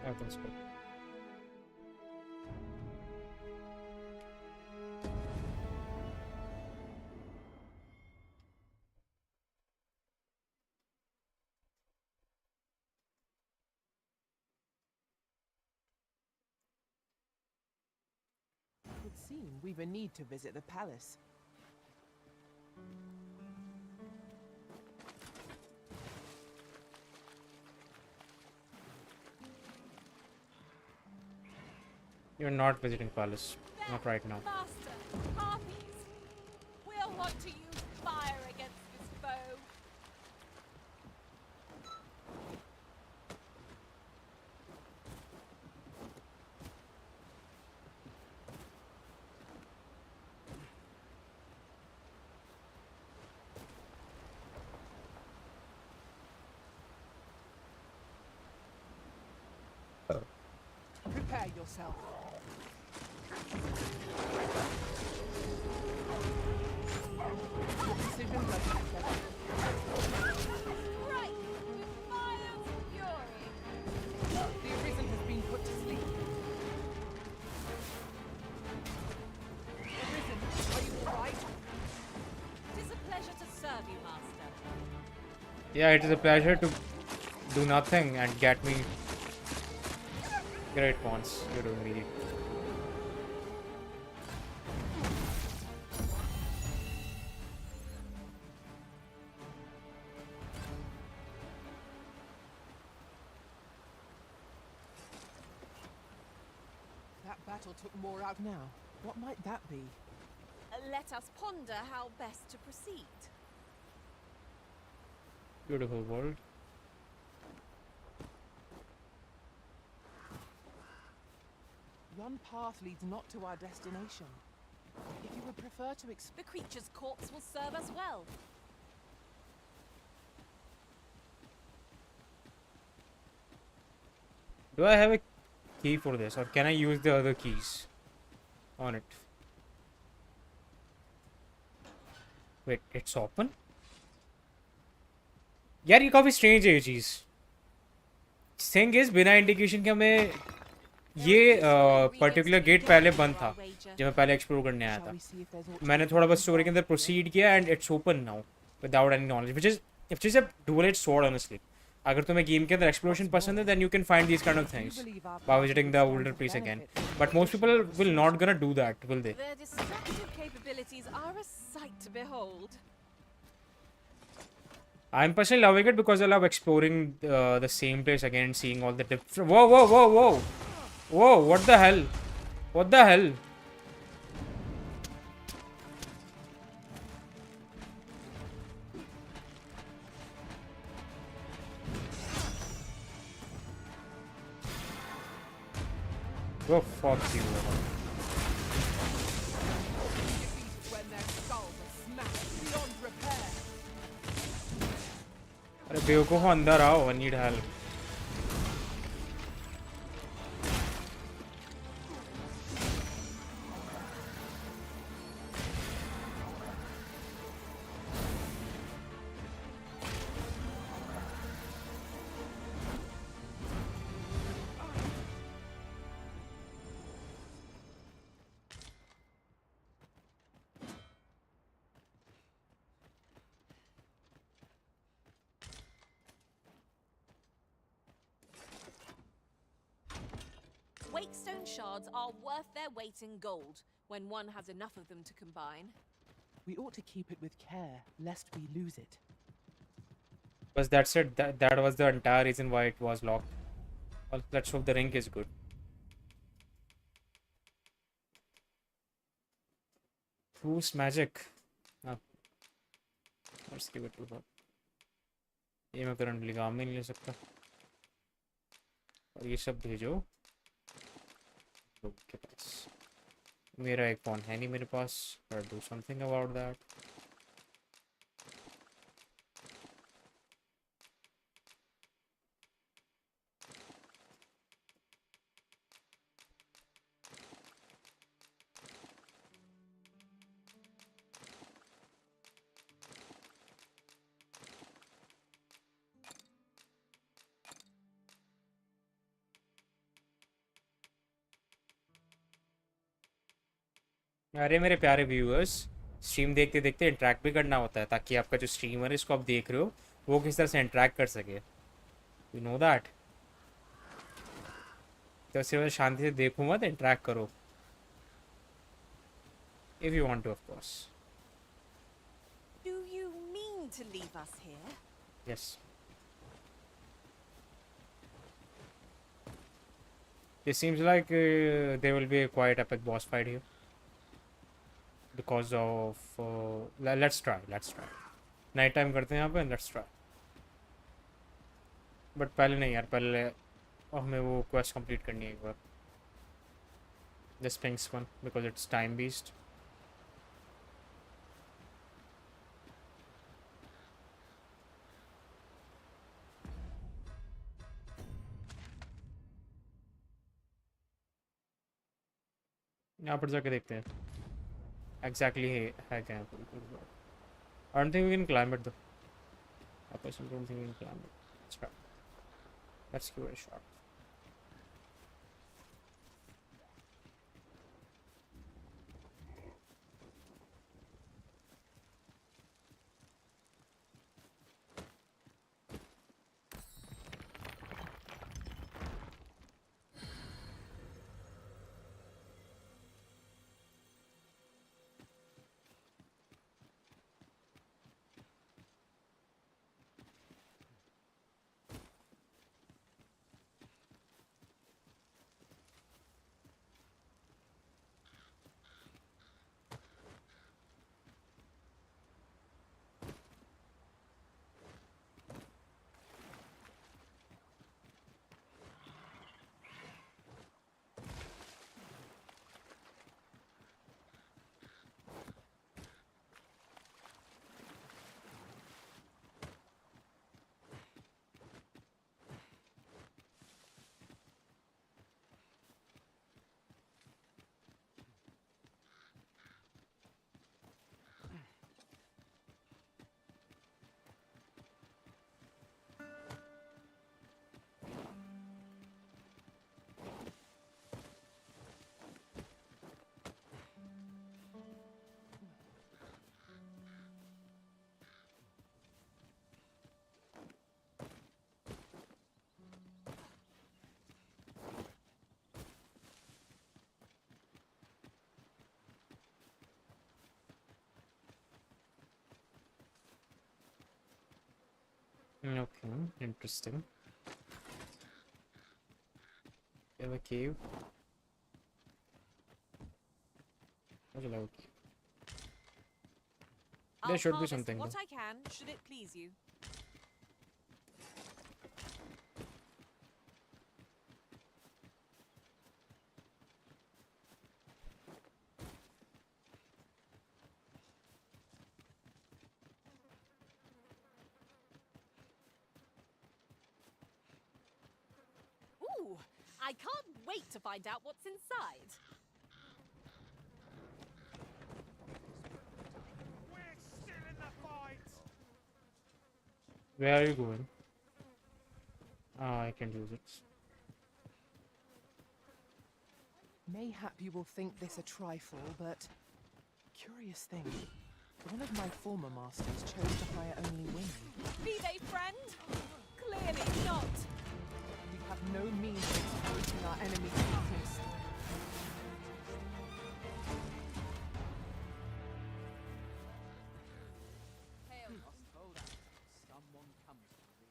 Everything's good. It would seem we've a need to visit the palace. You're not visiting palace. Not right now. Master, harpies. We'll want to use fire against this foe. Prepare yourself. Your decision doesn't affect me. Right, with fire's fury. The Arisen has been put to sleep. Arisen, are you alright? It is a pleasure to serve you, Master. Yeah, it is a pleasure to do nothing and get me great points. You're doing really. That battle took more out now. What might that be? Let us ponder how best to proceed. Beautiful world. One path leads not to our destination. If you would prefer to The creature's corpse will serve us well. Do I have a key for this, or can I use the other keys on it? Wait, it's open? यार ये काफी strange है ये चीज. Thing is बिना indication के हमें ये पर्टिकुलर गेट पहले बंद था जब मैं पहले एक्सप्लोर करने आया था. मैंने थोड़ा बहुत स्टोरी के अंदर प्रोसीड किया and it's open now without any knowledge which is a dual edge sword honestly. अगर तुम्हें गेम के अंदर एक्सप्लोरेशन पसंद है then you can find these kind of things by visiting the older place again. But most people will not gonna do that, will they? Their destructive capabilities are a sight to behold. I'm personally loving it because I love exploring the same place again and seeing all the different. Whoa, whoa, whoa, whoa! Whoa, what the hell? What the hell? Go fuck you. when their skulls are smashed beyond repair. अरे बेवकूफ अंदर आओ, I need help. Wakestone shards are worth their weight in gold when one has enough of them to combine. We ought to keep it with care, lest we lose it. Because that's it. That was the entire reason why it was locked. Well, let's hope the ring is good. Who's magic? Ah. Let's give it to her. ये मैं currently काम में नहीं ले सकता. और ये सब भेजो लोग के पास. मेरा एक फोन है नहीं मेरे पास. I'll do something about that. अरे मेरे प्यारे व्यूअर्स, स्ट्रीम देखते देखते इंटरेक्ट भी करना होता है ताकि आपका जो स्ट्रीमर है इसको आप देख रहे हो वो किस तरह से इंटरेक्ट कर सके। You know that. तो सिर्फ शांति से देखो मत, इंटरेक्ट करो if you want two of course. Do you mean to leave us here? Yes, it seems like there will be a quite epic boss fight here because of let's try night time करते हैं यहाँ पे, let's try. But पहले नहीं यार, पहले हमें वो क्वेस्ट कंप्लीट करनी है एक बार, this pinks one, because it's time based. यहाँ पर जाके देखते हैं एग्जैक्टली है क्या है। I don't think we can climb it though. I personally don't think we can climb it. Let's try. Let's give it a shot. Okay, interesting. We have a cave. What's allowed? There should be harvest something what though. I can, should it please you. Ooh, I can't wait to find out what's inside. We're still in the fight. Where are you going? Ah, I can use it. Mayhap you will think this a trifle, but curious thing. One of my former masters chose to hire only women. Be they friend? Clearly not. We have no means of exploiting our enemy's weakness. Someone comes to me.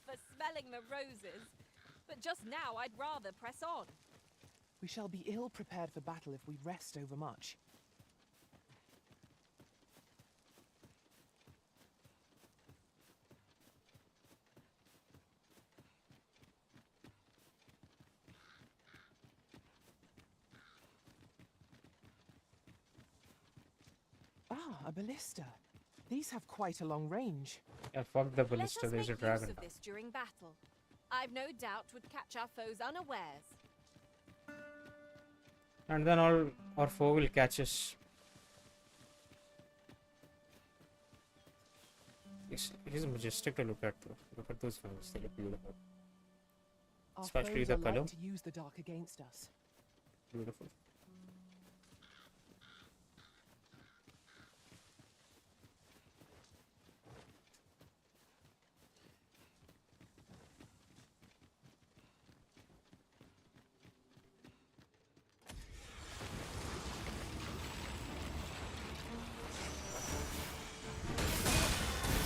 for smelling the roses. But just now, I'd rather press on. We shall be ill prepared for battle if we rest overmuch. Ah, a ballista. These have quite a long range. Yeah, fuck the Let ballista, us there's make a dragon. use of this during battle. I've no doubt would catch our foes unawares. And then our foe will catch us. It is majestic to look at though. Look at those wings, they look beautiful. Our Especially foes the are like color. to use the dark against us. Beautiful.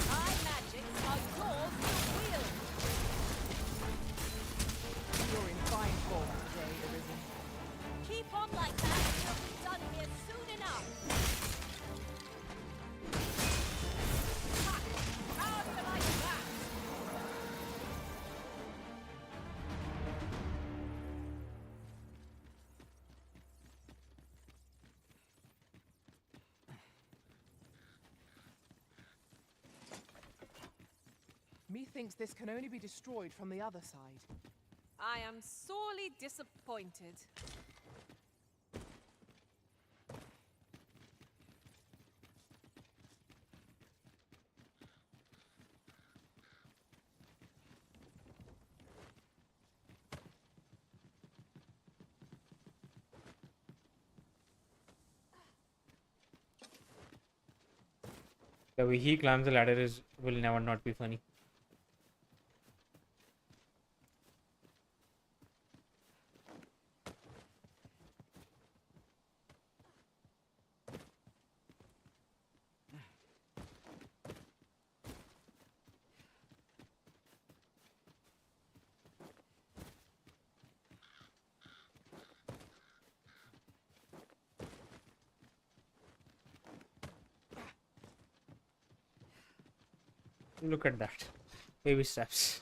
My magics are yours to wield. You're in fine form today, Arisen. Keep on like that, and we'll be done here soon enough. Ha! How do you like that? Methinks this can only be destroyed from the other side. I am sorely disappointed. The way he climbs the ladder will never not be funny. Look at that. Baby steps.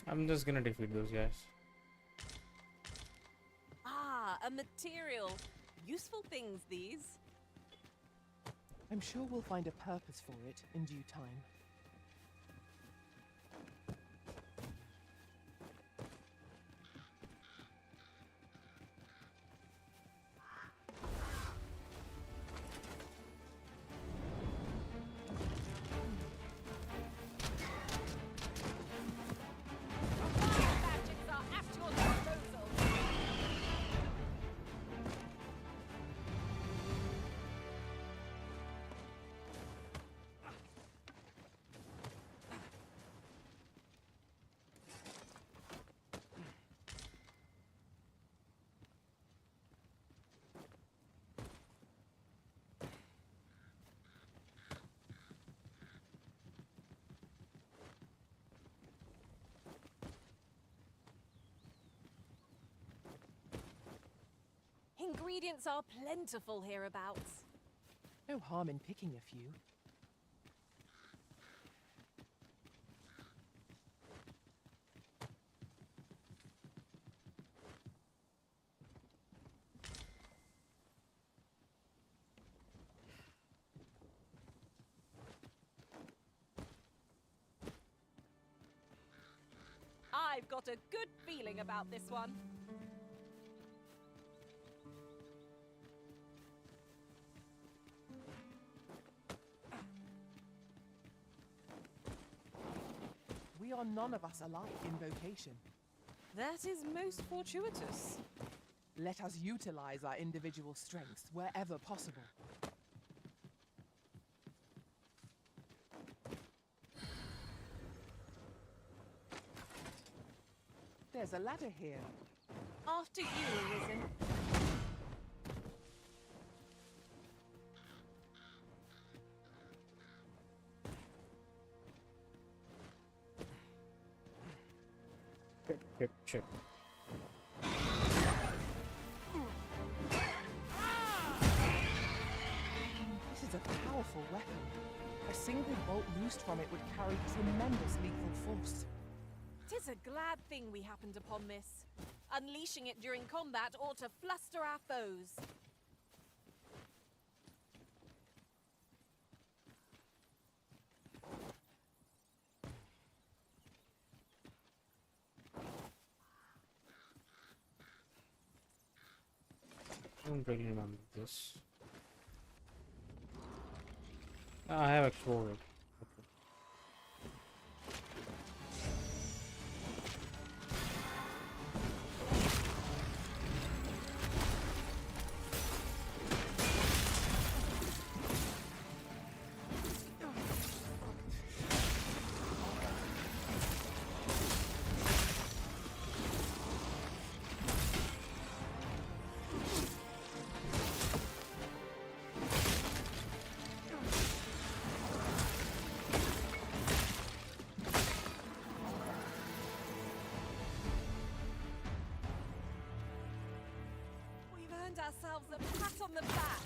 I'm just gonna defeat those guys. Ah, a material. Useful things, these. I'm sure we'll find a purpose for it in due time. Fire magics are at your disposal. Ingredients are plentiful hereabouts. No harm in picking a few. I've got a good feeling about this one. We are none of us alike in vocation. That is most fortuitous. Let us utilize our individual strengths wherever possible. There's a ladder here. After you, Arisen. Shit. This is a powerful weapon. A single bolt loosed from it would carry tremendous lethal force. 'Tis a glad thing we happened upon this. Unleashing it during combat ought to fluster our foes. I don't really remember this. I have explored it. Okay. We've earned ourselves a pat on the back.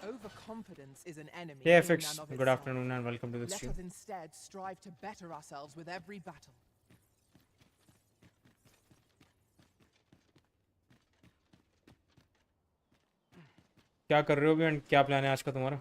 Overconfidence is an enemy. Yeah, in fix. and of Good itself. afternoon and welcome to the Let stream. us instead strive to better ourselves with every battle. क्या कर रहे हो अभी? क्या plan है आज का तुम्हारा?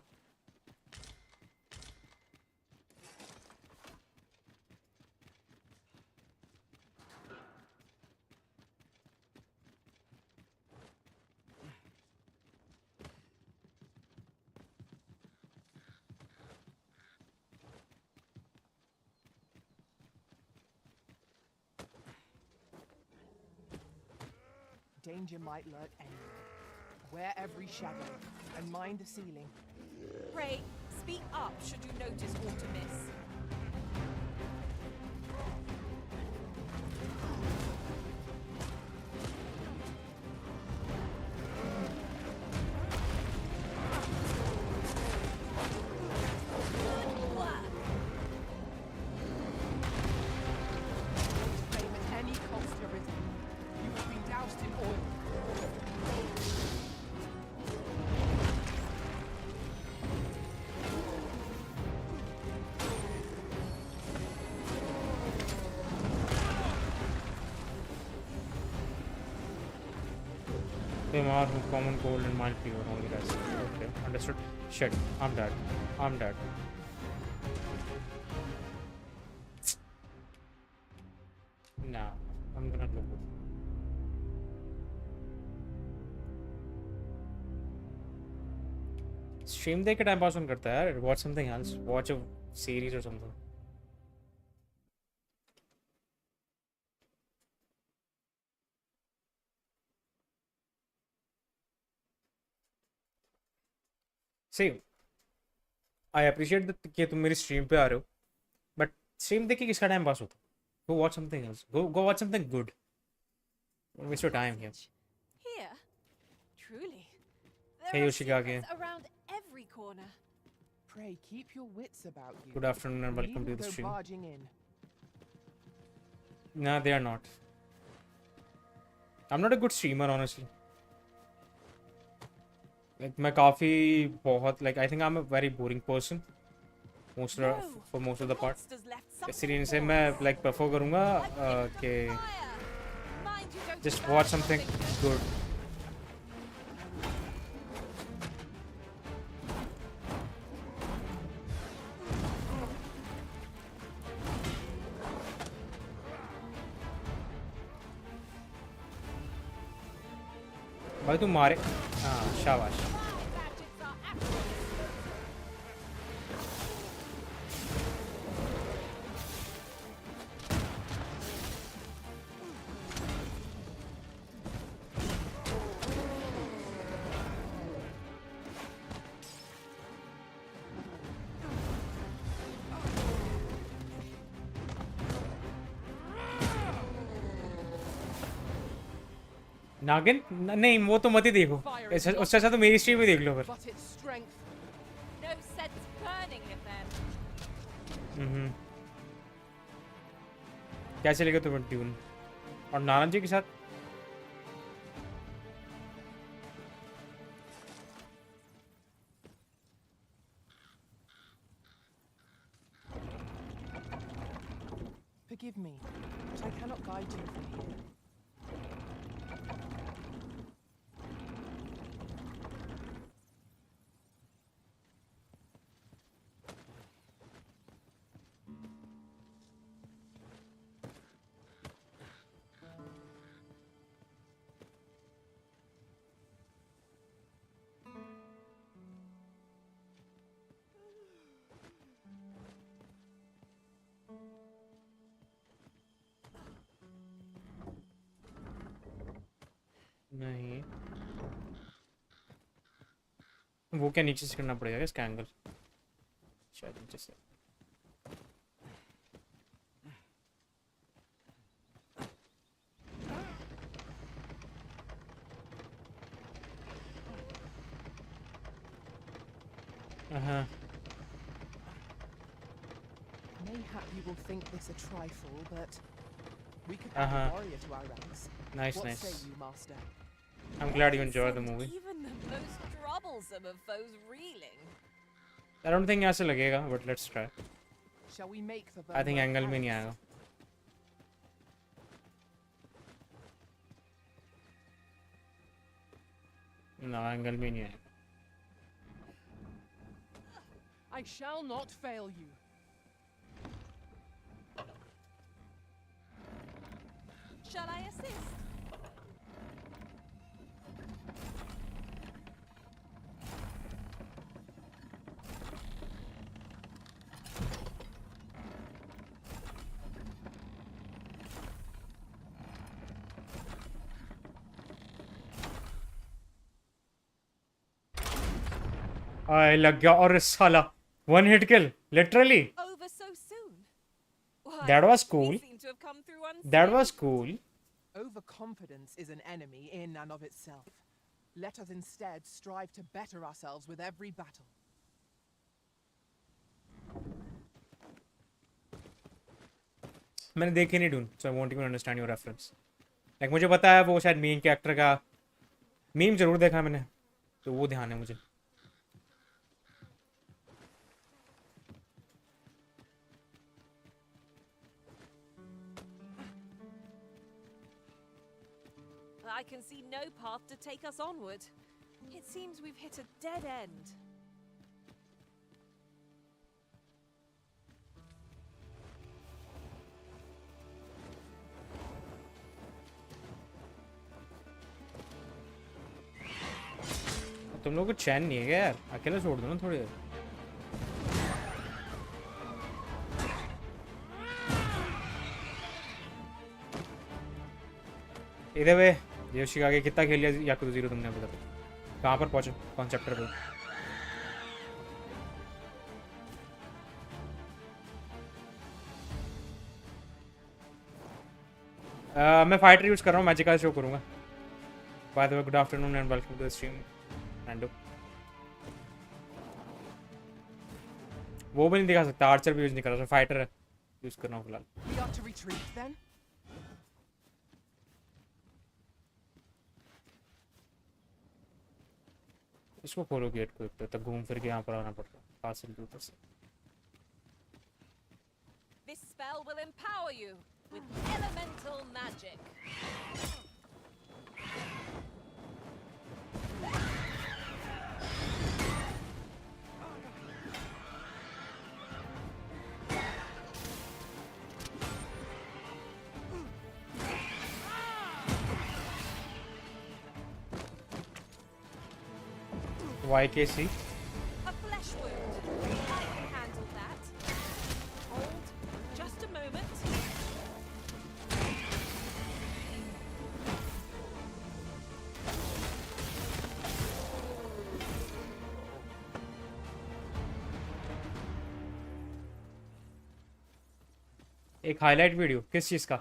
Danger might lurk anywhere. Wear every shadow and mind the ceiling. Pray, speak up should you notice aught amiss. Good work. Brave at any cost, Arisen. You have been doused in oil. Are common cold and mild fever only guys. Okay, understood. Shit, I'm dead. I'm dead. Nah, I'm gonna look. Stream देख के time pass on करता है यार. Watch something else. Watch a series or something. See, I appreciate that कि तुम मेरी stream पे आ रहे हो, but स्ट्रीम देख के किसका टाइम पास होता? Go watch something else. Go watch something good. Don't waste your time here. Here? Truly. Hey, There are Yoshikage. secrets around every corner. Pray, keep your wits about you. Good afternoon and welcome to Needn't the go stream. barging in. Nah, they are not. I'm not a good streamer, honestly. Like, मैं काफी बहुत like I think I'm a very boring person most of No, for most of the part. monsters left something इसलिए इनसे for मैं us. like prefer करूँगा A gift कि of fire. Mind you don't just burn watch something something good. भाई तू मारे हाँ शाबाश. Gadgets are active. नागिन नहीं वो तो मत ही देखो. उससे अच्छा तो मेरी स्ट्रीम में देख लो फिर. But its strength. No sense burning it then. क्या चलेगा तुम्हें ट्यून? और नारायण जी के साथ Forgive me, but I cannot guide you from here. नहीं, वो क्या नीचे से करना पड़ेगा इसका एंगल, शायद नीचे से। हाँ, Mayhap you will think this a trifle, but we could Uh-huh. add a warrior to our ranks. nice, What nice. say you, Master? I'm glad you They enjoyed the send movie. Even the most troublesome of foes reeling. I don't think यहाँ से लगेगा, but let's try. Shall we make the I think bow angle में नहीं arrows? आएगा। ना angle में नहीं आएगा। I shall not fail you. Shall I assist? आए लग गया और साला one hit kill literally. Over so soon? Why, That was we cool. seem to have come through That was unscathed. cool. Overconfidence is an enemy in and of itself. Let us instead strive to better ourselves with every battle. मैंने देखी नहीं Doon, so I won't even understand your reference. Like मुझे पता है वो शायद main character का meme जरूर देखा है मैंने, तो वो ध्यान है मुझे। I can see no path to take us onward. It seems we've hit a dead end. तुम लोगों को चैन नहीं है क्या यार? अकेले छोड़ दो ना थोड़ी देर। इधर वे योशी आगे कितना खेल लिया याकुजा 0 तुमने अभी तक? कहाँ पर पहुंचे? कौन चैप्टर पे? मैं फाइटर यूज कर रहा हूँ, मैजिक शो करूँगा। By the way good afternoon and welcome to the stream एंडो। वो भी नहीं दिखा सकता, आर्चर भी यूज नहीं कर रहा, फाइटर यूज कर रहा हूँ फिलहाल। We are to retreat then? इसको खोलो गेट को, एक तक घूम फिर के यहाँ पर आना पड़ता है फासिल के ऊपर से। This spell will empower you with elemental magic. YKC A flesh wound. I can handle that. Hold. Just a moment. एक हाईलाइट वीडियो किस चीज का?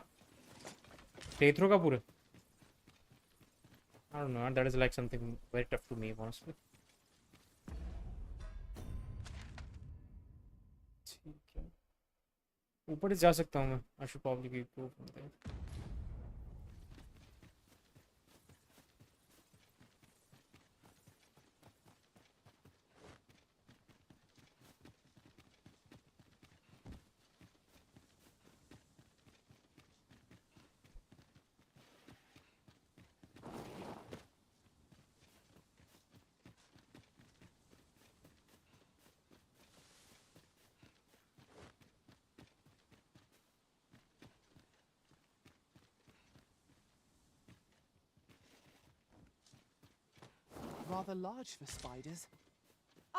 प्लेथ्रू का पूरा? I don't know, that is like something very tough to me honestly. ठीक है, ऊपर जा सकता हूँ मैं। I should probably go from there. rather large for spiders.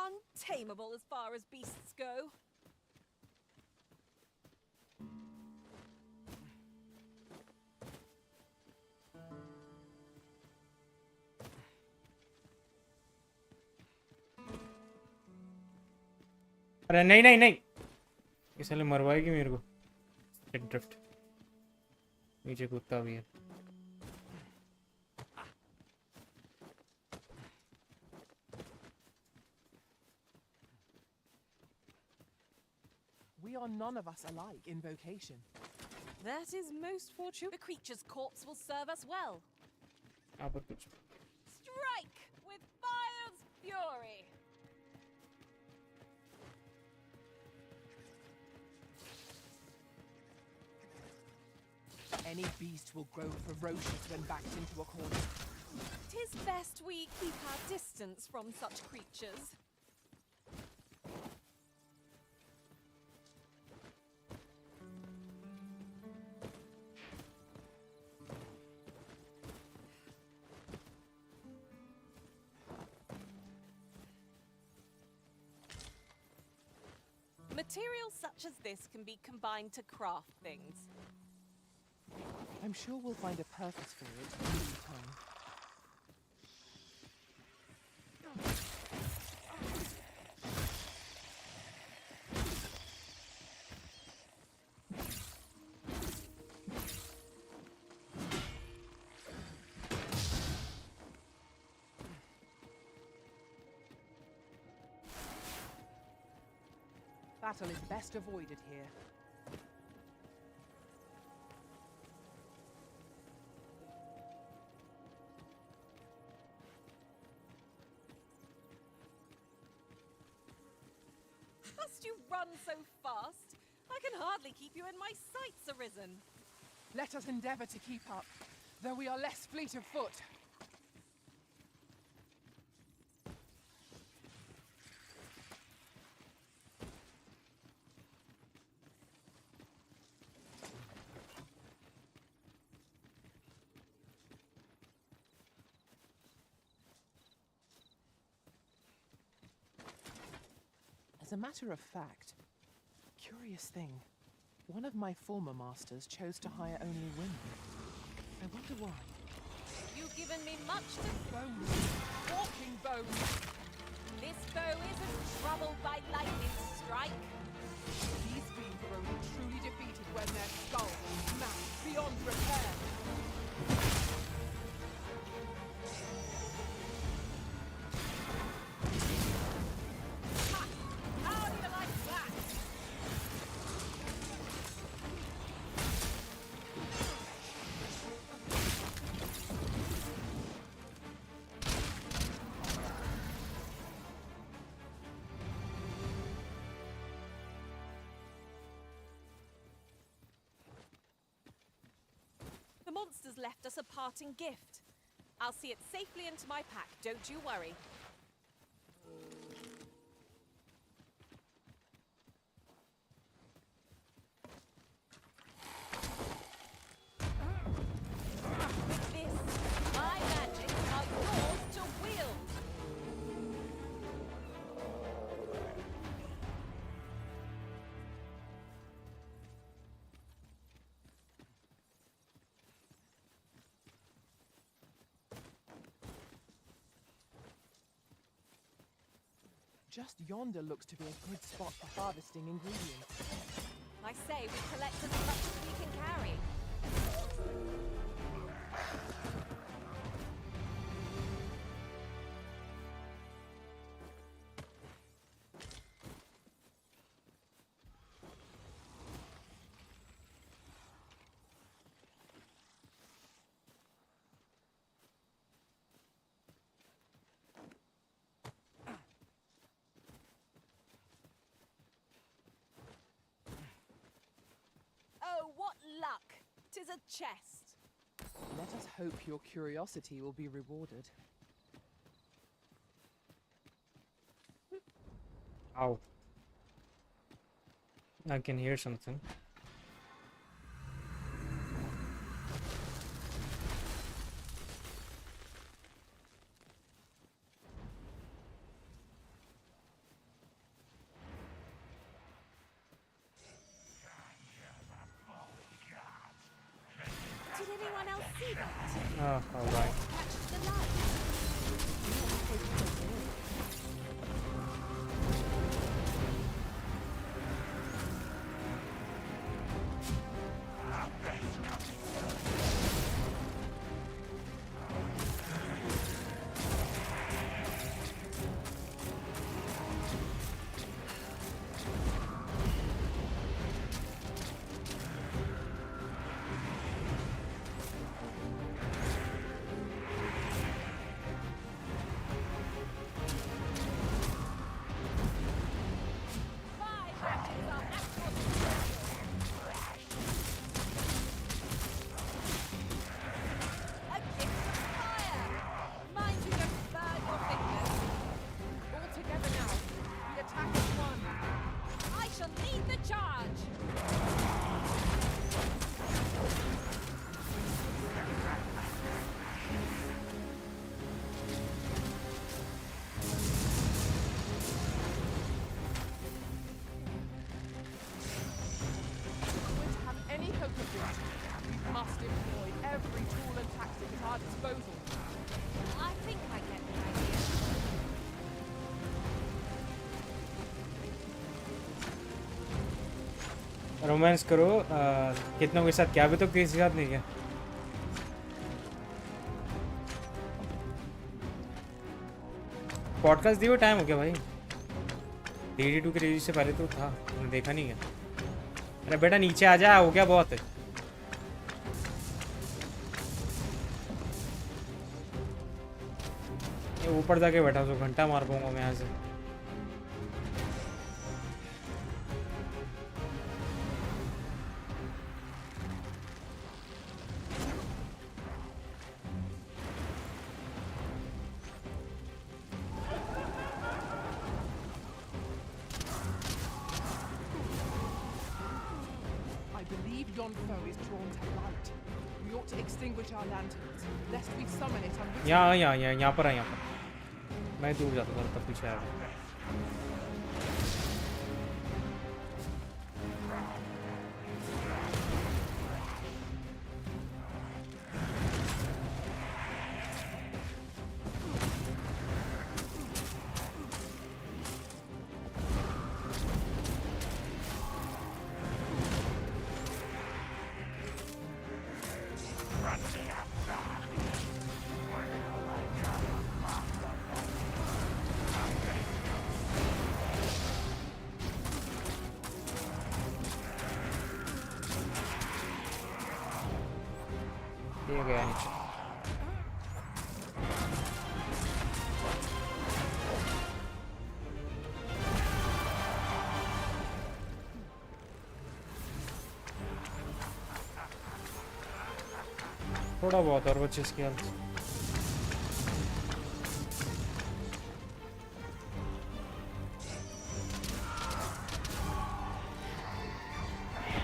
Untamable as far as beasts go. अरे नहीं नहीं नहीं, इसलिए मरवाएगी मेरे को। ड्रिफ्ट नीचे कूदता भी है। We are none of us alike in vocation. That is most fortunate. The creature's corpse will serve us well. यहाँ पर कुछ Strike with fire's fury. Any beast will grow ferocious when backed into a corner. 'Tis best we keep our distance from such creatures. Materials such as this can be combined to craft things. I'm sure we'll find a purpose for it in due time. Battle is best avoided here. Must you run so fast? I can hardly keep you in my sights, Arisen. Let us endeavour to keep up, though we are less fleet of foot. As a matter of fact, curious thing, one of my former masters chose to hire only women. I wonder why. You've given me much to... Bones! Walking bones! This bow isn't troubled by lightning strike. These fiends are only truly defeated when their skulls are smashed beyond repair. Ha! How do you like that? The monsters left us a parting gift. I'll see it safely into my pack, don't you worry. With this, my magic are yours to wield. Just yonder looks to be a good spot for harvesting ingredients. I say we collect as much as we can carry. Oh, what luck! 'Tis a chest. Let us hope your curiosity will be rewarded. Ow. I can hear something. see that? all right. Catches the light. My matches are natural. A gift of fire. Mind you don't burn your fingers. All together now. We attack as one. I shall lead the charge. We're to have any hope of victory, we must employ every tool and tactic at our disposal. I think I get the idea. Romance करो कितनों के साथ क्या अभी तो किसी के साथ नहीं किया पॉडकास्ट दिए हुए टाइम हो गया भाई DD2 के रिलीज से पहले तो था मैंने देखा नहीं है अरे बेटा नीचे आ जा हो गया बहुत ये ऊपर जाके बैठा तो घंटा मार पाऊंगा मैं यहाँ से I believe yon foe is drawn to light. We ought to extinguish our lanterns, lest we summon it unwittingly. यहाँ पर है यहाँ पर मैं दूर जाता था तब पीछे आया ये गया नीचे थोड़ा बहुत और 25 की health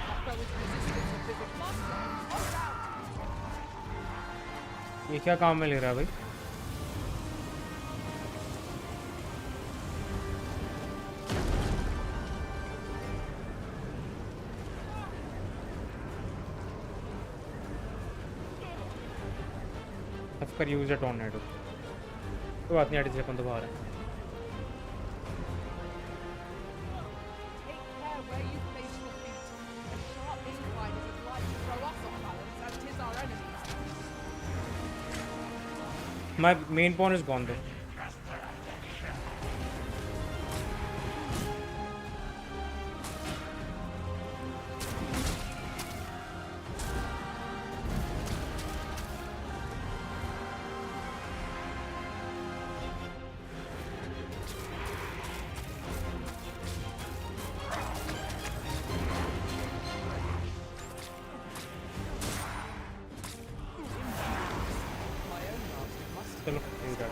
That foe is resistant to physics. Master, hold out! ये क्या काम में ले रहा है भाई कर यूज अ टॉर्नेडो कोई बात नहीं 8 सेकंड तो बाहर है Take care where you place your feet. A sharp incline is as like to throw us off balance as it is our enemies. My main pawn is gone though My own master must चलो ठीक है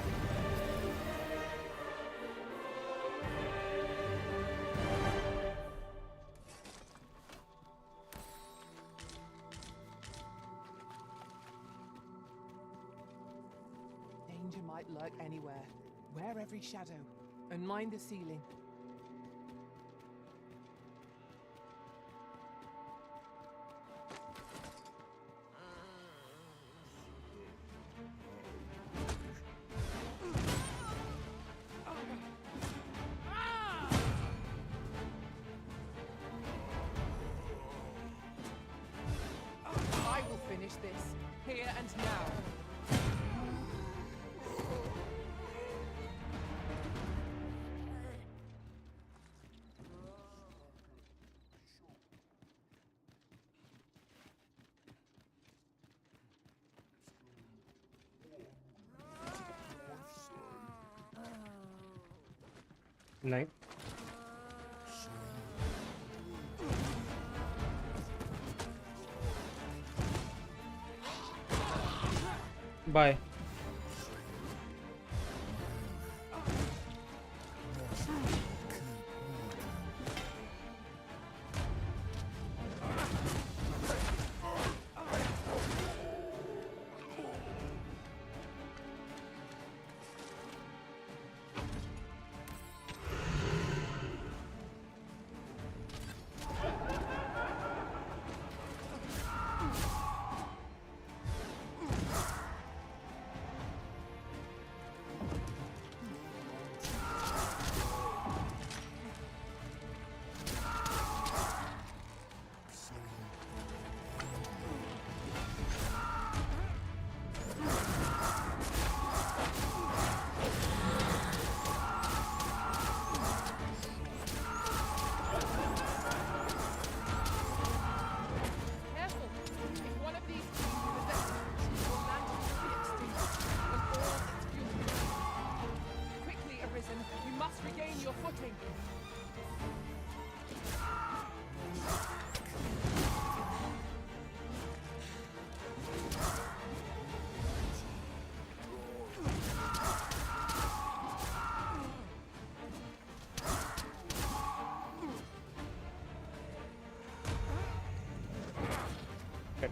Danger might lurk anywhere. Wear every shadow and mind the ceiling. here and now. नहीं. Bye. Careful! If one of these beams is affected, your lantern will be extinguished and all its fuel. Quickly, Arisen, you must regain your footing. Okay.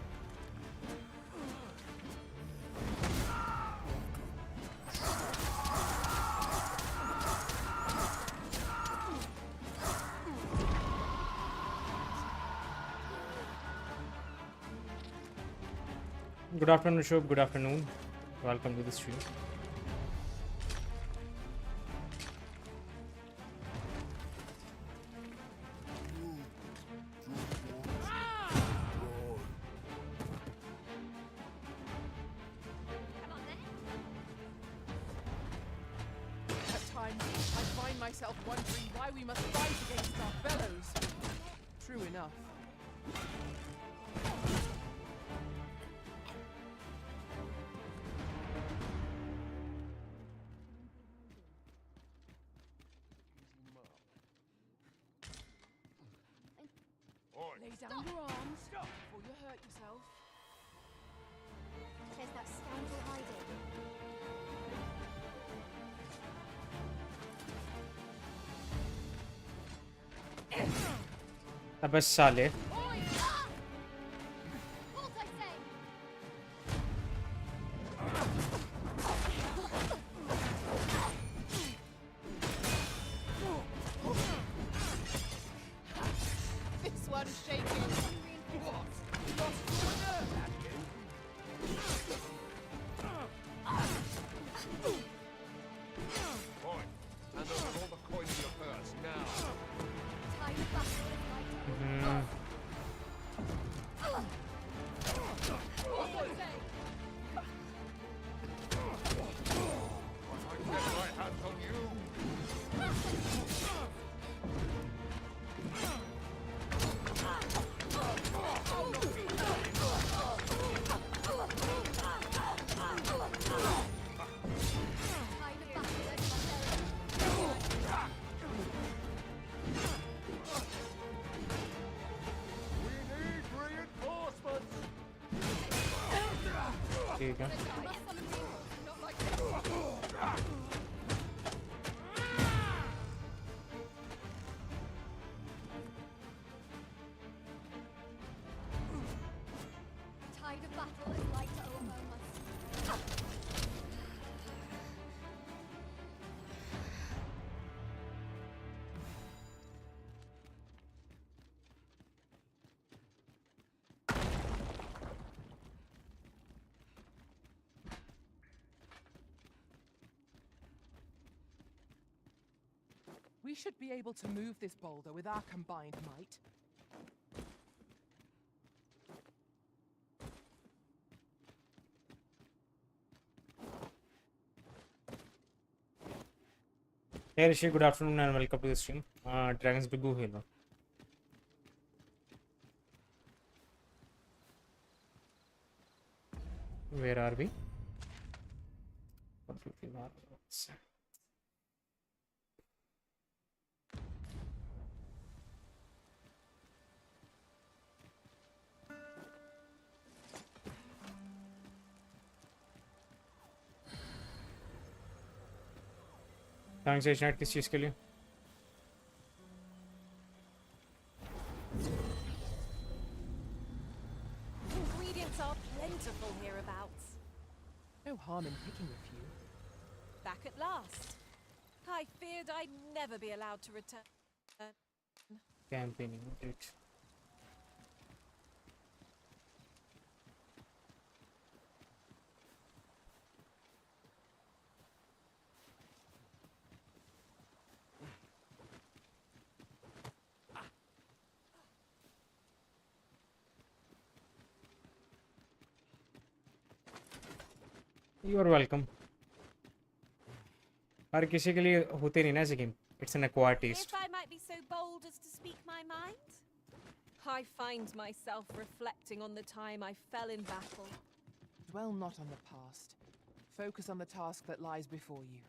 Good afternoon, Shubh. Good afternoon. Welcome to the stream. Come on then. At times, I find myself wondering why we must fight against our fellows. True enough. Lay down your arms before you hurt yourself. There's that scoundrel hiding. अबे साले. Oi! Halt, I say! This one's shaking. What? Lost your nerve, have you? Fine. Hand over all the coin in your purse now. Time to battle is lighter. Hmm. I get my hands on you. Time to battle is lighter. We need reinforcements. ठीक है. Must summon reinforcements, not like this. Tide of battle is lighter over us. We should be able to move this boulder with our combined might. Hey Rishi, good afternoon and welcome to the stream. DragonsDogma खेल रहा हूँ. Where are we? 150 marks. Thanks H-Night किस चीज़ के लिए? Ingredients are plentiful hereabouts. No harm in picking a few. Back at last. I feared I'd never be allowed to return. Campaigning update. You are welcome. हर किसी के लिए होते नहीं ना ऐसे game. It's an acquired taste. If I might be so bold as to speak my mind, I find myself reflecting on the time I fell in battle. Dwell not on the past. Focus on the task that lies before you.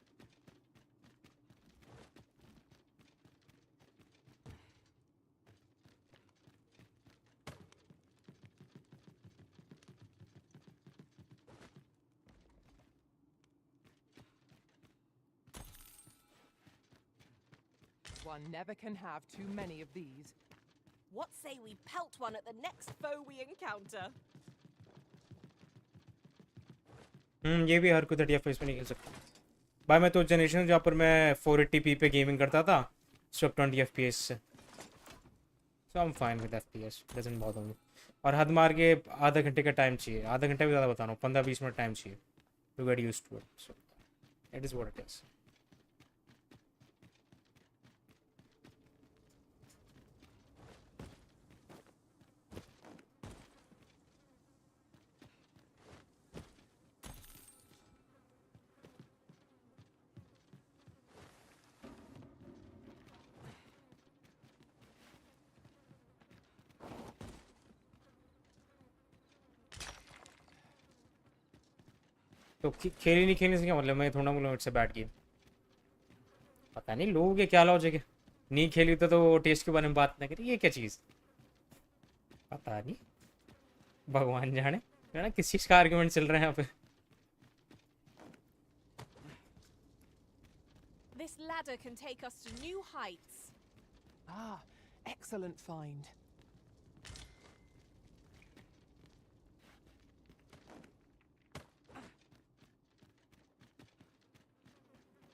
One never can have too many of these. What say we pelt one at the next foe we encounter? ये भी हर कोई 30 FPS में नहीं खेल सकता. भाई मैं तो जनरेशन जहाँ पर मैं 480p पे गेमिंग करता था सिर्फ 20 FPS से. So I'm fine with FPS. Doesn't bother me. और हद मार के आधा घंटे का टाइम चाहिए. आधा घंटा भी ज़्यादा बता रहा हूँ. 15-20 मिनट टाइम चाहिए to get used to it. So it is what it is. तो खेली नहीं खेलने से क्या मतलब. मैं थोड़ा बोलूँ इट्स अ बैड गेम. पता नहीं लोगों के क्या लॉजिक है. नहीं खेली तो टेस्ट के बारे में बात ना करी. ये क्या चीज़ पता नहीं. भगवान जाने है ना किस चीज़ का आर्गुमेंट चल रहा है यहाँ पे. This ladder can take us to new heights. Ah, excellent find.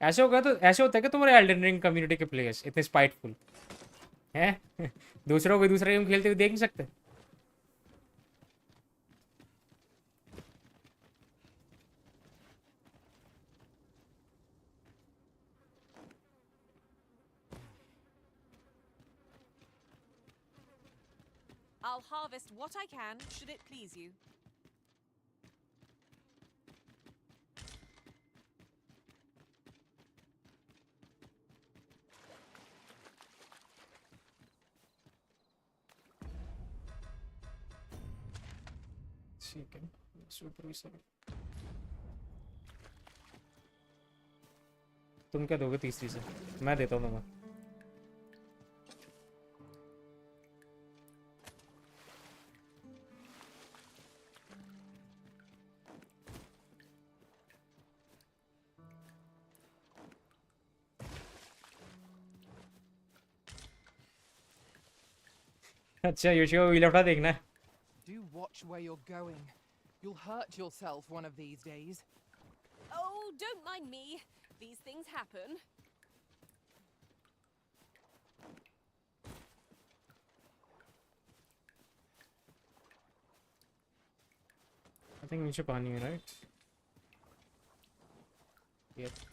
ऐसे होगा तो ऐसे होता है कि तुम्हारे एल्डन रिंग कम्युनिटी के प्लेयर्स इतने स्पाइटफुल हैं. दूसरों को दूसरा गेम खेलते हुए देख नहीं सकते. I'll harvest what I can, should it please you. ठीक है. सुपर तुम क्या दोगे तीसरी से. मैं देता हूँ तुम्हें. अच्छा योशी को व्हील उठा देखना है. Do watch where you're going. You'll hurt yourself one of these days. Oh, don't mind me. These things happen. I think नीचे पानी है राइट. Yep.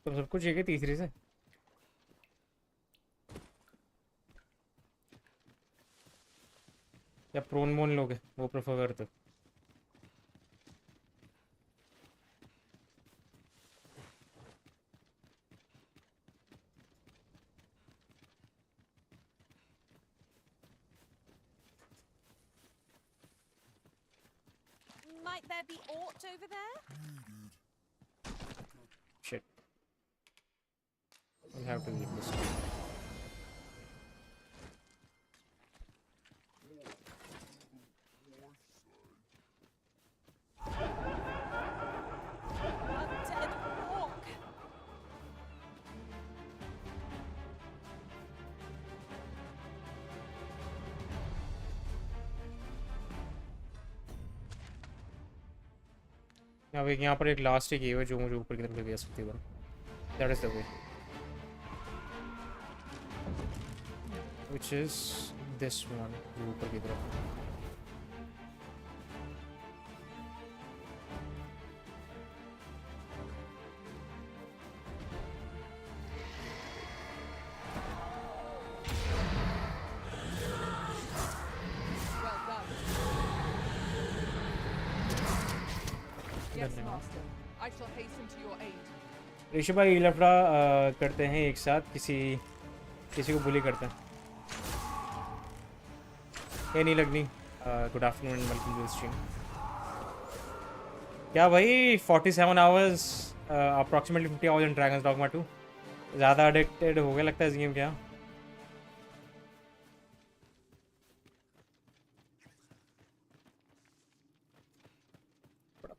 तो सब कुछ एक है तीसरी से. प्रोन मोन लोग हैं वो प्रेफर करते. Might there be aught over there? Shit. We'll have to leave this. A dead orc. यहाँ पर एक लास्ट एक है जो मुझे ऊपर की तरफ ले जा सकती है. That is the way. Which is this one. जो ऊपर की तरफ. Well done. Yes, Master. I shall hasten to your aid. ऋषि भाई लफड़ा करते हैं एक साथ किसी को बुली करते हैं. ये नहीं लगनी. Good afternoon and welcome to the stream. क्या भाई 47 hours approximately 50 hours in Dragon's Dogma 2. ज़्यादा एडिक्टेड हो गया लगता है इस गेम. क्या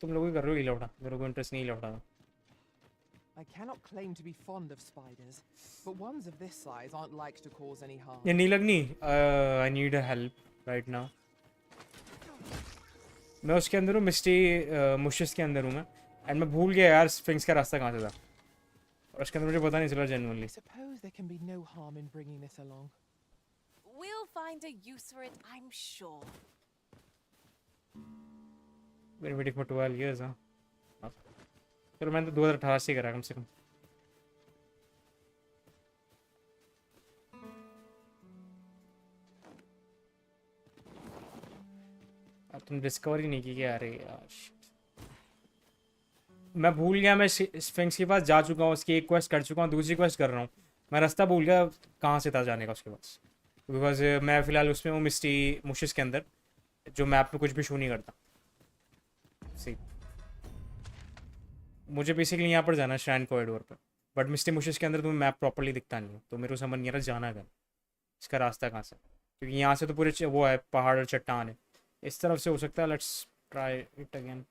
तुम लोग ही कर रहे हो ये लफड़ा. मेरे को इंटरेस्ट नहीं लफड़ा. I cannot claim to be fond of spiders, but ones of this size aren't like to cause any harm. ये नहीं लगनी. I need help right now. मैं उसके अंदर हूँ मिस्टी मुशिस के अंदर हूँ मैं. एंड मैं भूल गया यार स्फिंक्स का रास्ता कहाँ से था. और उसके अंदर मुझे पता नहीं चला genuinely. I suppose there can be no harm in bringing this along. We'll find a use for it, I'm sure. Been waiting for 12 years, हाँ. चलो मैंने तो 2018 से करा कम से कम. अब तुम डिस्कवरी नहीं की क्या. अरे यार मैं भूल गया. मैं स्फिंक्स के पास जा चुका हूँ. उसकी एक क्वेस्ट कर चुका हूँ. दूसरी क्वेस्ट कर रहा हूँ. मैं रास्ता भूल गया कहाँ से था जाने का उसके पास. बिकॉज मैं फ़िलहाल उसमें हूँ मिस्टी मुशिस के अंदर जो मैप में कुछ भी शो नहीं करता. सी मुझे बेसिकली यहाँ पर जाना है श्राइन कॉरिडोर पर. बट मिस्टी मुशिस के अंदर तुम्हें मैप प्रॉपर्ली दिखता नहीं है. तो मेरे को समझ नहीं आ रहा जाना कहाँ. इसका रास्ता कहाँ से. क्योंकि यहाँ से तो पूरे वो है पहाड़ और चट्टान है. इस तरफ से हो सकता है. Let's try it again.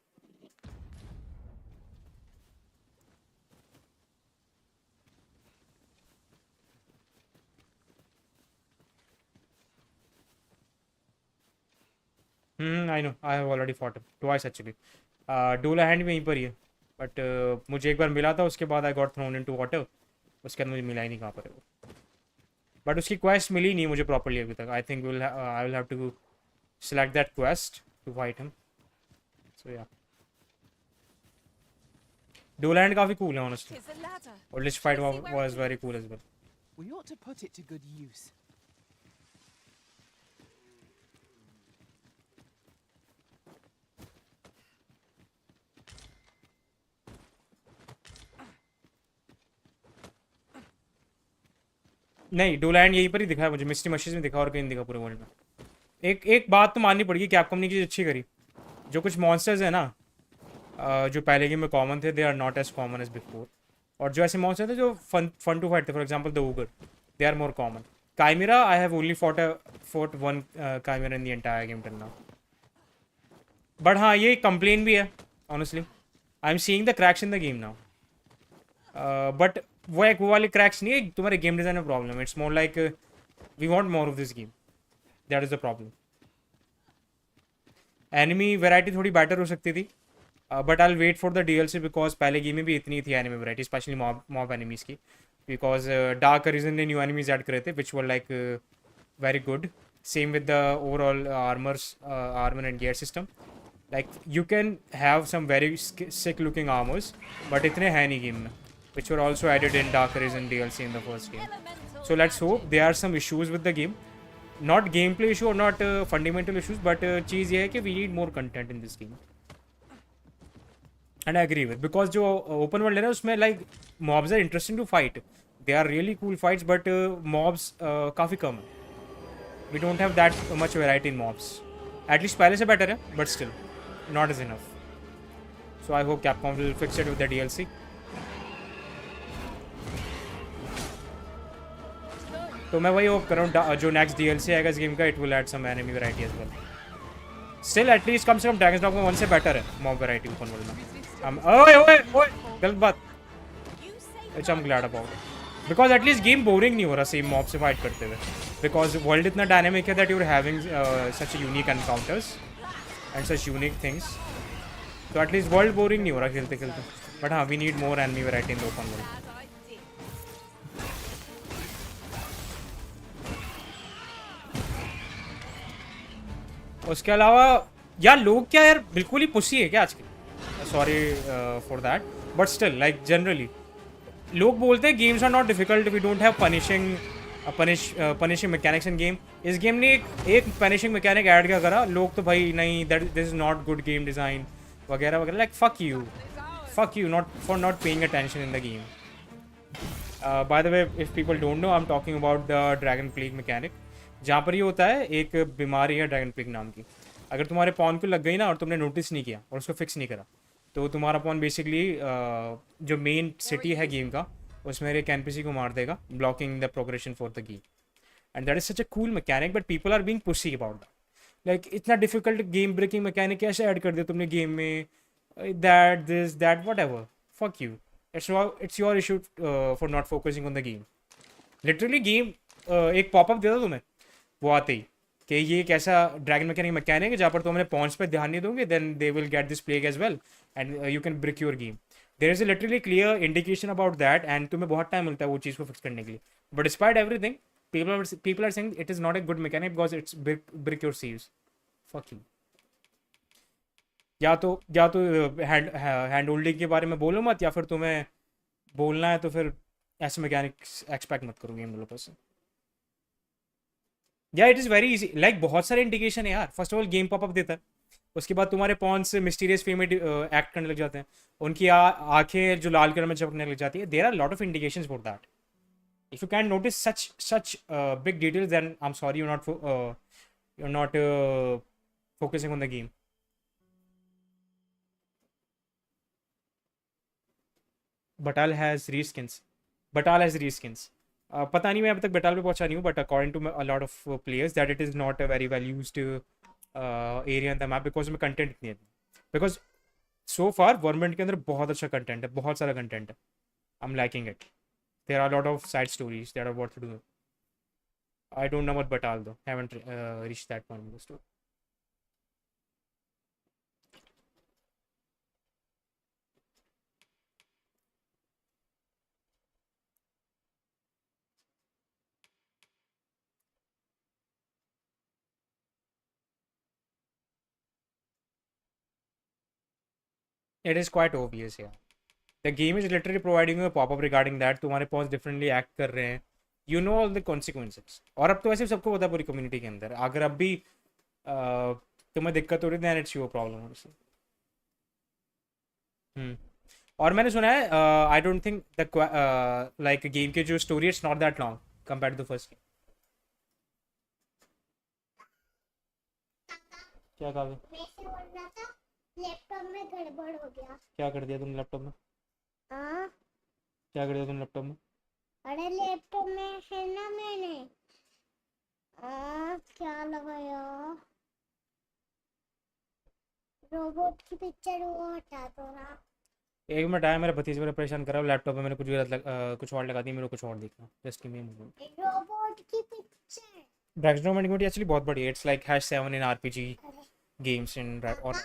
I know. I have already fought him twice actually. डोला हैंड भी यहीं पर ही है. बट मुझे एक बार मिला था. उसके बाद I got throne into water. उसके अंदर मुझे मिला ही नहीं कहाँ पर है वो. बट उसकी क्वेस्ट मिली नहीं मुझे प्रॉपर्ली अभी तक. I think I will have to select that quest to fight him. So yeah. Doland काफी cool है honestly. Here's a ladder. और Lich fight was very cool as well. We ought to put it to good use. नहीं डोलैंड यहीं पर ही दिखा है मुझे. मिस्टी machines में दिखा और कहीं नहीं दिखा पूरे वर्ल्ड में. एक बात तो माननी पड़ेगी कैपकॉम ने चीज़ अच्छी करी. जो कुछ मॉन्स्टर्स है ना जो पहले गेम में कॉमन थे they are not as common as before. और जो ऐसे मॉन्स्टर थे जो फन टू फाइट थे for example the ogre they are more common. Chimera I have only fought one chimera in the entire game till now. But हाँ ये complain भी है honestly. I am seeing the cracks in the game now. But वो एक वो वाले cracks नहीं है तुम्हारे गेम डिज़ाइन में problem. It's more like we want more of this game. That is the problem. Enemy variety थोड़ी बेटर हो सकती थी. But I will wait for the DLC because पहले गेम में भी इतनी थी enemy variety specially mob enemies की. बिकॉज डार्क रीजन ने न्यू एनिमीज ऐड करे थे which were like very good. Same with the overall armour and gear system. Like you can have some very sick looking armours but इतने हैं नहीं game में which were also added in Dark Arisen DLC in the first game. So let's hope there are some issues with the game. Not game play issue और not fundamental issues, but चीज़ ये है कि we need more content in this game. And I agree with, because जो open world है ना उसमें like mobs are interesting to fight, they are really cool fights, but mobs काफ़ी कम है. We don't have that much variety in mobs. At least पहले से better है, but still not is enough. So I hope Capcom will fix it with the DLC. तो मैं वही hope कर रहा हूँ जो नेक्स्ट DLC आएगा इस गेम का, it will add some enemy variety as well. Still at least कम से कम ड्रैगन्स डॉगमा 1 से बेटर है मॉब वैरायटी ओपन वर्ल्ड में. ओए ओए ओए गलत बात. Which I am glad about, because at least game boring नहीं हो रहा सेम मॉब से फाइट करते हुए, बिकॉज वर्ल्ड इतना डायनेमिक है that you are having such unique encounters and such unique things. तो एटलीस्ट वर्ल्ड बोरिंग नहीं हो रहा खेलते खेलते. बट हाँ, we need more enemy variety in the open world. As I did. उसके अलावा यार लोग क्या यार बिल्कुल ही पुसी है क्या आजकल. Sorry for that, but still like generally लोग बोलते हैं games are not difficult, we don't have punishing mechanics in game. इस गेम ने एक पनिशिंग मैकेनिक ऐड क्या करा, लोग तो भाई नहीं that this is not good game design वगैरह वगैरह. Like fuck you not for not paying attention in the game. By the way, if people don't know, I'm talking about the dragon plague mechanic, जहाँ पर ये होता है एक बीमारी है ड्रैगन प्लेग नाम की. अगर तुम्हारे पॉन को लग गई ना और तुमने नोटिस नहीं किया और उसको फिक्स नहीं करा, तो तुम्हारा पॉन बेसिकली जो मेन सिटी है गेम का उसमें एक NPC को मार देगा, blocking the progression for the game. And that is such a cool mechanic, but people are being pushy about that. Like इतना डिफिकल्ट गेम ब्रेकिंग मैकेनिक कैसे ऐड कर दिया तुमने गेम में, that this that whatever. Fuck you, it's your issue for not focusing on the game. Literally game एक popup देता तुम्हें वो आते ही कि ये एक ऐसा ड्रैगन मैकेनिक है जहाँ पर तुम अपने पॉइंट्स पे ध्यान नहीं दोगे, then they will get this plague as well and you can break your game. There is literally clear indication about that and तुम्हें बहुत टाइम मिलता है वो चीज़ को फिक्स करने के लिए. But despite everything people are saying it is not a good mechanic because it's break your saves. Fuck you. या तो हैंड होल्डिंग के बारे में बोलो मत, या फिर तुम्हें बोलना है तो फिर ऐसे मैकेनिक्स एक्सपेक्ट मत करो गेम डेवलपर से. या it is very easy, like बहुत सारे इंडिकेशन है यार. First of all game popup देता है, उसके बाद तुम्हारे पॉन्स मिस्टीरियस वे में एक्ट करने लग जाते हैं, उनकी आंखें जो लाल कलर में चमकने लग जाती है. There are lot of indications for that. If you can't notice such big details, then I'm sorry you're not focusing on the game. Batal has reskins. पता नहीं मैं अब तक बटाल पे पहुंचा नहीं हूँ, but according to a lot of players that it is not a very well used area in the map, because में कंटेंट इतनी है. बिकॉज सो फार वर्मेंट के अंदर बहुत अच्छा कंटेंट है, बहुत सारा कंटेंट है. I am liking it. There are a lot of side stories that are worth doing. I don't know about Batal though. Haven't reached that point in the story. It is quite obvious, yeah. The game is literally providing you a pop-up regarding that. तुम्हारे पास differently act कर रहे हैं. You know all the consequences. और अब तो वैसे सबको पता है पूरी कम्युनिटी के अंदर. अगर अब भी तुम्हें दिक्कत हो रही है, then it's your problem also. और मैंने सुना है I don't think the like game की जो story it's not that long compared to the first game. क्या कहा? मैं से बोल रहा था लैपटॉप में गड़बड़ हो गया. क्या कर दिया तुमने लैपटॉप में? हाँ, क्या कर दिया तुमने लैपटॉप में? अरे लैपटॉप में है ना मैंने क्या लगाया, रोबोट की पिक्चर वो हटा दो ना. एक मिनट आया, मेरा भतीजा मेरा परेशान कर रहा है लैपटॉप में, मैंने कुछ गलत कुछ और लगा दिया, मेरे को कुछ और देखना. Just give me a moment. Robot की पिक्चर. ड्रैगन्सडॉग्मा कम्युनिटी एक्चुअली बहुत बड़ी है. It's like #7 in RPG games in और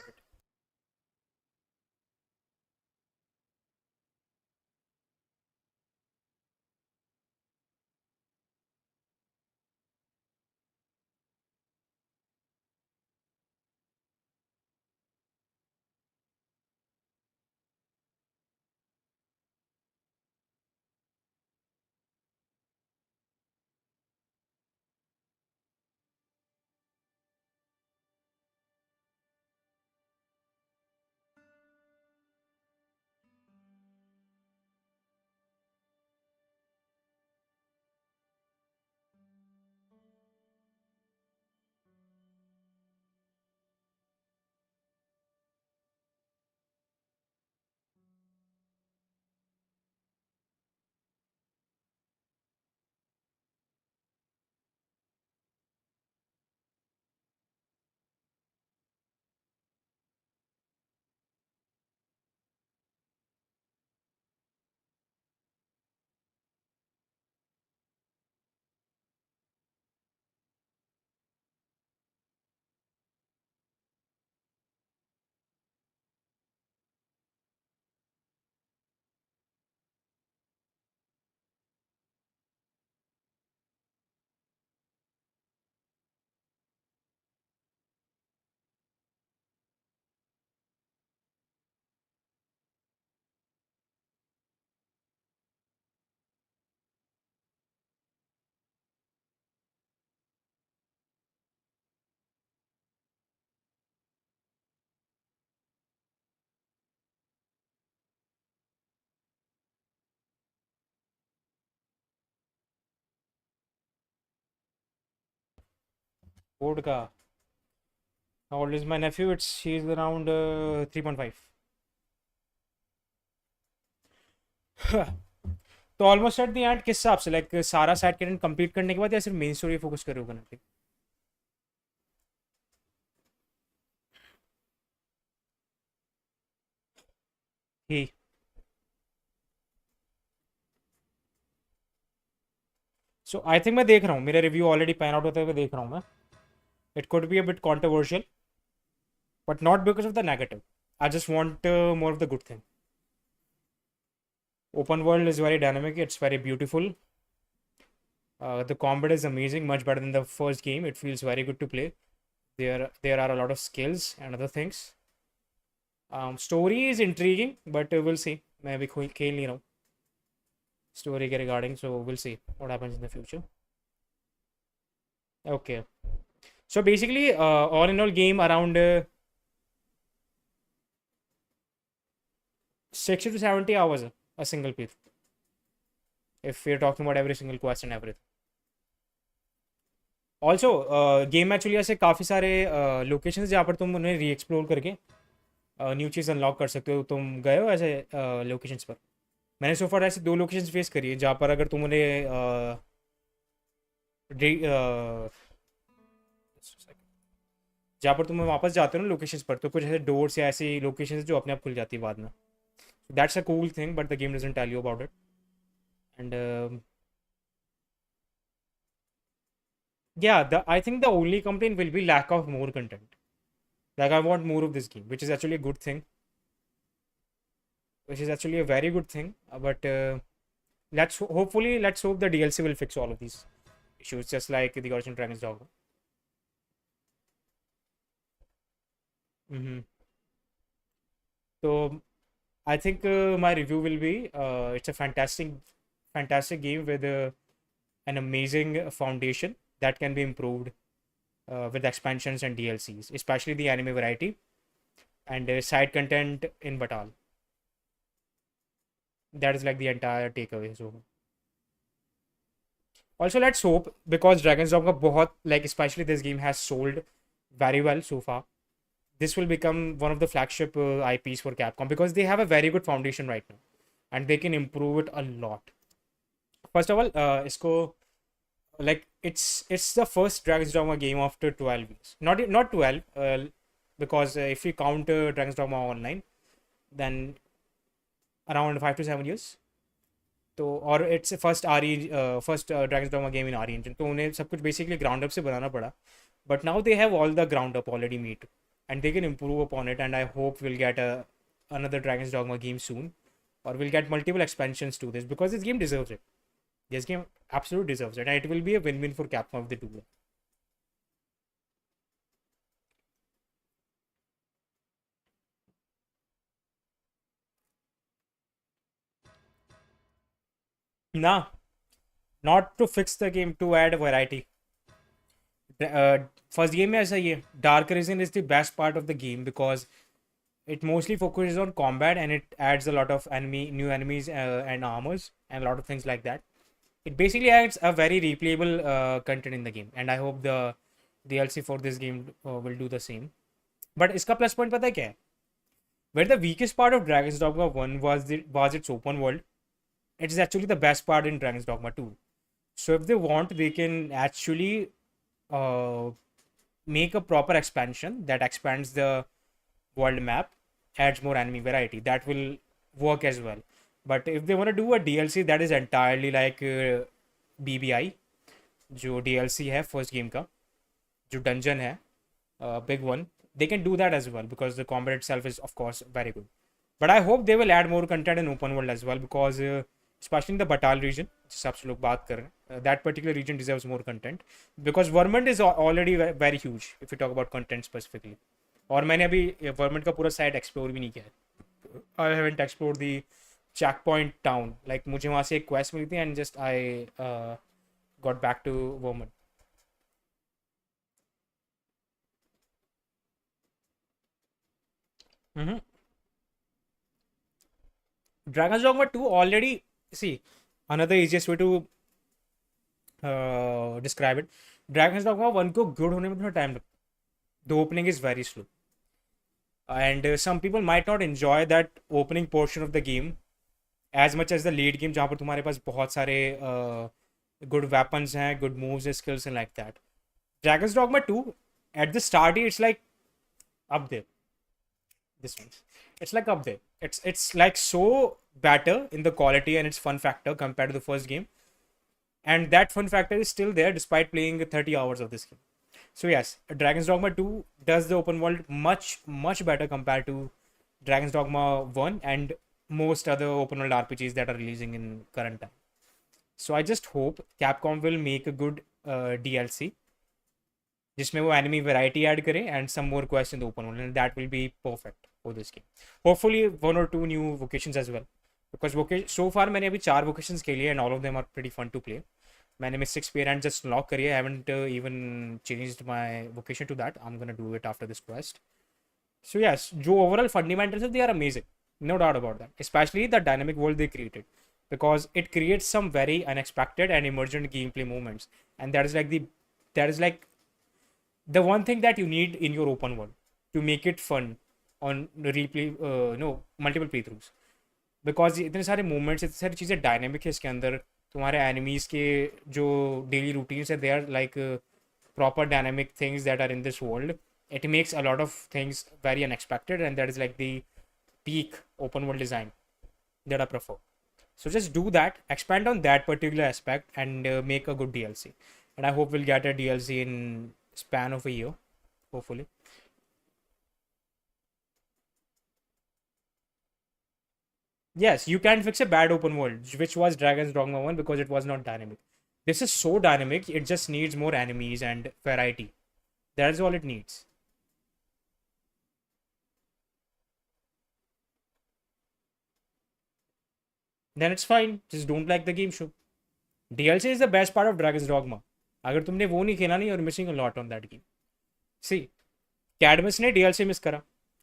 बोर्ड का how old is my nephew? He's around 3.5. तो ऑलमोस्ट एट द एंड किस हिसाब से लाइक सारा साइड कंटेंट कंप्लीट करने के बाद या सिर्फ मेन स्टोरी फोकस करोगे ना? ही सो आई थिंक मैं देख रहा हूँ, मेरा रिव्यू ऑलरेडी पैन आउट होते हुए देख रहा हूँ मैं. It could be a bit controversial but not because of the negative. I just want more of the good thing. Open world is very dynamic, it's very beautiful. The combat is amazing, much better than the first game. It feels very good to play. There are a lot of skills and other things. Story is intriguing, but we'll see. Maybe खेल नहीं रहा हूँ story के regarding, so we'll see what happens in the future. Okay, so basically all in all game around 60 to 70 hours a single piece, if we're talking about every single quest and everything. Also game में actually ऐसे काफ़ी सारे locations जहाँ पर तुम उन्हें री explore करके न्यू चीज़ अनलॉक कर सकते हो. तुम गए हो ऐसे लोकेशंस पर? मैंने सो फार ऐसे 2 लोकेशंस फेस करी है जहाँ पर अगर तुम उन्हें जहाँ पर तुम वापस जाते हो ना लोकेशंस पर, तो कुछ ऐसे डोर्स या ऐसी लोकेशंस जो अपने आप खुल जाती है बाद में. That's a cool thing but the game doesn't tell you about it. And yeah, I think the only complaint will be lack of more content. Like I want more of this game, which is actually a good thing. Which is actually a very good thing. But let's hope the DLC will fix all of these issues, just like the original Dragon's Dogma. So I think my review will be it's a fantastic game with an amazing foundation that can be improved with expansions and DLCs, especially the anime variety and side content in Batal. That is like the entire takeaway. So also let's hope, because Dragon's Dogma बहुत, like especially this game has sold very well so far. This will become one of the flagship IPs for Capcom because they have a very good foundation right now and they can improve it a lot. First of all, इसको like it's the first Dragon's Dogma game after 12 years. Not 12, because if we count Dragon's Dogma Online, then around 5 to 7 years. तो और it's first first dragons dogma game in are engine, तो उन्हें सब कुछ basically ground up से बनाना पड़ा. But now they have all the ground up already made and they can improve upon it, and I hope we'll get another Dragon's Dogma game soon, or we'll get multiple expansions to this, because this game deserves it. This game absolutely deserves it, and it will be a win-win for Capcom if they do it. Nah, not to fix the game, to add variety. First game में ऐसा ही है. Dark Arisen is the best part of the game because it mostly focuses on combat and it adds a lot of new enemies and armors and a lot of things like that. It basically adds a very replayable content in the game, and I hope the DLC for this game will do the same. But इसका plus point पता है क्या है? Where the weakest part of Dragon's Dogma 1 was its open world, it is actually the best part in Dragon's Dogma 2. So if they want, they can actually make a proper expansion that expands the world map, adds more enemy variety. That will work as well. But if they want to do a DLC that is entirely like BBI, जो DLC है first game का, जो dungeon है, big one, they can do that as well because the combat itself is of course very good. But I hope they will add more content in open world as well, because especially in the Batal region, जिस हिसाब से लोग बात कर रहे हैं, that particular region deserves more content because Vermont is already very huge if you talk about content specifically. और मैंने अभी Vermont का पूरा साइड एक्सप्लोर भी नहीं किया है. I haven't explored the checkpoint town. Like मुझे वहाँ से एक quest मिली थी and just I got back to Vermont. Dragon's Dogma 2 already, see, another easiest way to describe it. Dragons dogma 1 को गुड होने में थोड़ा टाइम लगता है. The opening is very slow and some people might not enjoy that opening portion of the game as much as the late game जहाँ पर तुम्हारे पास बहुत सारे good weapons हैं, good moves and skills and like that. Dragon's Dogma 2 at the start it's like up there. This one, it's like up there. It's like so better in the quality and its fun factor compared to the first game, and that fun factor is still there despite playing 30 hours of this game. So yes, Dragon's Dogma 2 does the open world much better compared to Dragon's Dogma 1 and most other open world RPGs that are releasing in current time. So I just hope Capcom will make a good DLC जिसमें वो enemy variety add करे and some more quests in the open world, and that will be perfect for this game. Hopefully 1 or 2 new vocations as well, because so far मैंने अभी 4 vocations खेली है and all of them are pretty fun to play. मैंने Mystic Spearhand just unlock करी है. I haven't even changed my vocation to that. I'm gonna do it after this quest. So yes, जो overall fundamentals है, they are amazing, no doubt about that. Especially the dynamic world they created, because it creates some very unexpected and emergent gameplay moments, and that is like the one thing that you need in your open world to make it fun on multiple playthroughs. Because इतने सारे moments, इतनी सारी चीज़ें dynamic है इसके अंदर. तुम्हारे enemies के जो डेली रूटीन्स है, they are like proper dynamic things that are in this world. It makes a lot of things very unexpected, and that is like the peak open world design that I prefer. So just do that, expand on that particular aspect, and make a good DLC. And I hope we'll get a DLC in span of a year, hopefully. Yes, you can fix a bad open world, which was Dragon's Dogma 1, because it was not dynamic. This is so dynamic, it just needs more enemies and variety. That is all it needs. Then it's fine. Just don't like the game show. DLC is the best part of Dragon's Dogma. अगर तुमने वो नहीं खेला नहीं, you're missing a lot on that game. See, Cadmus ने DLC miss करा,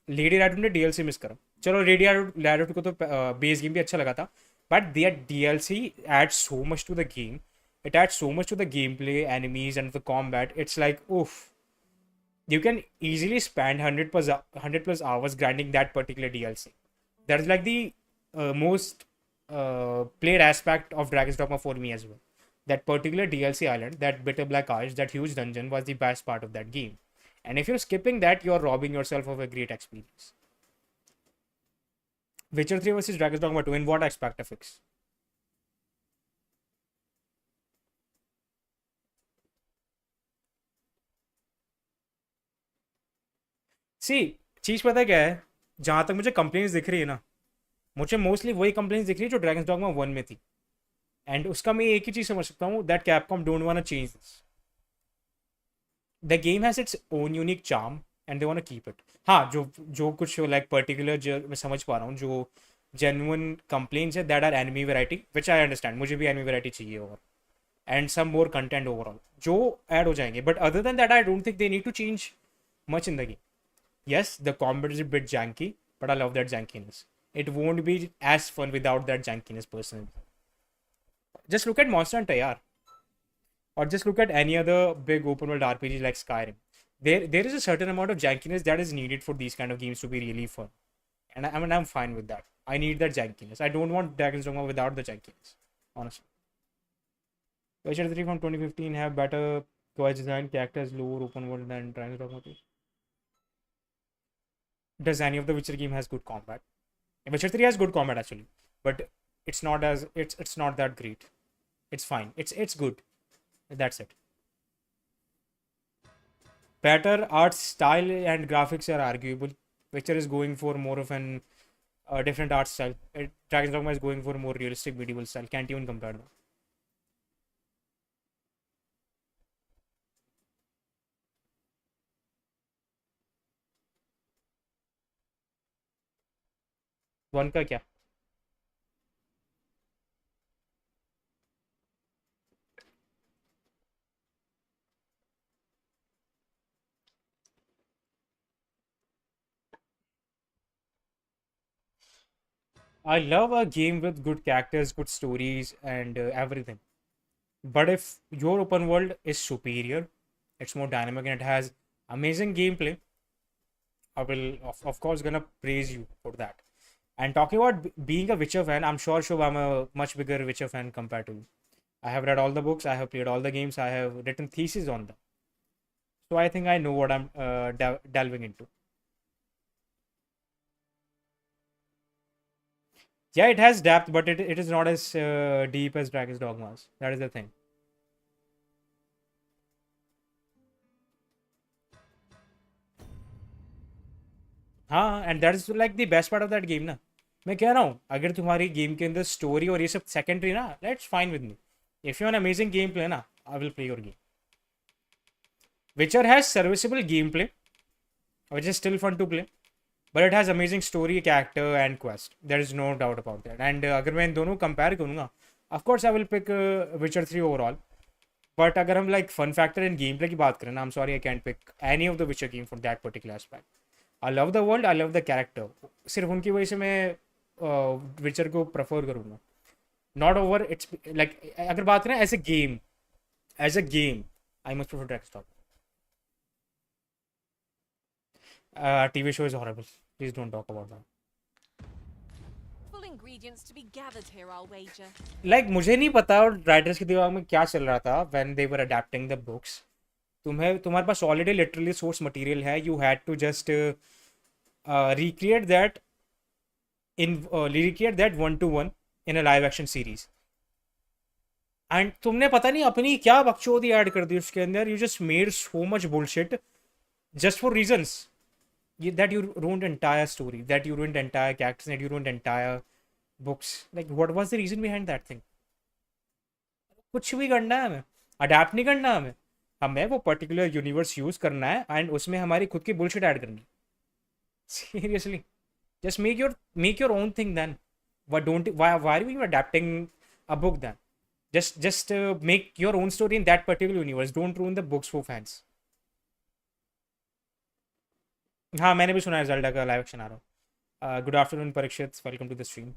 lady रैडूट ने DLC miss करा. चलो रेडी रैडूट को तो बेस गेम भी अच्छा लगा था, but there DLC adds so much to the game. It adds so much to the gameplay, enemies, and the combat. It's like, oof. You can easily spend 100 plus hours grinding that particular DLC. That is like the most played aspect of Dragon's Dogma for me as well. That particular DLC island, that Bitter Black Arch, that huge dungeon was the best part of that game. And if you're skipping that, you're robbing yourself of a great experience. Witcher 3 versus Dragon's Dogma 2, in what aspect of fix? सी चीज़ पता है क्या है, जहाँ तक मुझे complaints दिख रही है ना, मुझे मोस्टली वही कंप्लेंट्स दिख रही है जो ड्रैगन्स डॉगमा 1 में थी. एंड उसका मैं एक ही चीज़ समझ सकता हूँ, that Capcom don't want to change this. The game has its own unique charm and they want to keep it. हाँ, जो कुछ लाइक पर्टिकुलर जो मैं समझ पा रहा हूँ, जो जेन्युइन कंप्लेंट्स है, that are enemy variety, which I understand. मुझे भी एनिमी वैरायटी चाहिए और and some more content overall जो ऐड हो जाएंगे. But other than that I don't think they need to change much in the game. Yes, the combat is a bit janky, but I love that jankiness. It won't be as fun without that jankiness, personally. Just look at Monster Hunter, yaar. Or just look at any other big open world RPG like Skyrim. There is a certain amount of jankiness that is needed for these kind of games to be really fun. And I'm fine with that. I need that jankiness. I don't want Dragon's Dogma without the jankiness, honestly. Witcher 3 from 2015 have better quest design, characters, lore, open world than Dragon's Dogma 2. Does any of the Witcher game has good combat? Witcher 3 has good combat actually, but it's not that great. It's fine. It's good. That's it. Better art style and graphics are arguable. Witcher is going for more of an different art style. Dragon's Dogma is going for a more realistic medieval style. Can't even compare them. One का क्या? I love a game with good characters, good stories, and everything. But if your open world is superior It's more dynamic and it has amazing gameplay. I will of course gonna praise you for that. And talking about being a Witcher fan, I'm sure Shubh, I'm a much bigger Witcher fan compared to you. I have read all the books, I have played all the games, I have written theses on them. So I think I know what I'm delving into. Yeah, it has depth, but it is not as deep as Dragon's Dogmas. That is the thing. हाँ, and that is like the best part of that game ना. मैं कह रहा हूँ अगर तुम्हारी game के अंदर स्टोरी और ये सब सेकेंडरी ना, that's fine with me. If you want amazing gameplay ना, I will play your game. Witcher has serviceable gameplay, which is still fun to play, but it has amazing story, character, and quest. There is no doubt about that. And अगर मैं इन दोनों compare करूँगा, of course I will pick Witcher 3 overall. But अगर हम like fun factor and gameplay की बात करें ना, I'm sorry I can't pick any of the Witcher game for that particular aspect. I love the world, I love the character. सिर्फ उनकी वजह से मैं Witcher को prefer करूँगा. Not over it's like अगर बात करें as a game, I must prefer DragonsDogma. TV show is horrible. Please don't talk about that. Full ingredients to be gathered here, I'll wager. Like मुझे नहीं पता writers के दिमाग में क्या चल रहा था when they were adapting the books. तुम्हारे पास already literally source material है. You had to just recreate that one to one in a live action series. And तुमने पता नहीं अपनी क्या बकचोदी ऐड कर दी उसके अंदर. You just made so much bullshit just for reasons. That you ruined entire story, that you ruined entire characters, that you ruined entire books. Like what was the reason behind that thing? कुछ भी करना है हमें, adapt नहीं करना हमें वो particular universe use करना है एंड उसमें हमारी खुद की बुलशिट ऐड करनी है. Seriously just make your own thing then. Why are you even adapting a book then? Just make your own story in that particular universe. Don't ruin the books for fans. हाँ मैंने भी सुना है Zelda का live action आ रहा हूँ. Good afternoon Parikshit, welcome to the stream.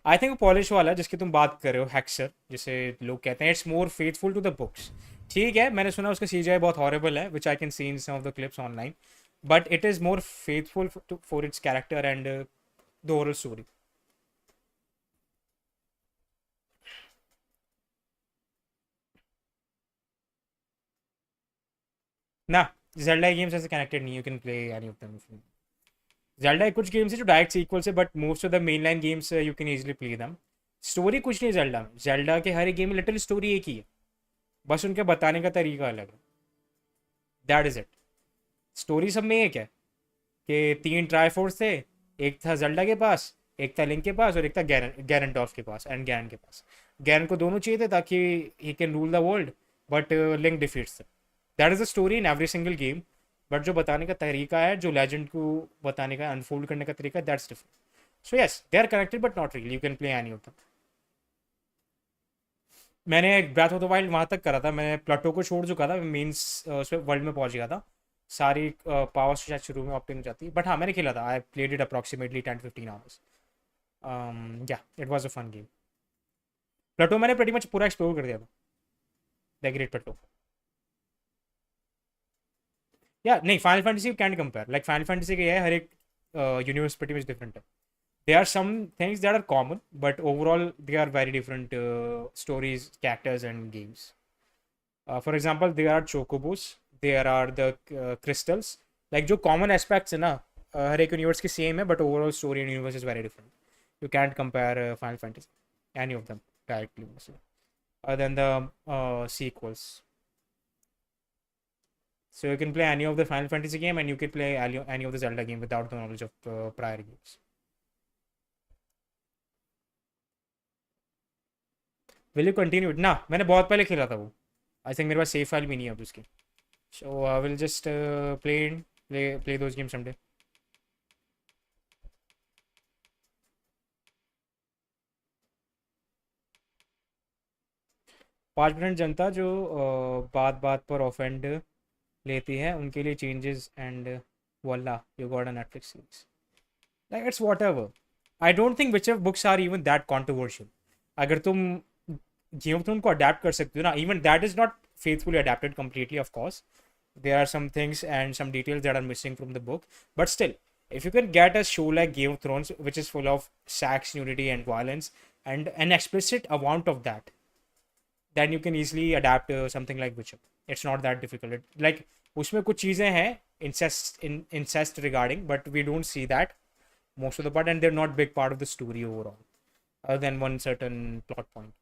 I think polish वाला जिसकी तुम बात कर रहे हो, हैक्सर जिसे लोग कहते हैं, it's more faithful to the books. ठीक है, मैंने सुना उसका CGI बहुत हॉरेबल है, which I can see in some of the clips online, but it is more faithful for its character and the overall story. ना Zelda games ऐसे connected नहीं, you can play any of them. Zelda कुछ games है जो direct sequels है, but most of the mainline games you can easily play them. Story कुछ नहीं Zelda में. Zelda के हर एक game में literally story एक ही है, बस उनके बताने का तरीका अलग है. That is it. Story सब में एक है कि 3 ट्राइफोर्स थे, एक था Zelda के पास, एक था लिंक के पास और एक था गैरेंटॉफ के पास एंड गैरन के पास. गैरन को दोनों चाहिए थे ताकि he can rule the world, but Link defeats them. That is the story in every single game, but जो बताने का तरीका है, जो लेजेंड को बताने का अनफोल्ड करने का तरीका, that's different. So yes, they are connected but not really. You can play any of them. मैंने ब्रेथ ऑफ द वाइल्ड वहाँ तक करा था, मैं प्लाटो को छोड़ चुका था, मेंस उसमें वर्ल्ड में पहुँच गया था. सारी पावर्स शायद शुरू में ऑप्टिन हो जाती, बट हाँ मैंने खेला था. I played it approximately 10-15 hours. Yeah it was a fun game. Plateau मैंने pretty much पूरा एक्सप्लोर कर दिया था, द ग्रेट प्लाटो. या नहीं, final fantasy can compare. Like final fantasy के है हर एक यूनिवर्स pretty much different है. There are some things that are common, but overall they are very different stories, characters and games. For example, there are chocobos, there are the crystals. Like जो common aspects है ना हर एक universe के same है, but overall story and universe is very different. You can't compare Final Fantasy, any of them directly, other than the sequels. So you can play any of the Final Fantasy game and you can play any of the Zelda game without the knowledge of prior games. Will you continue it? ना मैंने बहुत पहले खेला था वो. I think मेरे पास save file भी नहीं है अब उसकी. So I will just play those games someday. %5 जनता जो बात बात पर ऑफेंड लेती है उनके लिए changes and voila you got a Netflix series. Like it's whatever. I don't think which books are even that controversial. अगर तुम गेम ऑफ थ्रोन को अडेप्ट कर सकते हो ना, even that is not faithfully adapted completely, of course. There are some things and some details that are missing from the book, but still, if you can get a show like Game of Thrones, which is full of sex, nudity, and violence, and an explicit amount of that, then you can easily adapt something like Witcher. It's not that difficult. Like उसमें कुछ चीजें हैं incest regarding, but we don't see that most of the part, and they're not big part of the story overall, other than one certain plot point.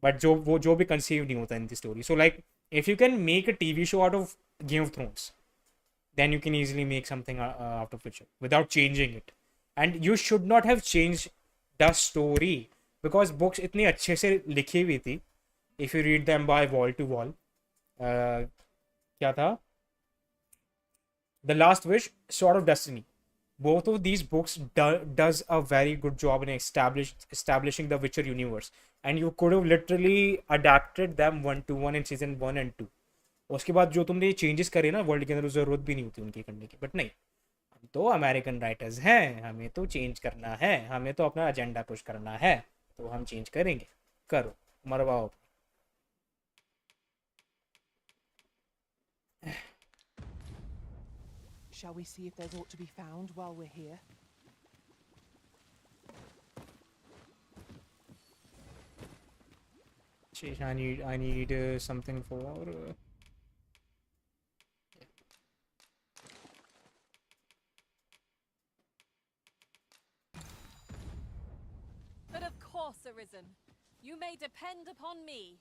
But जो भी conceive नहीं होता in the story. So like, if you can make a TV show out of Game of Thrones, then you can easily make something out of Witcher without changing it. And you should not have changed the story, because books इतनी अच्छे से लिखी हुई थी. If you read them by wall to wall, क्या था? The Last Wish, Sword of Destiny. Both of these books does a very good job in establishing the Witcher universe, and you could have literally adapted them 1-to-1 in season 1 and 2. उसके बाद जो तुमने changes करे ना world के अंदर, जरूरत भी नहीं होती उनकी करने की. बट नहीं, हम तो अमेरिकन राइटर्स हैं, हमें तो चेंज करना है, हमें तो अपना एजेंडा पुश करना है, तो हम चेंज करेंगे. करो, मरवाओ. Shall we see if there's aught to be found while we're here? I need something for. But of course, Arisen. You may depend upon me.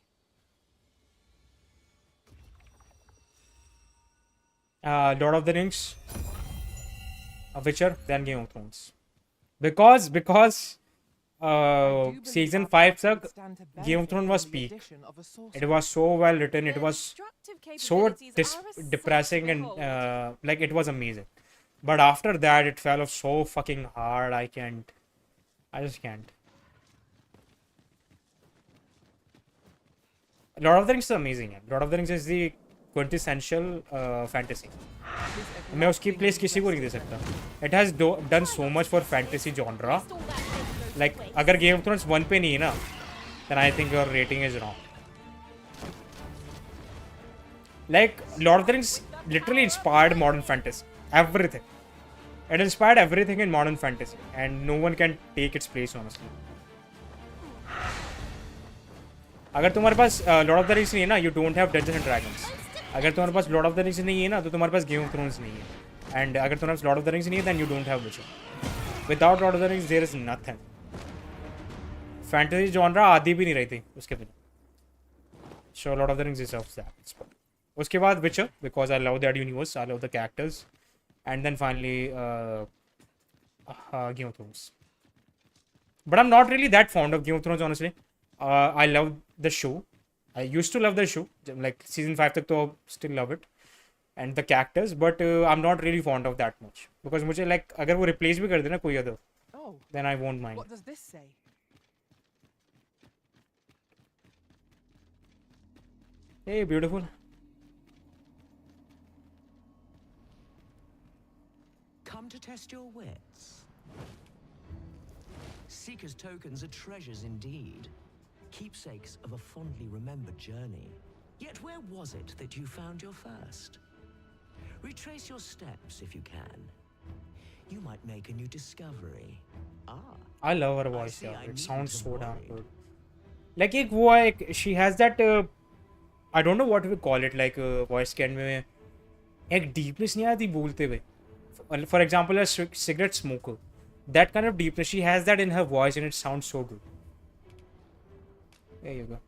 Lord of the Rings, a Witcher, then Game of Thrones. Because season 5 तक Game of Thrones was peak. It was so well written. It was so depressing and like it was amazing. But after that, it fell off so fucking hard. I just can't. Lord of the Rings is amazing. Lord of the Rings is the quintessential fantasy. मैं उसकी place किसी को नहीं दे सकता. It has done so much for fantasy genre. Like अगर Game of Thrones 1 पे नहीं है ना, then I think your rating is wrong. Like Lord of the Rings literally inspired modern fantasy. Everything. It inspired everything in modern fantasy, and no one can take its place honestly. अगर तुम्हारे पास Lord of the Rings नहीं है ना, you don't have Dungeons and Dragons. अगर तुम्हारे पास Lord of the Rings नहीं है ना, तो तुम्हारे पास Game of Thrones नहीं है. And अगर तुम्हारे पास Lord of the Rings नहीं है, then you don't have Witcher. Without Lord of the Rings, there is nothing. Fantasy genre आधी भी नहीं रही थी उसके बिना. So Lord of the Rings deserves that spot. उसके बाद Witcher, because I love that universe, I love the characters, and then finally Game of Thrones. But I'm not really that fond of Game of Thrones honestly. I love the show. I used to love the show, like season 5 तक तो still love it, and the characters, but I'm not really fond of that much, because मुझे like अगर वो replace भी कर देना कोई other, then I won't mind. What does this say? Hey, beautiful. Come to test your wits. Seeker's tokens are treasures indeed. Keepsakes of a fondly remembered journey. Yet where was it that you found your first? Retrace your steps if you can. You might make a new discovery. I love her voice, yeah. It sounds so damn good. Like एक वो है, she has that I don't know what we call it, like voice scan में एक deepness नहीं आती बोलते हुए. For example, a cigarette smoker. That kind of deepness, she has that in her voice, and it sounds so good. There you go.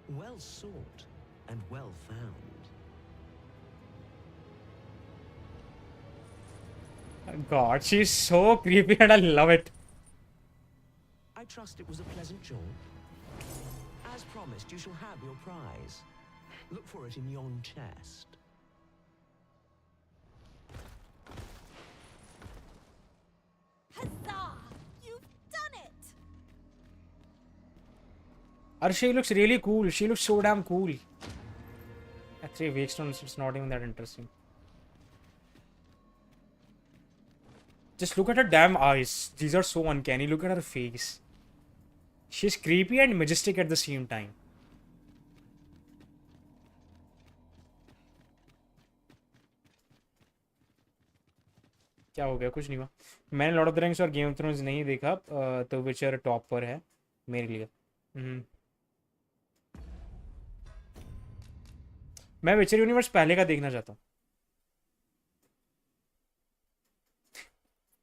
Well sought and well found. God, she's so creepy and I love it. I trust it was a pleasant jaunt. As promised, you shall have your prize. Look for it in yon chest. Huzzah! You've done it! She looks really cool. She looks so damn cool. Actually, Wakestone, it's not even that interesting. Just look at her damn eyes. These are so uncanny. Look at her face. she's creepy and majestic at the same time. क्या हो गया? कुछ नहीं हुआ. मैंने Lord of the rings और game of thrones नहीं देखा, तो विचर टॉप पर है मेरे लिए. मैं विचर यूनिवर्स पहले का देखना चाहता हूँ.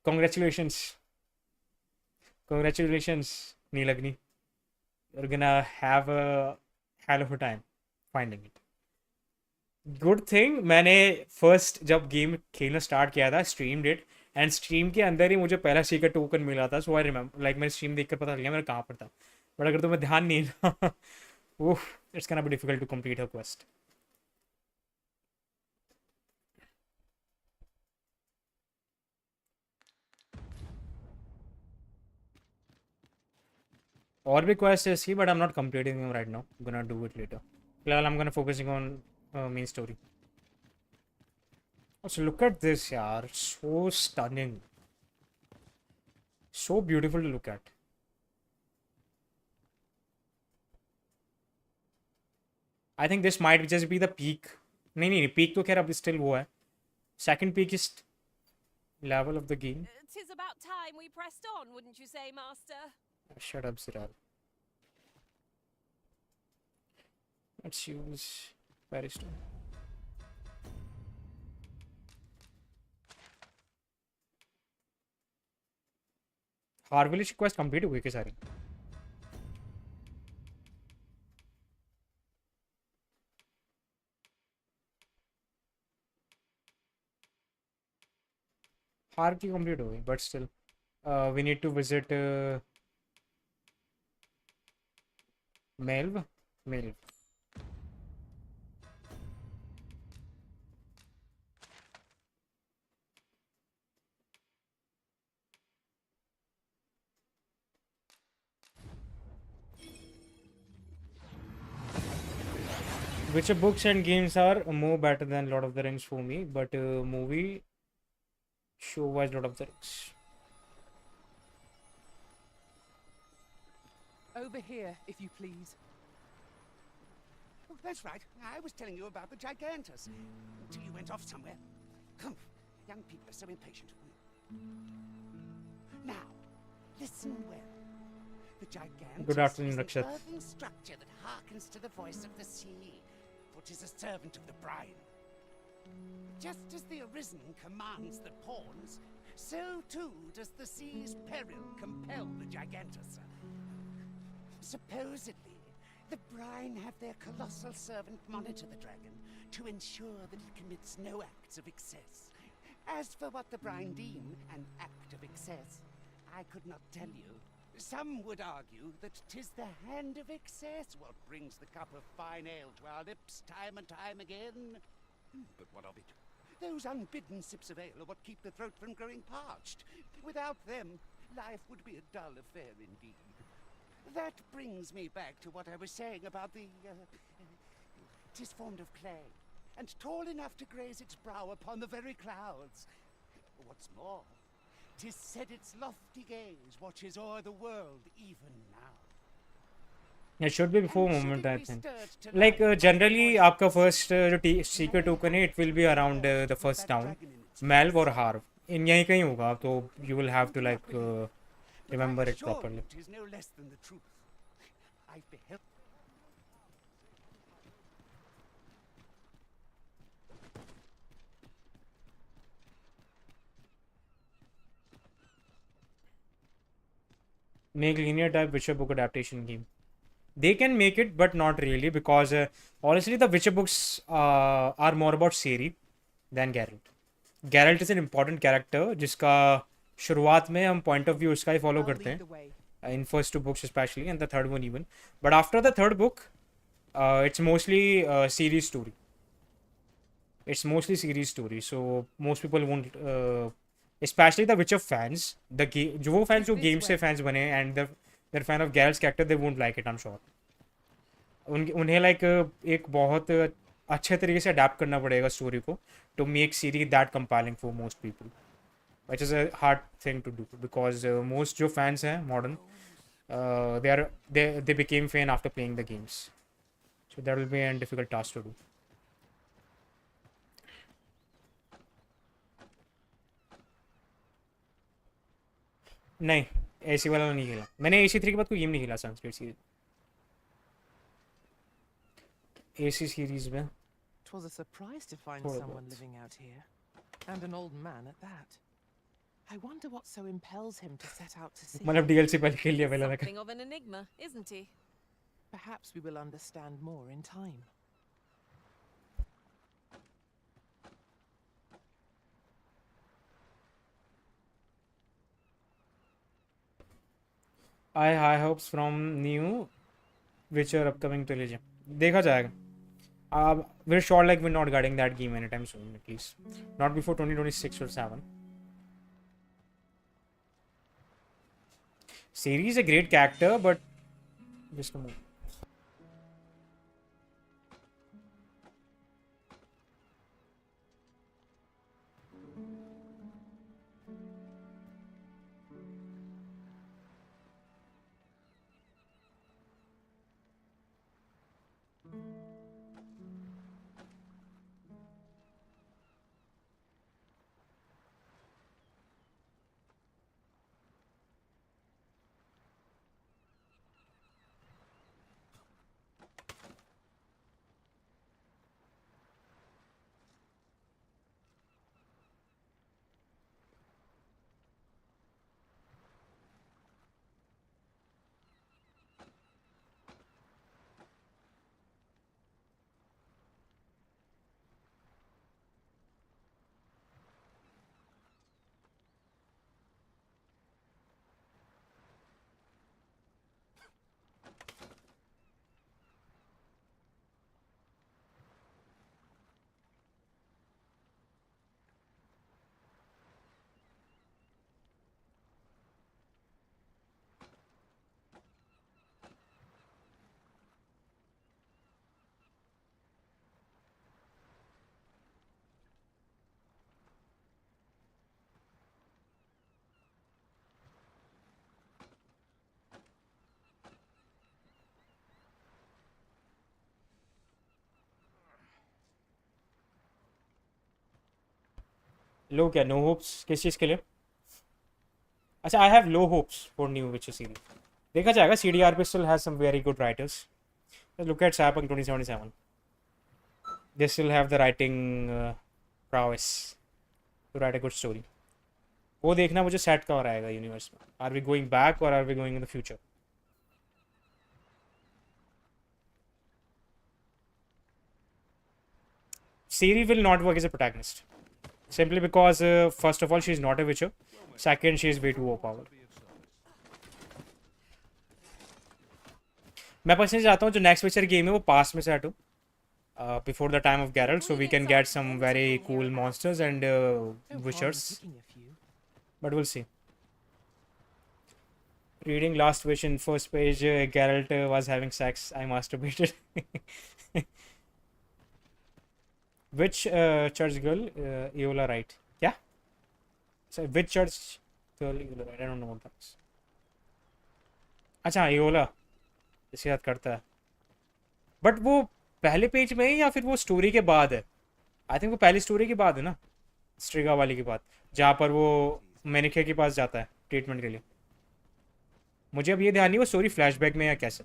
Congratulations. Congratulations, Neelagni. You're gonna have a hell of a time finding it. Good thing मैंने फर्स्ट जब गेम खेलना स्टार्ट किया था, स्ट्रीम्ड इट, एंड स्ट्रीम के अंदर ही मुझे पहला सीक्रेट टोकन मिला था. सो आई रिमेम्बर, लाइक मैंने स्ट्रीम देखकर पता चल गया मेरा कहाँ पर था. बट अगर तुम्हें ध्यान नहीं ना, oh, it's gonna be difficult to complete हर क्वेस्ट. और भी क्वेस्ट है इसकी, but I am not completing them right now. Gonna do it later. फिलहाल I am gonna focusing on main story. Also, look at this, yaar. So stunning. So beautiful to look at. I think this might just be the peak. नहीं, peak तो खैर अब still वो है. Second peakest level of the game. 'Tis about time we pressed on, wouldn't you say, Master? Shut up, Siral. Let's use Paris. हार्विलिश quest complete हुई क्या सारी? हार्व की कंप्लीट हो गई, but still we need to visit मेल्व. Which books and games are more better than Lord of the Rings for me, but movie show was Lord of the Rings. Over here, if you please. Oh, that's right. I was telling you about the Gigantus. Until you went off somewhere. Humph. Young people are so impatient. Now, listen well. The Gigantus Good afternoon, is an Rakshat. earthen structure that hearkens to the voice of the sea, but is a servant of the brine. Just as the Arisen commands the pawns, so too does the sea's peril compel the Gigantus. Supposedly, the brine have their colossal servant monitor the dragon to ensure that it commits no acts of excess. As for what the brine deem an act of excess, I could not tell you. Some would argue that 'tis the hand of excess what brings the cup of fine ale to our lips time and time again. But what of it? Those unbidden sips of ale are what keep the throat from growing parched. Without them, life would be a dull affair indeed. That brings me back to what I was saying about the... 'tis formed of clay, and tall enough to graze its brow upon the very clouds. What's more, 'tis said its lofty gaze watches o'er the world even now. It should be before moment, I think. Like generally, आपका first जो secret token है, it will be around the first town, Melv or Harv. इन यहीं कहीं होगा, तो you will have to like remember it properly. It is no less than the truth. I've beheld. Make linear type Witcher book adaptation game. They can make it, but not really, because honestly, the Witcher books are more about Ciri than Geralt. Geralt is an important character, जिसका शुरुआत में हम point of view उसका ही follow करते हैं. In first two books especially, and the third one even. But after the third book, it's mostly series story. It's mostly series story, so most people won't, especially the Witcher fans, the game, जो fans जो game से fans बने, and they're fan of Geralt's character, they won't like it, I'm sure. उन्हें like एक बहुत अच्छे तरीके से adapt करना पड़ेगा story को to make series that compelling for most people, which is a hard thing to do, because most जो fans हैं modern, they became fan after playing the games. So that will be a difficult task to do. नहीं AC वाला नहीं खेला मैंने AC 3 के बाद कोई गेम नहीं खेला संस्कृत सीरीज AC सीरीज में 'Twas a surprise to find Poor someone lads. living out here. And an old man at that. I wonder what so impels him to set out to see. मतलब DLC पहले खेल लिया पहले लगा Something of an enigma, isn't he? Perhaps we will understand more in time. I high hopes from new Witcher upcoming trilogy. देखा जाएगा. We're sure like we're not getting that game anytime soon, at least not before 2026 or 7. Series a great character, but just a moment. लो क्या no hopes किस चीज़ के लिए अच्छा I have low hopes for new विचर series देखा जाएगा CDR पे still has some very good writers look at Cyberpunk 2077 they still have the writing prowess to write a good story वो देखना मुझे सेट कवर आएगा यूनिवर्स में are we going back और are we going in the future Siri will not work as a protagonist simply because first of all she is not a witcher second she is way too overpowered मैं personally चाहता हूँ जो next विचर game है वो past में से हटो before the time of Geralt so we can get some very cool monsters and witchers Picking a few. but we'll see reading last wish in first page Geralt was having sex I masturbated which church girl Eola right क्या so which church girl Eola right I don't know what that is अच्छा Eola इसे याद करता है but वो पहले page में है या फिर वो स्टोरी के बाद है आई थिंक वो पहली स्टोरी के बाद है ना स्ट्रिगा वाली के बाद जहाँ पर वो मैनिके के पास जाता है ट्रीटमेंट के लिए मुझे अब ये ध्यान नहीं वो स्टोरी फ्लैशबैक में या कैसे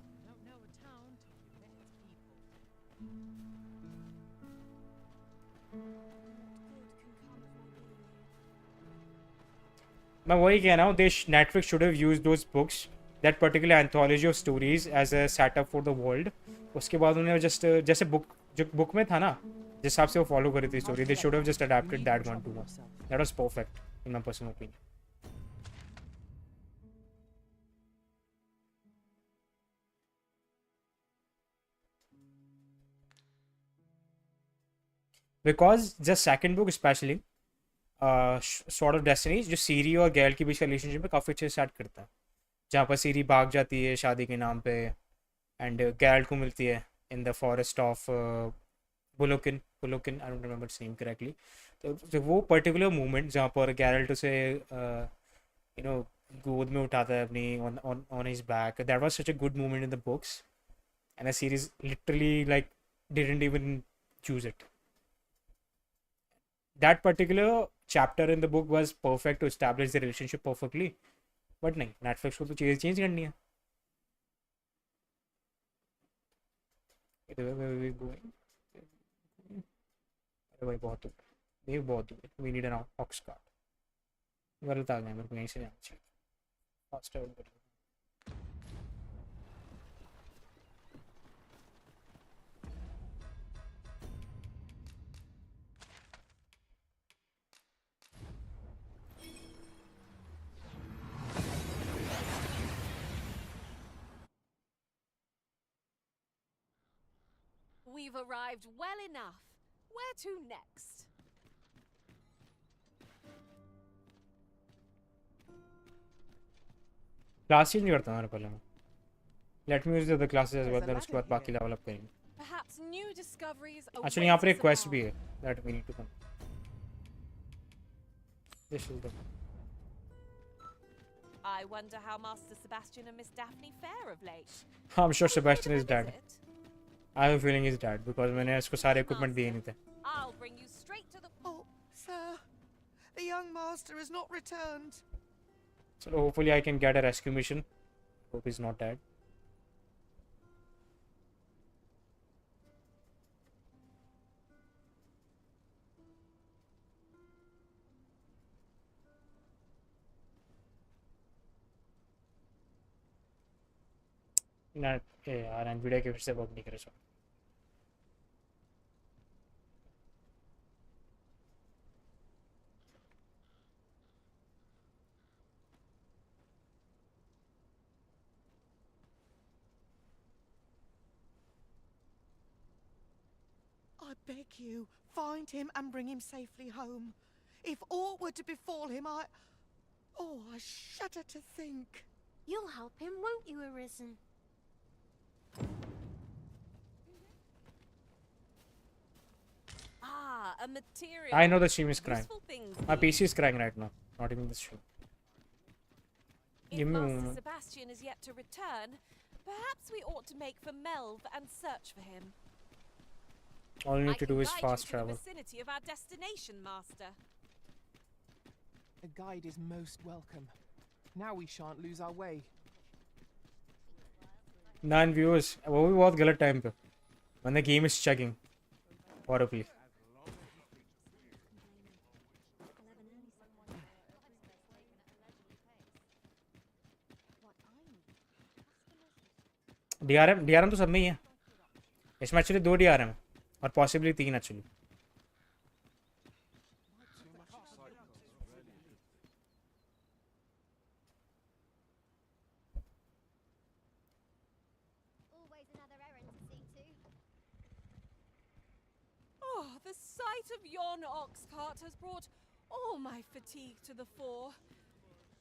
मैं वही कह रहा हूँ देश Netflix should have used those books that particular anthology of stories as a setup for the world उसके बाद उन्होंने जस्ट जैसे बुक जो बुक में था ना जिस हिसाब से वो फॉलो करी थी story they should have just adapted that one two one that was perfect in my personal opinion because the second book specially sort of destiny जो सीरी और गैल के बीच का रिलेशनशिप है काफ़ी अच्छे से स्टार्ट करता है जहाँ पर सीरी भाग जाती है शादी के नाम पे एंड गैरल्ट को मिलती है इन द फॉरेस्ट ऑफ बुलोकिन I don't remember its name correctly तो वो पर्टिकुलर मोमेंट जहाँ पर गैरल्ट उसे गोद में उठाता है अपनी on his back. That was such a good moment in the books, and the series literally like didn't even choose it. That particular chapter in the book was perfect to establish the relationship perfectly, but नहीं, Netflix को तो चीज़ें change करनी है. Where are we going? अरे भाई बहुत दूर, देख बहुत दूर. We need an ox cart. गलत आ गया, मेरे को यहीं से जाना चाहिए. Fast travel करो. We've arrived well enough. Where to next? Class change करता हूँ पहले मैं. Let me use the classes as well, then उसके बाद बाकी लेवल अप करेंगे. Perhaps new discoveries एक्चुअली यहाँ पर एक await us क्वेस्ट भी above. है that we need to come. This is the I wonder how Master Sebastian and Miss Daphne fare of late. I'm sure Sebastian Pay is them a dead. visit? I have a feeling he's dead because मैंने इसको सारे equipment दिए नहीं थे. I'll bring you straight to the. Oh, sir, the young master has not returned. So hopefully I can get a rescue mission. Hope he's not dead. ना यार Nvidia के फिर से वर्क नहीं करे सो. I beg you, find him and bring him safely home. If aught were to befall him, Oh, I shudder to think. You'll help him, won't you, Arisen? Ah, a material. I know the stream is crying. Useful things My need. PC is crying right now. Not even the stream. If Give me a Master moment. Sebastian is yet to return, perhaps we ought to make for Melv and search for him. All you I need to can do is guide you fast to travel. the vicinity of our destination, Master. A guide is most welcome. Now we shan't lose our way. 9 viewers. वो भी बहुत गलत time पे. When the game is chugging. Horribly. DRM तो सब में ही है. इसमें एक्चुअली 2 डीआरएम और possibly 3 actually. Always another errand to see to. Oh, the sight of yon ox cart has brought all my fatigue to the fore.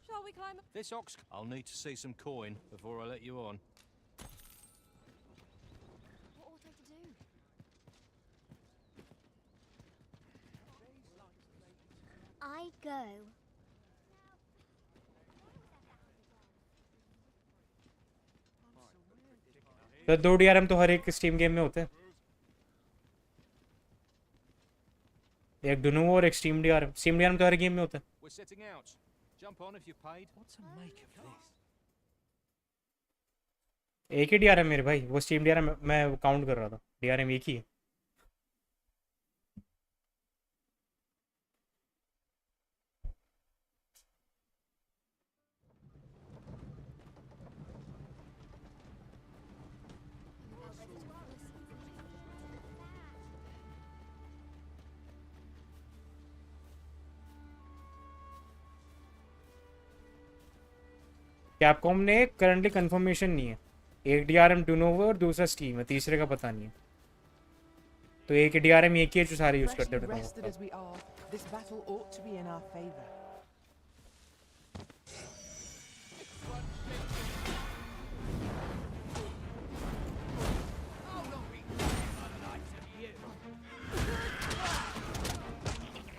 Shall we climb? This ox... I'll need to see some coin before I let you on. What ought I to do? I go. तो 2 DRM तो हर एक steam game में होते हैं. एक डुनो और एक steam DRM. Steam DRM तो हर गेम में होता है. We're setting out. Jump on if you're paid. What to make of this? एक ही डीआरएम मेरे भाई. वो स्टीम डीआरएम मैं काउंट कर रहा था. डीआरएम एक ही है. कैपकॉम ने करंटली कंफर्मेशन नहीं है. एक डीआरएम डुनोवो और दूसरा स्टीम है. तीसरे का पता नहीं है. तो एक डीआरएम एक ही है जो सारे यूज करते Freshly हैं. rested as we are, this battle ought to be in our favor.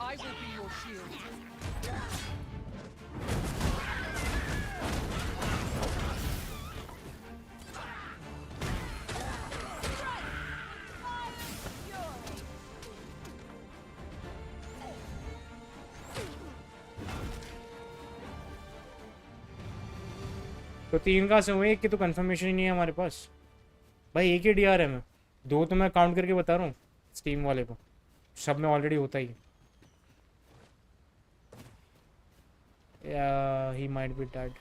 I will be your shield. तो 3 कहाँ से हुए? एक की तो कंफर्मेशन ही नहीं है हमारे पास भाई। एक ही डीआर है, मैं 2 तो मैं काउंट करके बता रहा हूँ स्टीम वाले को, सब में ऑलरेडी होता ही। या ही माइट बी डेड।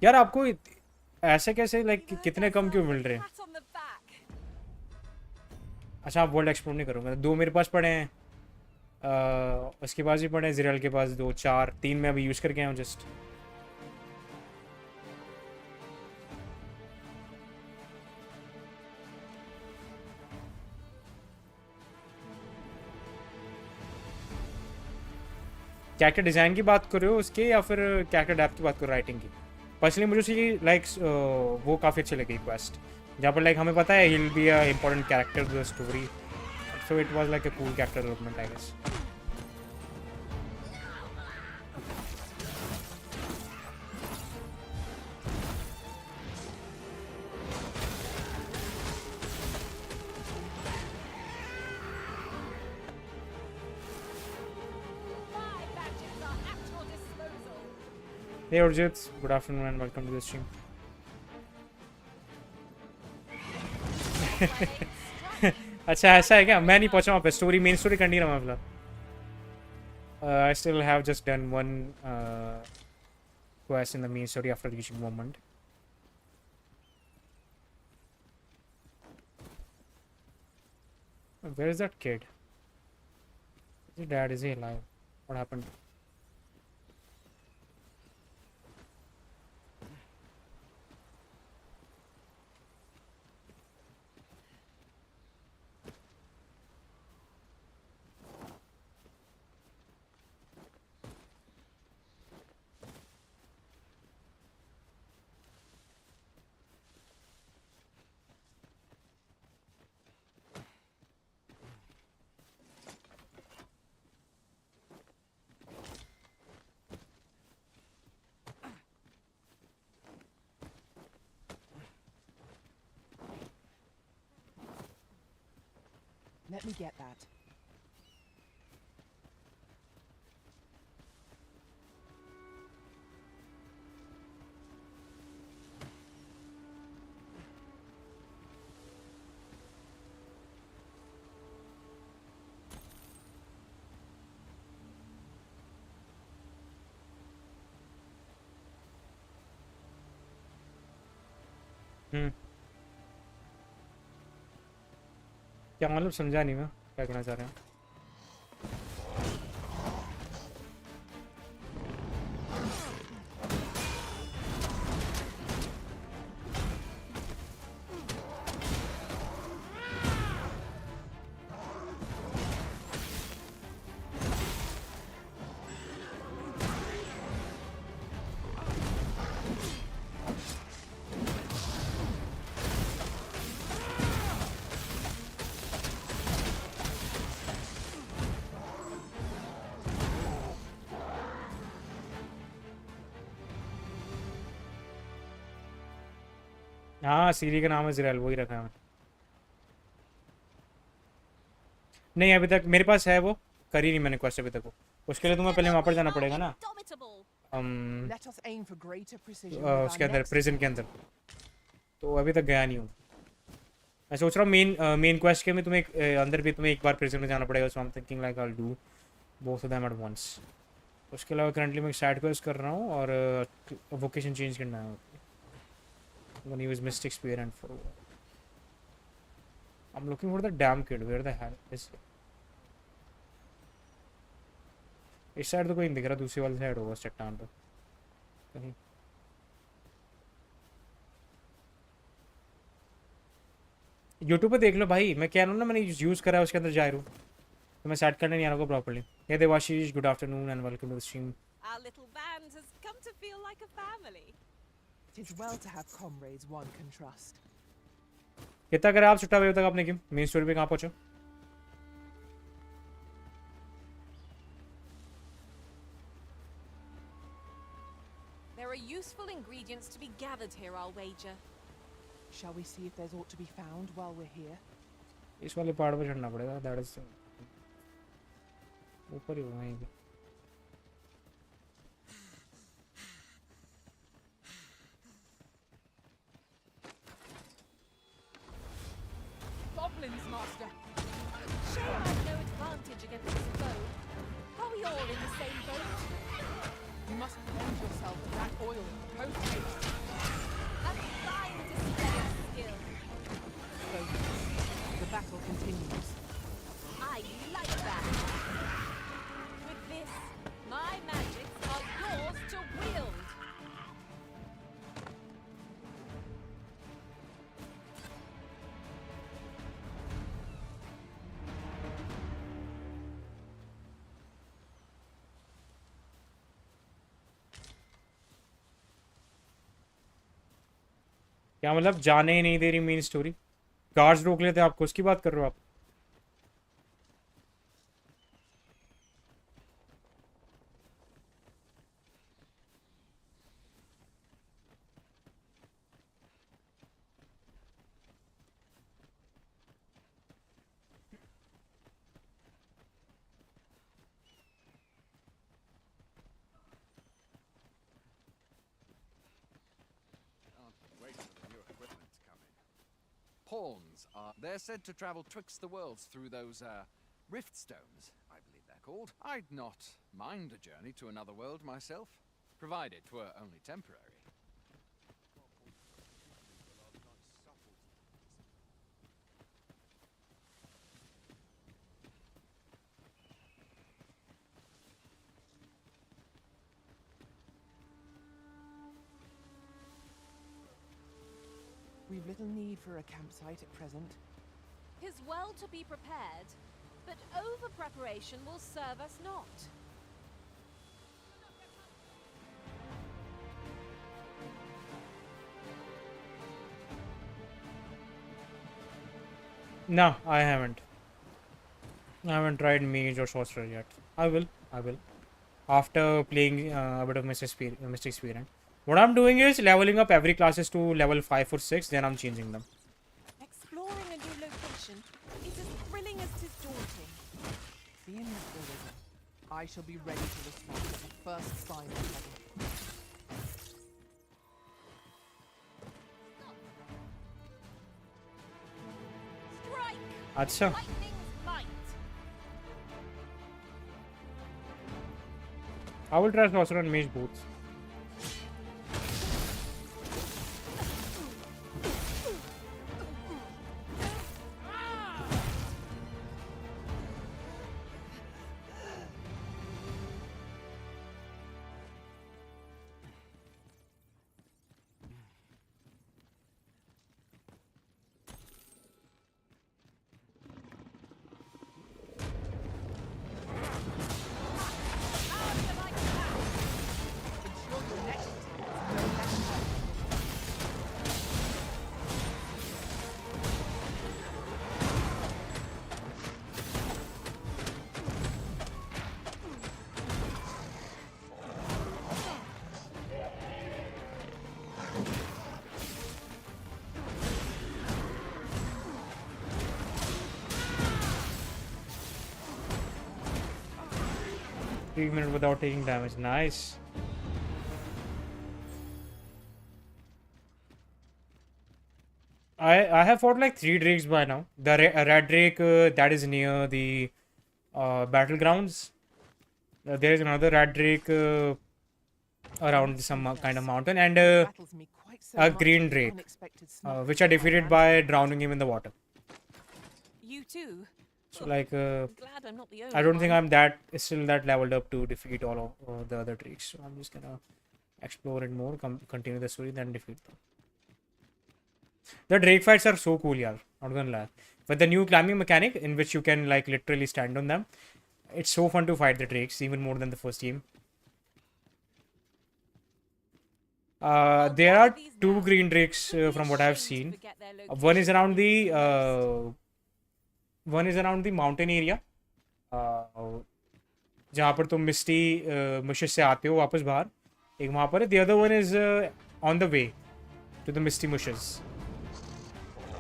यार आपको ऐसे कैसे लाइक कितने कम क्यों मिल रहे हैं? Pat on the back. अच्छा आप वर्ल्ड एक्सप्लोर नहीं करोगे? 2 मेरे पास पड़े हैं, उसके पास भी पड़े हैं, जिरल के पास 2, 4, 3 मैं अभी यूज़ करके आया हूँ जस्ट। कैरेक्टर डिज़ाइन की बात कर रहे हो उसके, या फिर कैरेक्टर डेप्थ की बात करो राइटिंग की? पर्सनली मुझे उसकी लाइक वो काफ़ी अच्छी लगी क्वेस्ट, जहाँ पर लाइक हमें पता है he will be a important character the story, so it was like a cool character development I guess. My badges are at your disposal. Hey Urjit, good afternoon and welcome to the stream. अच्छा ऐसा है क्या? मैं नहीं पहुंचा वहाँ पे, story main story कर नहीं रहा मैं फिलहाल। I still have just done one quest in the main story after reaching moment. Where is that kid? Is he dead? Is he alive? What happened? Let me get that. क्या मतलब समझा नहीं मैं क्या कहना चाह रहे हैं। हाँ सीरी का नाम है जिरल, वही रखा है मैंने। नहीं अभी तक मेरे पास है, वो करी नहीं मैंने क्वेस्ट अभी तक वो। उसके लिए तुम्हें पहले वहाँ पर जाना पड़ेगा ना, Indomitable. Let us aim for greater precision. with our उसके अंदर next प्रिजन के अंदर, तो अभी तक गया नहीं हूँ। मैं सोच रहा हूँ मेन क्वेस्ट के में तुम्हें अंदर भी तुम्हें एक बार प्रिजन में जाना पड़ेगा, so I am thinking like I will do both of them at once. उसके अलावा करंटली मैं साइड क्वेस्ट कर रहा हूँ और वोकेशन चेंज करना है। I'm gonna use Mystic Spearhand for a while. I'm looking for the damn kid. Where the hell is he? इस साइड तो कोई नहीं दिख रहा, दूसरी वाली साइड होगा चट्टान पे कहीं। यूट्यूब पे देख लो भाई, मैं कह रहा हूँ ना मैंने यूज़ करा है उसके अंदर जा रहा हूँ, तो मैं सेट करने नहीं आ रहा properly. Hey Devashish, good afternoon and welcome to the stream. Our little band has come to feel like a family. It is well to have comrades one can trust. कितना करा आप छुट्टा भाई तक आपने गेम मेन स्टोरी पे कहाँ पहुँचो? There are useful ingredients to be gathered here, I'll wager. Shall we see if there's aught to be found while we're here? इस वाले पहाड़ पे चढ़ना पड़ेगा, दैट इज ऊपर ही वहीं पे. Goblins, Master. Sure, I've no advantage against this foe. Are we all in the same boat? You must lend yourself to that oil post haste. I'm fine to see your skill. Focus. The battle continues. I like that. With this, my magics are yours to wield. क्या मतलब जाने ही नहीं दे रही main story? Guards रोक लेते आपको, उसकी बात कर रहे हो आप? Wait for the new equipment to come in. Pawns are... They're said to travel twixt the worlds through those, rift stones, I believe they're called. I'd not mind a journey to another world myself, provided 'twere only temporary. We've little need for a campsite at present. 'Tis well to be prepared, but over-preparation will serve us not. No, I haven't. I haven't tried mage or sorcerer yet. I will. After playing a bit of Mystic Spearhand. What I'm doing is leveling up every classes to level 5 or 6, then I'm changing them. Exploring a new location is as thrilling as 'tis daunting. Be in that building. I shall be ready to respond at the first sign of trouble. Strike! अच्छा. Lightning's might! I will try sorcerer and mage both. Ensure your next attack is no less powerful. Three minutes without taking damage. Nice. I have fought like 3 drakes by now. The red drake that is near the battlegrounds. There is another red drake around some kind of mountain, and Rattles me quite so a much green with drake, unexpected snuff which I from my defeated hand. by drowning him in the water. You too? So like Glad I'm not the only I don't think one. I'm still that leveled up to defeat all of the other drakes. So I'm just gonna explore it more, continue the story, then defeat them. The drake fights are so cool, yaar. Not gonna lie. With the new climbing mechanic, in which you can like literally stand on them, it's so fun to fight the drakes, even more than the first game. There are 2 green drakes from what I've seen. One is around the mountain area, जहाँ पर तुम मिस्टी मुशेस से आते हो वापस बाहर. एक वहाँ पर है. The other one is on the way to the misty mushes.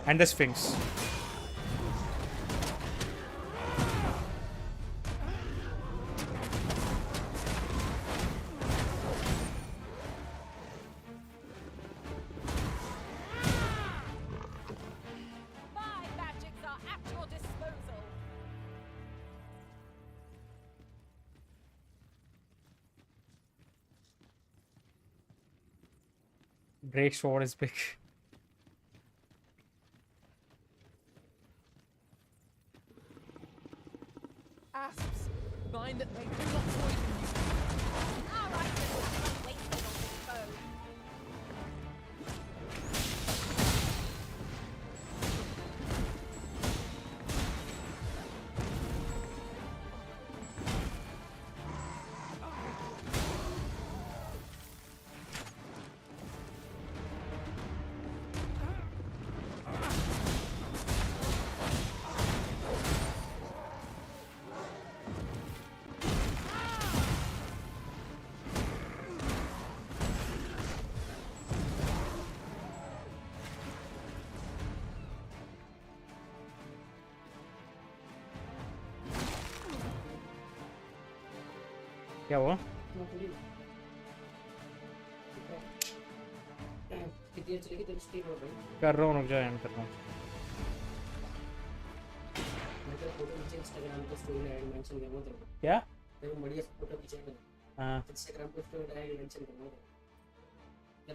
And the Sphinx. My magics are at your disposal. Drake's sword is big. Asps, mind that they do not poison you. All right, I'm wasted on this foe. क्या हुआ? कर रहा हूँ, रुक जा, and कर रहा हूँ। क्या? हाँ।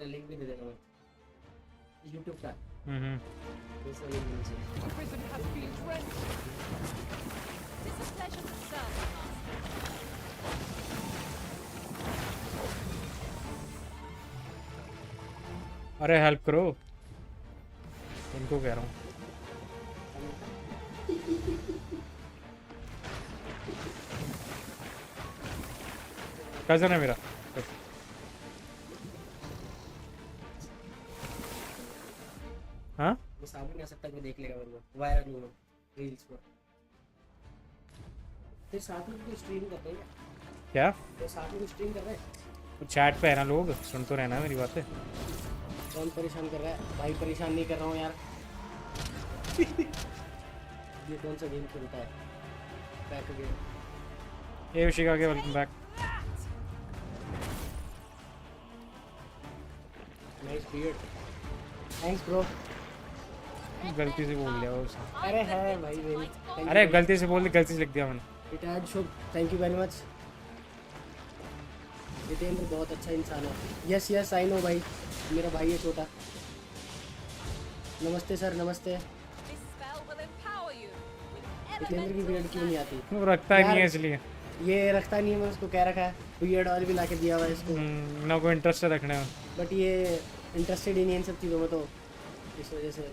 लिंक भी दे देगा मैं YouTube का। It is a pleasure to serve you, Master. अरे हेल्प करो, इनको कह रहा हूँ। कज़न है मेरा। हाँ? वो सामने नहीं आ सकता, कोई देख लेगा मेरे को, वायरल होगा रील्स पर। तो साथ में स्ट्रीम करते हैं क्या? तो साथ में स्ट्रीम कर रहे हैं। चैट पे है ना, लोग सुन तो रहना मेरी बातें। कौन परेशान कर रहा है भाई? परेशान नहीं कर रहा हूँ यार। ये कौन सा गेम खेलता है? Back game. ए शिका के welcome back. Nice beard, thanks bro. गलती से बोल दिया उसने। अरे है भाई मेरी। अरे गलती से बोल दी, गलती से लिख दिया मैंने। Retired Shubh, thank you very much. Jitendra बहुत अच्छा इंसान है। यस यस आई नो भाई, मेरा भाई है छोटा। नमस्ते सर, नमस्ते। This spell will empower you with Jitendra की बियर्ड क्यों नहीं आती? वो रखता नहीं है इसलिए। ये रखता नहीं है, मैं उसको कह रखा है। बियर्ड ऑयल भी ला के दिया हुआ है इसको। ना कोई इंटरेस्ट है रखने में। बट ये इंटरेस्टेड ही नहीं है इन सब चीज़ों में, तो इस वजह से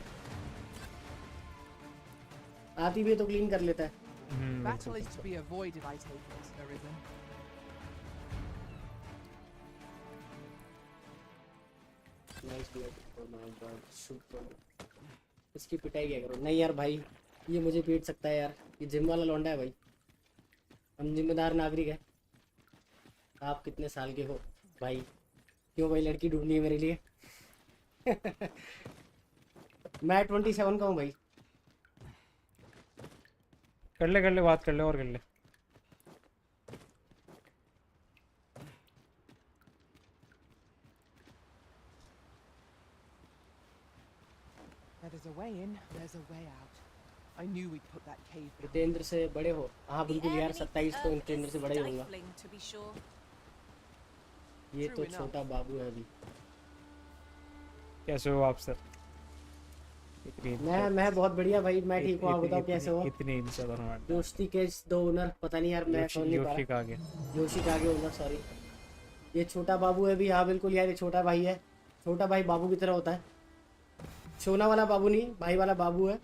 आती भी है तो क्लीन कर लेता है। Battle is to be avoided, I take it, Arisen. Nice beard. Oh my God, shoot करो। इसकी पिटाई क्या करो? नहीं यार भाई, ये मुझे पीट सकता है यार। ये जिम वाला लौंडा है भाई। हम जिम्मेदार नागरिक है। आप कितने साल के हो भाई? क्यों भाई लड़की ढूंढनी है मेरे लिए? मैं 27 का हूँ भाई। कर ले बात कर ले और कर ले। Where there's a way in, there's a way out. I knew we'd put that cave behind. Jitendra से बड़े हो? हाँ बिल्कुल यार, 27 तो जितेंद्र से बड़ा ही होगा। stifling, to be sure. ये तो छोटा बाबू है अभी। कैसे हो आप सर? मैं बहुत बढ़िया भाई, मैं ठीक हूँ। आप बताओ कैसे हो? इतनी इंसान दोस्ती के दो ओनर, पता नहीं यार मैं कौन नहीं पा रहा। योशी का आगे ओनर, सॉरी। ये छोटा बाबू है भी। हाँ बिल्कुल यार, ये छोटा भाई है। छोटा भाई बाबू की तरह होता है। सोना वाला बाबू नहीं, भाई वाला बाबू है।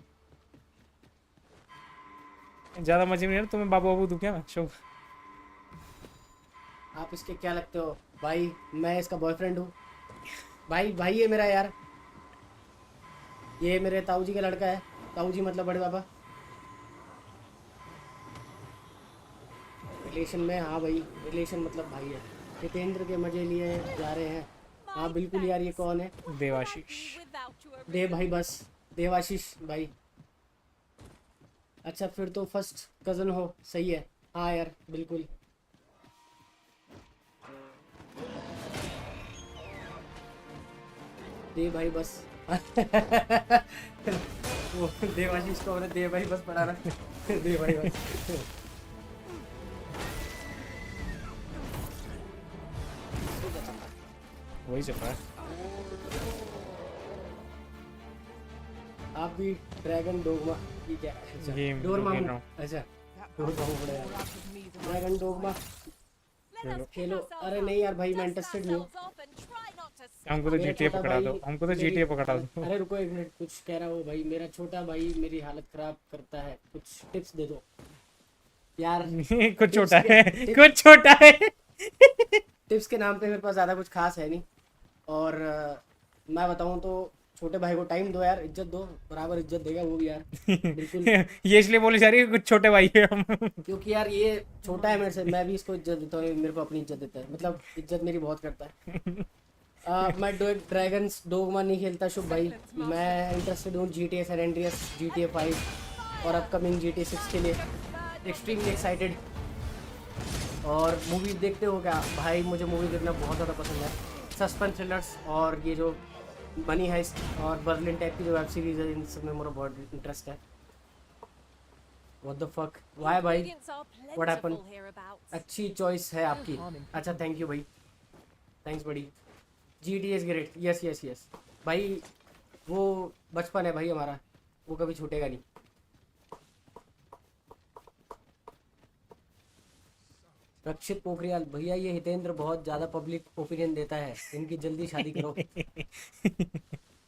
ज्यादा मजे में तुम्हें बाबू दूं क्या मैं? शुभ, आप इसके क्या लगते हो भाई? मैं इसका बॉयफ्रेंड हूँ भाई ये मेरा यार। ये मेरे ताऊ जी का लड़का है। ताऊ जी मतलब बड़े बाबा। रिलेशन में, हाँ भाई रिलेशन मतलब भाई है। जितेंद्र के मजे लिए जा रहे हैं। हाँ बिल्कुल यार। ये कौन है? देवाशीष। देव भाई बस। देवाशीष भाई। अच्छा फिर तो फर्स्ट कज़न हो, सही है। हाँ यार बिल्कुल। दे भाई बस। वो देवाशीष को हमने दे भाई बस पढ़ा रहा। दे भाई बस। वही चल रहा है। आप भी ड्रैगन डोगमा की क्या? गेम डोरमा खेल रहा हूँ। अच्छा डोरमा पड़ा यार। ड्रैगन डोगमा Let us खेलो। pick ourselves अरे up, नहीं यार भाई मैं dust इंटरेस्टेड नहीं हूँ। ourselves off and try not to हमको तो मेरा GTA छोटा पकड़ा दो, भाई हमको तो मेरी- GTA पकड़ा दो। अरे रुको एक मिनट, कुछ कह रहा हूँ भाई। मेरा छोटा भाई मेरी हालत खराब करता है, कुछ टिप्स दे दो यार। कुछ छोटा है, कुछ छोटा है। टिप्स के नाम पे मेरे पास ज़्यादा कुछ खास है नहीं। और मैं बताऊँ तो छोटे भाई को टाइम दो यार, इज्जत दो, बराबर इज्जत देगा वो भी यार। बिल्कुल। ये इसलिए बोली जा रही है कुछ छोटे भाई है हम। क्योंकि यार ये छोटा है मेरे से, मैं भी इसको इज्जत देता हूँ, ये मेरे को अपनी इज्जत देता है, मतलब इज्जत मेरी बहुत करता है। मैं ड्रैगन्स डोगमा नहीं खेलता शुभ भाई। मैं इंटरेस्टेड हूँ GTA सैन एंड्रियास, GTA 5 और अपकमिंग GTA 6 के लिए एक्सट्रीमली एक्साइटेड। और मूवी देखते हो क्या भाई? मुझे मूवी देखना बहुत ज़्यादा पसंद है। सस्पेंस थ्रिलर्स और ये जो मनी हाइस्ट और बर्लिन टाइप की जो वेब सीरीज है, इन सब में मेरा बहुत इंटरेस्ट है। व्हाट द फक व्हाई भाई? ingredients are What happened? plentiful hereabouts. अच्छी चॉइस है आपकी। अच्छा थैंक यू भाई, थैंक्स बड़ी। GTA is great, yes yes yes भाई। वो बचपन है भाई हमारा, वो कभी छूटेगा नहीं। रक्षित पोखरियाल भैया, ये हितेंद्र बहुत ज़्यादा पब्लिक ओपिनियन देता है, इनकी जल्दी शादी करो।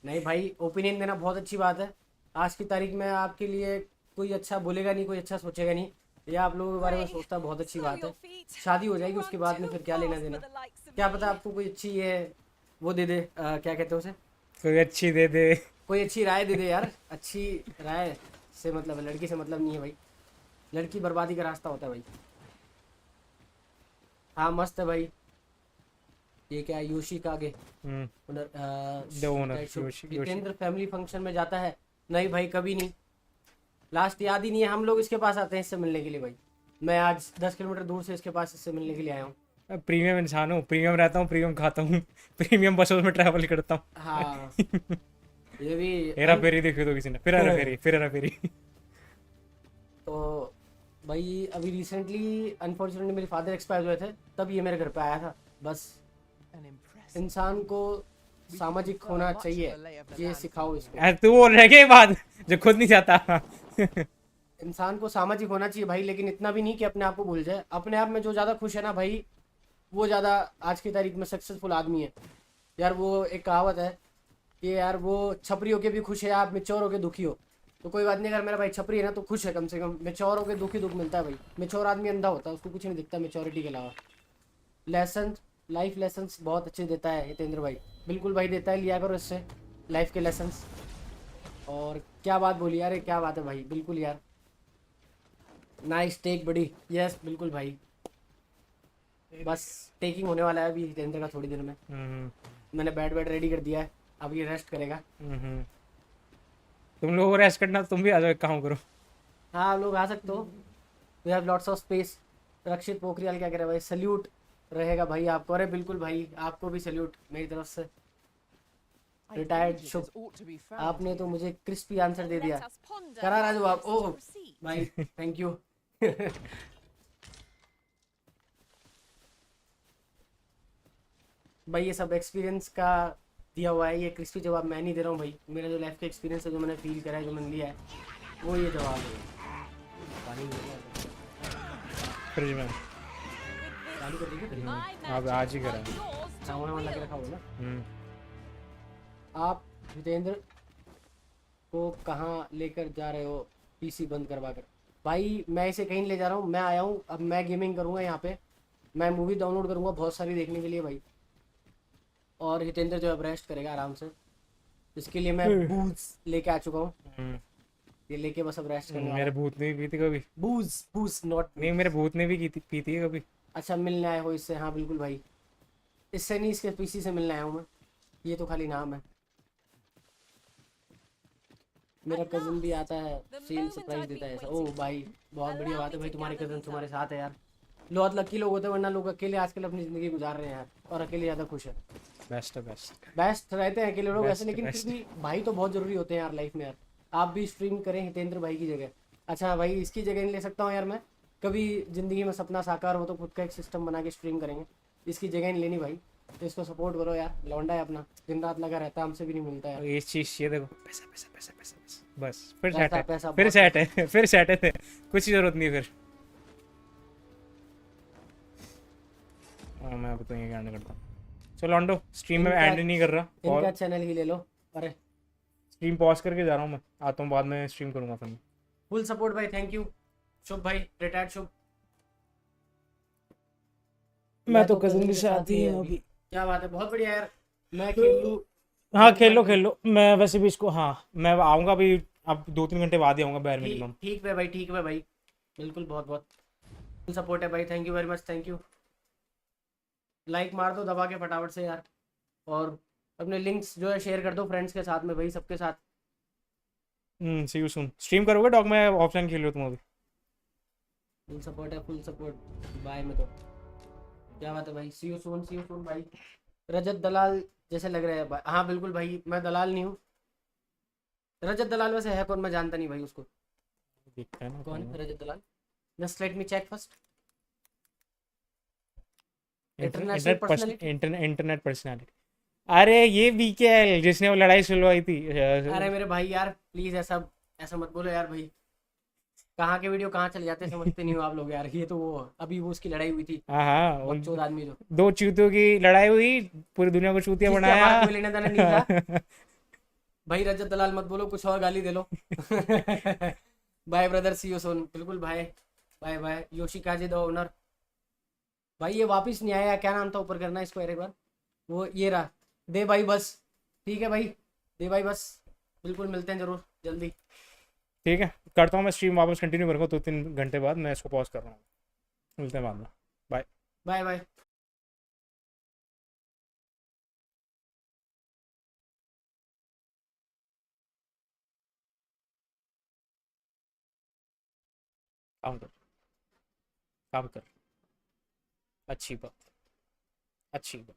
नहीं भाई, ओपिनियन देना बहुत अच्छी बात है। आज की तारीख में आपके लिए कोई अच्छा बोलेगा नहीं, कोई अच्छा सोचेगा नहीं। ये आप लोगों के बारे में सोचता बहुत अच्छी बात है। शादी हो जाएगी उसके बाद में फिर क्या लेना देना, क्या पता आपको कोई अच्छी ये वो दे दे, क्या कहते हैं उसे, कोई अच्छी दे दे, कोई अच्छी राय दे दे यार। अच्छी राय से मतलब है, लड़की से मतलब नहीं है भाई। लड़की बर्बादी का रास्ता होता है भाई। हाँ मस्त है भाई। ये क्या है? योशी का आगे जितेंद्र फैमिली फंक्शन में जाता है? नहीं भाई कभी नहीं, लास्ट याद ही नहीं है। हम लोग इसके पास आते हैं इससे मिलने के लिए भाई। मैं आज 10 किलोमीटर दूर से इसके पास इससे मिलने के लिए आया हूँ। प्रीमियम इंसान हूँ, प्रीमियम रहता हूँ, प्रीमियम खाता हूँ, प्रीमियम बसों में ट्रैवल करता हूँ। हाँ ये भी हेरा फेरी देखी तो किसी ने, फिर हेरा फेरी, फिर हेरा फेरी। तो भाई अभी रिसेंटली अनफॉर्चुनेटली मेरे फादर एक्सपायर हुए थे, तब ये मेरे घर पे आया था। बस इंसान को सामाजिक होना चाहिए, ये सिखाओ इसको। तू बोल रहे क्या बात जो खुद नहीं चाहता? इंसान को सामाजिक होना चाहिए भाई, लेकिन इतना भी नहीं कि अपने आप को भूल जाए। अपने आप में जो ज़्यादा खुश है ना भाई, वो ज़्यादा आज की तारीख में सक्सेसफुल आदमी है यार। वो एक कहावत है कि यार वो छपरी होके भी खुश है, आप मेच्योर होके दुखी हो। तो कोई बात नहीं, अगर मेरा भाई छपरी है ना तो खुश है, कम से कम मेच्योर होके दुखी दुख मिलता है भाई। मेच्योर आदमी अंधा होता है, उसको कुछ नहीं दिखता मेच्योरिटी के अलावा। लेसन, लाइफ लेसन्स बहुत अच्छे देता है हितेंद्र भाई। बिल्कुल भाई देता है, लिया करो इससे लाइफ के लेसन्स। और क्या बात बोली यार, क्या बात है भाई, बिल्कुल यार। नाइस टेक बड़ी, यस बिल्कुल भाई। बस टेकिंग होने वाला है अभी हितेंद्र का थोड़ी देर में। मैंने बेड रेडी कर दिया है, अब ये रेस्ट करेगा। तुम लोगों को रेस्ट करना, तुम भी आ जाओ, काम करो। हाँ आप लोग आ सकते हो, we have lots of space. Rakshit Pokhriyal क्या कह रहे हैं भाई? सल्यूट रहेगा भाई आपको। अरे बिल्कुल भाई, आपको भी सल्यूट मेरी तरफ से। रिटायर्ड शुभ, आपने तो मुझे क्रिस्पी आंसर दे दिया। करा राजू आप, ओह भाई थैंक यू। भाई ये सब एक्सपीरियंस का दिया हुआ है, ये क्रिस्पी जवाब मैं नहीं दे रहा हूँ भाई। मेरा जो लाइफ का एक्सपीरियंस है, जो मैंने फील करा है, जो मैंने लिया है, वो ये जवाब है। फ्रिज में चालू कर दीजिए। अब आज ही करा। सामने वाला लग रखा होगा ना। आप हितेंद्र को कहाँ लेकर जा रहे हो पीसी बंद करवा कर? भाई मैं इसे कहीं ले जा रहा हूँ, मैं आया हूँ, अब मैं गेमिंग करूँगा यहाँ पे। मैं मूवी डाउनलोड करूँगा बहुत सारी देखने के लिए भाई। और हितेंद्र जो अब रेस्ट करेगा आराम से, इसके लिए मैं बूज लेके आ चुका हूँ। ये लेके बस अब रेस्ट करने। मेरे भूत ने भी पी थी कभी बूज नॉट, नहीं मेरे भूत ने भी पी थी कभी। अच्छा मिलने आए हो इससे? हाँ बिल्कुल भाई, इससे नहीं, इसके पीसी से मिलने आया हूँ मैं, ये तो खाली नाम है। मेरा At कज़न भी last, आता है, the cell moment surprise I've देता been है ऐसा। waiting ओ भाई for. बहुत बढ़िया Allow बात है me भाई, to तुम्हारे gather कज़न these तुम्हारे up. साथ है यार। बहुत लकी लोग होते हैं, वरना लोग अकेले आजकल अपनी ज़िंदगी गुजार रहे हैं यार, और अकेले ज़्यादा खुश है। बेस्ट है, बेस्ट बेस्ट रहते हैं अकेले लोग ऐसे, बेस्ट लेकिन फिर बेस्ट। भी भाई तो बहुत ज़रूरी होते हैं यार लाइफ में यार। आप भी स्ट्रीम करें हितेंद्र भाई की जगह। अच्छा भाई, इसकी जगह नहीं ले सकता हूँ यार मैं, कभी ज़िंदगी में सपना साकार हो तो खुद का एक सिस्टम बना के स्ट्रीम करेंगे। इसकी जगह नहीं लेनी भाई, तो इसको सपोर्ट करो यार, लौंडा है अपना, दिन रात लगा रहता है, हमसे भी नहीं मिलता यार। और ये चीज़ ये देखो, पैसा पैसा पैसा पैसा पैसा, बस फिर सेट पैसा है, पैसा फिर बहुत सेट पैसा। है, फिर सेट है, कुछ ज़रूरत नहीं है फिर। मैं अब तो ये एंड करता हूँ। चलो लॉन्डो, स्ट्रीम में इनका एंड नहीं कर रहा, इनका और चैनल ही ले लो। अरे स्ट्रीम पॉज करके जा रहा हूँ मैं, आता हूँ बाद में स्ट्रीम करूँगा फिर मैं। फुल सपोर्ट भाई, थैंक यू शुभ भाई, रिटायर्ड शुभ। मैं तो कज़न के साथ ही हूँ अभी। क्या बात है, बहुत बढ़िया यार। मैं खेल लूँ। हाँ खेल लो खेल लो, मैं वैसे भी इसको, हाँ मैं आऊँगा अभी, अब 2-3 घंटे बाद ही आऊँगा बैर मिनिमम। ठीक है भाई, ठीक है भाई, बिल्कुल, बहुत बहुत फुल सपोर्ट है भाई, thank you very much, thank you. Like मार दो दबा के फटाफट से यार, और अपने लिंक्स जो है शेयर कर दो फ्रेंड्स के साथ में भाई, सबके साथ। सी यू सून। स्ट्रीम करोगे डॉग में, ऑफलाइन खेल रहे हो तुम अभी? फुल सपोर्ट है, फुल सपोर्ट बाय में तो। क्या बात है भाई, सी यू सून भाई। रजत दलाल जैसे लग रहे हैं भाई, हाँ बिल्कुल भाई, मैं दलाल नहीं हूँ। रजत दलाल वैसे है कौन, मैं जानता नहीं भाई उसको। दिखता है ना कौन है Rajat Dalal? Just let me check first. International personality. Internet personality. अरे ये बीकेएल जिसने वो लड़ाई सुलवाई थी। अरे मेरे भाई यार प्लीज ऐसा ऐसा मत बोलो यार भाई, कहाँ के वीडियो कहाँ चले जाते हैं समझते नहीं हो आप लोग यार। ये तो वो अभी वो उसकी लड़ाई हुई थी, हाँ हाँ, बकचोद आदमी जो, दो चूतियों की लड़ाई हुई, पूरी दुनिया को चूतिया जिससे बनाया। हमारा कोई लेना देना नहीं था। भाई रजत दलाल मत बोलो, कुछ और गाली दे लो। Bye brother, see you soon, बिल्कुल भाई, बाय बाय। योशिकाजी द ओनर भाई, ये वापस नहीं आया, क्या नाम था ऊपर करना इसको एक बार, वो ये रहा, दे भाई बस। ठीक है भाई, दे भाई बस, बिल्कुल मिलते हैं जरूर जल्दी। ठीक है, करता हूँ मैं स्ट्रीम वापस कंटिन्यू करूँगा 2-3 घंटे बाद, मैं इसको पॉज कर रहा हूँ। मिलते हैं बाद में, बाय बाय बाय। काम कर, काम कर, अच्छी बात, अच्छी बात।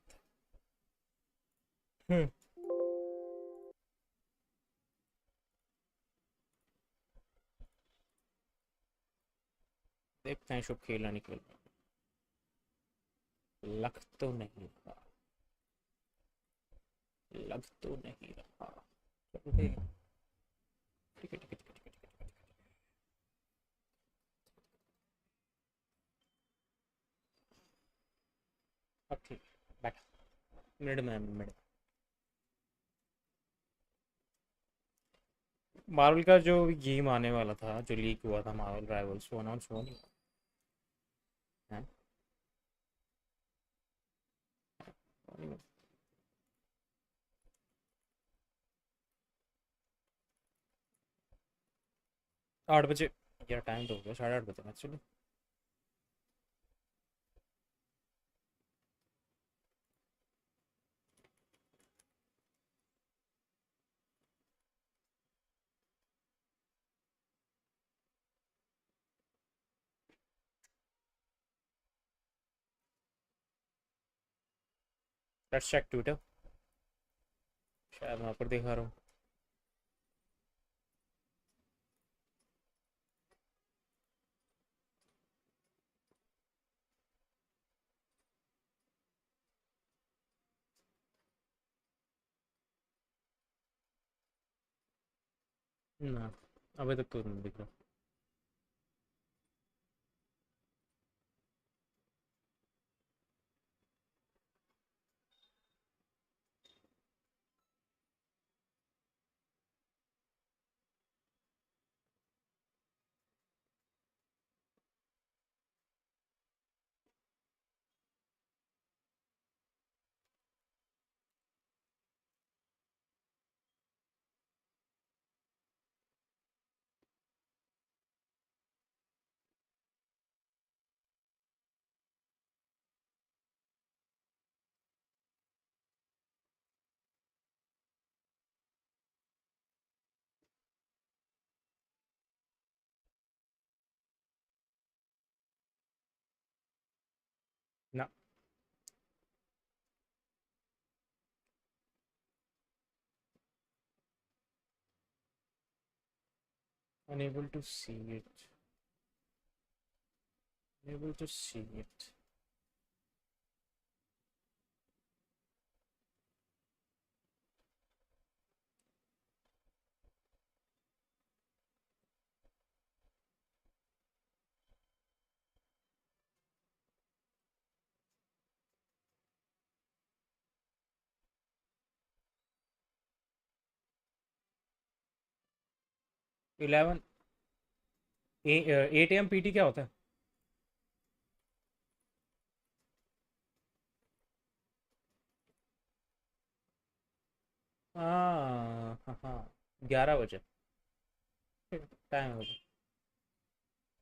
देखते हैं शुभ खेला निकल, लग तो नहीं रहा, लग तो नहीं रहा। ठीक है ठीक है ठीक है ठीक है। अब ठीक, बैठ, मिनट। मार्वल का जो गेम आने वाला था, जो लीक हुआ था, मार्वल राइवल्स, वो अनाउंस हुआ नहीं है? 8 बजे यार, टाइम तो हो गया, 8:30 बजे मैच चलो। लेट्स चेक ट्विटर, शायद वहाँ पर दिखा रहा हूँ। ना, अभी तक तो नहीं दिख रहा। Unable to see it. Unable to see it. Eleven 8 AM PT क्या होता है? हाँ हाँ हाँ, 11 बजे टाइम हो गया.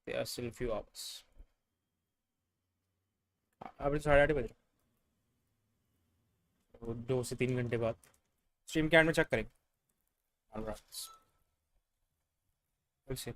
There are still few hours. अभी 8:30 बजे, 2 से 3 घंटे बाद स्ट्रीम के एंड में चेक करेंगे. Alright. We'll see.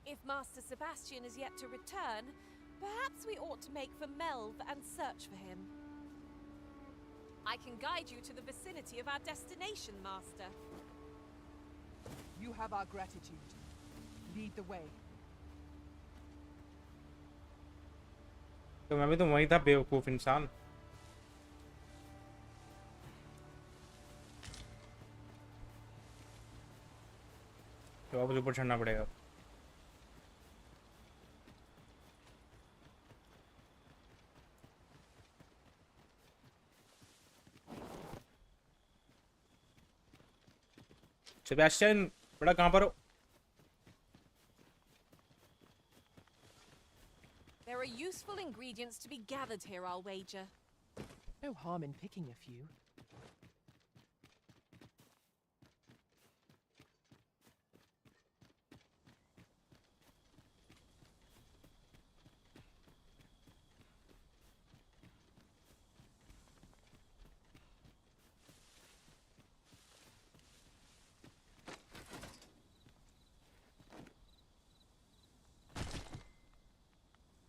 If Master Sebastian is yet to return, perhaps we ought to make for Melve and search for him. I can guide you to the vicinity of our destination, Master. You have our gratitude. Lead the way. तो मैं भी तो वहीं था, बेवकूफ इंसान. तो अब ऊपर चढ़ना पड़ेगा. सेबेस्टियन, बड़ा कहाँ पर हो? There are useful ingredients to be gathered here, I'll wager. No harm in picking a few.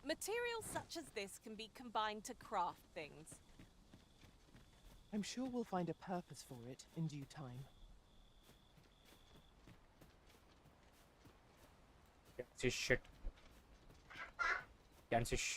Materials such as this can be combined to craft things. I'm sure we'll find a purpose for it in due time. This shit. Kansas.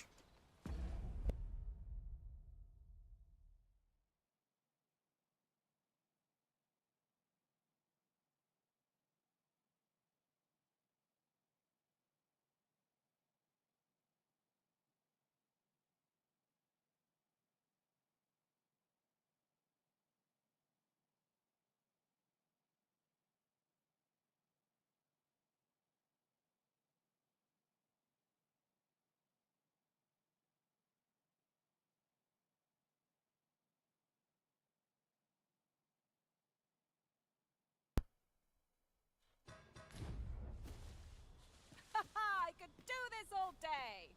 I could do this all day!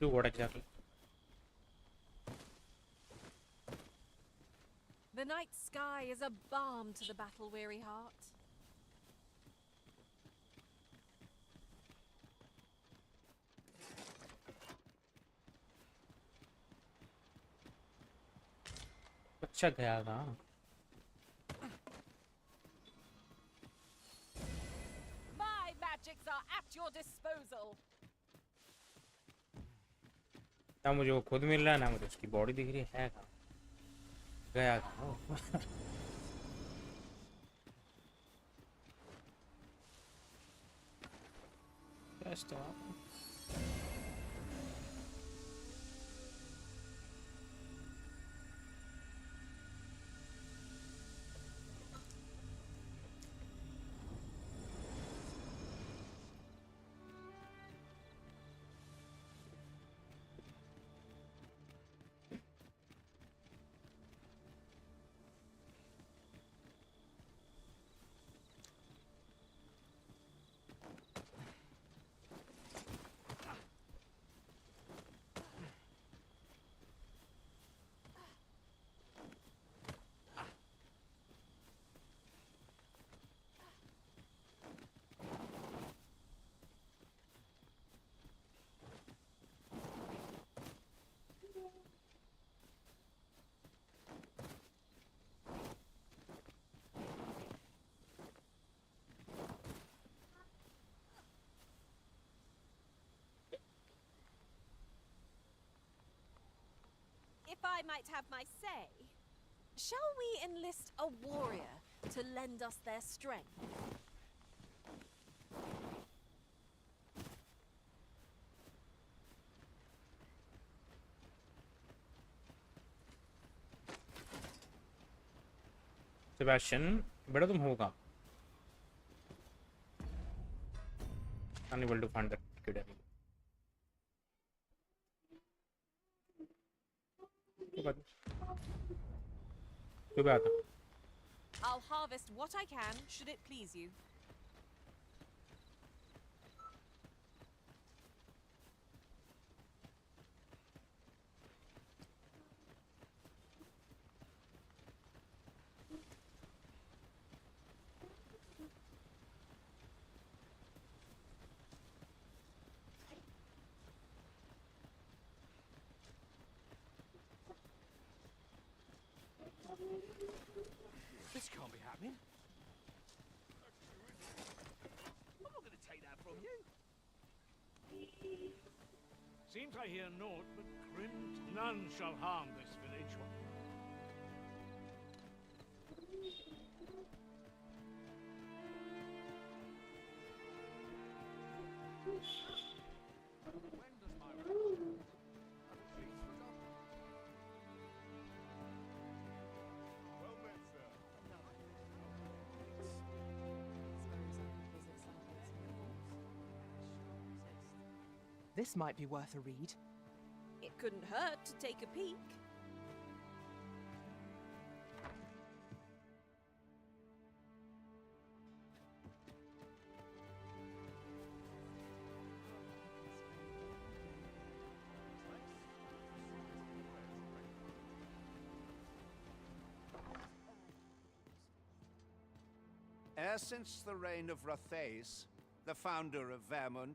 Do what exactly? The night sky is a balm to the battle-weary heart. अच्छा गया था. My magics are at your disposal. ना मुझे वो खुद मिल रहा है, ना मुझे उसकी बॉडी दिख रही है कहाँ. गया था ना वो। Just, If I might have my say, shall we enlist a warrior to lend us their strength? Sebastian, बेटा तुम होगा unable to find that kid anymore. क्यों बात है? I'll harvest what I can, should it please you. This can't be happening. I'm not going to take that from you. Seems I hear naught but grim. None shall harm this village. When does my return? Please, Madame. Well met, sir. This might be worth a read. It couldn't hurt to take a peek. E'er since the reign of Rothaeus, the founder of Vermund,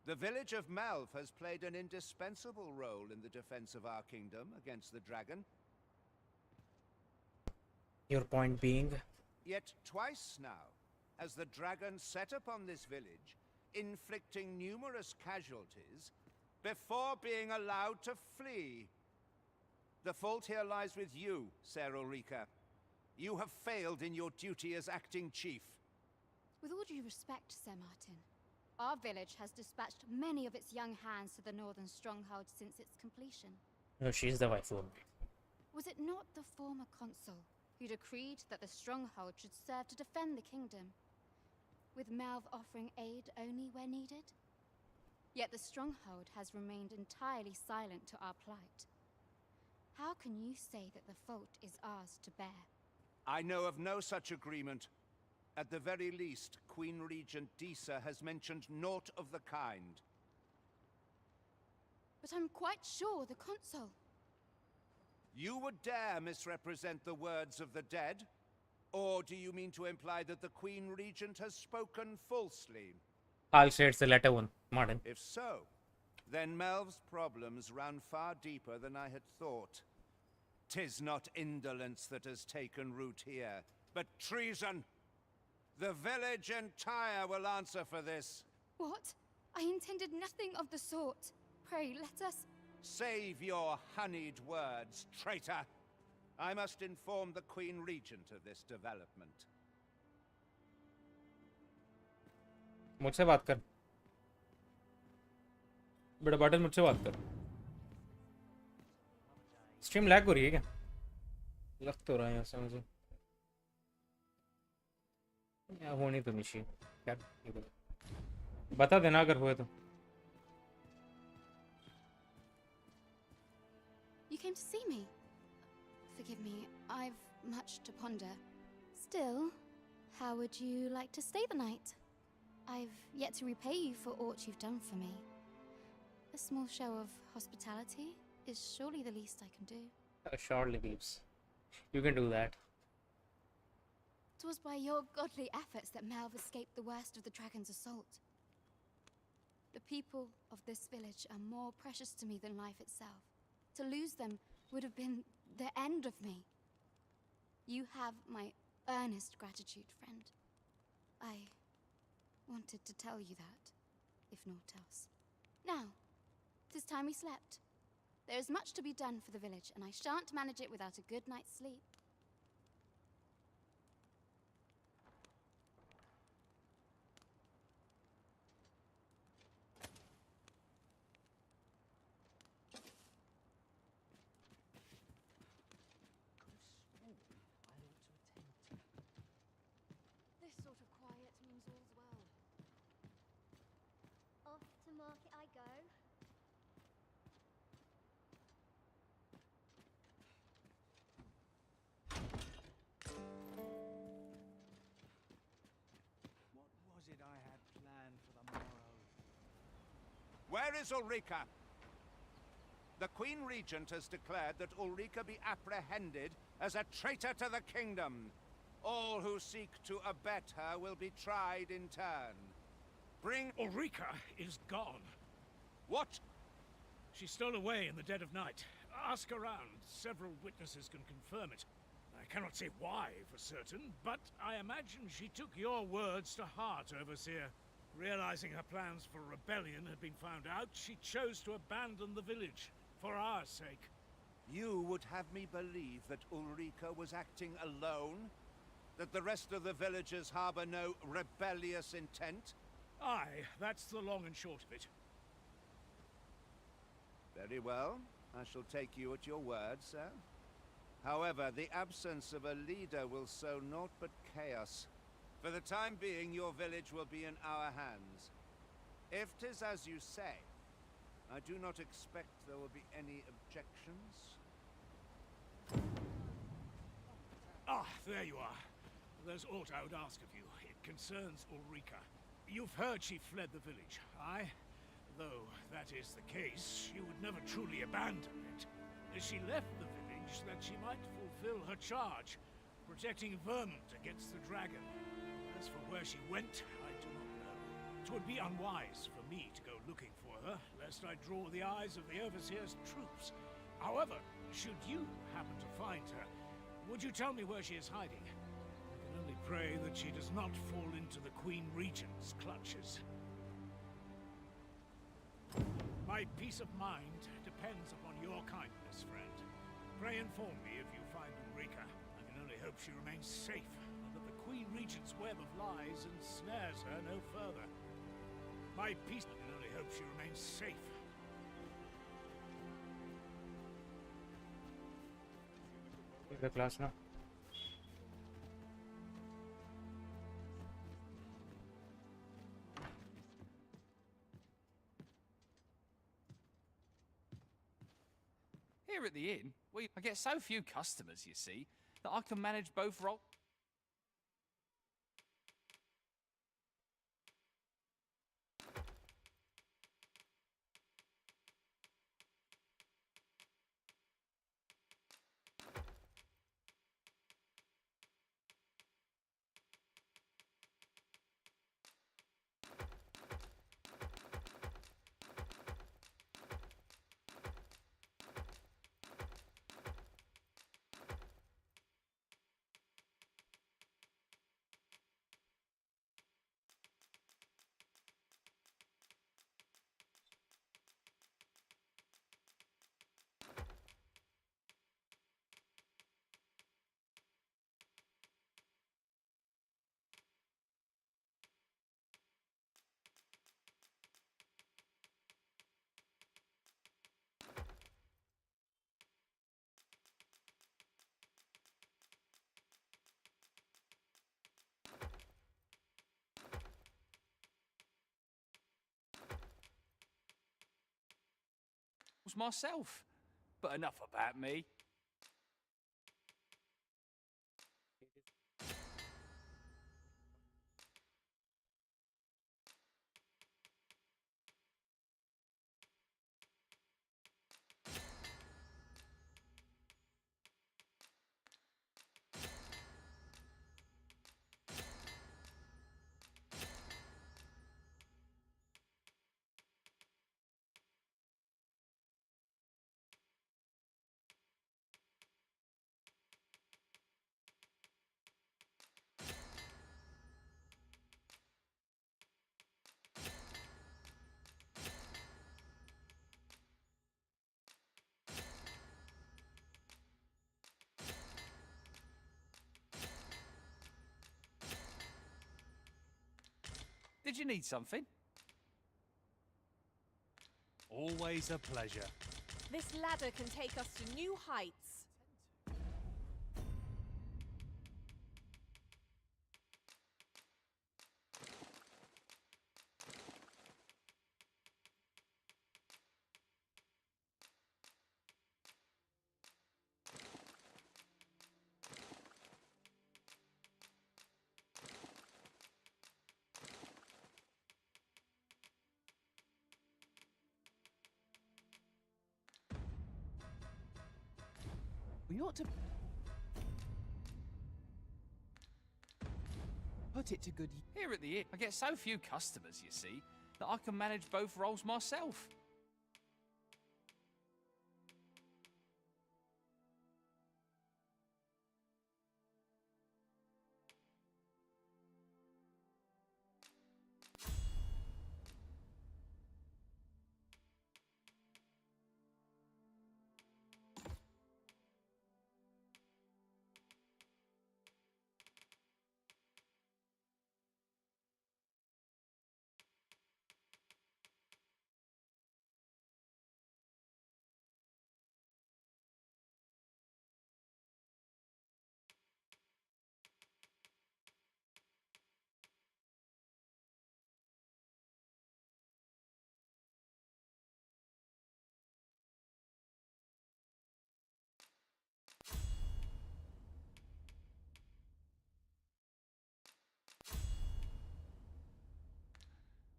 the village of Malv has played an indispensable role in the defense of our kingdom against the dragon. Your point being? Yet twice now has the dragon set upon this village, inflicting numerous casualties before being allowed to flee. The fault here lies with you, Ser Ulrika. You have failed in your duty as acting chief. With all due respect, Sir Martin, our village has dispatched many of its young hands to the northern stronghold since its completion. No, she's the wife of. Was it not the former consul who decreed that the stronghold should serve to defend the kingdom, with Malv offering aid only where needed? Yet the stronghold has remained entirely silent to our plight. How can you say that the fault is ours to bear? I know of no such agreement. At the very least, Queen Regent Disa has mentioned naught of the kind. but I'm quite sure the consul. You would dare misrepresent the words of the dead? Or do you mean to imply that the Queen Regent has spoken falsely? I'll say it's the latter one, Martin. If so, then Melv's problems run far deeper than I had thought. 'Tis not indolence that has taken root here, but treason. The village entire will answer for this. What? I intended nothing of the sort. Pray, let us... Save your honeyed words, traitor. I must inform the Queen Regent of this development. मुझसे बात कर बेटा bottle मुझसे बात कर stream lag हो रही है क्या लग तो रहा है ऐसा मुझे या होनी तो नहीं चाहिए यार बता देना अगर हुए तो You came to see me. Forgive me, I've much to ponder. Still, how would you like to stay the night? I've yet to repay you for aught you've done for me. A small show of hospitality is surely the least I can do. Surely, Beeps. You can do that. 'Twas by your godly efforts that Melv escaped the worst of the dragon's assault. The people of this village are more precious to me than life itself. To lose them would have been the end of me. You have my earnest gratitude, friend. I wanted to tell you that, if naught else. Now, 'tis time we slept. There is much to be done for the village, and I shan't manage it without a good night's sleep. This sort of quiet means all's well. Off to market I go. What was it I had planned for the morrow? Where is Ulrika? The Queen Regent has declared that Ulrika be apprehended as a traitor to the kingdom. All who seek to abet her will be tried in turn. Bring... Ulrika is gone. What? She stole away in the dead of night. Ask around. Several witnesses can confirm it. I cannot say why for certain, but I imagine she took your words to heart, Overseer. Realizing her plans for rebellion had been found out, she chose to abandon the village, for our sake. You would have me believe that Ulrika was acting alone? That the rest of the villagers harbor no rebellious intent? Aye, that's the long and short of it. Very well. I shall take you at your word, sir. However, the absence of a leader will sow naught but chaos. For the time being, your village will be in our hands. If 'tis as you say, I do not expect there will be any objections. Ah, there you are. There's aught I would ask of you. It concerns Ulrika. You've heard she fled the village, aye? Though that is the case, she would never truly abandon it. She left the village that she might fulfill her charge, protecting Vermont against the dragon. As for where she went, I do not know. 'Twould be unwise for me to go looking for her, lest I draw the eyes of the Overseer's troops. However, should you happen to find her, would you tell me where she is hiding? I can only pray that she does not fall into the Queen Regent's clutches. My peace of mind depends upon your kindness, friend. Pray inform me if you find Ulrika. I can only hope she remains safe, and that the Queen Regent's web of lies ensnares her no further. My peace... I can only hope she remains safe. The class now. Here at the inn, I get so few customers, you see, that I can manage both roles. rolls myself. But enough about me. Did you need something? Always a pleasure. This ladder can take us to new heights. We ought to put it to good use. Here at the inn, I get so few customers, you see, that I can manage both roles myself.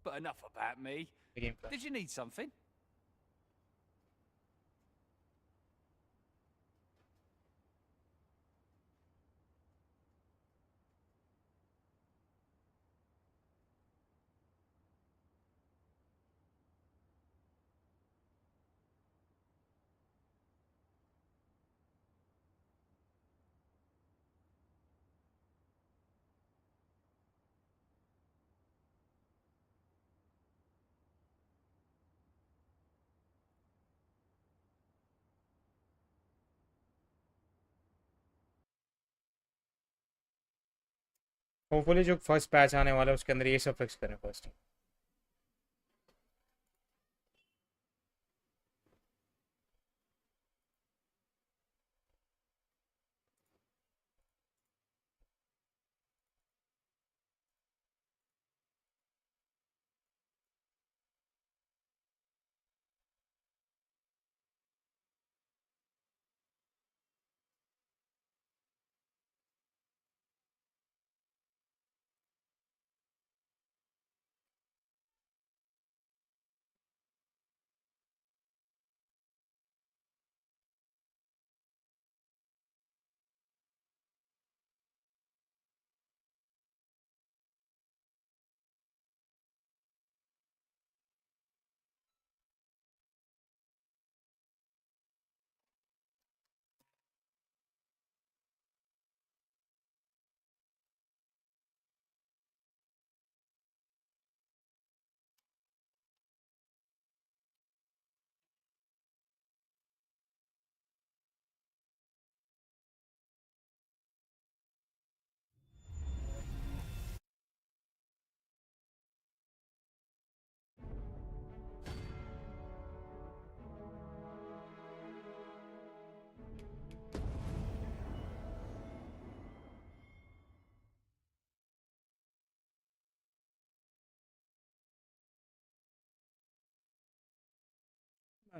But enough about me. Did you need something? Hopefully जो first patch आने वाला है उसके अंदर ये सब fix करें first.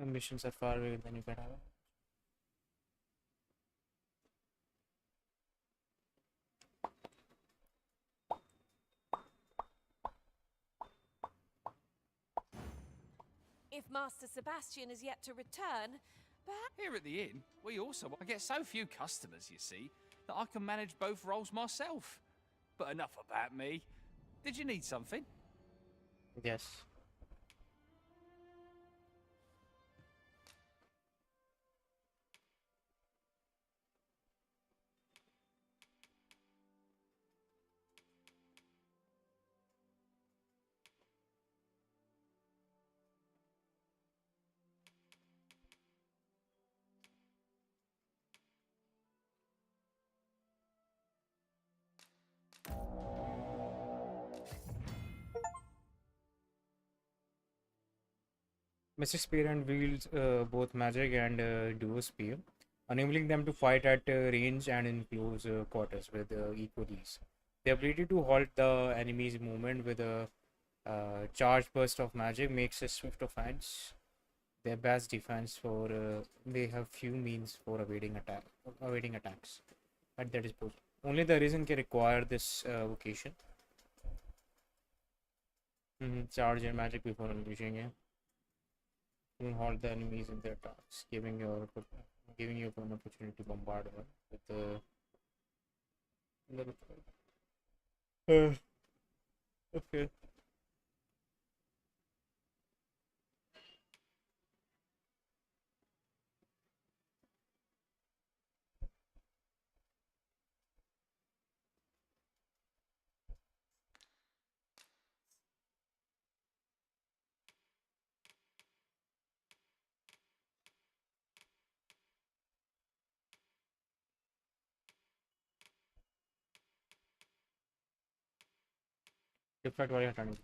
Missions are far away than you can have. If Master Sebastian is yet to return, perhaps... Here at the inn, we also I get so few customers, you see, that I can manage both roles myself. But enough about me. Did you need something? Yes. Mr. Spearhand wields both magic and duo spear, enabling them to fight at range and in close quarters with equal ease. The ability to halt the enemy's movement with a charge burst of magic makes a swift offense their best defense. For they have few means for evading attacks at their disposal. Only the Arisen can require this vocation. Charge and magic before unleashing it. You halt the enemies in their attacks, giving you an opportunity to bombard them with okay. Deflect while you're turning.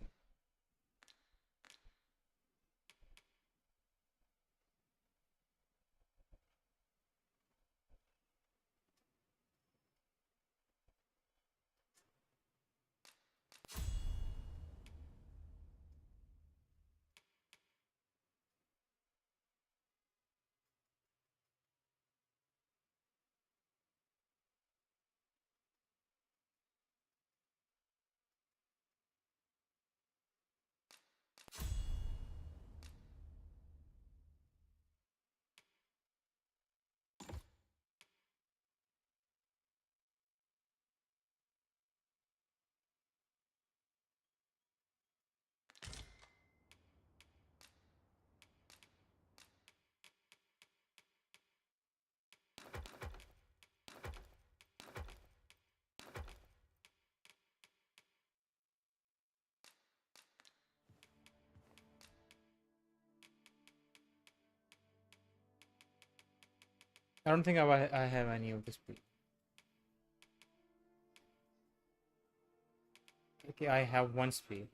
I don't think I have any of this. Okay, I have one speed.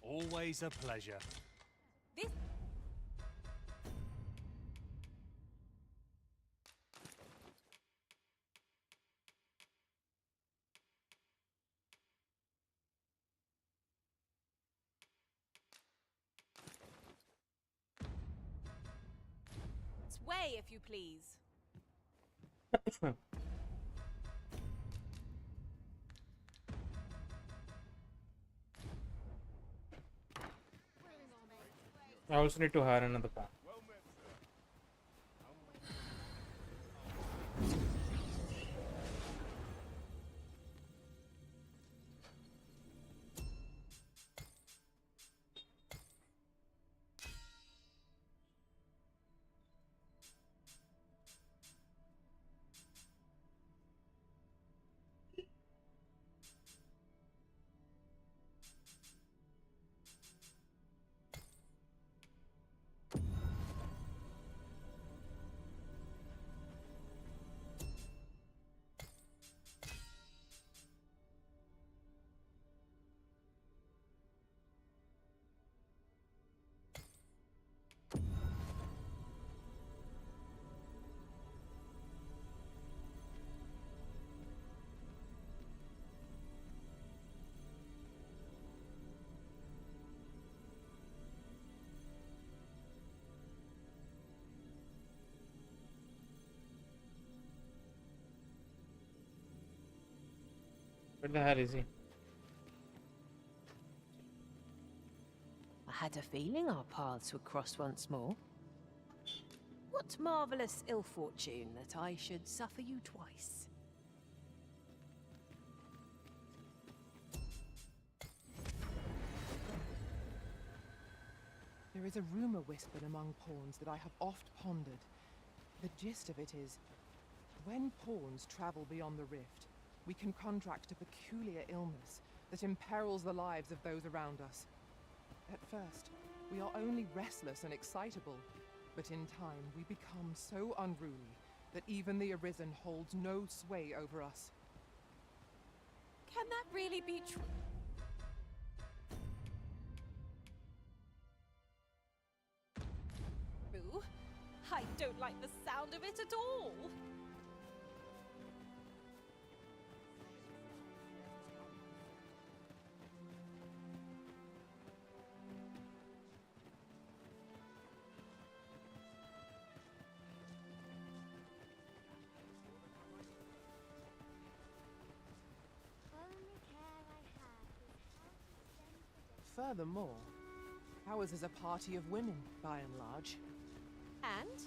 Always a pleasure. This... way, if you please. I also need to hire another pawn. Where the hell is he? I had a feeling our paths would cross once more. What marvelous ill fortune that I should suffer you twice. There is a rumor whispered among pawns that I have oft pondered. The gist of it is, when pawns travel beyond the rift, we can contract a peculiar illness that imperils the lives of those around us. At first, we are only restless and excitable, but in time we become so unruly that even the Arisen holds no sway over us. Can that really be true? I don't like the sound of it at all. Furthermore, ours is a party of women, by and large. And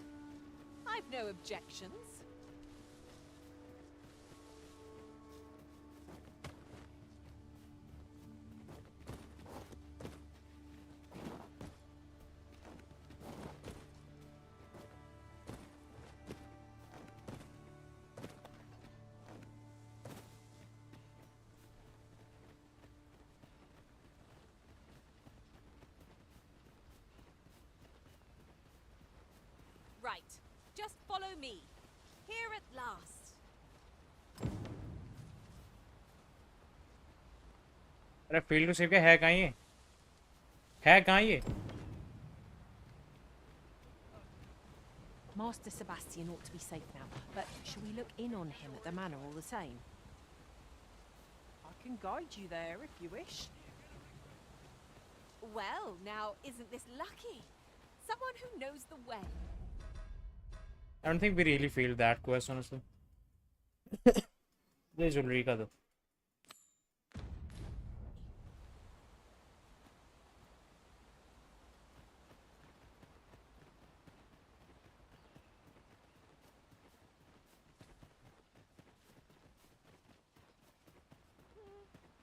I've no objections. Right. Just follow me. Here at last. अरे field to save क्या है कहाँ ये? है कहाँ ये? Master Sebastian ought to be safe now, but shall we look in on him at the manor all the same? I can guide you there if you wish. Well, now, isn't this lucky? Someone who knows the way. I don't think we really failed that quest, honestly. There's Ulrika though.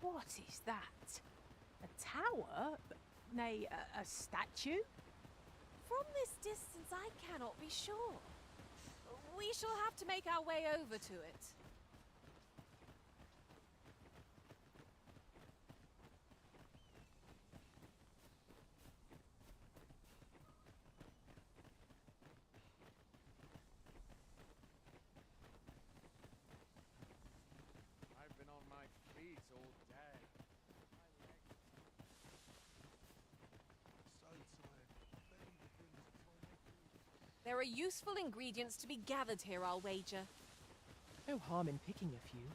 What is that? A tower? Nay, a statue? From this distance, I cannot be sure. We shall have to make our way over to it. I've been on my feet all day. There are useful ingredients to be gathered here, I'll wager. No harm in picking a few.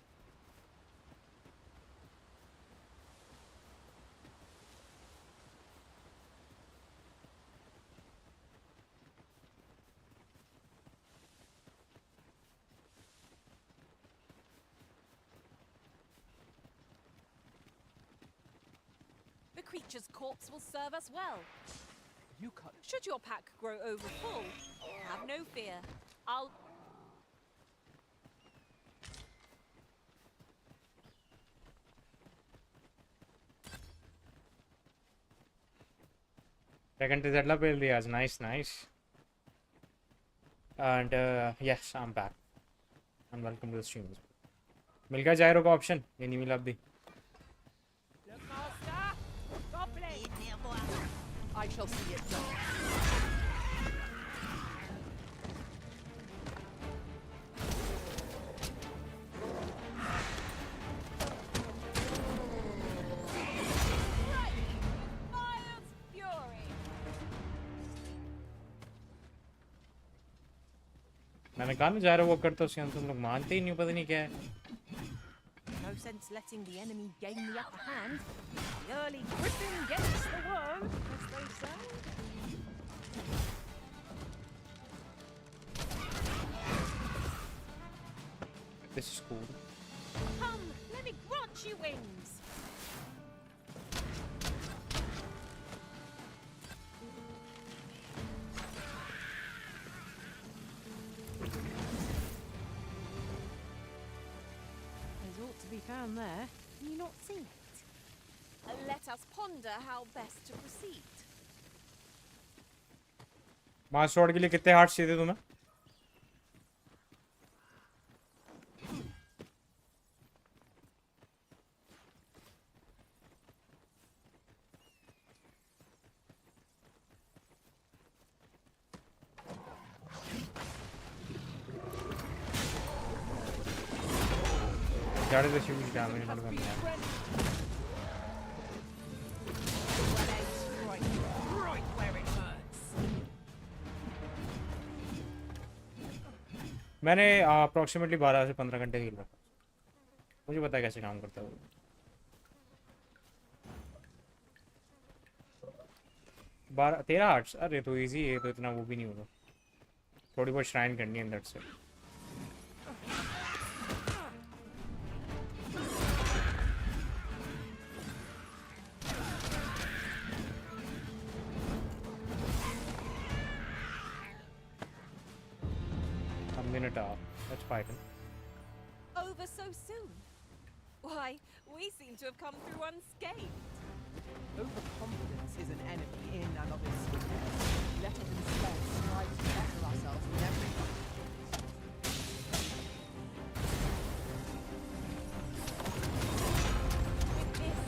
creature's corpse will serve us well. You cut. Should your pack grow over full, have no fear. I'll... Second is at build nice, nice. And yes, I'm back. And welcome to the stream. मिल गया जायरो का option ये नहीं मिला अभी. Look, Master! Goblin! I shall see it done. Fire's fury! मैंने कहा ना जायरो वो करता उसके हम तुम लोग मानते ही नहीं पता नहीं क्या है. No sense letting the enemy gain the upper hand. The early griffin gets the worm, as they say. This is cool. Come, let me grant you wings. There's ought to be found there. Can you not see it? Let us ponder how best to proceed. Mass road के लिए कितने hearts चाहिए थे तुम्हें? That is a huge damage. Not gonna happen. Right where it hurts. मैंने approximately 12 से 15 घंटे खेल रहा. मुझे पता है कैसे काम करता है वो. 13 हार्ट्स. अरे तो इजी है, तो इतना वो भी नहीं होगा. थोड़ी बहुत श्राइन करनी है अंदर से. Let's fight him. Over so soon? Why, we seem to have come through unscathed. Overconfidence is an enemy in and of itself. Let us instead strive to better ourselves in every way. With this,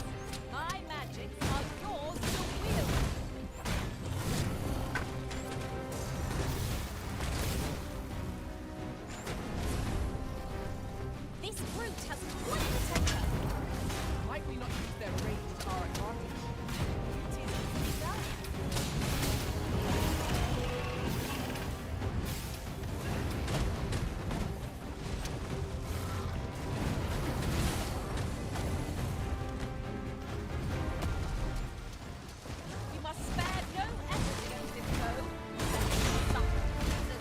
my magics are yours to wield. This brute has quite the temper. Might we not use their range to our advantage? It is easily done. We must spare no effort against this foe. Let him suffer as a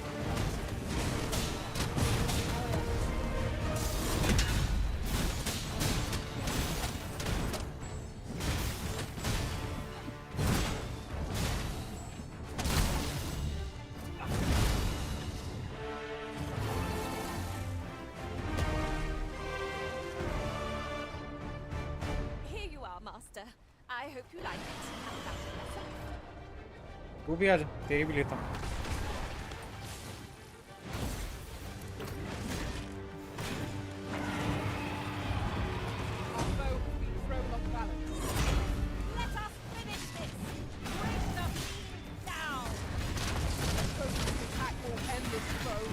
Here you are, Master. I hope you like it. Have that for yourself. तू भी आ जा, तेरी भी लेता हूँ. Our foe has been thrown off balance. Let us finish this. Bring the fiend down. Focused attack will end this foe.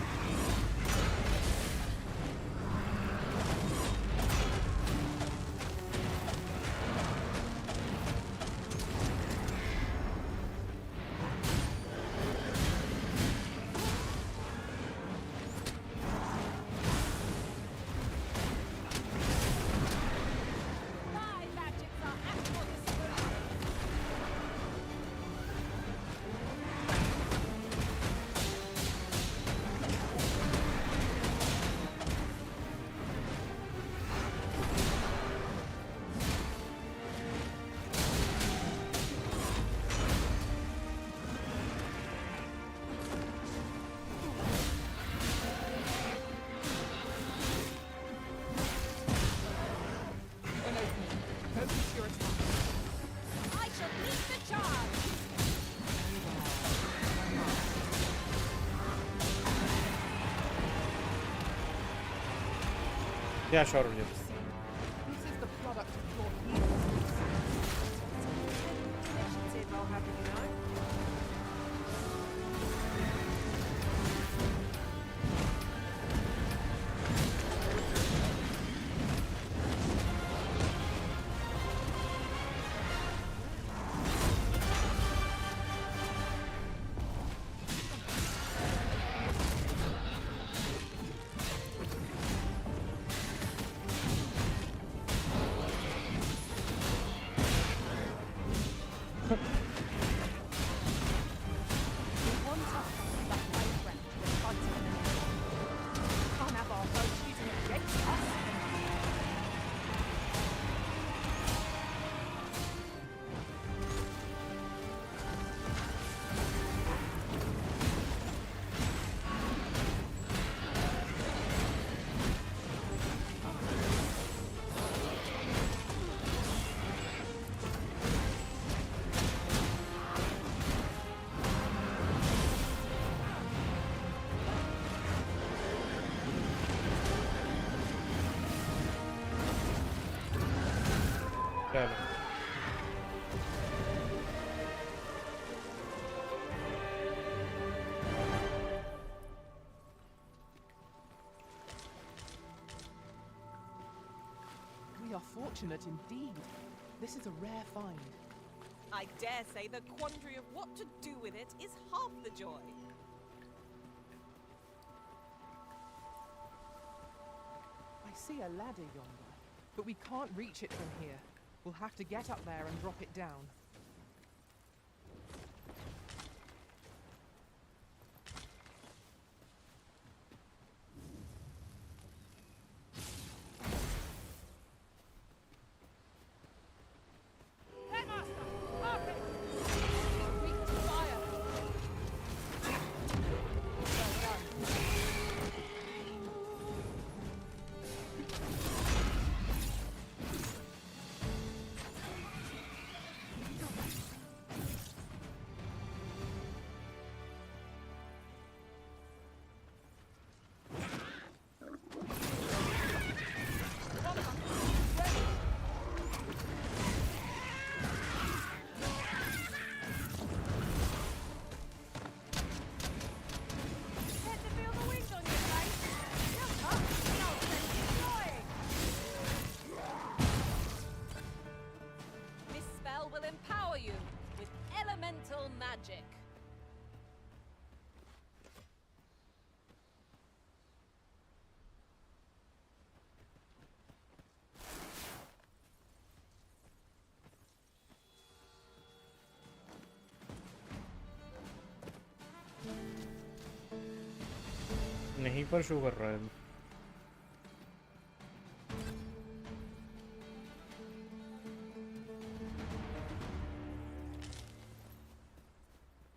Yeah, sure, Rajat. This is the product of your healing. Initiative, I'll have you know. चलो We are fortunate indeed. This is a rare find. I dare say the quandary of what to do with it is half the joy. I see a ladder yonder, but we can't reach it from here. We'll have to get up there and drop it down. Magic. नहीं पर show कर रहा है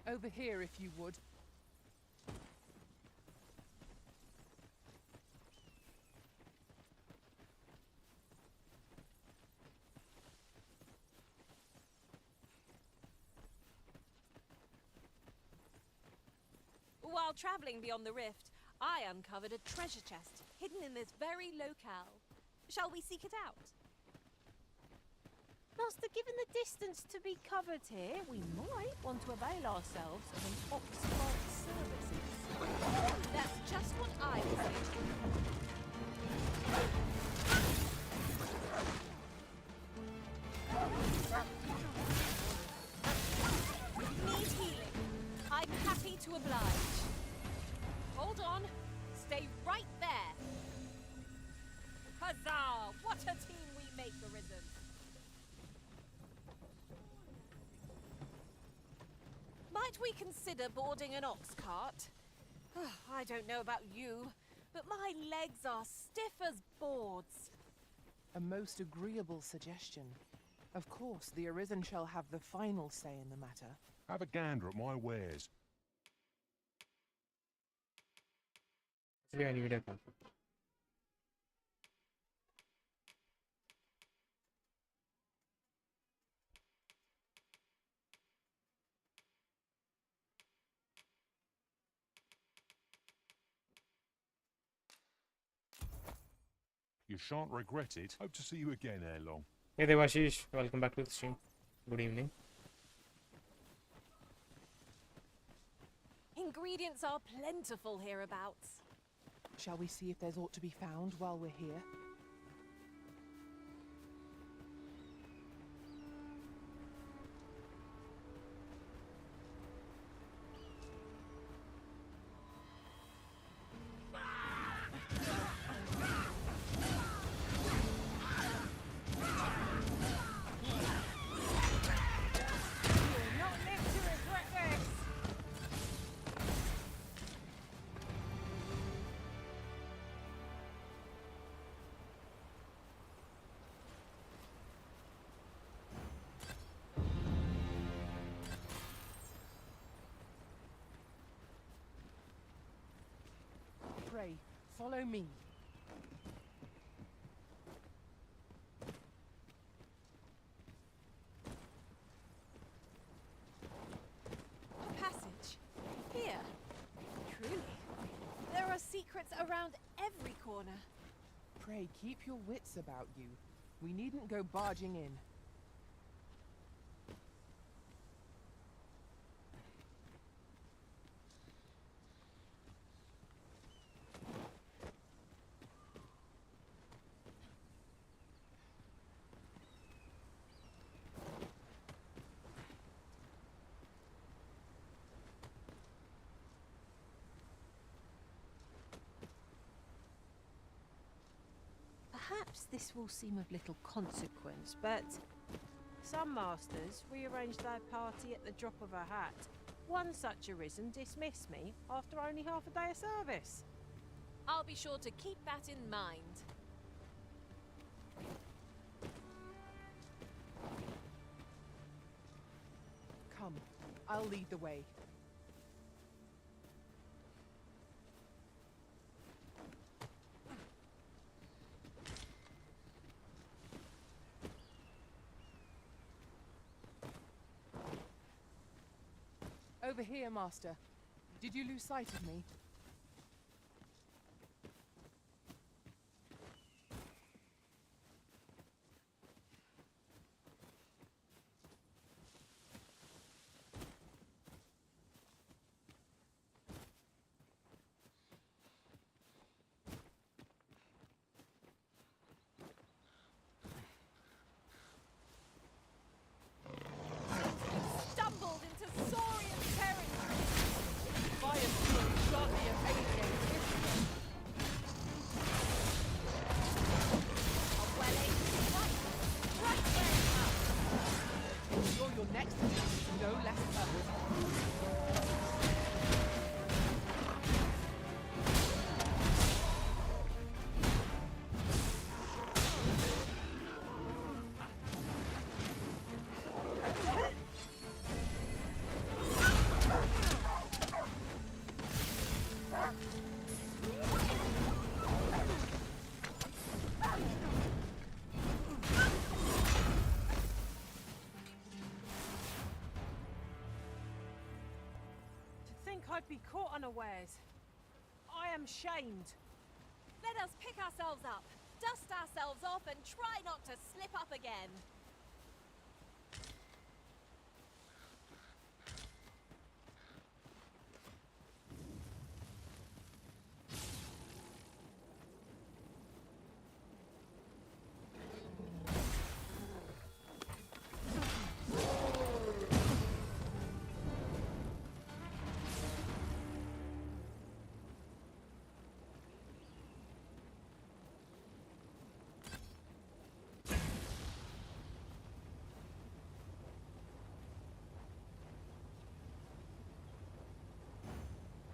Over here, if you would. While traveling beyond the rift, I uncovered a treasure chest hidden in this very locale. Shall we seek it out? Master, given the distance to be covered here, we might want to avail ourselves of an Oxford services. That's just what I was thinking. Need healing. I'm happy to oblige. Hold on. Stay right there. Huzzah! What a team we make, Arisen. Might we consider boarding an ox cart? I don't know about you, but my legs are stiff as boards. A most agreeable suggestion. Of course, the Arisen shall have the final say in the matter. Have a gander at my wares. Actually, I need a gun. You shan't regret it. Hope to see you again ere long. Hey Devashish, welcome back to the stream. Good evening. Ingredients are plentiful hereabouts. Shall we see if there's aught to be found while we're here? You'll not live to regret this. Pray, follow me. A passage. Here. Truly. There are secrets around every corner. Pray, keep your wits about you. We needn't go barging in. Perhaps this will seem of little consequence, but some masters rearrange their party at the drop of a hat. One such arisen dismissed me after only half a day of service. I'll be sure to keep that in mind. Come, I'll lead the way. Over here, Master. Did you lose sight of me? Stumbled into Saurian territory. Fire fury sharply evading resistance. A well-aimed strike. Right where it comes. Ensure your next attack is no less perfect. To think I'd be caught unawares. I am shamed. Let us pick ourselves up, dust ourselves off, and try not to slip up again.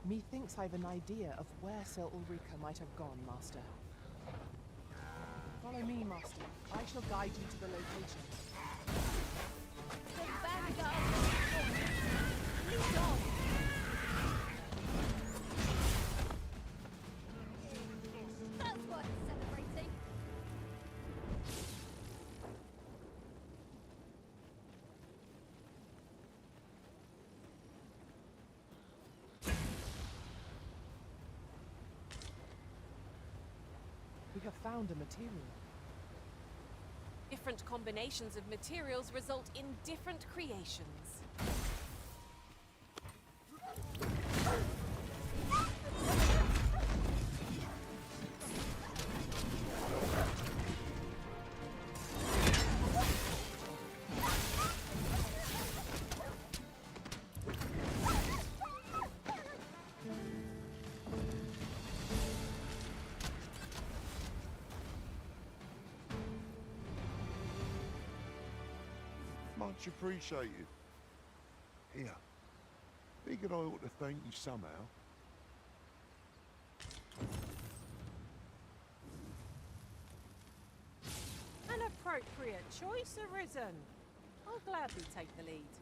Methinks I've an idea of where Sir Ulrika might have gone, Master. Follow me, Master. I shall guide you to the location. The vanguard. Lead on. That's worth celebrating. We have found a material. Different combinations of materials result in different creations. Much appreciated. Here, figured I ought to thank you somehow. An appropriate choice arisen. I'll gladly take the lead.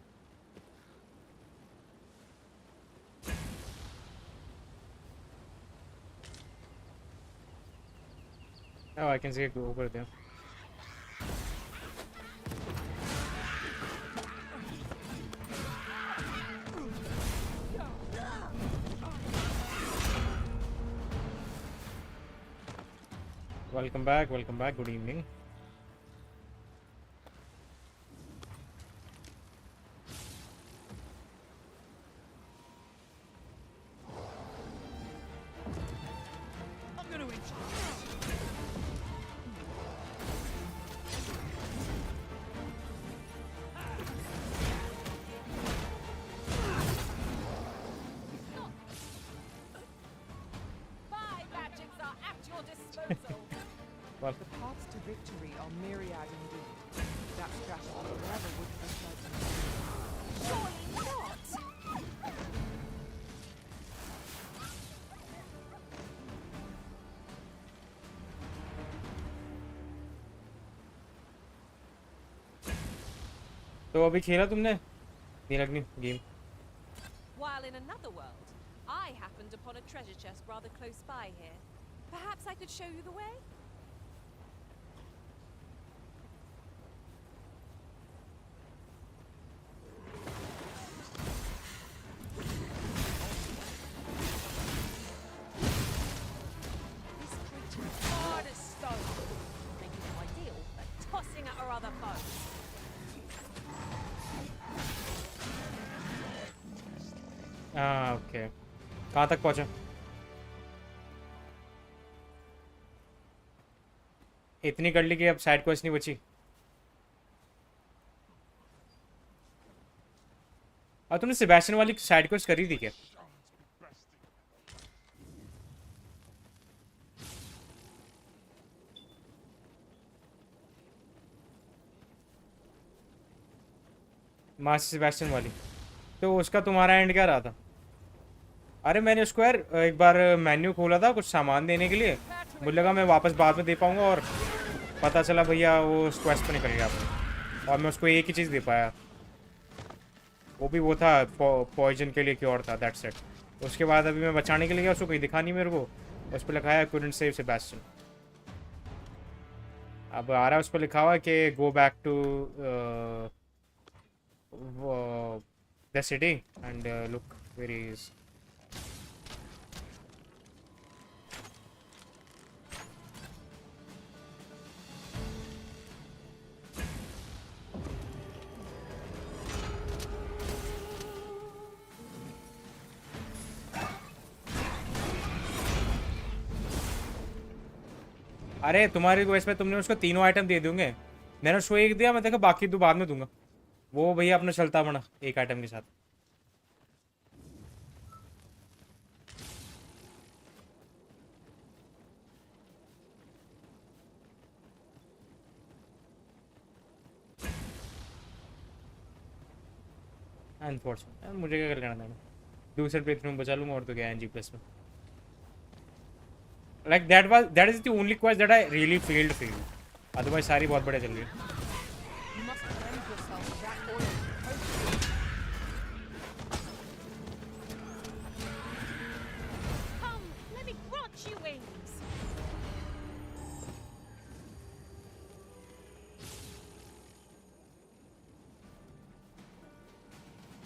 Oh, I can see it go over there. Welcome back, good evening. I'm gonna eat you. My magics are at your disposal. Well, The paths to victory are myriad indeed. That strategy never would have led to Surely not. तो अभी खेला तुमने नीलग्नि game? While in another world, I happened upon a treasure chest rather close by here. Perhaps I could show you the way? This creature is hard as stone, making it ideal for tossing at our other foes. Okay कहाँ तक पहुँचा? इतनी कर ली कि अब side quest नहीं बची। और तुमने सेबेस्टियन वाली साइड क्वेस्ट करी थी क्या? मास्टर सेबेस्टियन वाली तो उसका तुम्हारा एंड क्या रहा था? अरे मैंने उसको यार एक बार मेन्यू खोला था कुछ सामान देने के लिए, मुझे लगा मैं वापस बाद में दे पाऊंगा और पता चला भैया वो उस क्वेस्ट पे निकल गया और मैं उसको एक ही चीज़ दे पाया, वो भी वो था पॉइजन के लिए क्योर था, दैट्स इट। उसके बाद अभी मैं बचाने के लिए गया, उसको कहीं दिखा नहीं मेरे को, उस पर लिखा है कुडंट सेव सेबेस्टियन। अब आ रहा है उस पर लिखा हुआ कि go back to the city and look where he is. अरे तुम्हारी वॉइस में तुमने उसको तीनों आइटम दे दूंगे, मैंने उसको एक दिया, मैं देखा बाकी दो बाद में दूंगा। वो भैया अपना चलता बना एक आइटम के साथ। अनफॉर्चुनेट, मुझे क्या कर लेना था, दूसरे प्लेथ्रू में बचा लूंगा और तो क्या एनजी प्लस में। Like that is the only quest that I really failed, otherwise सारी बहुत बढ़िया चल रही है।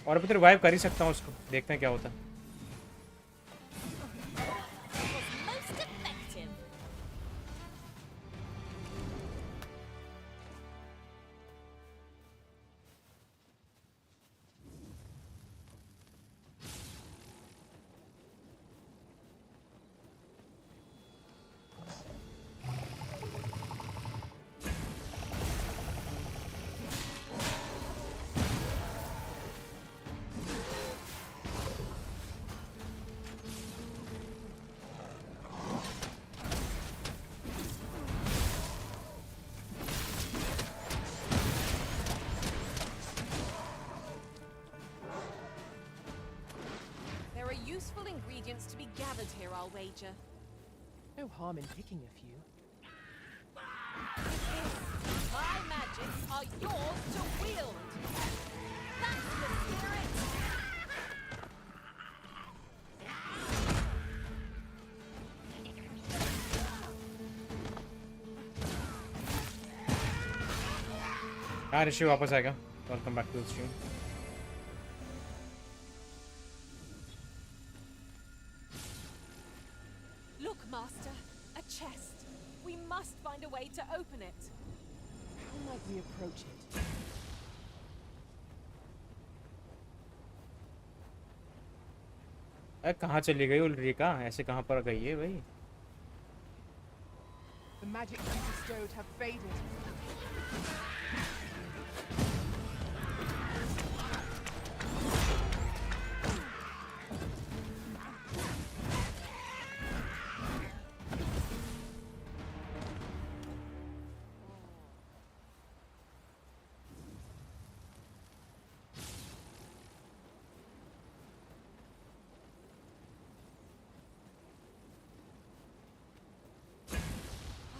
और अभी तो रिवाइव कर ही सकता हूँ उसको, देखते हैं क्या होता है। around here, I'll wager. No harm in picking a few. My magics are yours to wield. That's the spirit. हाँ ऋषि वापस आएगा. Welcome back to the stream. Look, Master, a chest. We must find a way to open it. How might we approach it? अरे कहाँ चली गई उल्रिका? ऐसे कहाँ पर गई है भाई? The magic you bestowed have faded.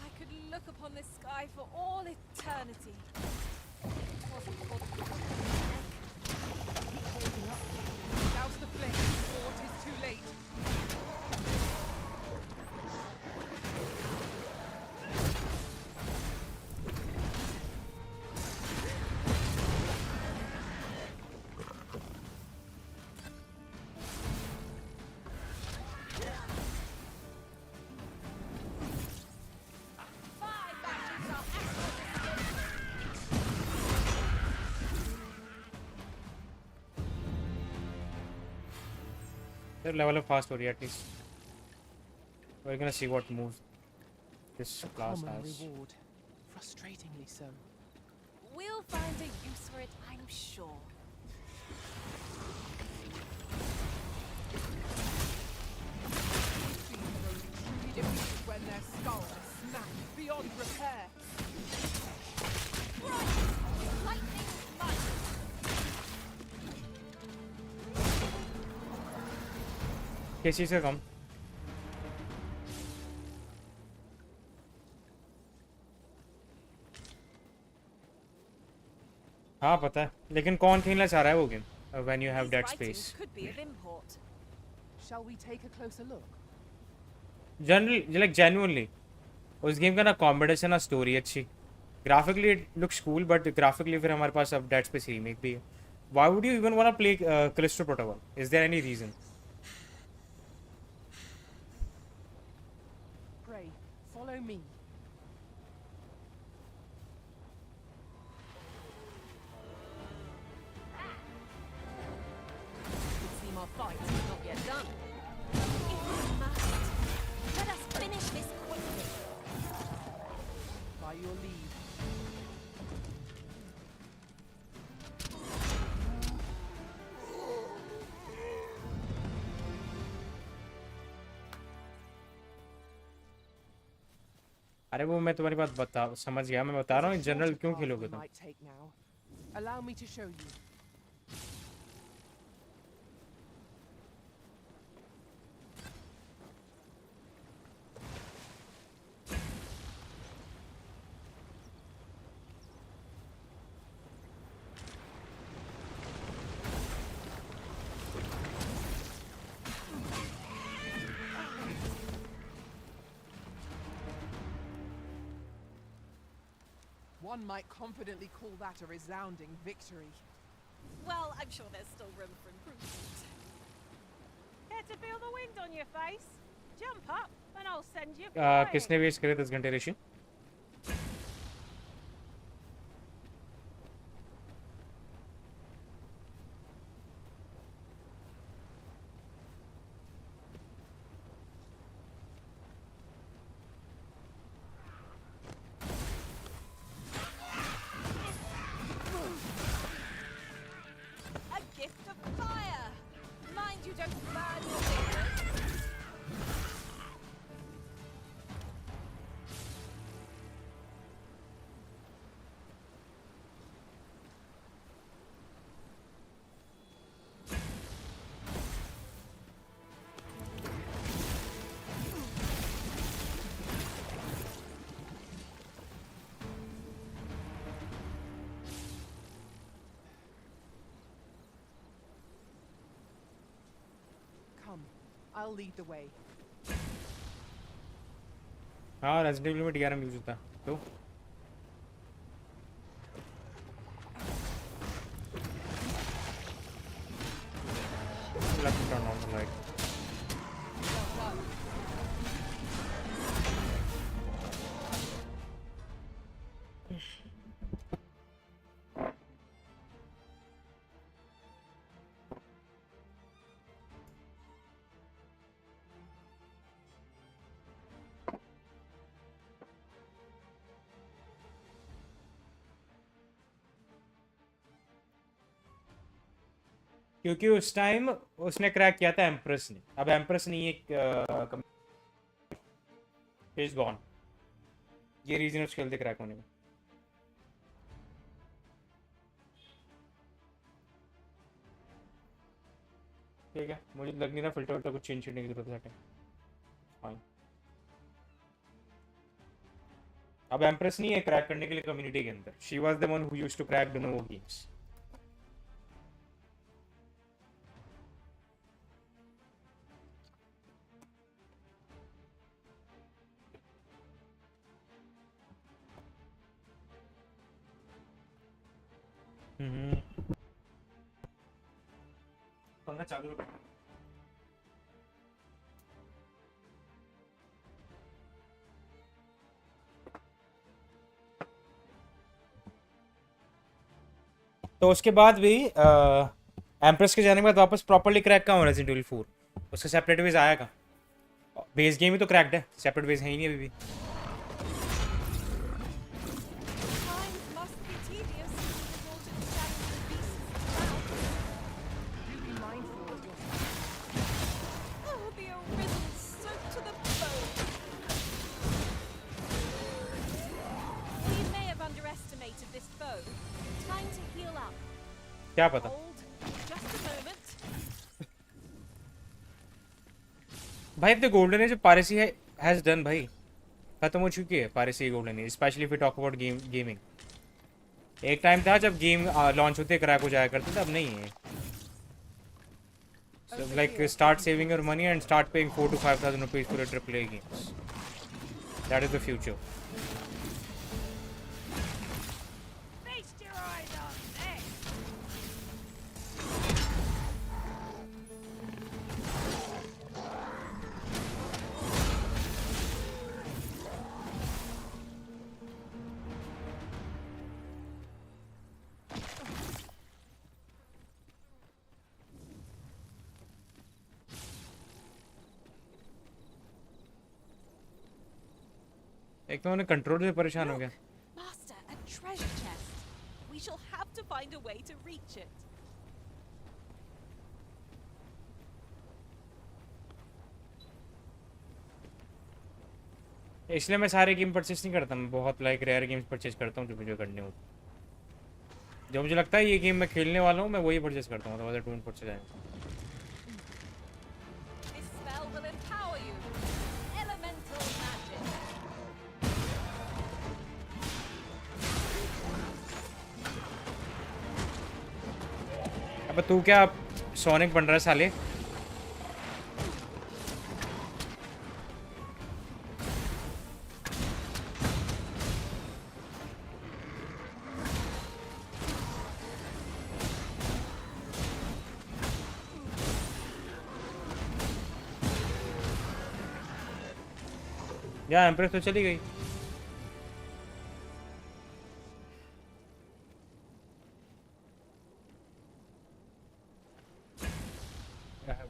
I could look upon this sky for all eternity. Douse the flame before it is too late. Their level of fast story at least. We're gonna see what moves this class Common has. reward. Frustratingly so. We'll find a use for it, I'm sure. Truly defeated when their skulls are smashed beyond repair. Lightning might. किस चीज़ का कम? हाँ पता है, लेकिन कौन खेलना चाह रहा है वो game? When you have that space. Could be of import. Shall we take a closer look? Generally, like genuinely, उस गेम का ना कॉम्बिनेशन ना स्टोरी अच्छी, graphically it looks cool, but graphically फिर हमारे पास अब डेड स्पेस रीमेक भी है. Why would you even wanna play Callisto Protocol? Is there any reason? Pray, follow me. It would seem our fight is not yet done. If we must, let us finish this quickly. By your leave. अरे वो मैं तुम्हारी बात बता समझ गया, मैं बता रहा हूँ जनरल क्यों खेलोगे तुम? Might take now. Allow me to show you. One might confidently call that a resounding victory. Well, I'm sure there's still room for improvement. Care to feel the wind on your face? Jump up and I'll send you flying. किसने waste करे 10 घंटे ऋषि? A gift of fire! Mind you don't burn your fingers. I'll lead the way. हाँ resident evil में DRM use होता है तो let me turn on the light. क्योंकि उस टाइम उसने क्रैक किया था एम्प्रेस ने, अब एम्प्रेस नहीं है, इज गॉन। ये रीजन उसके चलते क्रैक होने में। ठीक है, मुझे लग नहीं रहा फिल्टर विल्टर कुछ चेंज करने की जरूरत है। फाइन, अब एम्प्रेस नहीं है क्रैक करने के लिए कम्युनिटी के अंदर। She was the one who used to crack the no games. पंखा चालू रखो। तो उसके बाद भी एम्प्रेस के जाने के बाद वापस प्रॉपर्ली क्रैक कहाँ हो रेजिडेंट इविल 4? उसका सेपरेट बेस आया कहाँ? बेस गेम ही तो क्रैक्ड है, सेपरेट बेस है ही नहीं अभी भी। क्या पता? भाई अब the golden age piracy has done भाई, खत्म हो चुकी है piracy golden age, specially if we talk about gaming. एक टाइम था जब गेम लॉन्च होते क्रैक हो जाया करते थे, अब नहीं है। So like start saving your money and start paying 4,000 to 5,000 rupees for a AAA games. That is the future. एक तो उन्हें कंट्रोल से परेशान हो गया। Master, a treasure chest. We shall have to find a way to reach it. इसलिए मैं सारे गेम परचेस नहीं करता, मैं बहुत लाइक रेयर गेम्स परचेस करता हूँ जो मुझे करने हो। जो मुझे लगता है ये गेम मैं खेलने वाला हूँ, मैं वही परचेस करता हूँ, otherwise I don't purchase anything. This spell will empower you. Elemental magic. अब तू क्या सोनिक बन रहा है साले? या एम्प्रेस तो चली गई।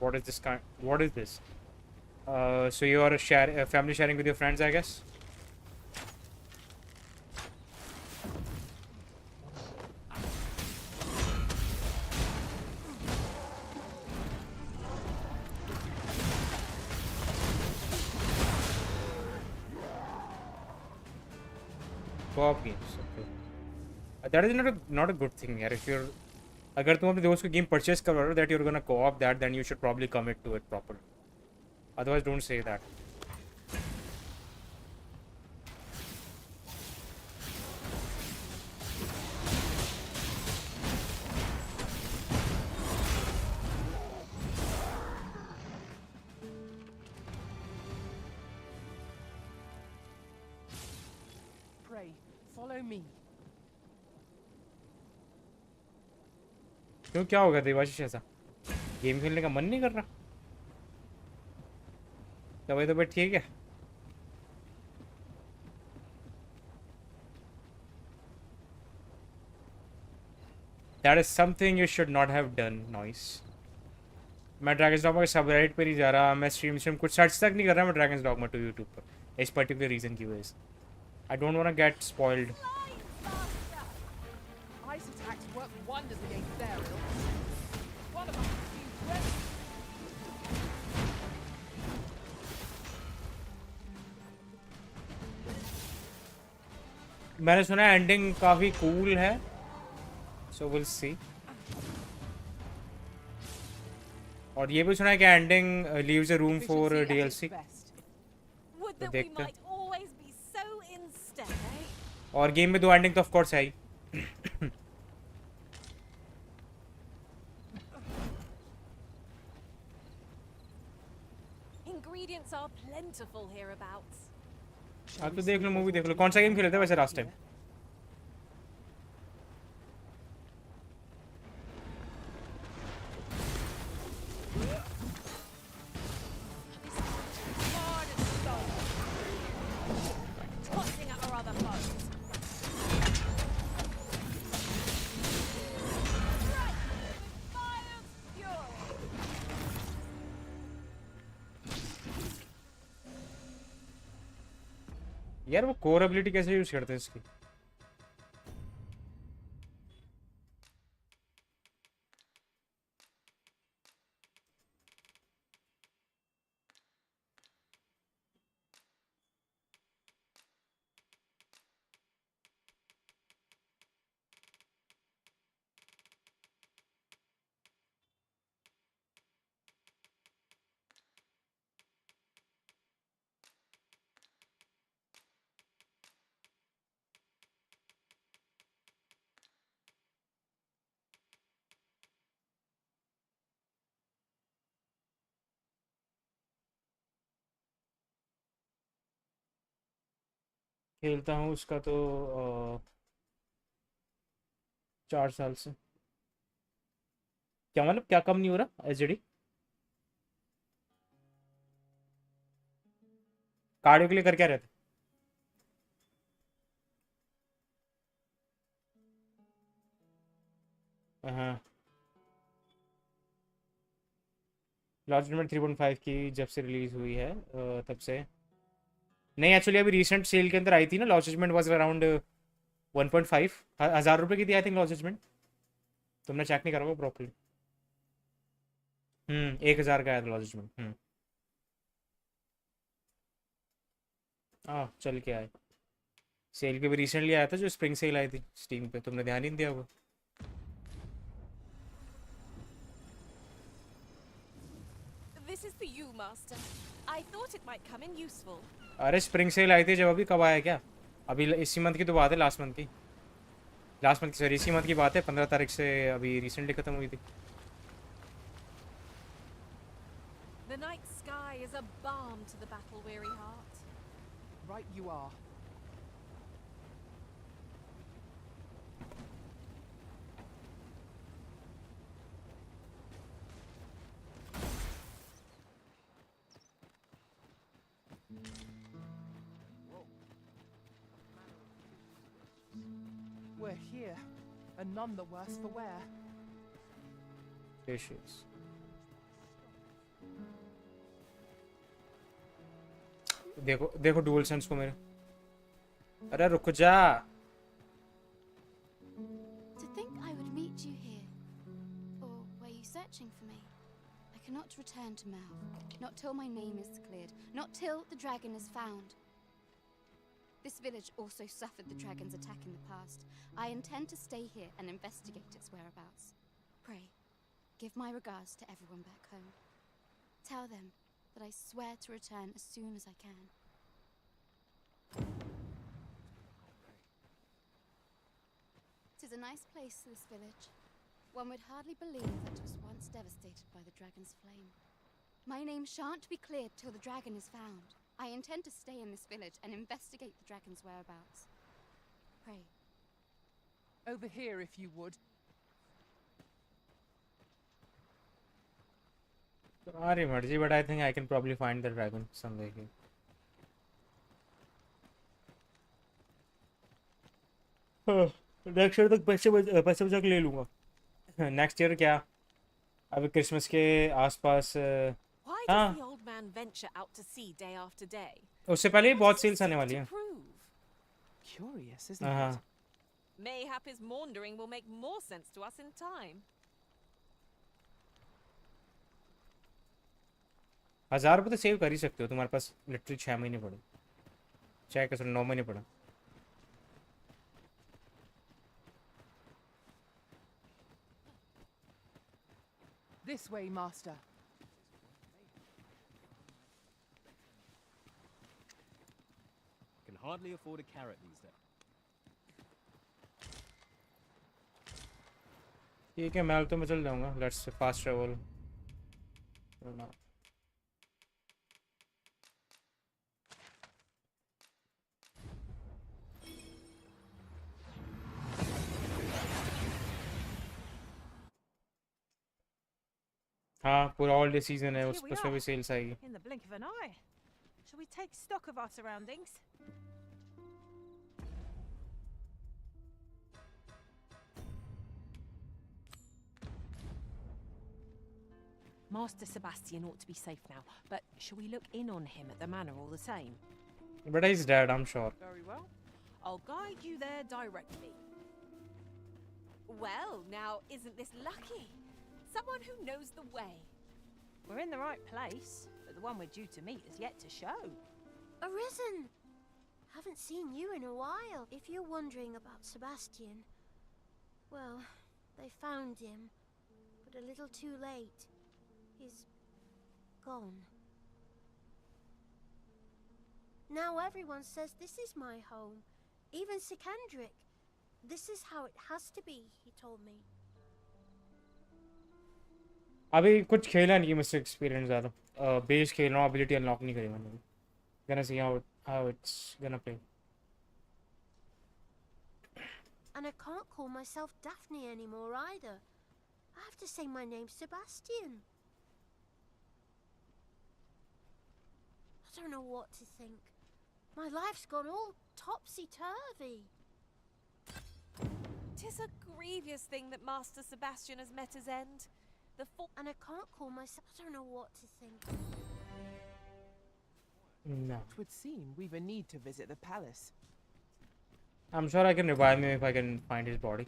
What is this kind? What is this? So you are family sharing with your friends, I guess. Co-op games. Okay. That is not a good thing, यार. If you're अगर तुम अपने दोस्त को गेम परचेस कर रहे हो that you are gonna co-op that, then you should probably commit to it properly. Otherwise, don't say that. way. Follow me. क्यों, क्या हो गया देवाशीष ऐसा? गेम खेलने का मन नहीं कर रहा? तबीयत तो ठीक है? That is something you should not have done. Noise. मैं ड्रैगन्स डॉगमा के सबरेडिट पर ही जा रहा, मैं स्ट्रीम कुछ सर्च तक नहीं कर रहा मैं ड्रैगन्स डॉगमा टू यूट्यूब पर इस पर्टिकुलर रीज़न की वजह से. I don't want to get spoiled. Ice attacks work wonders against their ills. One of us seems ready. मैंने सुना है एंडिंग काफ़ी कूल है, so we'll see. और ये भी सुना है कि ending leaves a room for DLC. Would that we might always be so instead, eh? और गेम में 2 एंडिंग तो ऑफ कोर्स है ही. Ingredients are plentiful hereabouts. आप तो देख लो, मूवी देख लो. कौन सा गेम खेले थे वैसे last time? Tossing at our other foes. Strike with fire's fury. यार वो कोर एबिलिटी कैसे यूज करते हैं इसकी? खेलता हूँ उसका तो 4 साल से. क्या मतलब, क्या कम नहीं हो रहा? एचडी कार्डियो के लिए कर क्या रहते? हाँ, लॉस्ट जजमेंट 3.5 की जब से रिलीज हुई है तब से नहीं. एक्चुअली अभी रिसेंट सेल के अंदर आई थी ना. लॉस्ट जजमेंट वाज अराउंड 1.5 हज़ार रुपये की थी आई थिंक लॉस्ट जजमेंट. तुमने चेक नहीं करा होगा प्रॉपर्ली. 1000 का आया था लॉस्ट जजमेंट. हाँ, चल के आए. सेल के भी रिसेंटली आया था जो स्प्रिंग सेल आई थी स्टीम पे. तुमने ध्यान ही नहीं दिया होगा. This is for you, Master. I thought it might come in useful. अरे स्प्रिंग सेल आई थी जब. अभी कब आया क्या? अभी इसी मंथ की तो बात है. लास्ट मंथ की सॉरी इसी मंथ की बात है. 15 तारीख से अभी रिसेंटली खत्म हुई थी. The night sky is a balm to the battle-weary heart. Right you are. We're here, and none the worse for wear. Dishes. देखो देखो डुअल सेंस को मेरे. अरे रुक जा. To think I would meet you here. Or were you searching for me? I cannot return to Mal. Not till my name is cleared. Not till the dragon is found. This village also suffered the dragon's attack in the past. I intend to stay here and investigate its whereabouts. Pray, give my regards to everyone back home. Tell them that I swear to return as soon as I can. It is a nice place, this village. One would hardly believe that it was once devastated by the dragon's flame. My name shan't be cleared till the dragon is found. I intend to stay in this village and investigate the dragon's whereabouts. pray? Over here, if you would. तुम्हारी मर्जी, but I think I can probably find the dragon somewhere here. Next year तक पैसे बचा के ले लूँगा. Next year क्या, अभी क्रिसमस के आसपास. Why does the old man venture out to sea day after day? उससे पहले ही बहुत सेल्स आने वाली हैं. Curious, isn't it? Mayhap his maundering will make more sense to us in time. 1000 रुपये तो सेव कर ही सकते हो. तुम्हारे पास लिटरली 6 महीने पड़े, 6 के 9 महीने पड़ा. This way, master. Can hardly afford a carrot these days. ठीक है, मैं तो मैं चल जाऊँगा. Let's fast travel. हाँ, पूरा ऑल सीजन है, उसमें भी सेल्स आएगी. In the blink of an eye. Shall we take stock of our surroundings? Master Sebastian ought to be safe now, but shall we look in on him at the manor all the same? But he's dead, I'm sure. Very well. I'll guide you there directly. Well, now isn't this lucky? Someone who knows the way. We're in the right place, but the one we're due to meet is yet to show. Arisen! Haven't seen you in a while. If you're wondering about Sebastian, well, they found him, but a little too late. He's gone. Now everyone says this is my home. Even Sikandric. This is how it has to be, he told me. अभी कुछ खेला नहीं मुझसे experience ज़्यादा. Base खेल रहा हूँ, ability unlock नहीं करी मैंने. Gonna see how it's gonna play. And I can't call myself Daphne anymore either. I have to say my name's Sebastian. I don't know what to think. My life's gone all topsy-turvy. 'Tis a grievous thing that Master Sebastian has met his end. And I can't call myself. I don't know what to think. No. It would seem we've a need to visit the palace. I'm sure I can revive him if I can find his body.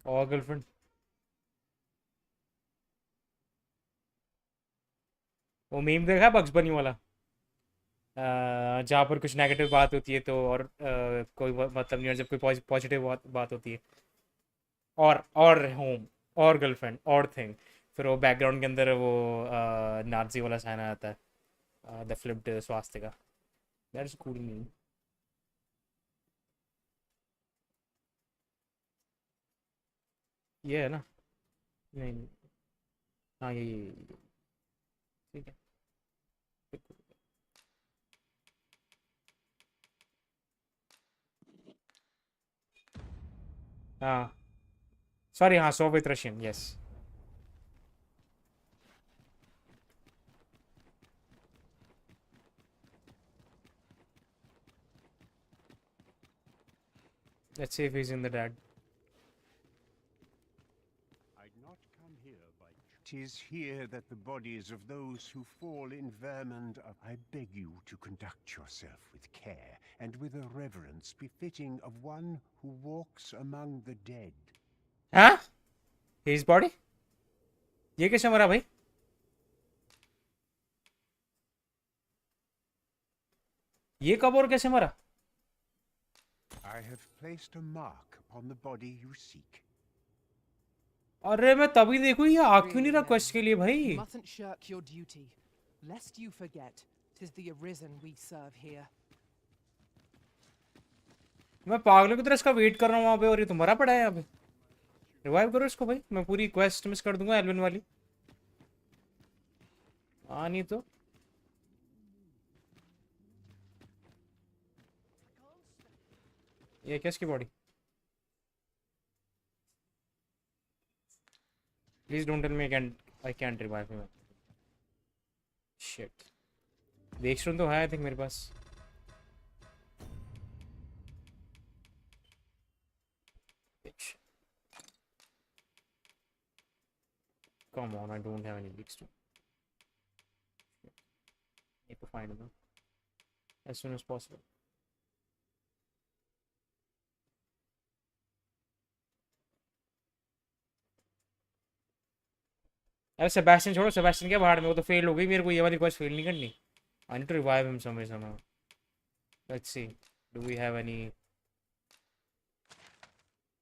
Or girlfriend. वो meme देखा है bugs बनी वाला, जहाँ पर कुछ negative बात होती है तो और कोई मतलब नहीं, और जब कोई पॉजिटिव बात होती है और होम और गर्लफ्रेंड और थिंग, फिर वो बैकग्राउंड के अंदर वो नाजी वाला साइन आता है, the flipped Swastika. That is cool meme. ये है ना? नहीं, हाँ ये ठीक है. हाँ सॉरी, हाँ Soviet Russian, yes. Let's see if he's in the dad. I'd not come here by... 'Tis here that the bodies of those who fall in Vermund are... I beg you to conduct yourself with care and with a reverence befitting of one who walks among the dead. हाँ? His body? ये कैसे मरा भाई? ये कब और कैसे मरा? I have placed a mark upon the body you seek. अरे मैं तभी देखूं, ये आ क्यों नहीं रहा क्वेस्ट के लिए भाई? You mustn't shirk your duty, lest you forget 'tis the Arisen we serve here. मैं पागलों की तरह इसका वेट कर रहा हूँ वहाँ पे, और ये तो मरा पड़ा है यहाँ पे. रिवाइव करो इसको भाई, मैं पूरी क्वेस्ट मिस कर दूंगा एल्विन वाली. हाँ नहीं तो ये किसकी body? Please don't tell me I can't revive him. Shit, वेक्सटोन तो है आई थिंक मेरे पास। Come on, I don't have any weekstone. Need to find them as soon as possible. अरे सेबेस्टियन छोड़ो, सेबेस्टियन क्या बाहर में, वो तो फेल हो गई। मेरे को ये वाली क्वेस्ट फेल नहीं करनी। I need to revive him somehow. Let's see. Do we have any?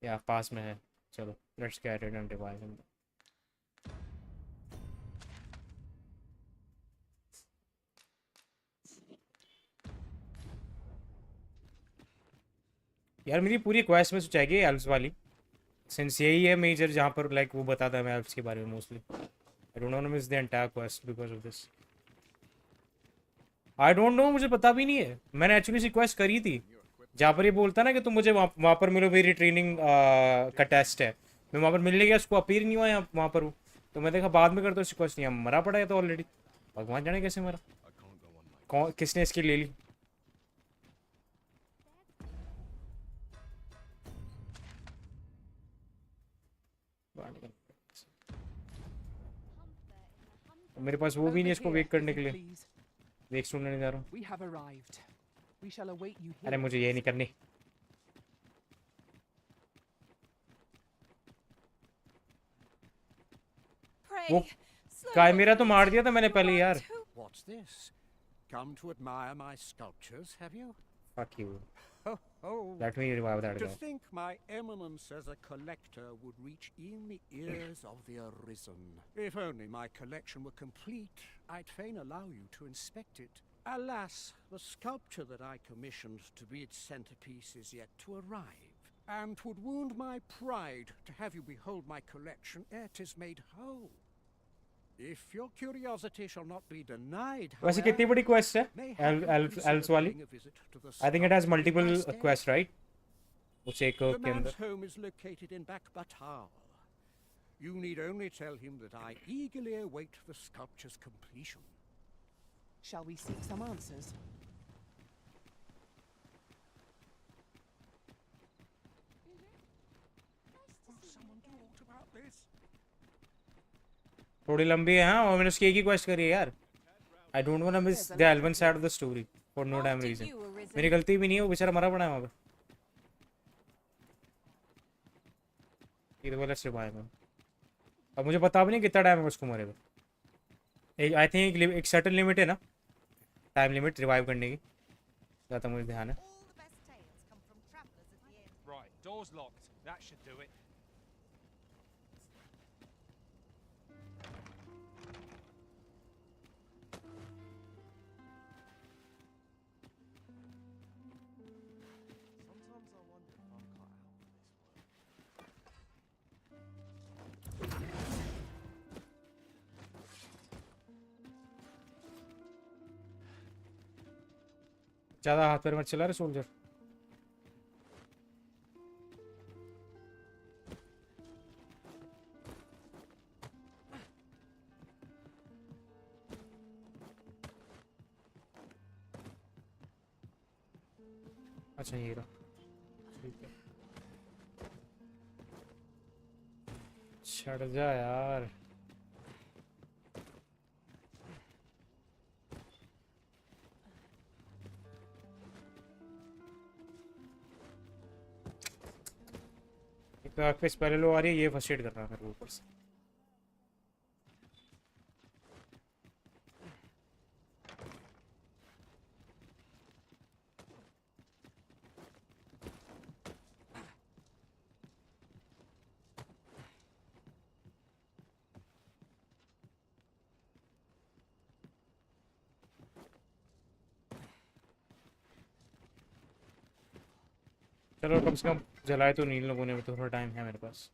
Yeah, पास में है। चलो, let's get it and revive him. यार मेरी पूरी क्वेस्ट में सोचा है एल्व्स वाली, सिंस यही है मेजर जहाँ पर लाइक वो बताता है मैं एल्व्स के बारे में mostly. I don't want to miss the entire quest because of this. I don't know, मुझे पता भी नहीं है। मैंने एक्चुअली सी क्वेस्ट करी थी जहाँ पर ये बोलता ना कि तुम मुझे वहाँ पर मिलो, मेरी ट्रेनिंग का टेस्ट है। मैं वहाँ पर मिलने गया, उसको अपीयर नहीं हुआ वहाँ पर वो, तो मैं देखा बाद में करता हूँ रिक्वेस्ट, नहीं मरा पड़ा है तो ऑलरेडी। भगवान जाने कैसे मरा, कौन किसने इसकी ले ली। मेरे पास वो भी नहीं इसको वेट करने के लिए, वेट सुनने नहीं जा रहा हूँ। अरे मुझे ये नहीं करनी। वो काइमेरा तो मार दिया था मैंने पहले यार। What's this? Come to admire my sculptures, have you? Fuck you. Oh, Let me revive that to guy. think my eminence as a collector would reach in the ears of the arisen. If only my collection were complete, I'd fain allow you to inspect it. Alas, the sculpture that I commissioned to be its centerpiece is yet to arrive, and 'twould wound my pride to have you behold my collection ere 'tis made whole. If your curiosity shall not be denied, वैसे कितनी बड़ी quest है elves वाली? I think it has multiple quests, right? उस एक The के man's अंदर। home is located in Bakbatal. You need only tell him that I eagerly await the sculpture's completion. Shall we seek some answers? Will someone do aught about this? थोड़ी लंबी है हाँ, और मैंने उसकी एक ही क्वेस्ट करी है यार। I don't want to miss the elven side of the story for no damn reason. मेरी गलती भी नहीं है, वो बेचारा मरा पड़ा है वहाँ पे। ये तो लेट्स रिवाइव हिम। अब मुझे पता भी नहीं कितना टाइम है उसको मरे हुए। आई थिंक एक सर्टेन लिमिट है ना, टाइम लिमिट रिवाइव करने की, ज़्यादा मुझे ध्यान है। Right, door's locked. That should do it. Sometimes I wonder if I'm cut out for this work. ज़्यादा हाथ पैर मत चला रहे सोल्जर। अच्छा ये रहा, ठीक है। छड़ जा यार। एक पहले लो आ रही है, ये फर्स्ट एड कर रहा है मेरे को ऊपर से। चलो कम से कम जलाए तो नहीं लोगों ने, तो थोड़ा टाइम है मेरे पास।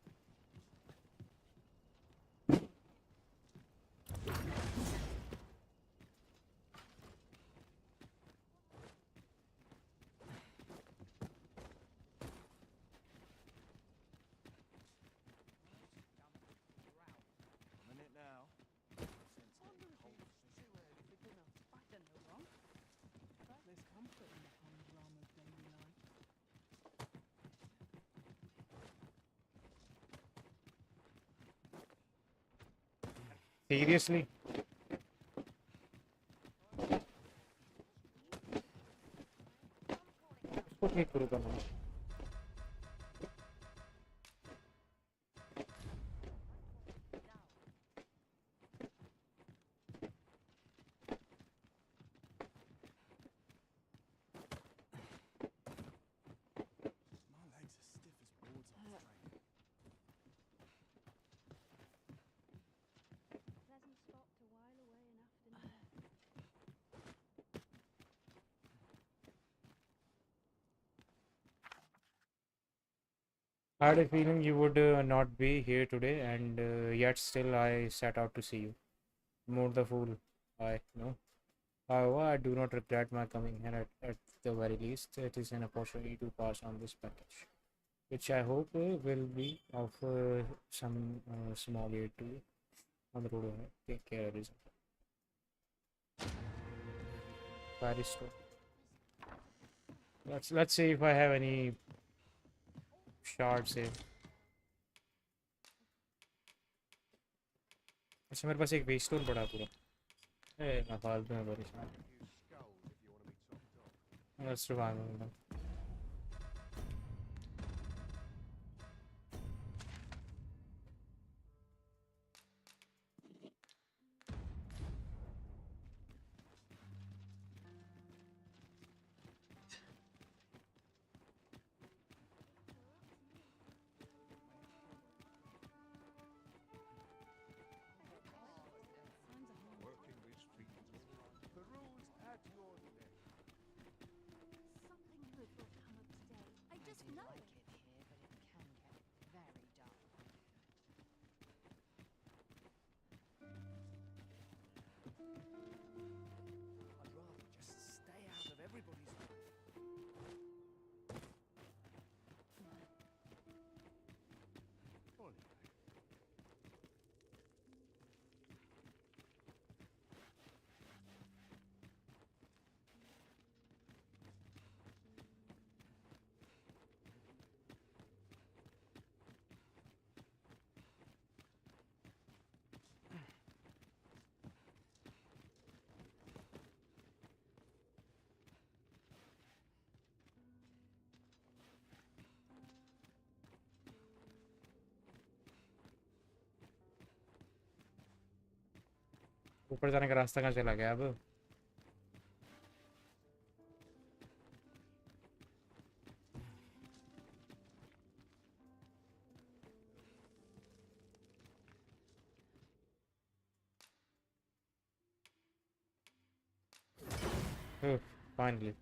Seriously? इसको ठीक करो करना। I had a feeling you would not be here today, and yet still I set out to see you. More the fool, I know. However, I do not regret my coming here at the very least. It is an opportunity to pass on this package, which I hope will be of some small aid to you on the road ahead. Take care, Arisen. Paris store. Let's see if I have any shards here. अच्छा मेरे पास एक waste stone पड़ा पूरा मैं फालतू में परेशान Let's revive him. ऊपर जाने का रास्ता कहाँ चला गया अब finally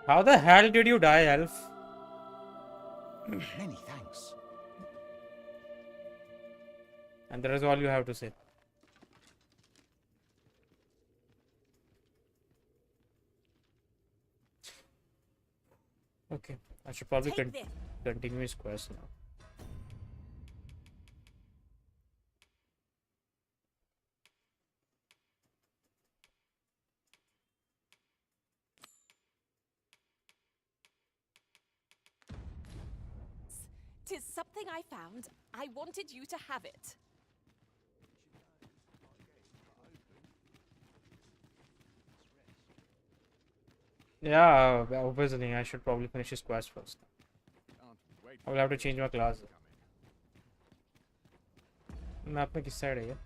how the hell did you die elf Many thanks. and that is all you have to say okay I should probably continue his quest now Tis something I found. I wanted you to have it. yeah obviously I should probably finish his quest first I will have to change my class map में किस side है ये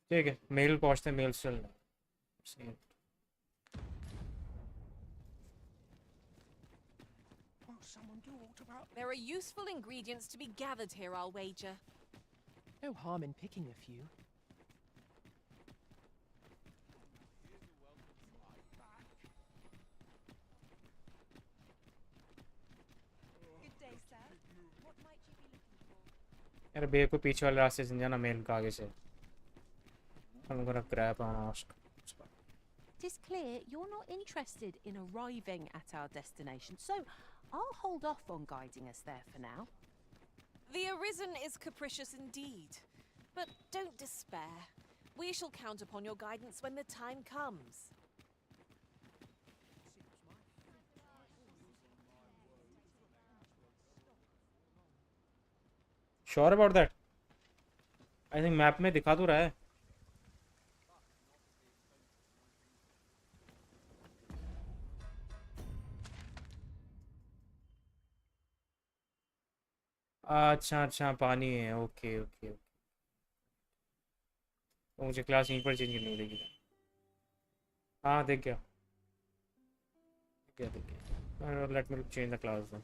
ठीक है mail पहुंचते mail चल There are useful ingredients to be gathered here, I'll wager. No harm in picking a few. Good day, sir. What might you be looking for? यार बे को पीछे वाले रास्ते से जाना मेल का आगे से I'm gonna grab and ask. It is clear you're not interested in arriving at our destination, so I'll hold off on guiding us there for now. The Arisen is capricious indeed. But don't despair. We shall count upon your guidance when the time comes. Sure about that? I think map में दिखा तो रहा है. अच्छा अच्छा पानी है. Okay okay. तो मुझे क्लास यहीं पर चेंज करनी पड़ेगी. हाँ देख गया. देख गया. Let me change the class then.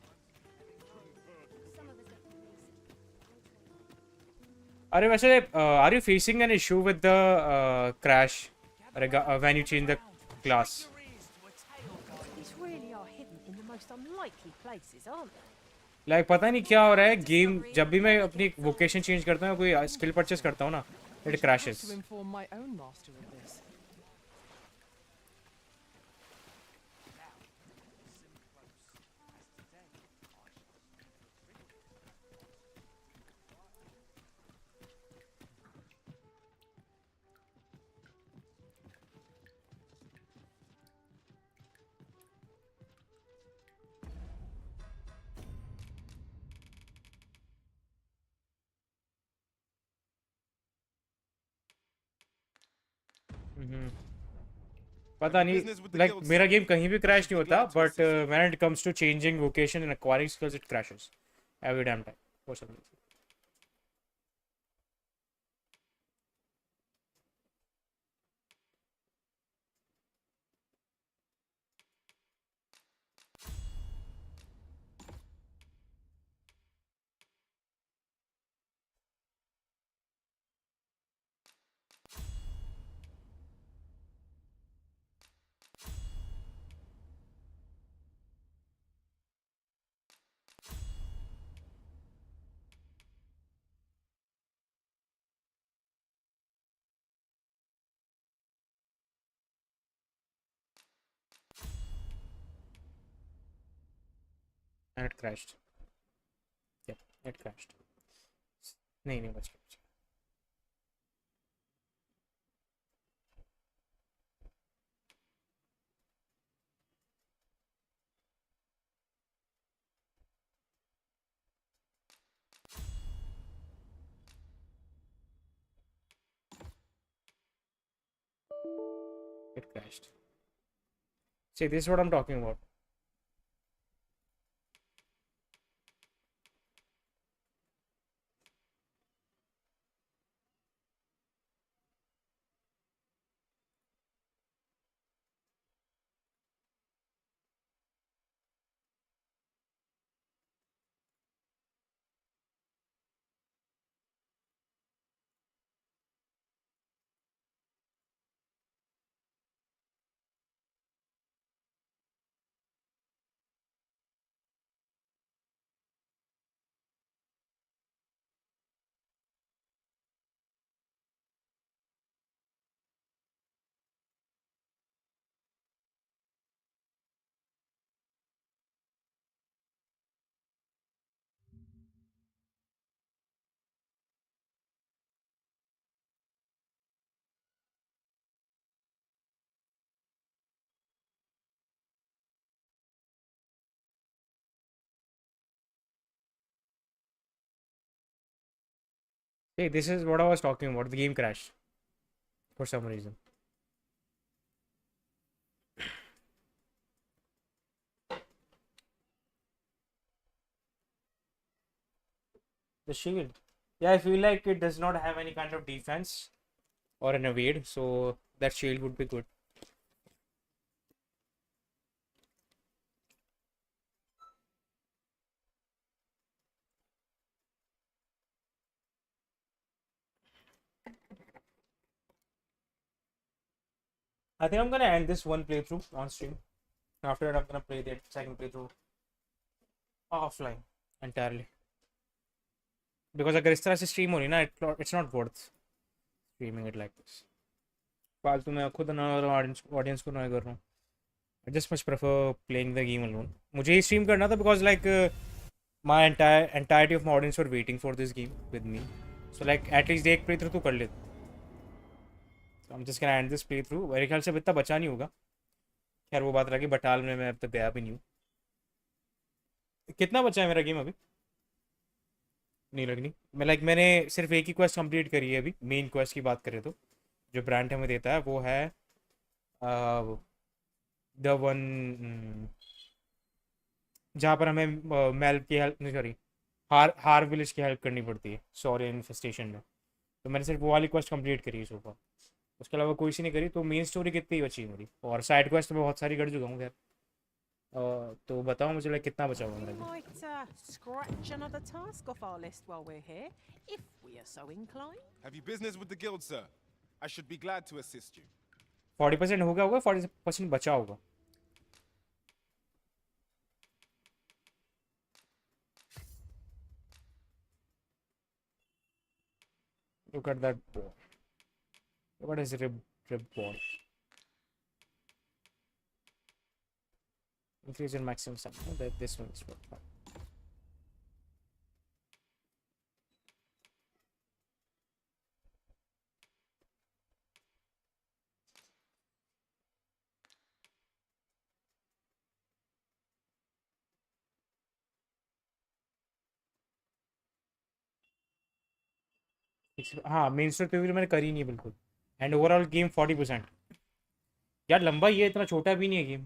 अरे वैसे are you facing an issue with the crash when you change the class? These really are hidden in the most unlikely places, aren't they? Like पता नहीं क्या हो रहा है game जब भी मैं अपनी वोकेशन चेंज करता हूँ कोई स्किल परचेस करता हूँ ना it crashes. To inform my own master of this. पता नहीं like मेरा गेम कहीं भी क्रैश नहीं होता but when it comes to changing vocation and acquiring skills it crashes every damn time for some reason. And it crashed. Yeah, it crashed. नहीं नहीं बच गया. It crashed. See, this is what I'm talking about. Hey, this is what I was talking about. The game crashed for some reason. The shield. Yeah, I feel like it does not have any kind of defense or an evade, so that shield would be good. I think I'm gonna end this one playthrough on stream. After that, I'm gonna play the second playthrough offline entirely. Because अगर इस तरह से stream हो रही ना, it's not worth streaming it like this. फालतू मैं खुद ना audience को ना कर रहा हूँ. I just much prefer playing the game alone. मुझे ही stream करना था because like my entirety of my audience were waiting for this game with me. So like at least एक प्ले थ्रू तो कर ले. So I'm just gonna end this play through. मेरे ख्याल से अब इतना बचा नहीं होगा. खैर वो बात रह गई. बटाल में मैं अब तक गया भी नहीं हूँ. कितना बचा है मेरा गेम अभी? नहीं लगनी. मैंने सिर्फ एक ही क्वेस्ट कंप्लीट करी है अभी. मेन क्वेस्ट की बात करें तो जो ब्रांड हमें देता है वो है द वन जहाँ पर हमें मेल की हेल्प नहीं, सॉरी, हार विलेज की हेल्प करनी पड़ती है सॉरी इन्फेस्टेशन में. तो मैंने सिर्फ वो वाली क्वेस्ट कंप्लीट करी है सो फार. उसके अलावा कोई सी नहीं करी. तो मेन स्टोरी कितनी ही बची है मेरी. और साइड क्वेस्ट में बहुत सारी कर चुका हूँ खैर. तो बताओ मुझे लाइक कितना बचा हुआ We मेरा game. might scratch another task off our list while we're here, if we are so inclined. Have you business with the guild, sir? I should be glad to assist you. 40% हो गया होगा, 40% बचा होगा. Look at that boy. What is rib boy? Increase your maximum sum. That this one is what. हाँ main story पे मैंने करी नहीं बिल्कुल. And overall game 40%. यार लंबा ये इतना छोटा भी नहीं है गेम.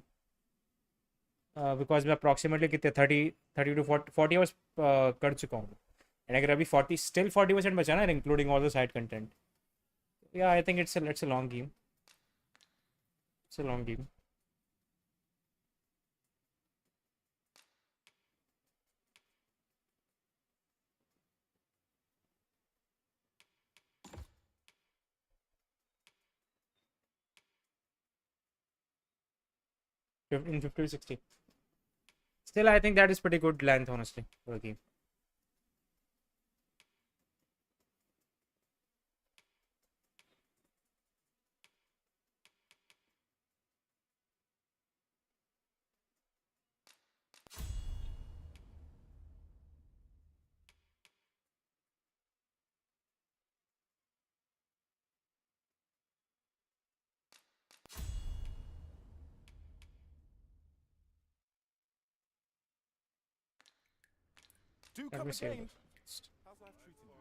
बिकॉज मैं अप्रॉक्सीमेटली कितने 30 टू 40 आवर्स कर चुका हूँ. एंड अगर अभी 40% बचा ना including all the side content. Yeah I think it's a long game. It's a long game. In 50 to 60. Still, I think that is pretty good length, honestly, for a game. Do Let come me save again. it. How's life treating you?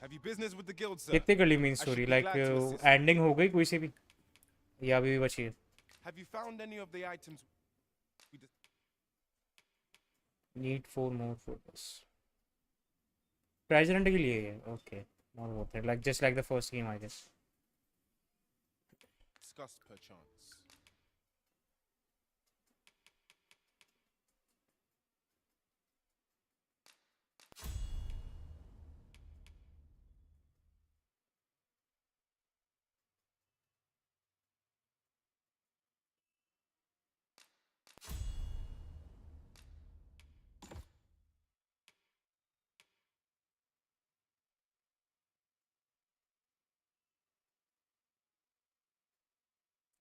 Have you business with the guild, sir? कितने कर ली main I should story be like glad to assist you. Ending हो गई कोई सी भी या अभी भी बची है. Have you found any of the items we need 4 more for this. Price rent के लिए है. Okay not worth it. Like just like the first game I guess. discussed perchance?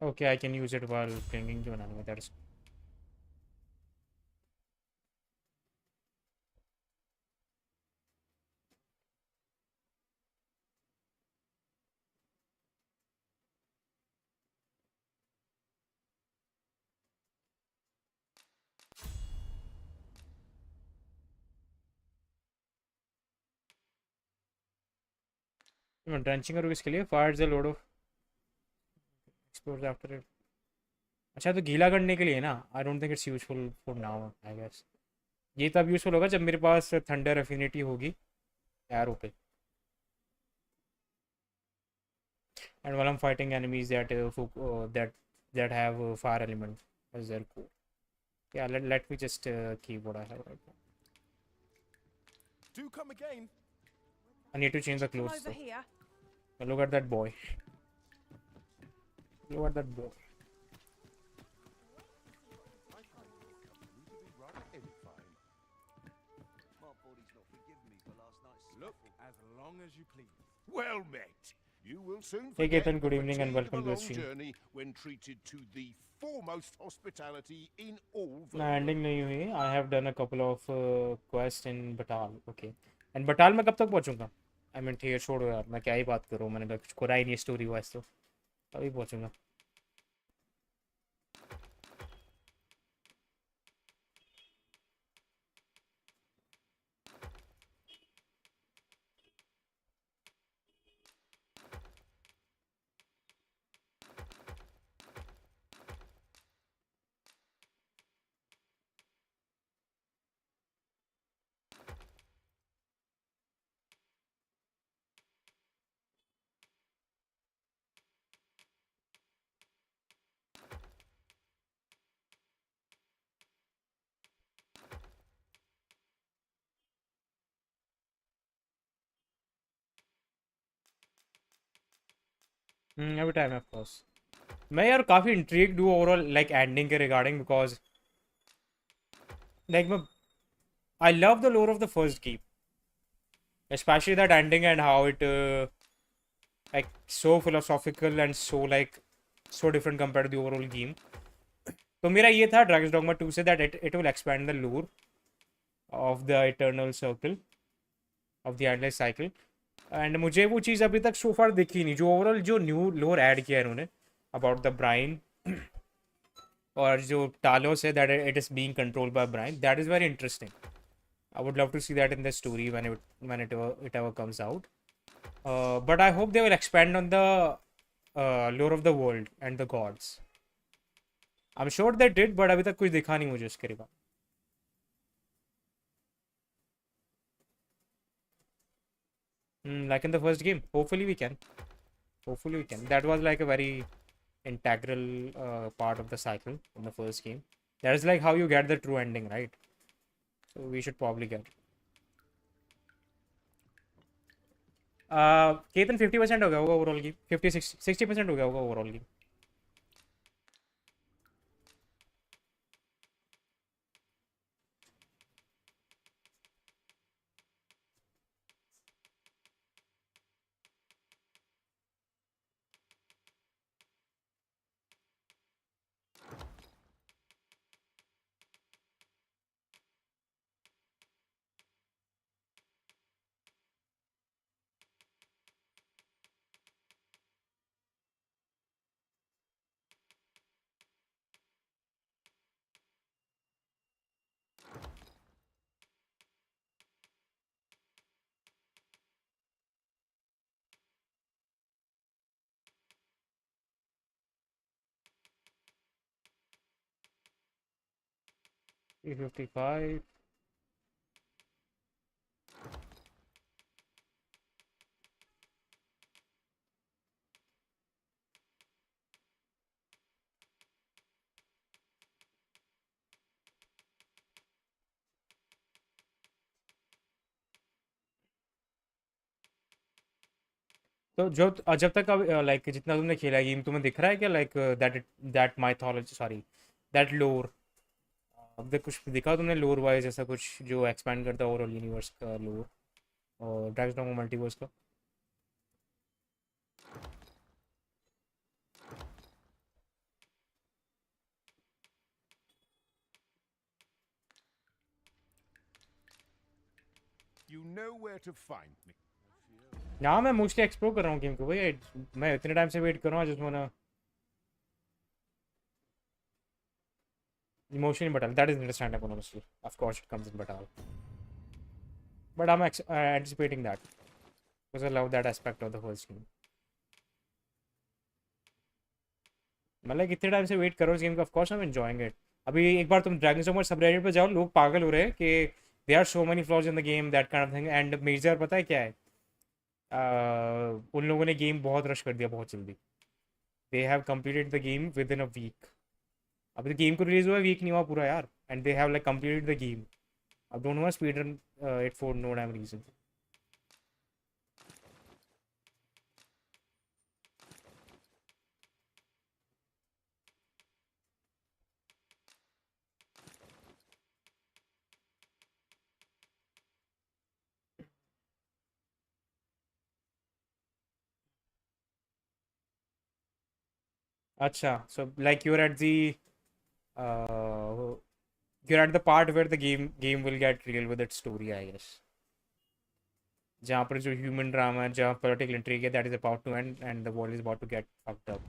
Okay, I can use it while clinging to an enemy. That's drenching करोगे इसके लिए. Fires a load of explores after it. अच्छा तो गीला करने के लिए ना. I don't think it's useful for now I guess. ये तब यूजफुल होगा जब मेरे पास थंडर एफिनिटी होगी एरो पे. And while I'm fighting enemies that have fire element as their core. Yeah, let me just keep what I have right now. Do come again. I need to change the Come clothes over though. here. Now look at that boy. Look at that boy. Look, as long as you please. Well met. You will soon Hey forget Ketan, the good evening and fatigue of welcome a to the long stream. journey when treated to the foremost hospitality in all ना Vermland. Ending नहीं हुई. I have done a couple of quests in Batal. Okay. And Batal में कब तक पहुंचूंगा? I mean ठीक है छोड़ो यार, मैं क्या ही बात करूँ, मैंने कुछ करा ही नहीं स्टोरी वाइज, तो अभी पहुंचूंगा. अभी टाइम है ऑफ कोर्स. मैं यार काफ़ी इंट्रीग्ड हूँ ओवरऑल लाइक एंडिंग के रिगार्डिंग, बिकॉज लाइक मैं I love the lore of the first game, especially that ending and how it like so philosophical and so like so different compared to the overall game. तो मेरा ये था Dragon's Dogma 2 से that it will expand the lore of the eternal circle of the endless cycle. And मुझे वो चीज़ अभी तक सो फार दिखी नहीं, जो ओवरऑल जो न्यू लोर ऐड किया है इन्होंने अबाउट द ब्राइन, और जो टालोस है that it is being controlled by Brine, that is very interesting. I would love to see that in the story when it ever comes out. But I hope they will expand on the lore of the world and the gods. I'm sure they did, but अभी तक कुछ दिखा नहीं मुझे उसके regard. Like in the first game, hopefully we can. That was like a very integral part of the cycle in the first game. That is like how you get the true ending, right? So we should probably get. Ketan 50% हो गया होगा overall की, 60% हो गया होगा overall की. $355. तो जो जब तक अब लाइक जितना तुमने खेला है गेम, तुम्हें दिख रहा है क्या like that mythology, sorry that लोर, अब तक कुछ दिखा तुमने लोर वाइज ऐसा कुछ जो एक्सपैंड करता है ओवरऑल यूनिवर्स का लोर और ड्रैगन्स डॉग्मा मल्टीवर्स का? You know where to find me. ना मैं मोस्टली एक्सप्लोर कर रहा हूँ गेम को भाई. मैं इतने टाइम से वेट कर रहा हूँ, जस्ट वाना emotion in Batal. That is understandable, honestly. Of course, it comes in Batal. But I'm anticipating that because I love that aspect of the whole game. मतलब इतने टाइम से वेट करो इस गेम का, of course I am enjoying it. अभी एक बार तुम dragons dogma subreddit पे जाओ, लोग पागल हो रहे हैं कि they are so many flaws in the game, that kind of thing. And major पता है क्या है? उन लोगों ने गेम बहुत रश कर दिया बहुत जल्दी. They have completed the game within a week. अभी तो गेम को रिलीज हुआ वीक नहीं हुआ पूरा यार, and they have like completed the game. अब don't know speed run it for no damn reason. Acha, so like uh, you're at the part where the game will get real with its story, I guess. जहाँ पर जो human drama, जहाँ political intrigue है, that is about to end and the world is about to get fucked up.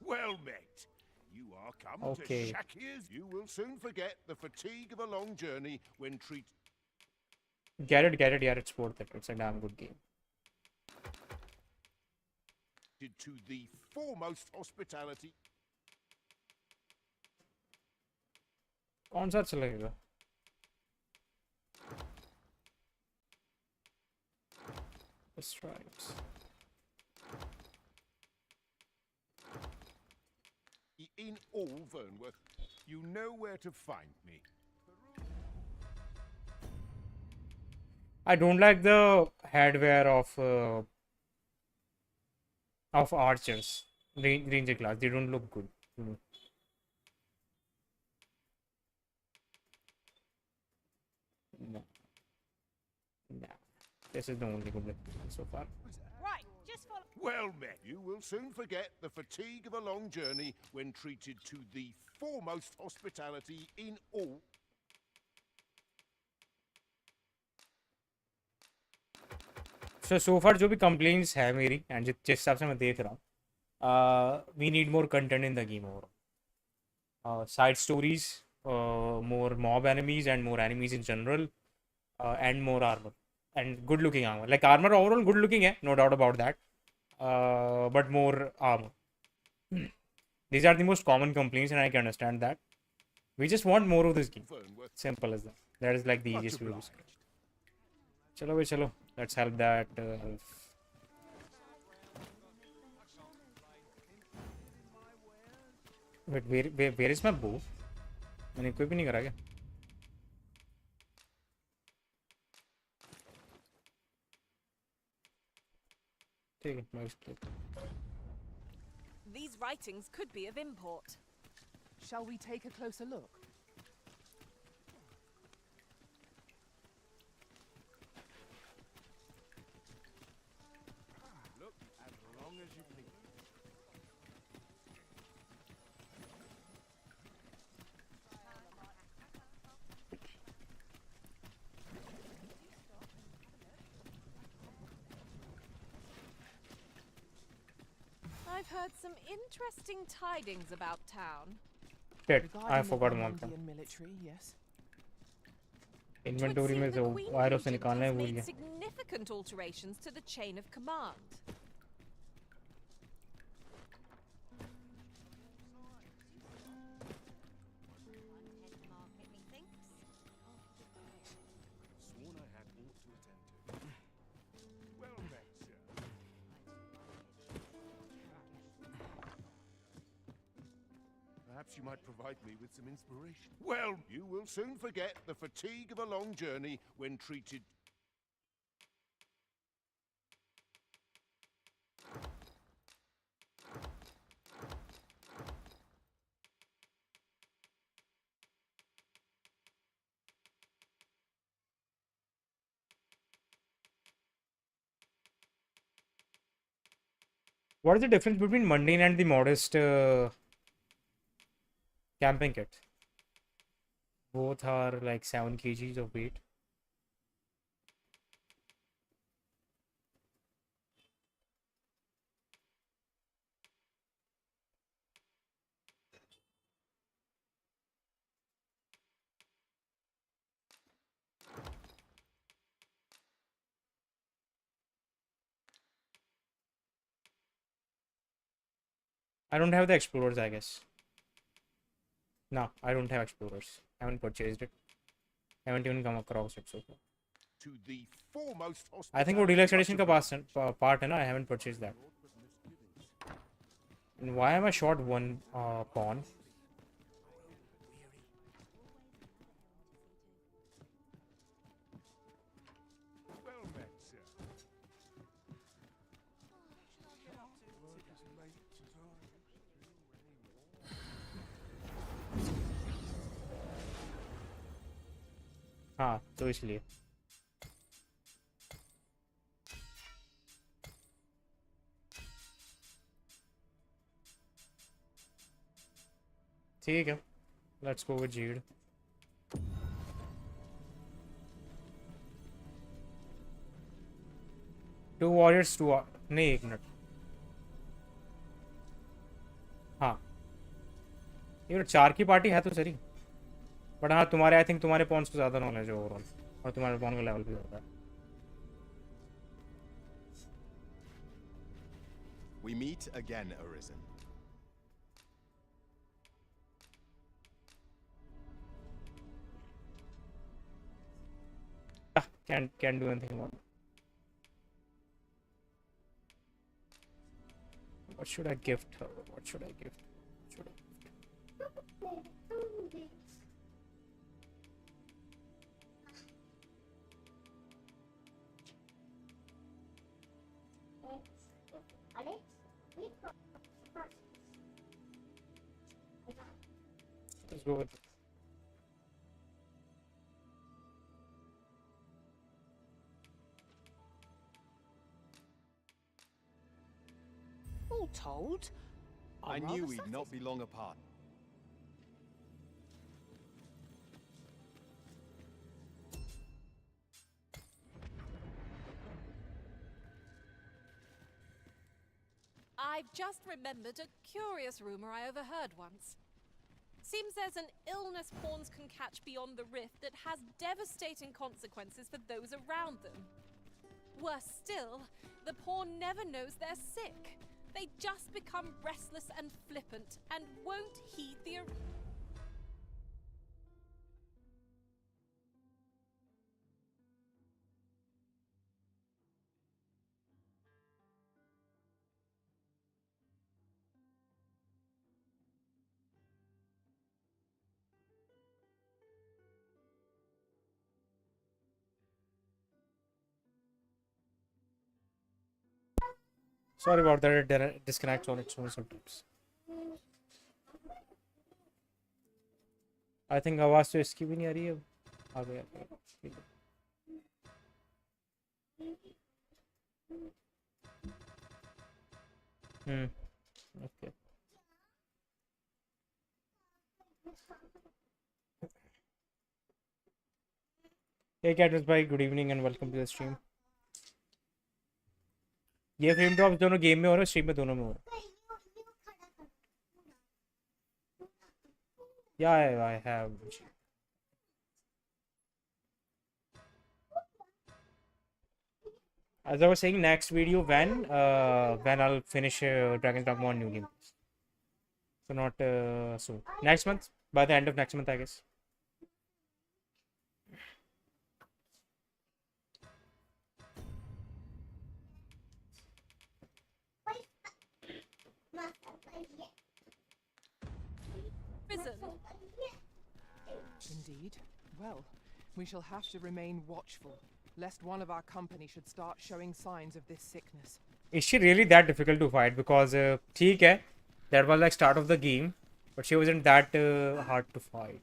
Well met. You are come Okay. to Shakir's. You will soon forget the fatigue of a long journey when treated Get it, yeah, it's worth it. It's a damn good game. to the foremost hospitality. कौन सा अच्छा लगेगा? The Stripes. In all Vernworth, you know where to find me. I don't like the headwear of archers, ranger class. They don't look good. No. This is the only good one so far. Right, just follow. Well met. You will soon forget the fatigue of a long journey when treated to the foremost hospitality in all. So far जो भी complaints है मेरी and जिस हिसाब से मैं देख रहा हूँ, we need more content in the game overall. Side stories, more mob enemies and more enemies in general, and more armor and good looking armor. Like armor overall good looking है, no doubt about that. But more armor. These are the most common complaints and I can understand that. We just want more of this game. Simple as that. That is like the easiest way to say it. Chalo bhai, chalo. Let's help that elf. Wait, where is my bow? मैंने कोई भी नहीं करा क्या? ठीक है, मैं इसको. These writings could be of import. Shall we take a closer look? Look as long as you please. I've heard some interesting tidings about town. Shit, I Regarding the forgot one thing. Burgundian military, yes. Inventory में जो virus से निकालना है वो Made ये. significant alterations to the chain of command. Sworn I had ought to attend to. Well met, sir. Perhaps you might provide me with some inspiration. Well, you will soon forget the fatigue of a long journey when treated. What is the difference between mundane and the modest camping kit? Both are like 7 kgs of weight. I don't have the explorers, I guess. No, I don't have explorers. I haven't purchased it. I haven't even come across it so far. To the foremost I think वो deluxe edition का part है ना. I haven't purchased that. And why am I short one pawn? Well met, sir. हाँ, तो इसलिए. ठीक है, let's go with Jade. Two warriors, नहीं, एक मिनट. हाँ, ये 4 की पार्टी है तो सही. बट हाँ, तुम्हारे आई थिंक तुम्हारे पॉन्स को ज़्यादा नॉलेज है ओवरऑल, और तुम्हारे पॉन का लेवल भी होता है. We meet again, Arisen. Can't do anything about it. What should I gift her? What should I gift? Should I gift? Let's go with it. All told, I knew we'd not be long apart. I've just remembered a curious rumor I overheard once. Seems there's an illness pawns can catch beyond the rift that has devastating consequences for those around them. Worse still, the pawn never knows they're sick. They just become restless and flippant and won't heed the... Sorry about that, it disconnects on its own sometimes. I think आवाज़ तो इसकी भी नहीं आ रही है. आ गया. Okay. Hey Cadmus bhai, good evening and welcome to the stream. ये frame drop दोनों गेम में हो रहा है, स्ट्रीम में दोनों में हो रहा है. Yeah, I have. As I was saying, next video when I'll finish DragonsDogma on new game. So not soon. Next month, by the end of next month, I guess. Indeed. Well, we shall have to remain watchful, lest one of our company should start showing signs of this sickness. Is she really that difficult to fight? Because ठीक है, that was like start of the game, but she wasn't that hard to fight.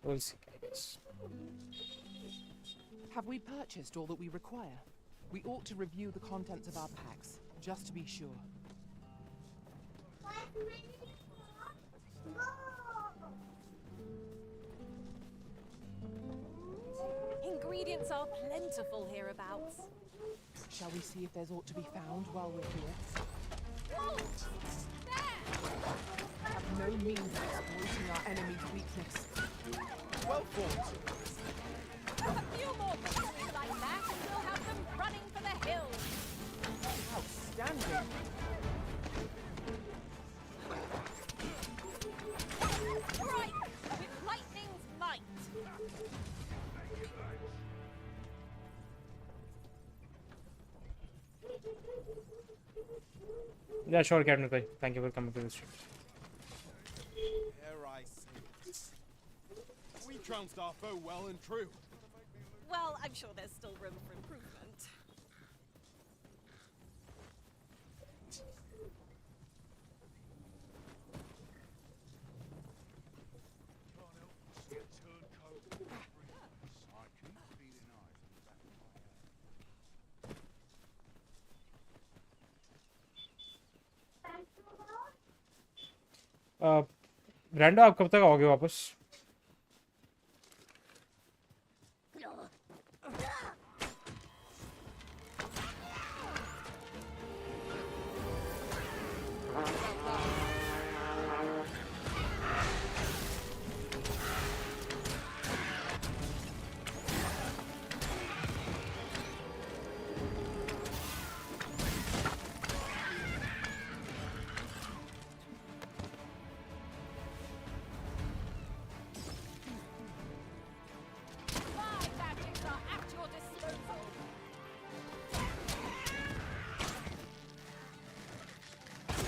We'll see, I guess. Have we purchased all that we require? We ought to review the contents of our packs, just to be sure. Ingredients are plentiful hereabouts. Shall we see if there's aught to be found while we're here? Oh, there! Have no means of exploiting our enemy's weakness. Well fought. A few more victories like that and we'll have them running for the hills. Outstanding! Strike with lightning's might. Yeah, sure, Captain. Thank you for coming to the stream. Ere I say, we trounced our foe well and true. Well, I'm sure there's still room for improvement. Brando आप कब तक आओगे वापस? My magics are at your disposal.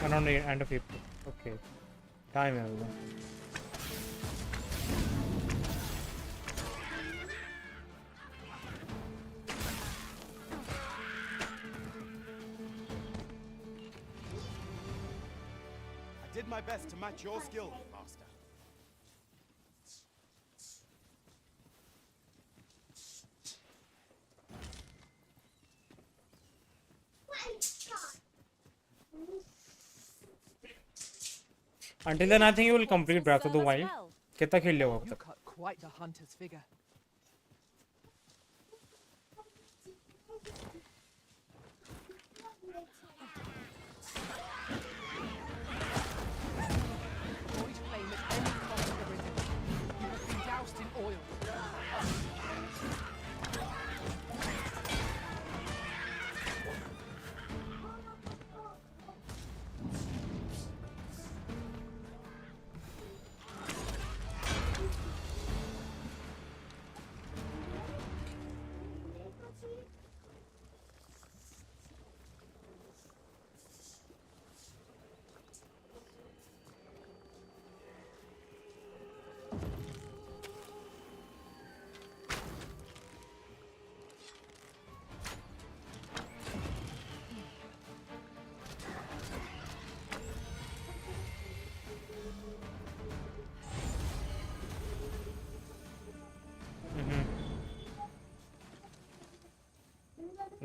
Around the end of April. Okay. Time everyone. I did my best to match your skill, Master. Until then, I think you will complete Breath of the Wild. कितना खेल लिया अब You तक? cut quite the hunter's figure. Avoid flame at any cost of the rhythm. You have been doused in oil.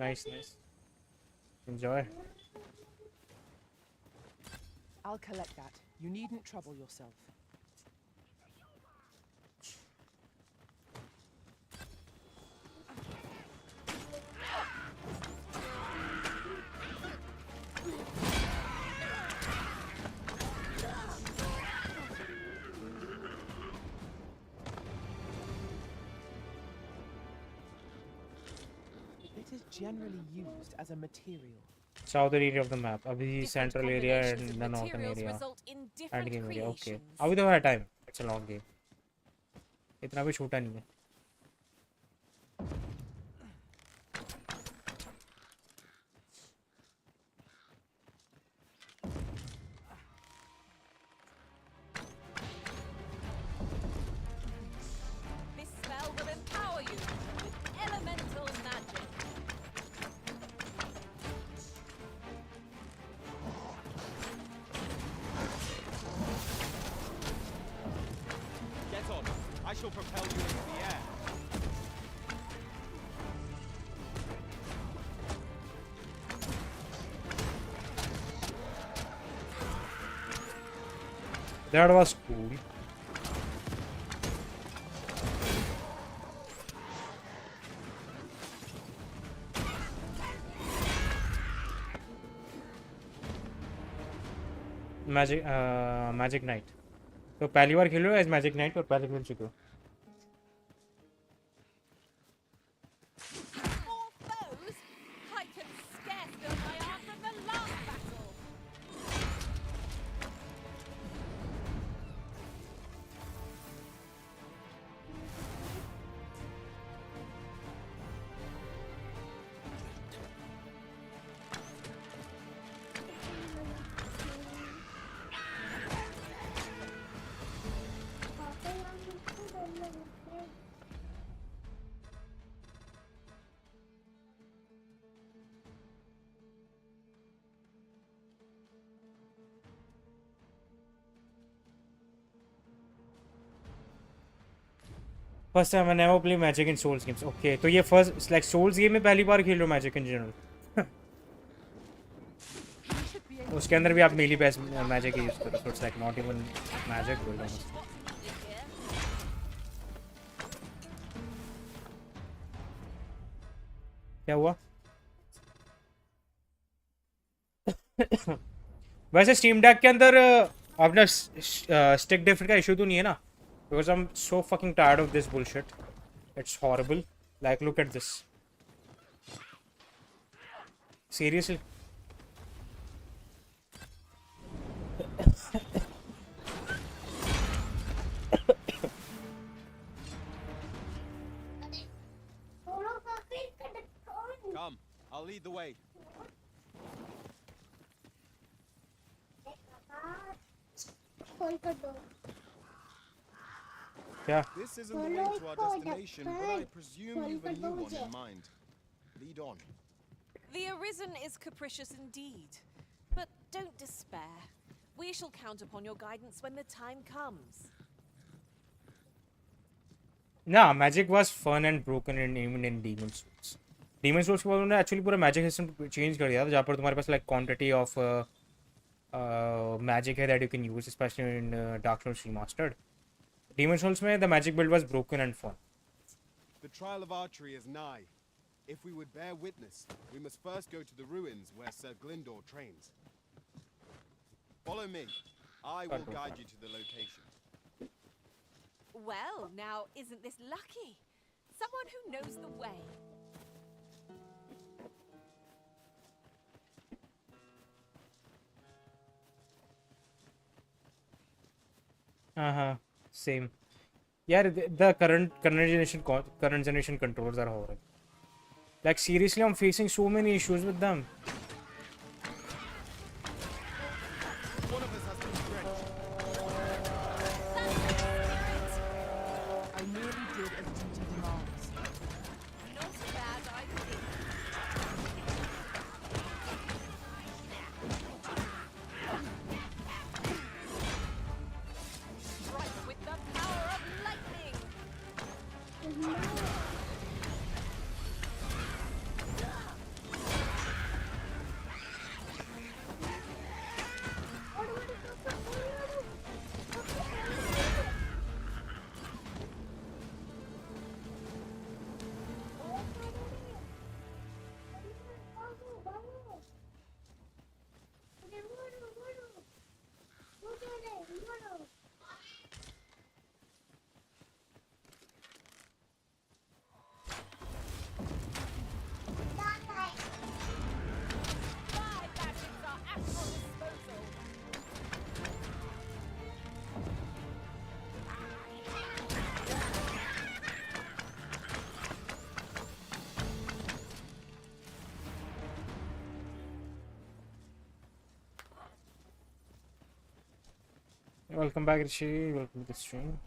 Nice, nice. Enjoy. I'll collect that. You needn't trouble yourself. It is generally used as a material. Southern area of the map. अभी Different central area combinations and of the northern materials area. result in End different game area. Okay. creations. अभी तो है time. It's a long game. इतना भी छोटा नहीं है. This spell will empower you with elemental magic. Get on. I shall propel you into the air. That was cool. Magic night तो पहली बार खेल रहे हो एज मैजिक नाइट और पहले खेल चुके हो? More foes? I can scarce build my arm from the last battle. First time I never play magic in souls games. Okay तो ये फर्स्ट लाइक सोल्स गेम में पहली बार खेल रहे हो magic in general? You should be उसके अंदर भी आप मेली बेस मैजिक यूज़ करो, so it's like not even magic build almost. क्या हुआ? वैसे स्टीम डेक के अंदर अपना स्टिक ड्रिफ्ट का इशू तो नहीं है ना? Because I'm so fucking tired of this bullshit. It's horrible. Like, look at this. Seriously. Come, I'll lead the way. Yeah. This isn't the way to our destination, but I presume you've a new one in mind. Lead on. The Arisen is capricious indeed. But don't despair. We shall count upon your guidance when the time comes. Nah, magic was fun and broken and even in Demon Souls. Demon Souls के बाद उन्होंने actually पूरा magic system change कर दिया था, जहाँ पर तुम्हारे पास like quantity of magic है that you can use, especially in Dark Souls Remastered. Demon Souls में the magic build was broken and fun. The trial of archery is nigh. If we would bear witness, we must first go to the ruins where Sir Glyndor trains. Follow me. I will guide you to the location. Well, now, isn't this lucky? Someone who knows the way. Same. Yeah, the current generation controls are horrible. Like seriously, I'm facing so many issues with them. One of us has been drenched. I merely did as duty demands. Not a bad idea. Strike with the power of lightning. Welcome back, Rishi. Welcome to the stream.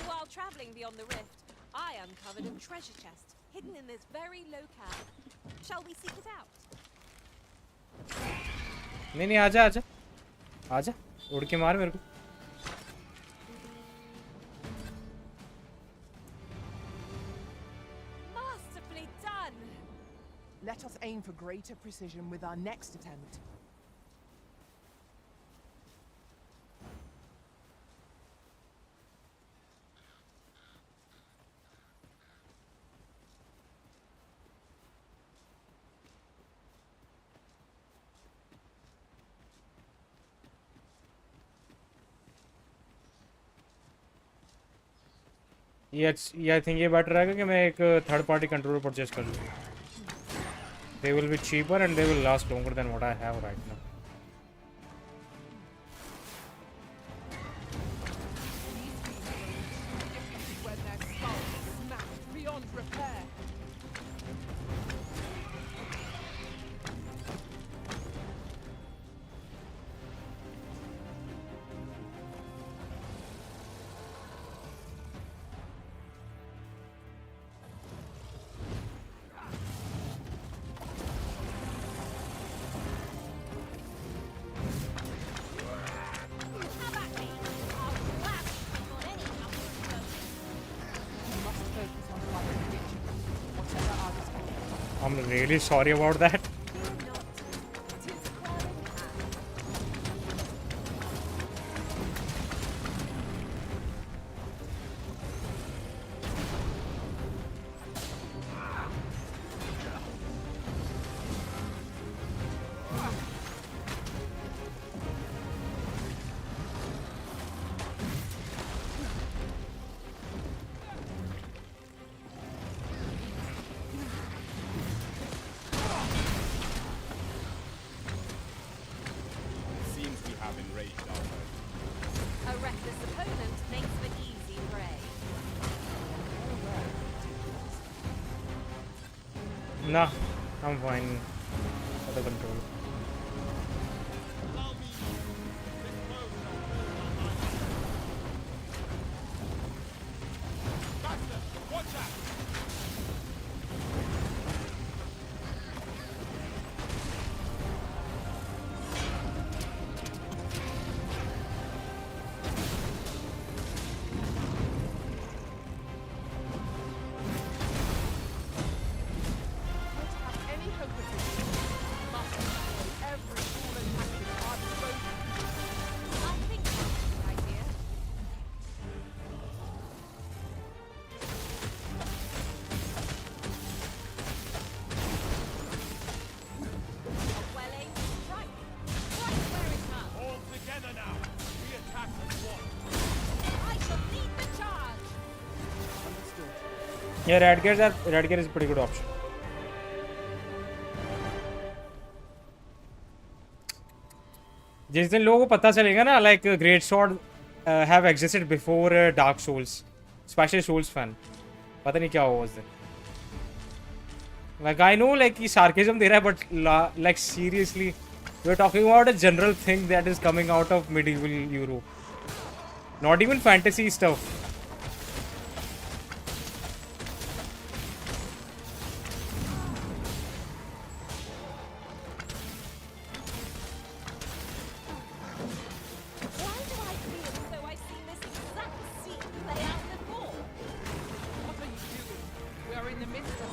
While traveling beyond the rift, I uncovered a treasure chest hidden in this very locale. Shall we seek it out? नहीं आजा आजा आजा उड़ के मार मेरे को. Masterfully done. Let us aim for greater precision with our next attempt. ये आई थिंक ये बेटर रहेगा कि मैं एक थर्ड पार्टी कंट्रोलर परचेज कर लूँ. They will be cheaper and they will last longer than what I have right now. When their skulls smashed beyond repair. I'm really sorry about that. Seems we have enraged our foe. A reckless opponent makes for easy prey. Nah, I'm fine. Under control. Watch out! Any hope of this? Must destroy every fallen packet of our disposal. I think that's a good idea. A well-aimed strike. Right where it comes. All together now. We attack as one. I shall lead the charge. Yeah, Radgear is a pretty good option. जिस दिन लोगों को पता चलेगा ना, like Great Sword have existed before Dark Souls, especially Souls fan, पता नहीं क्या होगा उस दिन. Like I know like ये sarcasm दे रहा है, but like seriously, we're talking about a general thing that is coming out of medieval Europe, not even fantasy stuff. Why do I feel as though I've seen this exact scene play out before? What are you doing? We are in the midst of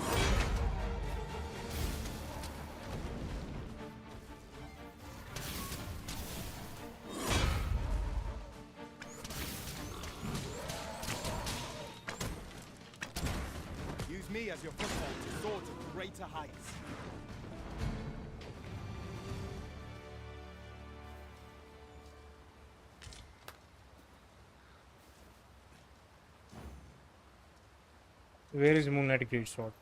Use me as your foothold to soar to greater heights. Where is Moonlight Great Sword?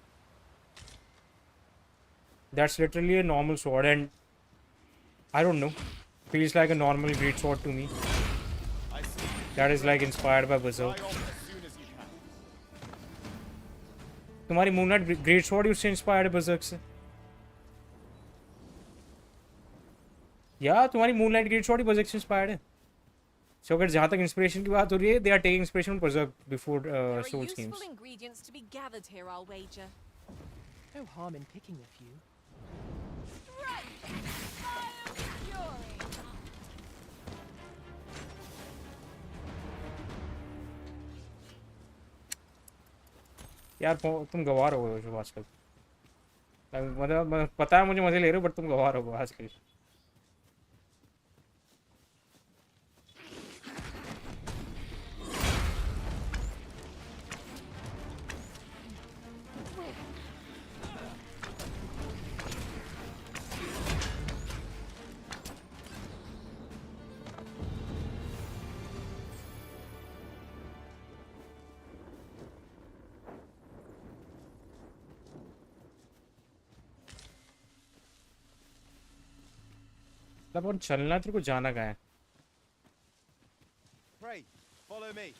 That's literally a normal sword, and I don't know, feels like a normal great sword to me. That is like inspired by Berserk. तुम्हारी Moonlight Great Sword उससे inspired है Berserk से? या तुम्हारी Moonlight Great Sword ही Berserk से inspired है? So अगर जहाँ तक inspiration की बात हो रही है, they are taking inspiration from Berserk before There are Souls games. useful ingredients to be gathered here, I'll wager. no harm in picking a few. यार तुम गवार हो गए हो आजकल. मतलब पता है मुझे मजे ले रहे हो, बट तुम गवार हो गए आजकल. मतलब और चलना तेरे को जाना कहाँ है? Pray, follow me.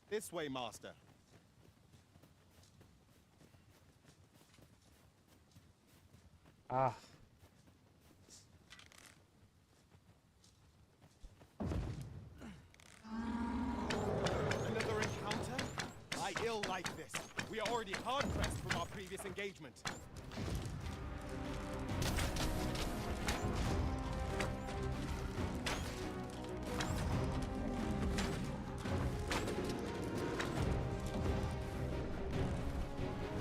This way, master. Ah. Another encounter? I We are already hard pressed from our previous engagement.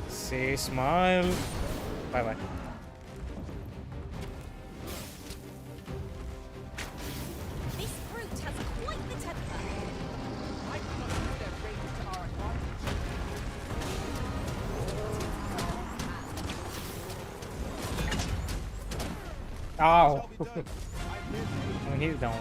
Say smile. Bye bye. This brute has quite the temper. I cannot use their rage to our advantage. Ow. And he's down.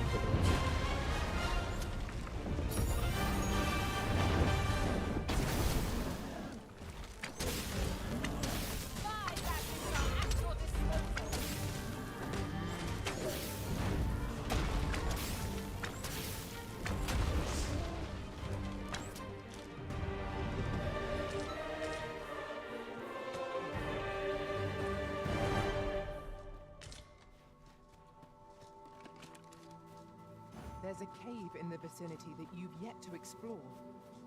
There's a cave in the vicinity that you've yet to explore.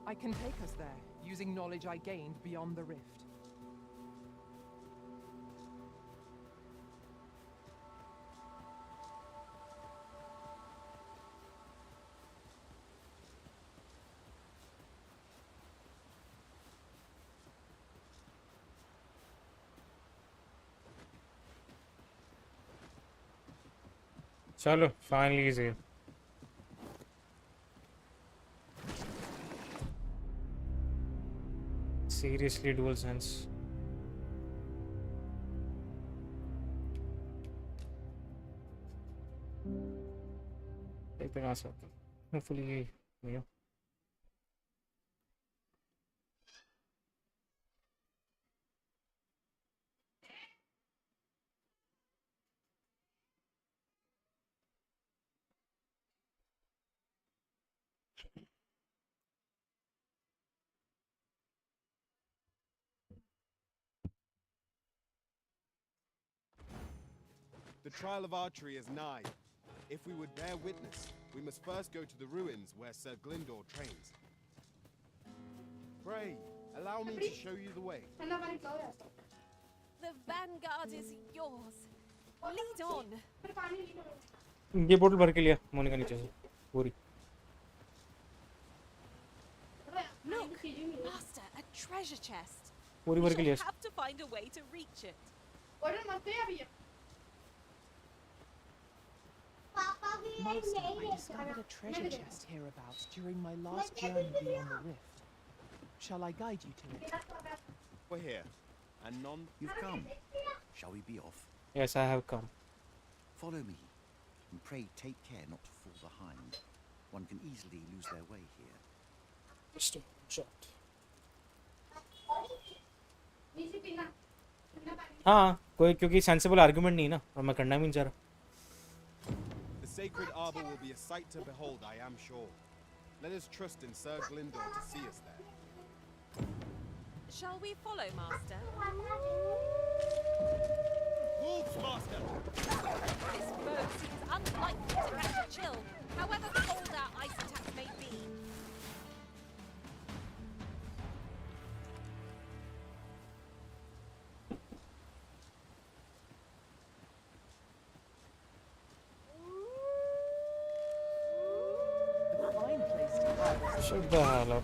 I can take us there, using knowledge I gained beyond the rift. Chalo, finally he's here. Seriously, dual sense. देखते कहाँ से आता है. Hopefully ये नहीं हो. The trial of archery is nigh. If we would bear witness, we must first go to the ruins where Sir Glindor trains. Pray, allow me to show you the way. The vanguard is yours. Lead on. ये बोतल भर के लिया मोनिका नीचे से पूरी. Look, Master, a treasure chest. पूरी We भर के लिया. shall have to find a way to reach it. Master, I discovered a treasure chest hereabouts during my last journey beyond the rift. Shall I guide you to it? We're here, and none. You've come. Shall we be off? Yes, I have come. Follow me, and pray take care not to fall behind. One can easily lose their way here. Just a shot. हाँ कोई क्योंकि sensible argument नहीं ना और मैं करना भी नहीं चाह रहा. The sacred arbor will be a sight to behold, I am sure. Let us trust in Sir Glindor to see us there. Shall we follow, Master? Wolves, Master! This bird seems unlikely to catch a chill, however cold our ice attacks may be. Shut the hell up.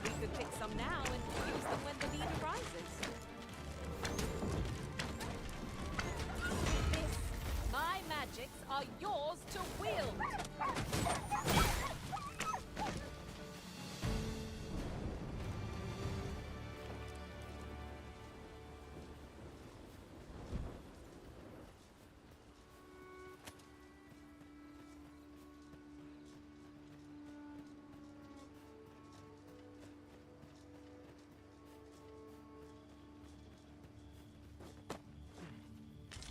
We could pick some now and use them when the need arises. My magics are yours to wield.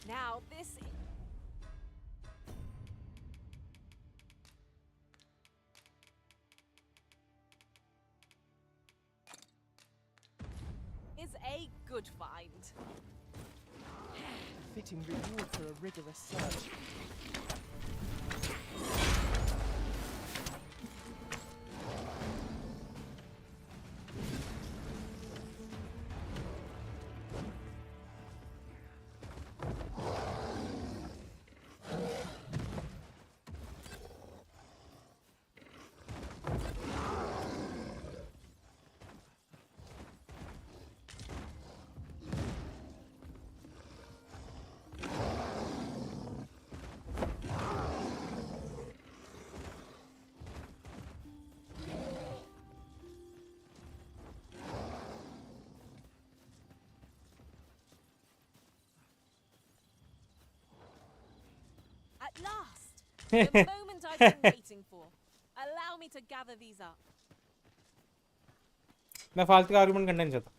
Now this is a good find. Fitting reward for a rigorous search. At last! The moment I've been waiting for. Allow me to gather these up. मैं फालतू का argument करना नहीं चाहता.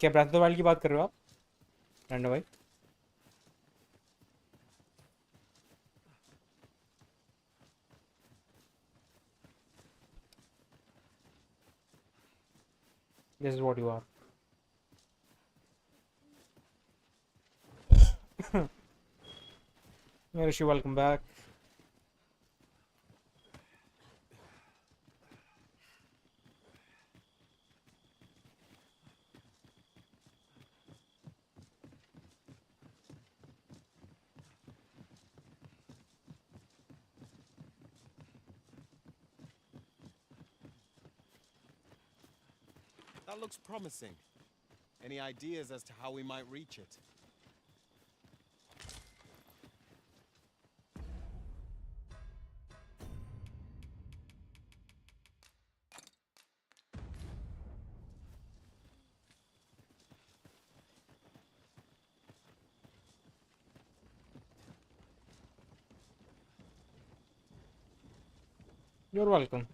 क्या breath of the wild की बात कर रहे हो आप रैंडो भाई? This is what you are. Rishi, welcome back. That looks promising. Any ideas as to how we might reach it? You're welcome.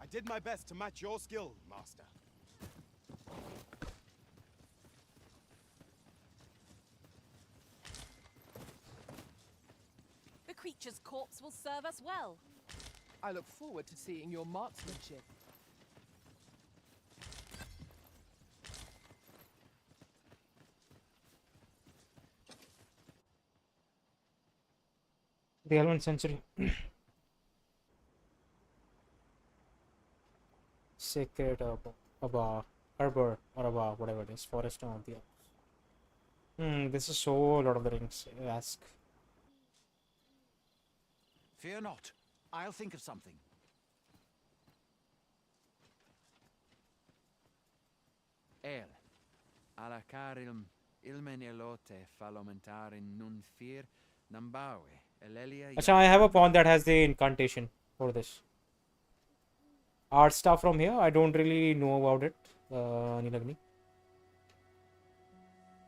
I did my best to match your skill, Master. The creature's corpse will serve us well. I look forward to seeing your marksmanship. The 11th century. Sacred arbor or Abba, whatever it is, forest of the this is so Lord of the Rings. Ask. Fear not. I'll think of something. El. Alla carilm ilmen elote falomentarin nun fear nambawe elelia. Achha, I have a pawn that has the incantation for this. Art stuff from here, I don't really know about it. Nilagni.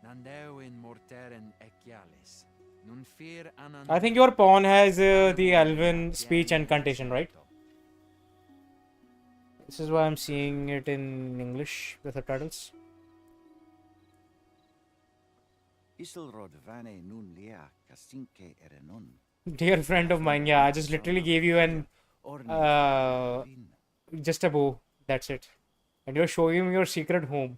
Nandewin morteren equialis. Nun fear anan. I think your pawn has the elven speech incantation, right? This is why I'm seeing it in English with subtitles. Isilrod vane nun lia kasinke erenon. Dear friend of mine, yeah, I just literally gave you an just a bow. That's it. And you're showing him your secret home.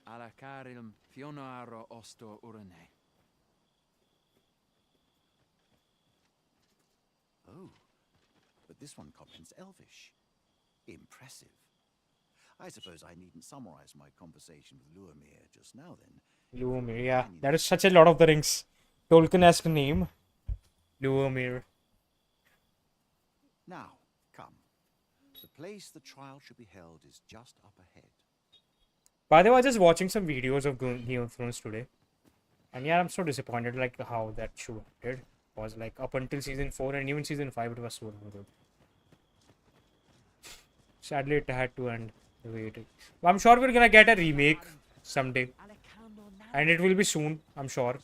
Alla carilm fionoaro osto urane. Oh, but this one comments Elvish. Impressive. I suppose I needn't summarize my conversation with Luamir just now then. Luamir, yeah. That is such a Lord of the Rings Tolkien-esque name. Luamir. Now, come. The place the trial should be held is just up ahead. By the way, I was just watching some videos of Game of Thrones today. And yeah, I'm so disappointed like how that show ended. Was like up until season 4 and even season 5 it was so good. Sadly it had to end the way it did. But I'm sure we're gonna get a remake someday. And it will be soon, I'm sure.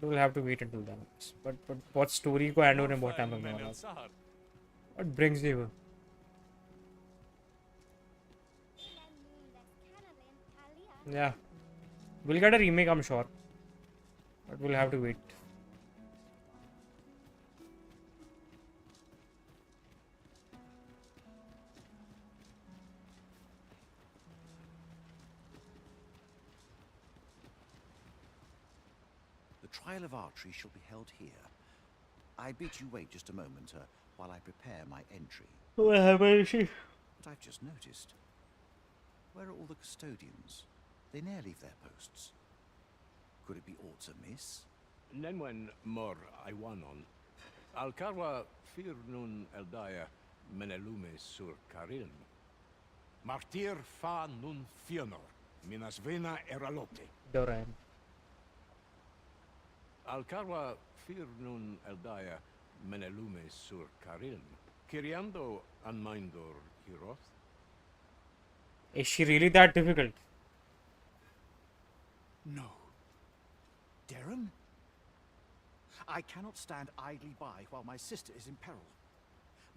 We'll have to wait until then. But what story को end होने में बहुत time लगने वाला है. What brings you? Yeah, we'll get a remake, I'm sure, but we'll have to wait. The trial of archery shall be held here. I bid you wait just a moment while I prepare my entry. Where is she? But I've just noticed. Where are all the custodians? They ne'er leave their posts. Could it be aught amiss? Nenwen mor Iwanon. Alcarwa fir nun eldaya menelume sur carilm. Martir fa nun fionor, minas vena eralote. Doran. Alcarwa fir nun eldaya menelume sur carilm. Kiriando anmindor hiroth. Is she really that difficult? No. Derham? I cannot stand idly by while my sister is in peril.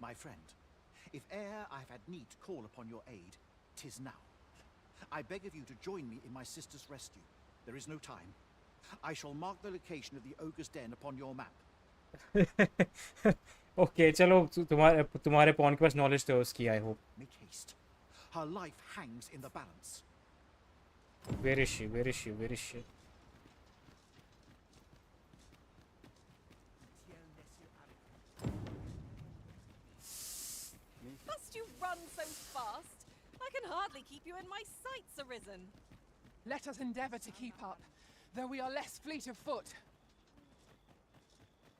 My friend, if e'er I've had need to call upon your aid, 'tis now. I beg of you to join me in my sister's rescue. There is no time. I shall mark the location of the ogre's den upon your map. Okay, चलो तुम्हारे pawn के पास knowledge तो उसकी, I hope. Make haste. Her life hangs in the balance. Where is she? Where is she? Where is she? Must you run so fast? I can hardly keep you in my sights, Arisen. Let us endeavour to keep up, though we are less fleet of foot.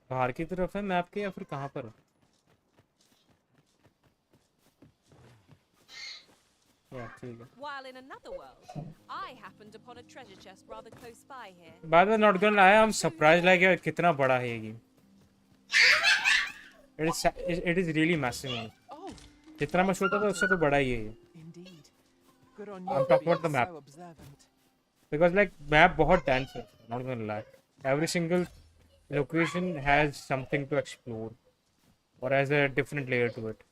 बाहर की तरफ है map के या फिर कहाँ पर? While in another world, I happened upon a treasure chest rather close by here. By the way, not gonna lie, I'm surprised like यार कितना बड़ा है ये game. It is really massive. जितना मैं सोचता था उससे तो बड़ा ही है ये. Good on I'm you talking for about the being map. so observant. Because like map बहुत dense है. Not gonna lie. Every single location has something to explore, or has a different layer to it.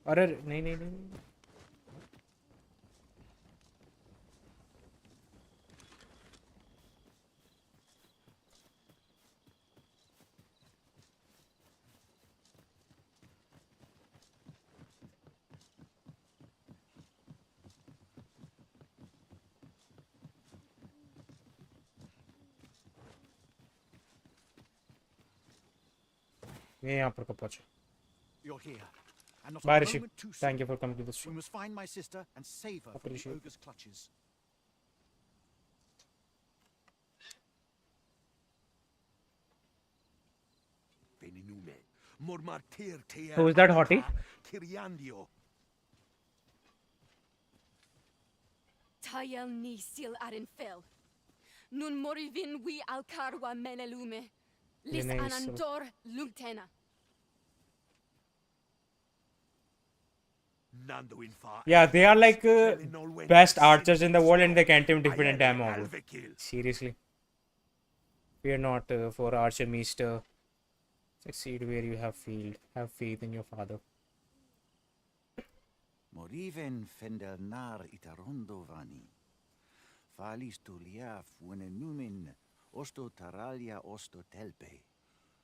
अरे नहीं नहीं नहीं ये यहाँ पर कब पहुँचे? You're here. And not Bye, a Rishi. moment too soon. Thank you for coming to the stream. We must find my sister and save her from the Appreciate it. ogre's clutches. Who is that hottie? Tayel ni sil arin fel. Nun morivin we alcarwa menelume. Lis Yine iyisi. anandor lungtena. Yeah, they are like best archers in the world, and they can't even defeat a damn ogre. Seriously. Fear not, for archer meester. Succeed where you have failed. Have faith in your father. Moriven fender nar itarondo vani. Falis tuliaf numen osto taralia osto telpe.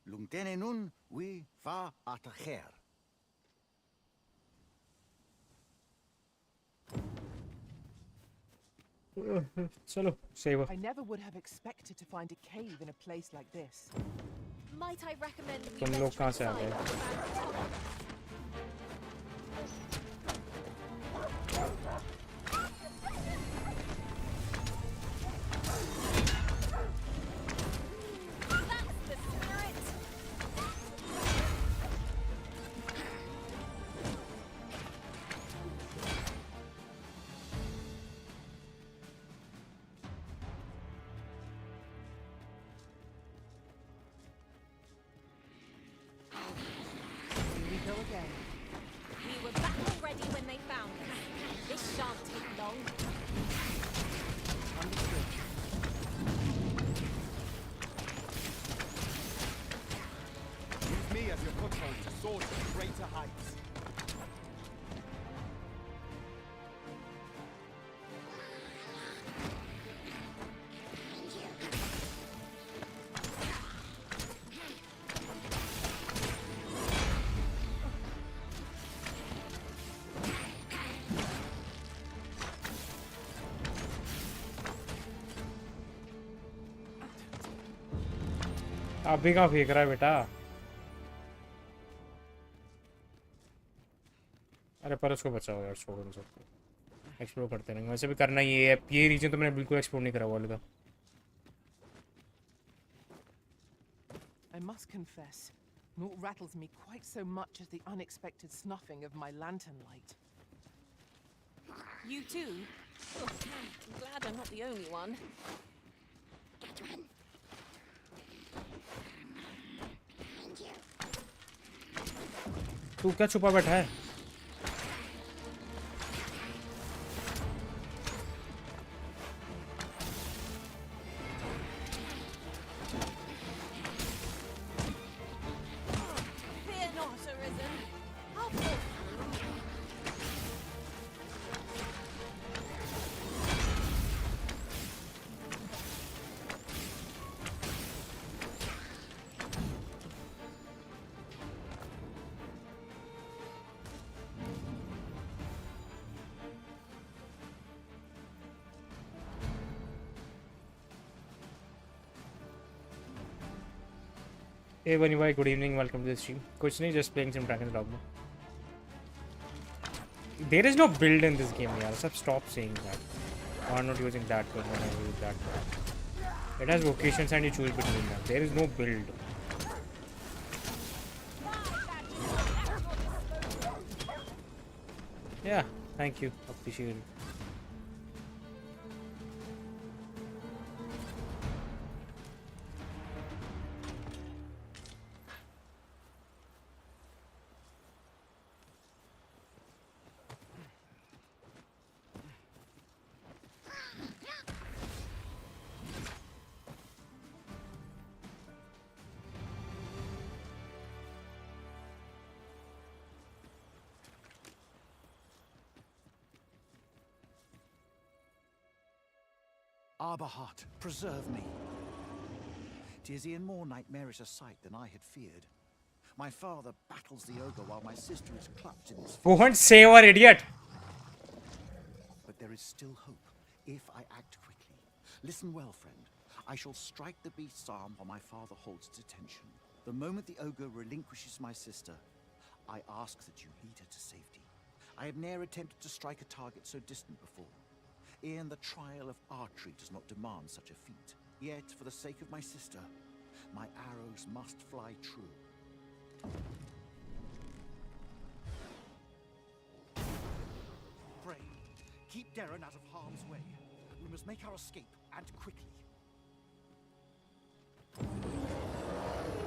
Lungtene nun we fa atacher. Chalo, save her. I never would have expected to find a cave in a place like this. Might I recommend we तुम लोग कहाँ से आ गए? Here we go again. We were back propelled to soar to greater heights. अभी कहाँ फेंक रहा है बेटा? अरे पर उसको बचाओ यार, छोड़ो इन सबको, एक्सप्लोर करते रहेंगे। वैसे भी करना ही है, ये रीजन तो मैंने बिल्कुल एक्सप्लोर नहीं करा हुआ था। I must confess, naught rattles me quite so much as the unexpected snuffing of my lantern light. You too? Oh, I'm glad I'm not the only one. तू क्या छुपा बैठा है? Fear not, Arisen. I'll pull through. Hey Bunny Boy, good evening, welcome to the stream. कुछ नहीं, just playing some DragonsDogma. There is no build in this game, यार. सब stop saying that. I'm not using that gun when I use that gun. It has vocations and you choose between them. There is no build. Yeah, thank you. Appreciate it. Arborheart, preserve me. 'Tis e'en more nightmarish a sight than I had feared. My father battles the ogre while my sister is clutched in this. Go and save our idiot. But there is still hope, if I act quickly. Listen well, friend. I shall strike the beast's arm while my father holds its attention. The moment the ogre relinquishes my sister, I ask that you lead her to safety. I have ne'er attempted to strike a target so distant before. E'en the trial of archery does not demand such a feat. Yet, for the sake of my sister, my arrows must fly true. Pray, keep Darren out of harm's way. We must make our escape, and quickly.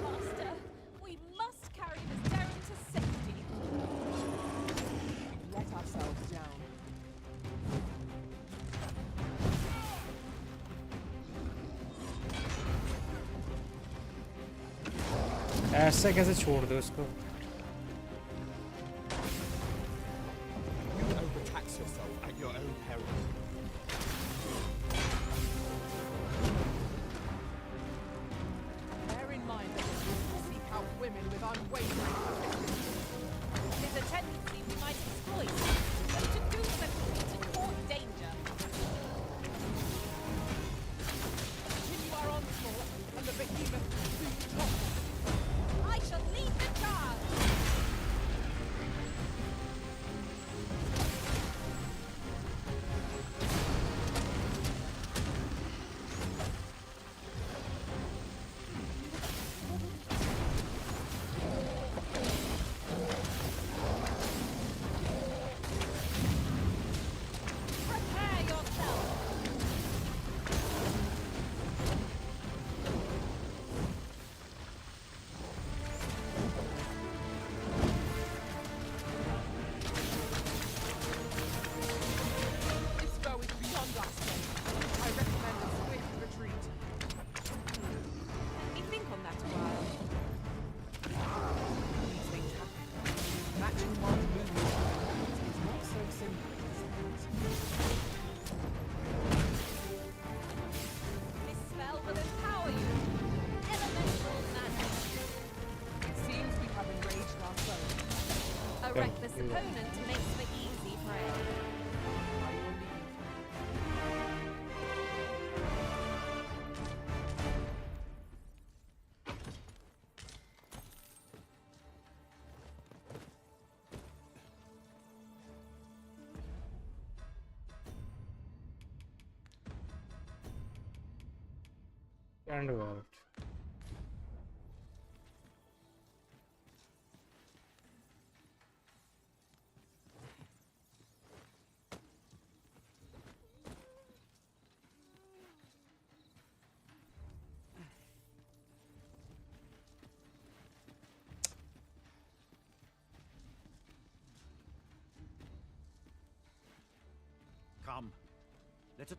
Master, we must carry this Darren to safety. Let ourselves down. ऐसे कैसे छोड़ दो उसको? You overtax yourself at your own peril. Bear in mind that we seek out women with unwavering commitment. There's a tendency we might exploit, but to do so would be to court danger. Continue our onslaught, and the behemoth soon topple. I shall lead the charge! opponent makes for easy prey. And well. Come. Let us.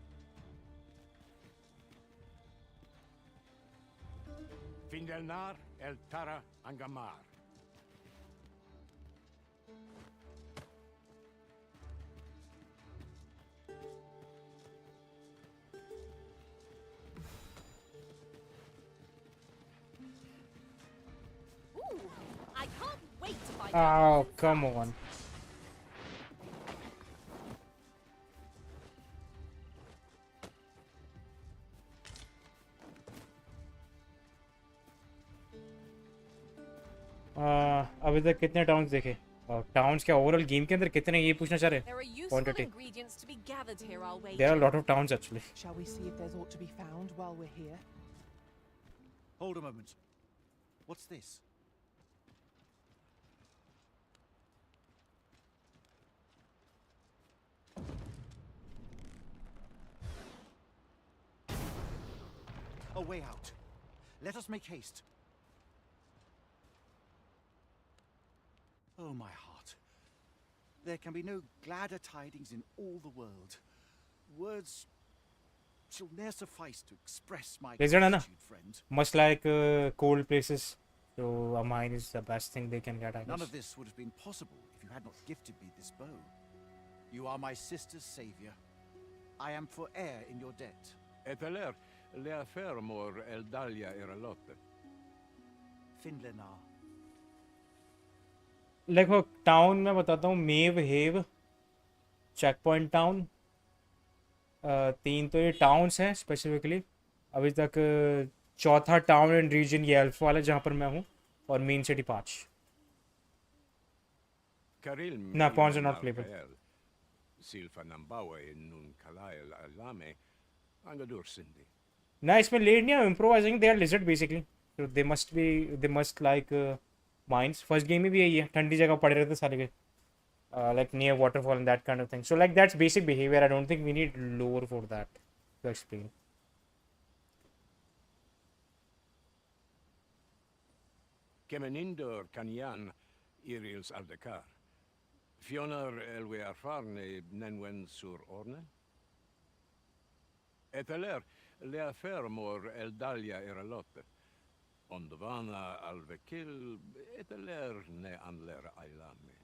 Findelnar, El Tara, Angamar. Ooh, I can't wait to find Oh, come on. अभी तक कितने towns देखे और towns के overall game के अंदर कितने ये पूछना चाह रहे There are useful quantity ingredients to be gathered here, I'll wager. There are lot of towns actually Shall we see if there's aught to be found while we're here? Hold a moment. What's this? A way out. Let us make haste. Oh, my heart. There can be no gladder tidings in all the world. Words shall ne'er suffice to express my Lizard है ना gratitude, friend. much like cold places so a mine is the best thing they can get I None guess of this would have been possible if you had not gifted me this bow. You are my sister's savior. I am forever in your debt. Eteler, le affermor el dalia eralotte. Finlenar. देखो town में बताता हूँ मेव have check point town 3 तो ये towns हैं specifically अभी तक चौथा टाउन एंड रीजन ये एल्फ वाला जहाँ पर मैं हूँ और मेन सिटी 5 ना 5 not payable Silfa nambawe nun kalael alame angadur sindi. ना इसमें लेट नहीं है improvising they are lizard basically so they must like mines first game में भी यही है ठंडी जगह पड़े रहते सारे के like near waterfall and that kind of thing so like that's basic behavior I don't think we need lore for that to explain Kemenindor kanyan irils aldekar. Fionar elwe arfarne nenwen sur orne. Eteler le affermor el dalia eralotte. Ondovana alvekil eteler ne anler ailame.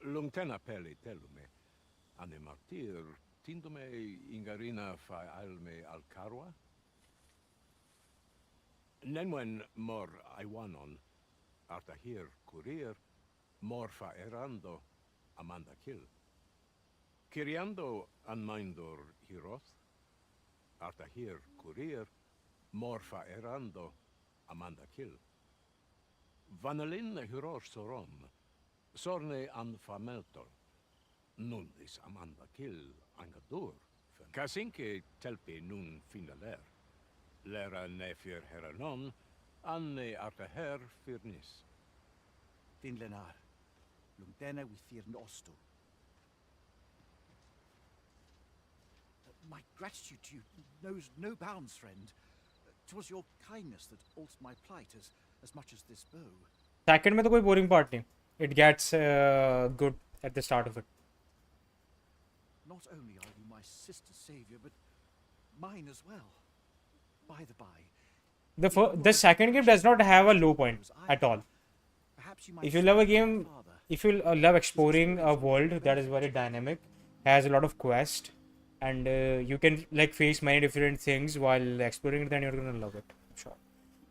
Lungtena peli telume. Ane martir tindume ingarina fa alme alcarwa. Nenwen mor aiwanon. Artahir courier. Morfa erando. Amanda kill. Kiriando anmindor hiroth. Artahir courier. Morfa erando. Amanda kill. Vanelin hyror soron. Sorne an fameltor. Nundis Amanda kill angadur. Kasinke telpi nun finaler. Lera nefir heranon. Anne artaher firnis. Finlenar. Lungdena we fear nosto. My gratitude to you knows no bounds, friend. 'Twas your kindness that altered my plight as much as this bow. Second में तो कोई boring part नहीं it gets good at the start of it Not only are you my sister's savior, but mine as well. By the by, the second game does not have a low point at all if you love a game if you love exploring a world that is very dynamic has a lot of quest and you can like face many different things while exploring it then you're gonna love it I'm sure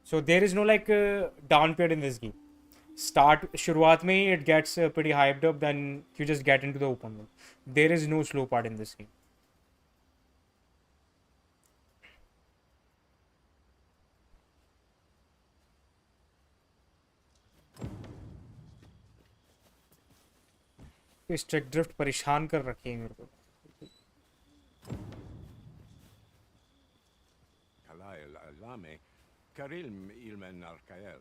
so there is no like down period in this game शुरुआत में ही it gets pretty hyped up, then you just get into the open world. There is no slow part in this game. इस track drift परेशान कर रखी है मेरे को. Kalael alame, karilm ilmen arkael.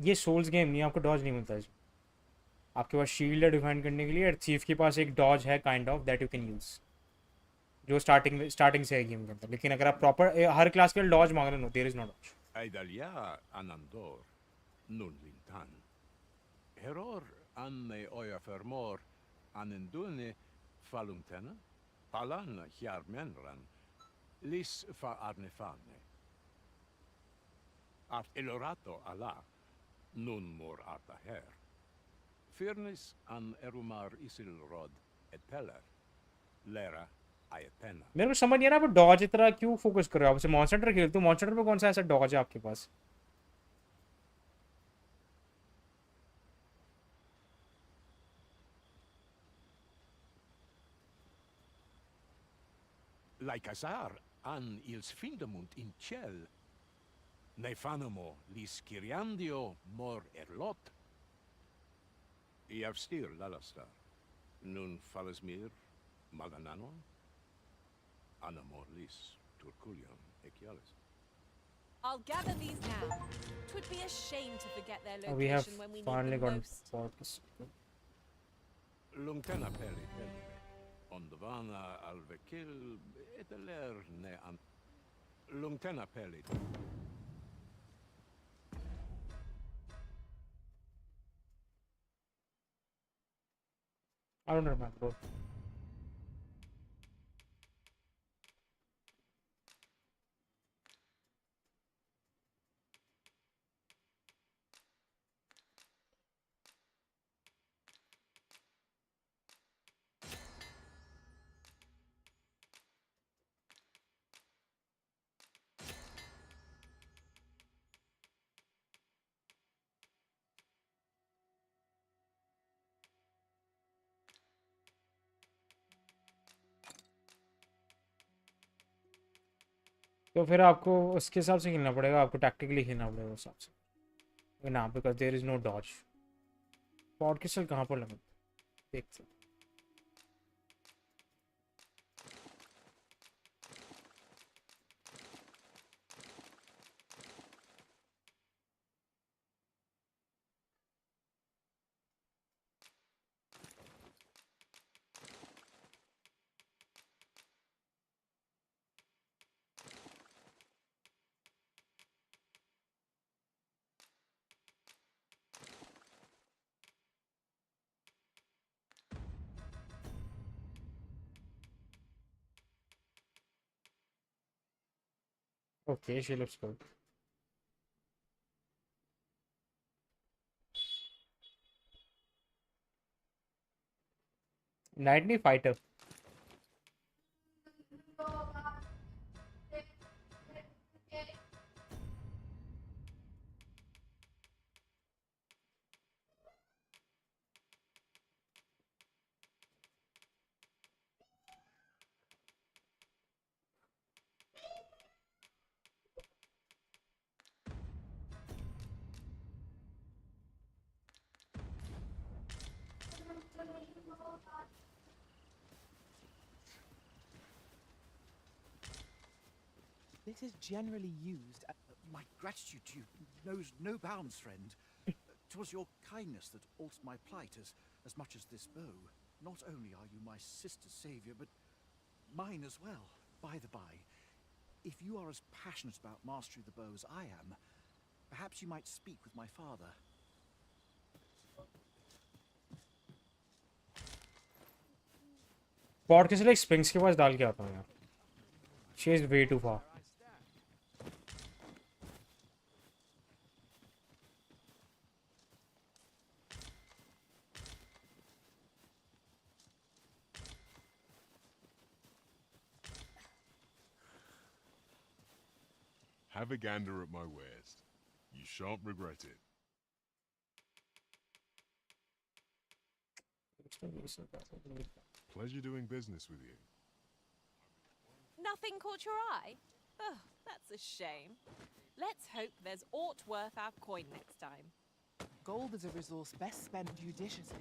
ये सोल्स गेम नहीं, आपको डॉज नहीं मिलता है. आपके पास शील्ड है डिफेंड करने के लिए, और चीफ के पास एक डॉज है kind of that you can use, जो स्टार्टिंग से है गेम के अंदर. लेकिन अगर आप प्रॉपर हर क्लास के लिए डॉज मांग रहे हो, there is no dodge. Aidalia anandor, nun lintan. Heror anne oya fermor, anendune falumtena, palan hjarmenran, lis fa arnefane. Art elorato ala, nun mor arta her. Firnis an erumar isilrod et peller, lera aetena. मेरे को समझ नहीं आ रहा, आप Dodge इतना क्यों focus कर रहे हो. आप मॉन्स्टर हंटर खेलते हो, मॉन्स्टर हंटर पे कौन सा ऐसा डॉज है आपके पास. Laicasar an ils findamunt in ciel. Nefanamo lis Kyriandio mor erlot. Iav stir lalastar. Nun falasmir maganano. Anamor lis turculium equialis. I'll gather these now. 'Twould be a shame to forget their location We have when we need finally them gotten most. focus. Lungtena peli peli. Ondvana alvekil eteler ne an. Lungtena peli. I don't remember. तो फिर आपको उसके हिसाब से खेलना पड़ेगा, आपको tactically खेलना पड़ेगा उस हिसाब से ना, because there is no dodge. Podcast कहाँ पर लगा देखते हैं. Okay, she looks good. Nightly fighter. This is generally used. My gratitude to you knows no bounds, friend. 'Twas your kindness that altered my plight as much as this bow. Not only are you my sister's savior, but mine as well. By the by, if you are as passionate about mastery of the bow as I am, perhaps you might speak with my father. Podcast like springs के पास डाल के आता हूँ यार. She is way too far. Have a gander at my wares. You shan't regret it. Pleasure doing business with you. Nothing caught your eye? Oh, that's a shame. Let's hope there's aught worth our coin next time. Gold is a resource best spent judiciously.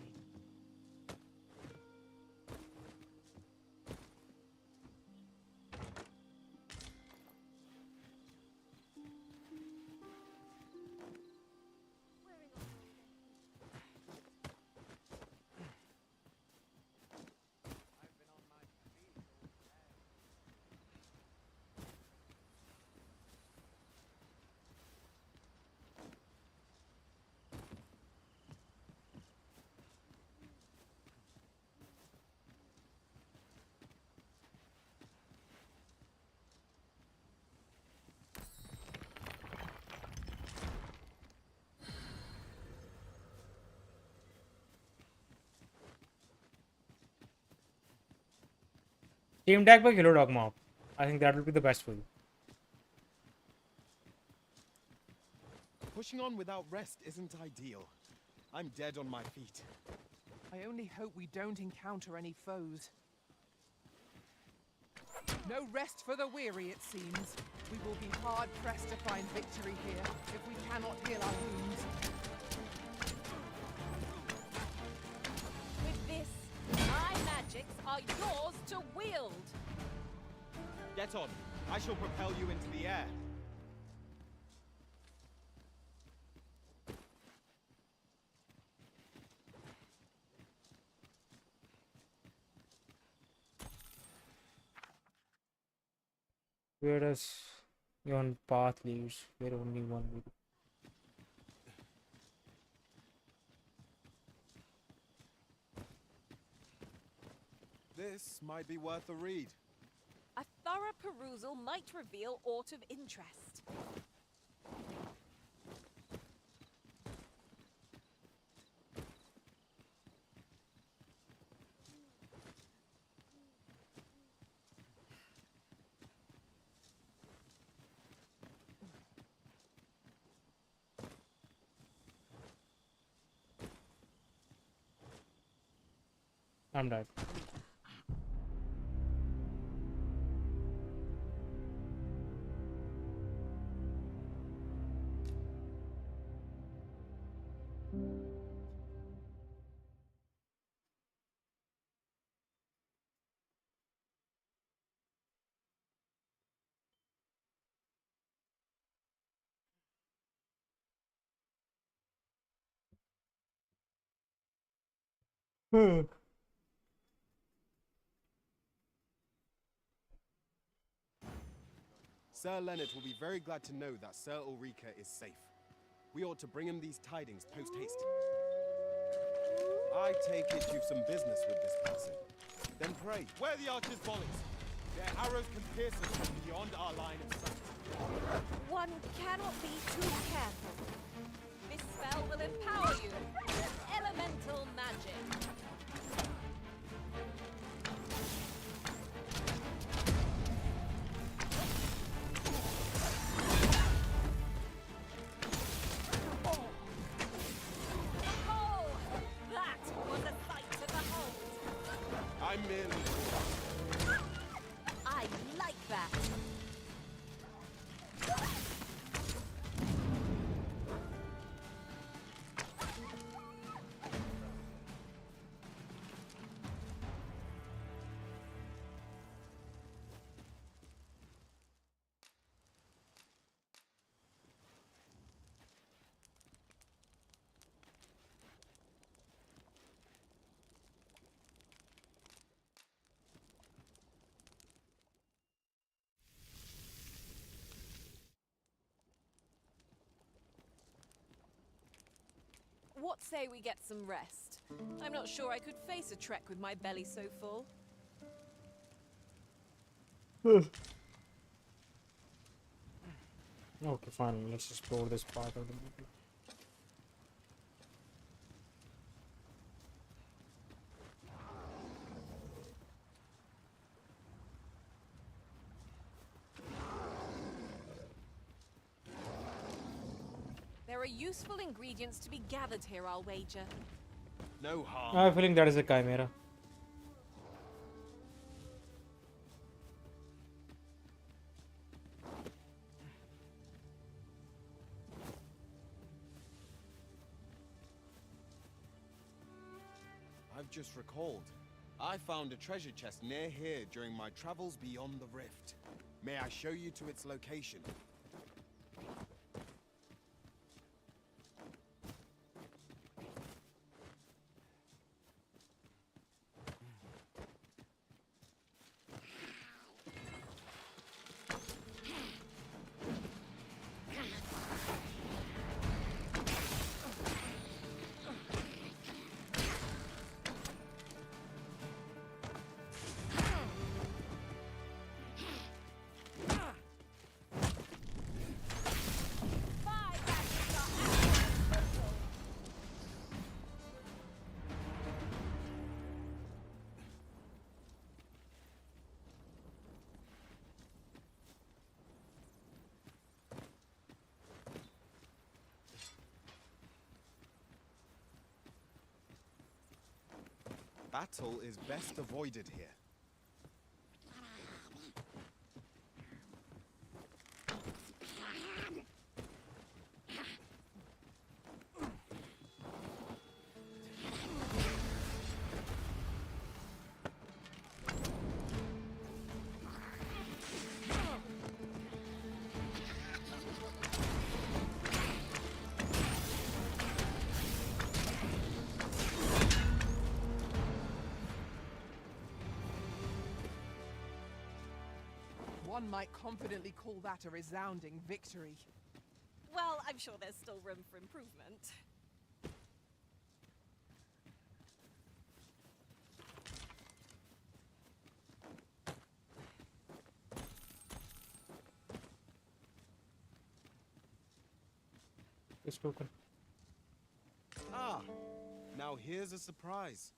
Team deck by Kilo Dogma. I think that will be the best for you. Pushing on without rest isn't ideal. I'm dead on my feet. I only hope we don't encounter any foes. No rest for the weary, it seems. We will be hard-pressed to find victory here if we cannot heal our wounds. With this, my magics are yours to wield. Get on. I shall propel you into the air. Where does your path leads? Where only one will. This might be worth a read. A thorough perusal might reveal aught of interest. I'm dead. Sir Leonard will be very glad to know that Sir Ulrika is safe. We ought to bring him these tidings post-haste. I take it you've some business with this person. Then pray, where are the archers' volleys? Their arrows can pierce us from beyond our line of sight. One cannot be too careful. This spell will empower you with elemental magic. Oh, that was a sight to behold. I'm merely... I like that. What say we get some rest? I'm not sure I could face a trek with my belly so full. Okay, fine. Let's explore this part of the movie. are useful ingredients to be gathered here, I'll wager. No harm. I have a feeling that is a chimera. I've just recalled. I found a treasure chest near here during my travels beyond the rift. May I show you to its location? Battle is best avoided here. One might confidently call that a resounding victory. Well, I'm sure there's still room for improvement. This token. Ah, now here's a surprise.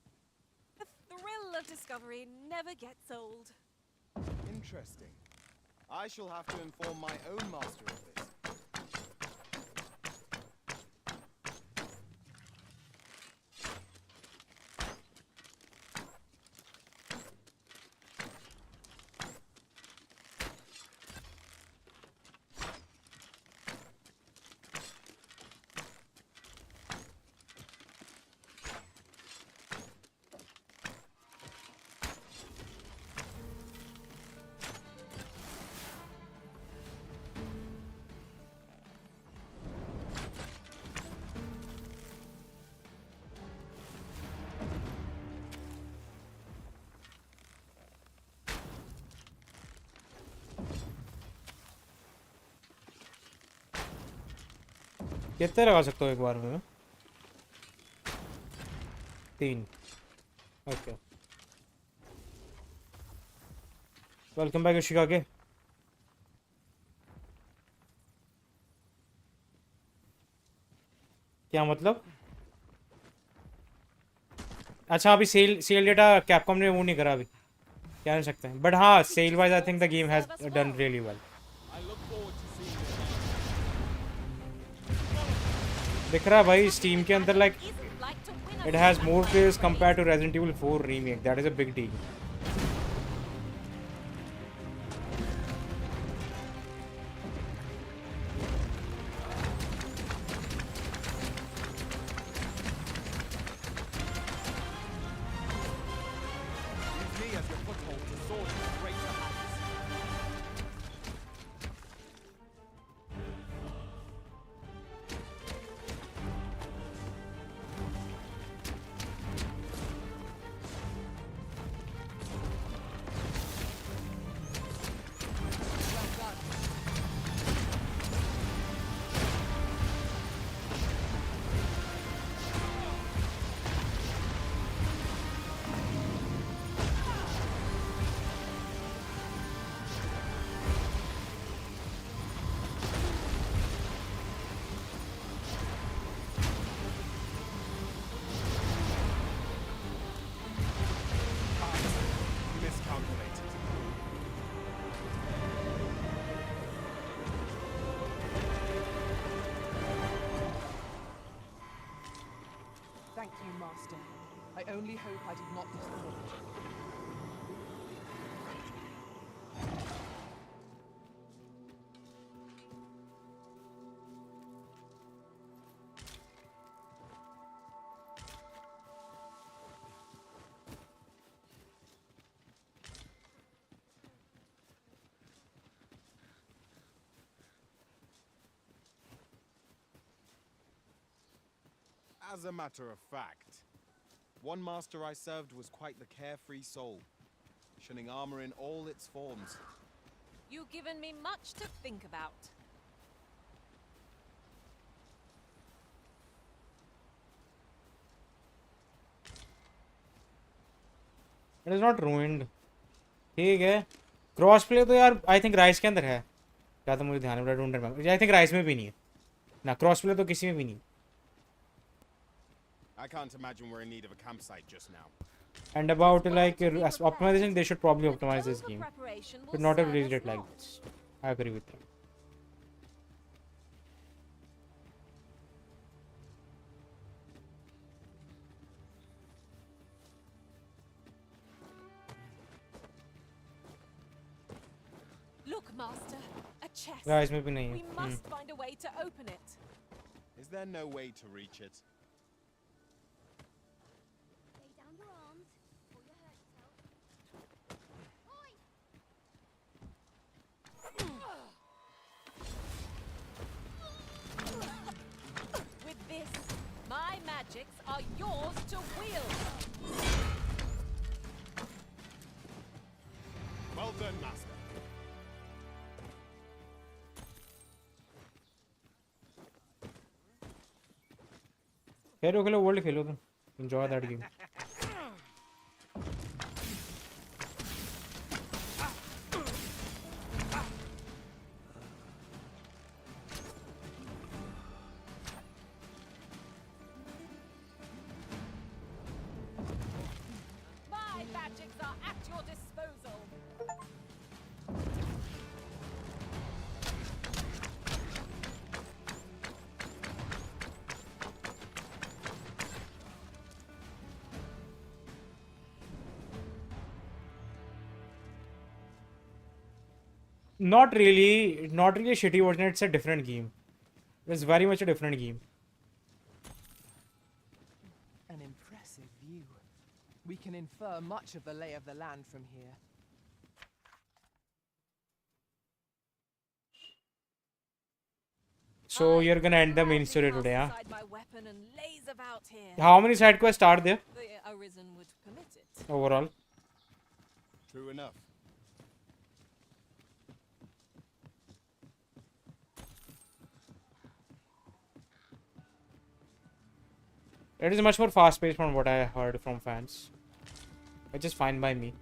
The thrill of discovery never gets old. Interesting. I shall have to inform my own master of this. कितने लगा सकता हूँ एक बार में मैं? 3. Okay. Welcome back Chicago. क्या मतलब? अच्छा अभी सेल डेटा कैपकॉम ने वो नहीं करा अभी, क्या नहीं सकते हैं, बट हाँ sale wise I think the game has done really well. दिख रहा है भाई स्टीम के अंदर like it has more players compare to Resident Evil 4 remake. That is a big deal. I only hope I did not destroy it. As a matter of fact, one master I served was quite the carefree soul, shunning armor in all its forms. You've given me much to think about. It is not ruined. ठीक है. Cross play तो यार I think rice के अंदर है. क्या तो मुझे ध्यान में don't remember. I think rice में भी नहीं है. ना क्रॉस प्ले तो किसी में भी नहीं. I can't imagine we're in need of a campsite just now. And about like optimization, they should probably optimize this game. Should not have released it like this. I agree with that. Look, Master, a chest. Guys, maybe nahi hai. We must find a way to open it. Is there no way to reach it? Lay down your arms before you hurt yourself. Oi! With this, my magics are yours to wield. Well done, Master. Hero Khelo, world खेलो तुम. Enjoy that game. My magics are at your disposal. Not really a shitty version. It's a different game. It's very much a different game. An impressive view. We can infer much of the lay of the land from here. So you're gonna end the main story today, huh? My weapon and lays about here. How many side quests are there The Arisen would permit it. overall? True enough. It is much more fast-paced from what I heard from fans, which is fine by me.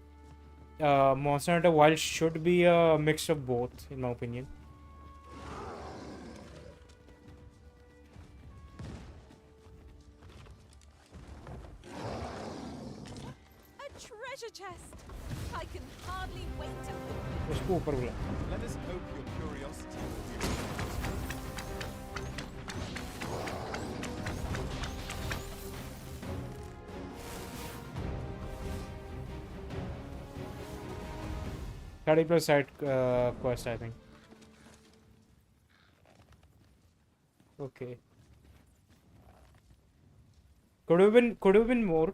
Monster Hunter Wilds should be a mix of both, in my opinion. A treasure chest. I can hardly wait to open it. उसको ऊपर बुला. Let us hope your curiosity will be Thirty plus side quest, I think. Okay. Could have been more,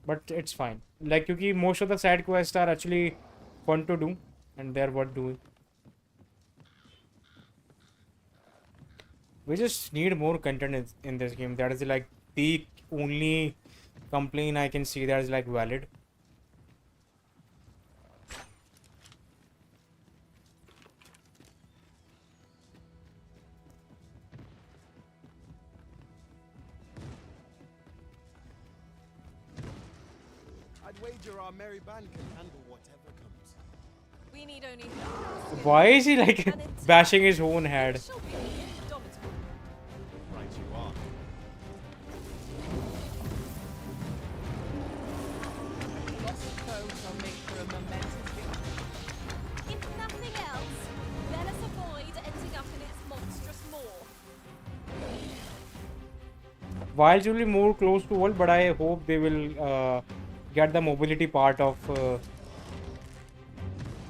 but it's fine. Like, because most of the side quests are actually fun to do, and they're worth doing. We just need more content in this game. That is like the only complaint I can see that is like valid. I'd wager our merry band can handle whatever comes. We need only. Why is he like bashing his own head? Shall be indomitable. Right you are. Lost foe shall make for a momentous victory. If nothing else, let us avoid ending up in its monstrous maw. Wilds will be more close to world, but I hope they will get the mobility part of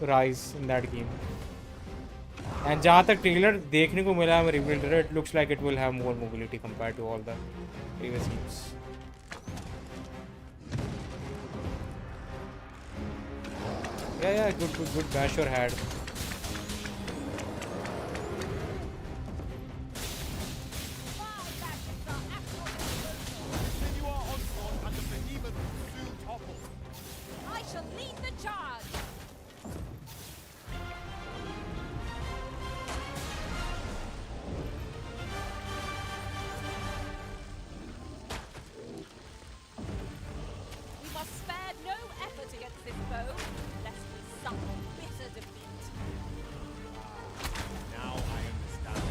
Rise in that game. And जहाँ तक trailer देखने को मिला है reveal trailer, it looks like it will have more mobility compared to all the previous games. Yeah, good. Bash your head. I shall lead the charge. We must spare no effort against this foe, lest we suffer bitter defeat. Now I understand.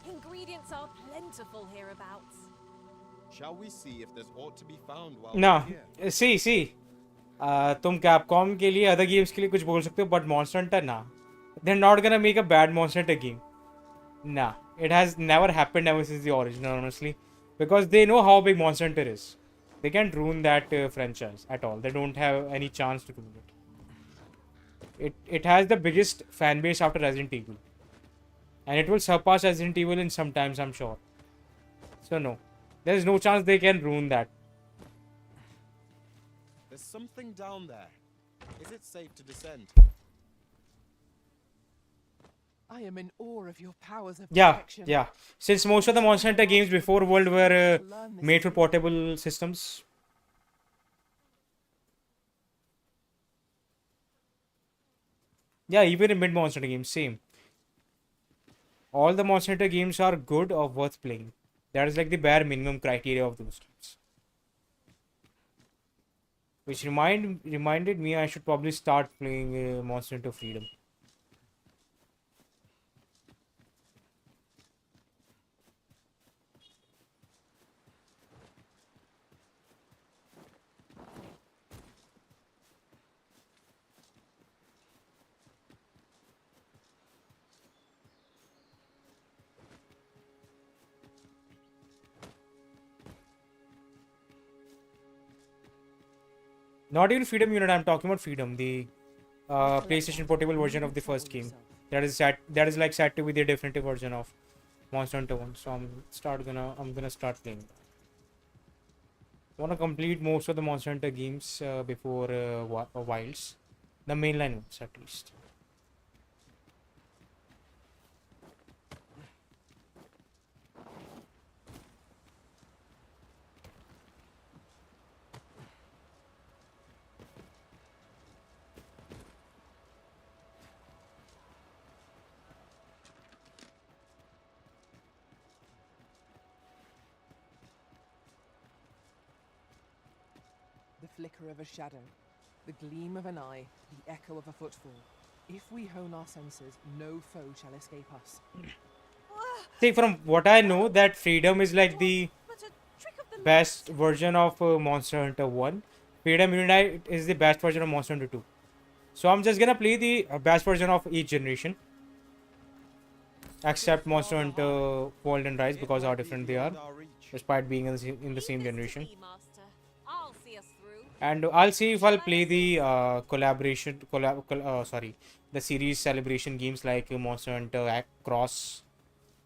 Ingredients are plentiful hereabouts. Shall we see if there's aught to be found while No, we're here? see. तुम Capcom के लिए other games के लिए कुछ बोल सकते हो, but Monster Hunter nah. They're not gonna make a bad Monster Hunter game. Nah, it has never happened ever since the original, honestly, because they know how big Monster Hunter is. They can't ruin that franchise at all. They don't have any chance to ruin it. It has the biggest fan base after Resident Evil, and it will surpass Resident Evil in some times, I'm sure. So no, there's no chance they can ruin that. There's something down there. Is it safe to descend? I am in awe of your powers of Yeah. protection. Since most of the Monster Hunter games before World were made for portable systems. Yeah, even in mid-Monster Hunter games, same. All the Monster Hunter games are good or worth playing. That is like the bare minimum criteria of those games. Which reminded me I should probably start playing Monster Hunter Freedom. Not even Freedom Unit, I'm talking about Freedom, the PlayStation portable version of the first game. That is like said to be the definitive version of Monster Hunter 1. So I'm gonna start playing that. I wanna complete most of the Monster Hunter games before Wilds. The mainline ones at least. The flicker of a shadow, the gleam of an eye, the echo of a footfall. If we hone our senses, no foe shall escape us. See, from what I know, that Freedom is like the best version of Monster Hunter 1. Freedom Unite is the best version of Monster Hunter 2. So I'm just gonna play the best version of each generation. Except Monster Hunter World and Rise, because how different they are, despite being in the same generation. And I'll see if I'll play the the series celebration games like Monster Hunter Cross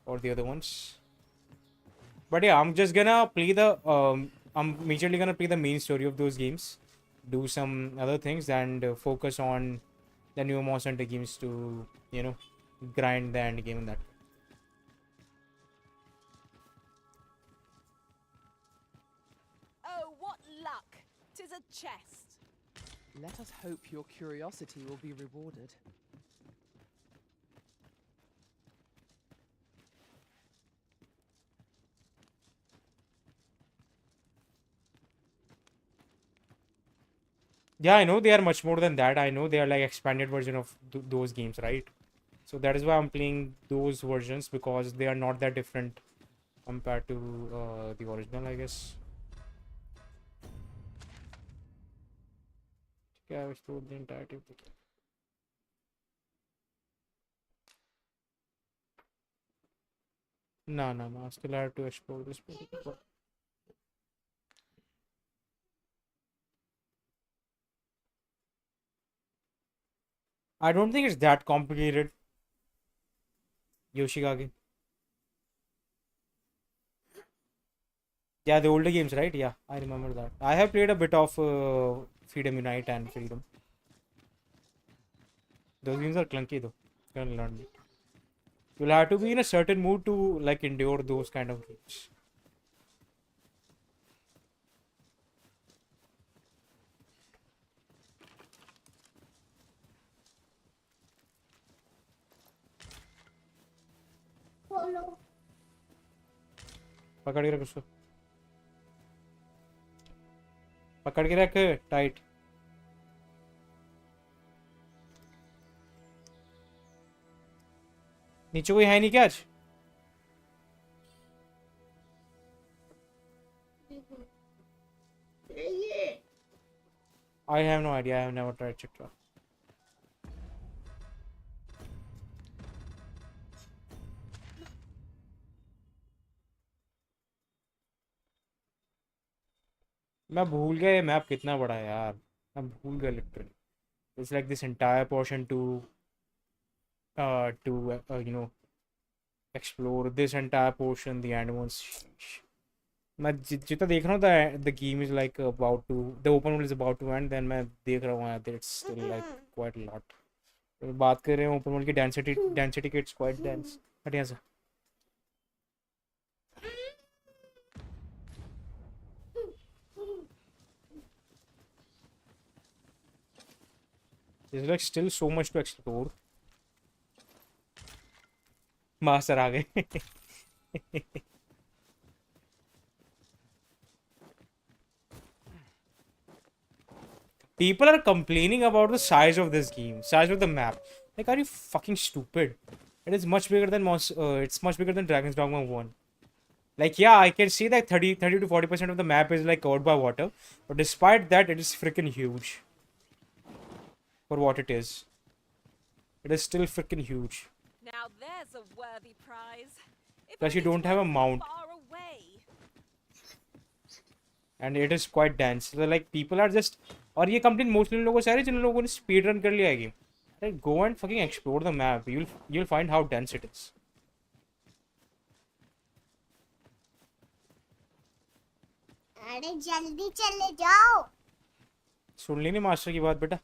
or the other ones. But yeah, I'm just gonna play the I'm majorly gonna play the main story of those games, do some other things, and focus on the new Monster Hunter games to, you know, grind the end game in that. Oh, what luck! 'Tis a chest. Let us hope your curiosity will be rewarded. Yeah, I know they are much more than that. I know they are like expanded version of those games, right? So that is why I'm playing those versions, because they are not that different compared to the original, I guess. क्या I explored the entirety of the game. No, no, no. I still have to explore this particular. I don't think it's that complicated. Yoshikage. Yeah, the older games, right? Yeah, I remember that. I have played a bit of Freedom Unite and Freedom. Those games are clunky though. You can learn it. You'll have to be in a certain mood to like endure those kind of games. पकड़ के रख उसको पकड़ के रख tight नीचे कोई है नहीं क्या आज I have no idea. I have never tried Chitra. मैं भूल गया ये मैप कितना बड़ा है यार मैं भूल गया literally it's like this entire portion to you know explore this entire portion the end ones मैं जितना देख रहा हूँ the game is like about to the open world is about to end then मैं देख रहा हूँ it's still like quite a lot बात कर रहे हैं open world की density it's quite dense हट यहाँ से there's like still so much to explore master आ गए People are complaining about the size of this game, size of the map. Like, are you fucking stupid? It is much bigger than it's much bigger than DragonsDogma 1. Like, yeah, I can see that 30 to 40% of the map is like covered by water, but despite that, it is freaking huge for what it is. It is still freaking huge. Now there's a worthy prize. Plus, you don't have a mount. And it is quite dense. So, like, people are just. और ये complain mostly लोगों से आ रही है जिन लोगों ने speed run कर लिया है game. Like, go and fucking explore the map. You'll find how dense it is. अरे जल्दी चले जाओ. सुन ली नहीं मास्टर की बात बेटा.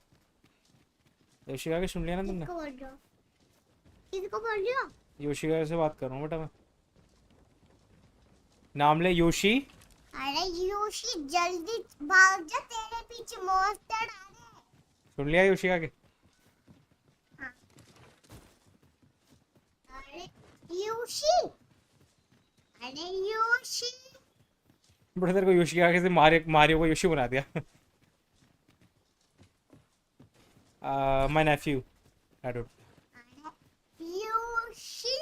योशिका के सुन लिया ना तुमने. किसको बोल रही हो? योशिका से बात कर रहा हूँ बेटा मैं. नाम ले योशी. अरे योशी जल्दी भाग जा तेरे पीछे मॉन्स्टर आ रहे. सुन लिया योशिका के. हाँ. अरे योशी. अरे योशी. बड़ा तेरे को योशिका के से मारियो को योशी बना दिया. My nephew. I don't. Yoshi.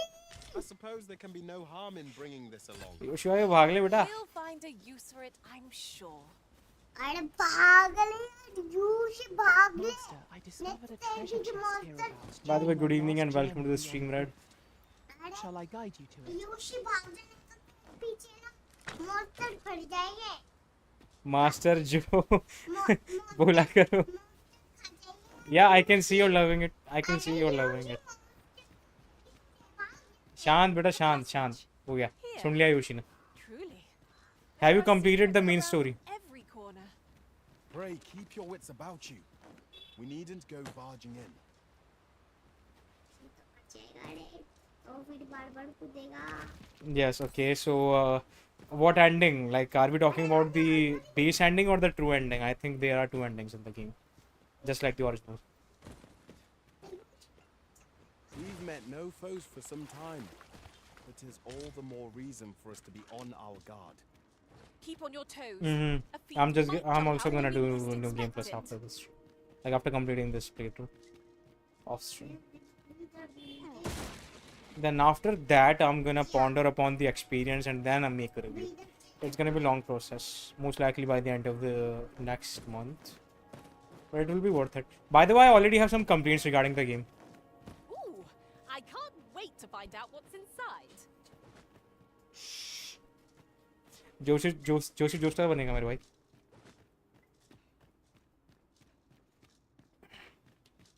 I suppose there can be no harm in bringing this along. Yoshi आगे भाग ले बेटा. You'll find a use for it, I'm sure. अरे भाग ले. Yoshi भाग ले. I discovered a treasure chest hereabouts. By the way, good evening and welcome to the stream, Red. Shall I guide you to it? Yoshi भाग ले तो पीछे ना मॉन्स्टर पड़ जाएंगे. मास्टर जो बोला करो. Yeah, I can see you're loving it. I can see you're loving it. शांत बेटा शांत शांत हो गया. सुन लिया योशी ने. Have you completed the main story? Pray, keep your wits about you. We needn't go barging in. Yes, okay. So, what ending? Like, are we talking about the base ending or the true ending? I think there are two endings in the game. Just like the original. We've met no foes for some time. It is all the more reason for us to be on our guard. Keep on your toes. I'm also gonna do new game plus after this. Like after completing this playthrough off stream. Then after that I'm gonna ponder upon the experience and then I'll make a review. It's gonna be a long process. Most likely by the end of the next month. but it will be worth it. By the way, I already have some complaints regarding the game. Ooh, I can't wait to find out what's inside. Joshi zoster बनेगा मेरे भाई.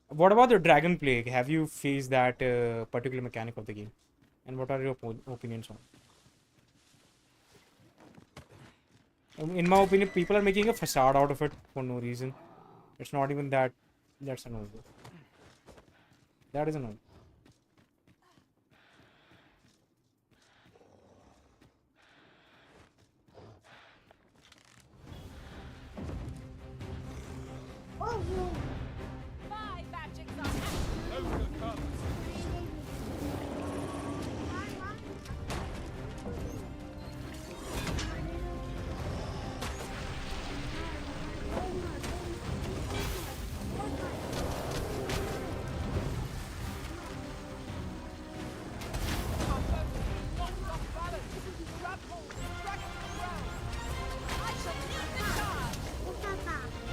What about the Dragon Plague? Have you faced that particular mechanic of the game? And what are your opinions on it? In my opinion, people are making a facade out of it for no reason. It's not even that. That's annoying. That is annoying. My magics are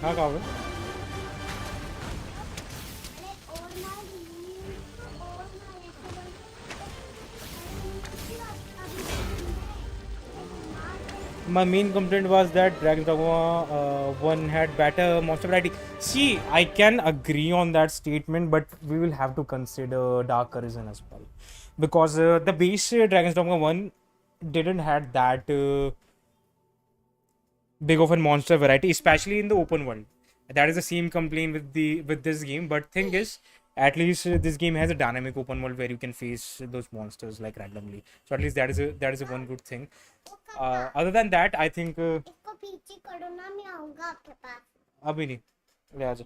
हाँ कहाँ पे? My main complaint was that DragonsDogma 1 had better monster variety. See, I can agree on that statement, but we will have to consider Dark Arisen as well. Because the base DragonsDogma 1 didn't had that big of a monster variety, especially in the open world. That is the same complaint with this game. But thing is, at least this game has a dynamic open world where you can face those monsters like randomly. So at least that is a one good thing. Other than that, I think अभी नहीं ले आ जा.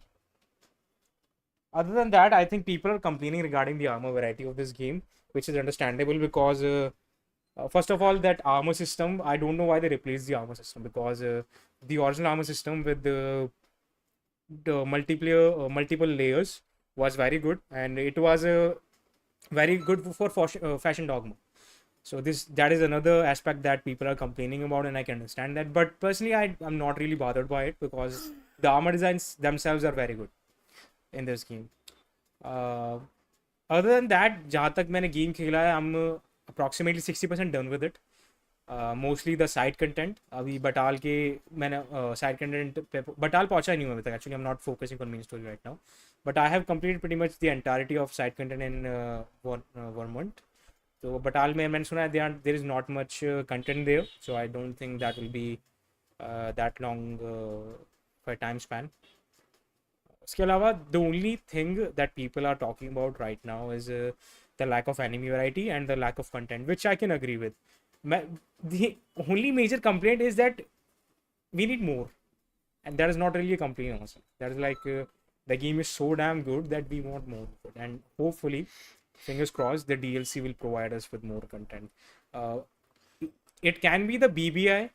Other than that, I think people are complaining regarding the armor variety of this game, which is understandable because first of all, that armor system, I don't know why they replaced the armor system, because the original armor system with the multiple layers was very good, and it was very good for fashion dogma. So that is another aspect that people are complaining about, and I can understand that. But personally, I'm not really bothered by it because the armor designs themselves are very good in this game. Other than that, जहाँ तक मैंने game खेला है, I'm approximately 60% done with it. Mostly the side content. अभी बटाल के मैंने side content पे बटाल पहुँचा नहीं हूँ अभी तक. Actually, I'm not focusing on main story right now. But I have completed pretty much the entirety of side content in 1 month. So Batal में मैंने सुना है there is not much content there, so I don't think that will be that long for a time span. उसके अलावा the only thing that people are talking about right now is the lack of enemy variety and the lack of content, which I can agree with. The only major complaint is that we need more, and that is not really a complaint also. That is like the game is so damn good that we want more of it, and hopefully, fingers crossed, the DLC will provide us with more content. It can be the BBI,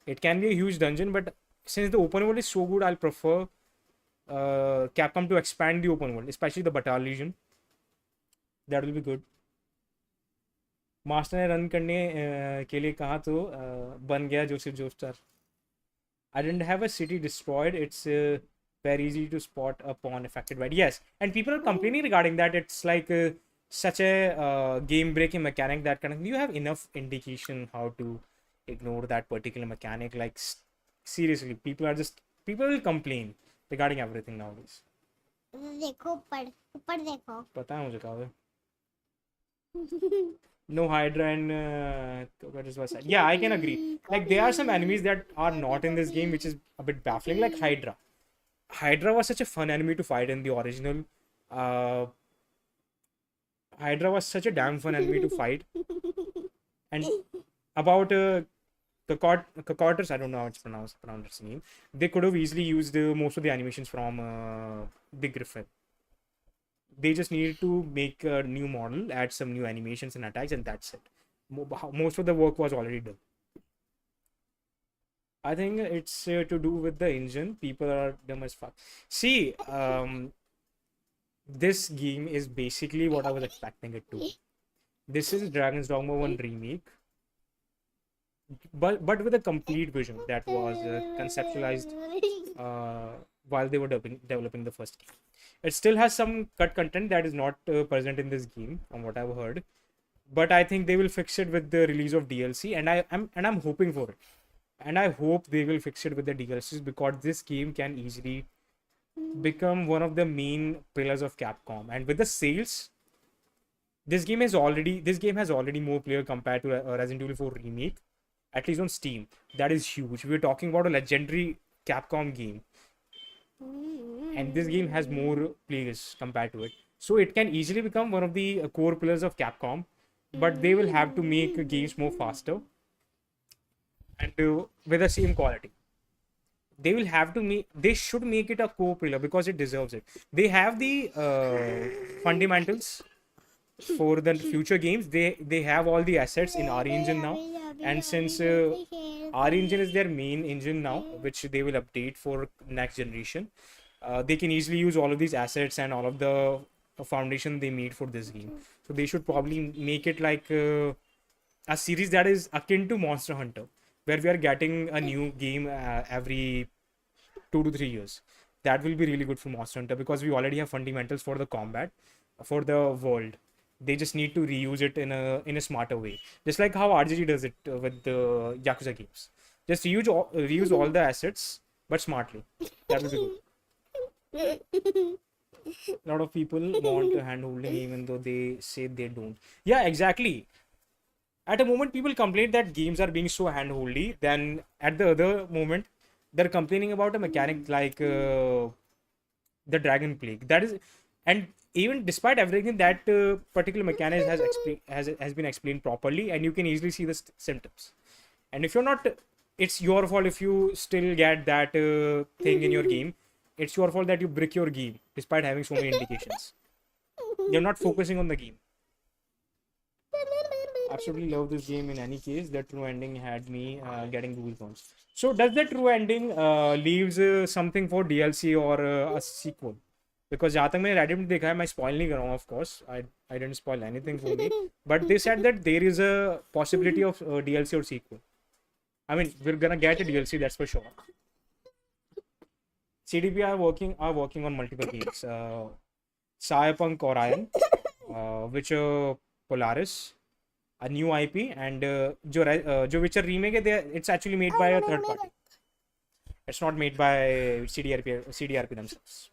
it can be a huge dungeon, but since the open world is so good, I'll prefer Capcom to expand the open world, especially the Batal region. That will be good. Master ने run करने के लिए कहा तो बन गया Joseph zoster. I didn't have a city destroyed. It's very easy to spot a pawn affected by it. Yes, and people are complaining regarding that. It's like such a game breaking mechanic that kind of, you have enough indication how to ignore that particular mechanic. Like seriously, people will complain regarding everything nowadays. देखो ऊपर देखो. पता है मुझे कहाँ है. No Hydra and yeah, I can agree. Like there are some enemies that are not in this game, which is a bit baffling. Like Hydra. Hydra was such a fun enemy to fight in the original. Hydra was such a damn fun enemy to fight. And about the Cockaters, I don't know how it's pronounced its name. They could have easily used most of the animations from Big Griffin. They just needed to make a new model, add some new animations and attacks, and that's it. Most of the work was already done. I think it's to do with the engine. People are dumb as fuck. See, this game is basically what I was expecting it to be. This is DragonsDogma 1 remake, but with a complete vision that was conceptualized while they were developing the first game. It still has some cut content that is not present in this game, from what I've heard. But I think they will fix it with the release of DLC, and I'm hoping for it. And I hope they will fix it with the DLCs, because this game can easily become one of the main pillars of Capcom. And with the sales, this game has already more player compared to Resident Evil 4 remake, at least on Steam. That is huge. We're talking about a legendary Capcom game, and this game has more players compared to it, so it can easily become one of the core pillars of Capcom. But they will have to make games more faster and with the same quality. They should make it a core pillar because it deserves it. They have the fundamentals for the future games. They have all the assets in RE Engine now, and since RE Engine is their main engine now, which they will update for next generation, they can easily use all of these assets and all of the foundation they made for this game. So they should probably make it like a series that is akin to Monster Hunter, where we are getting a new game every 2 to 3 years. That will be really good for Monster Hunter, because we already have fundamentals for the combat, for the world. They just need to reuse it in a smarter way, just like how RGG does it with the Yakuza games. Just reuse all the assets, but smartly. That will be good. A lot of people want a hand-holding even though they say they don't. Yeah, exactly. At a moment, people complain that games are being so hand-holdy. Then at the other moment, they're complaining about a mechanic like the Dragon Plague. That is, and even despite everything, that particular mechanic has been explained properly, and you can easily see the symptoms. And if you're not, it's your fault if you still get that thing in your game. It's your fault that you brick your game despite having so many indications. You're not focusing on the game. Absolutely love this game in any case. The true ending had me getting goosebumps. So does the true ending leaves something for DLC or a sequel? Because जहाँ तक मैंने Reddit में देखा है, मैं spoil नहीं करूँगा, of course. I didn't spoil anything for me. But they said that there is a possibility of DLC or sequel. I mean, we're gonna get a DLC, that's for sure. CDP are working on multiple games. Cyberpunk Orion, Witcher Polaris, a new IP, and जो Witcher remake है, it's actually made by a third party. It's not made by CDRP themselves.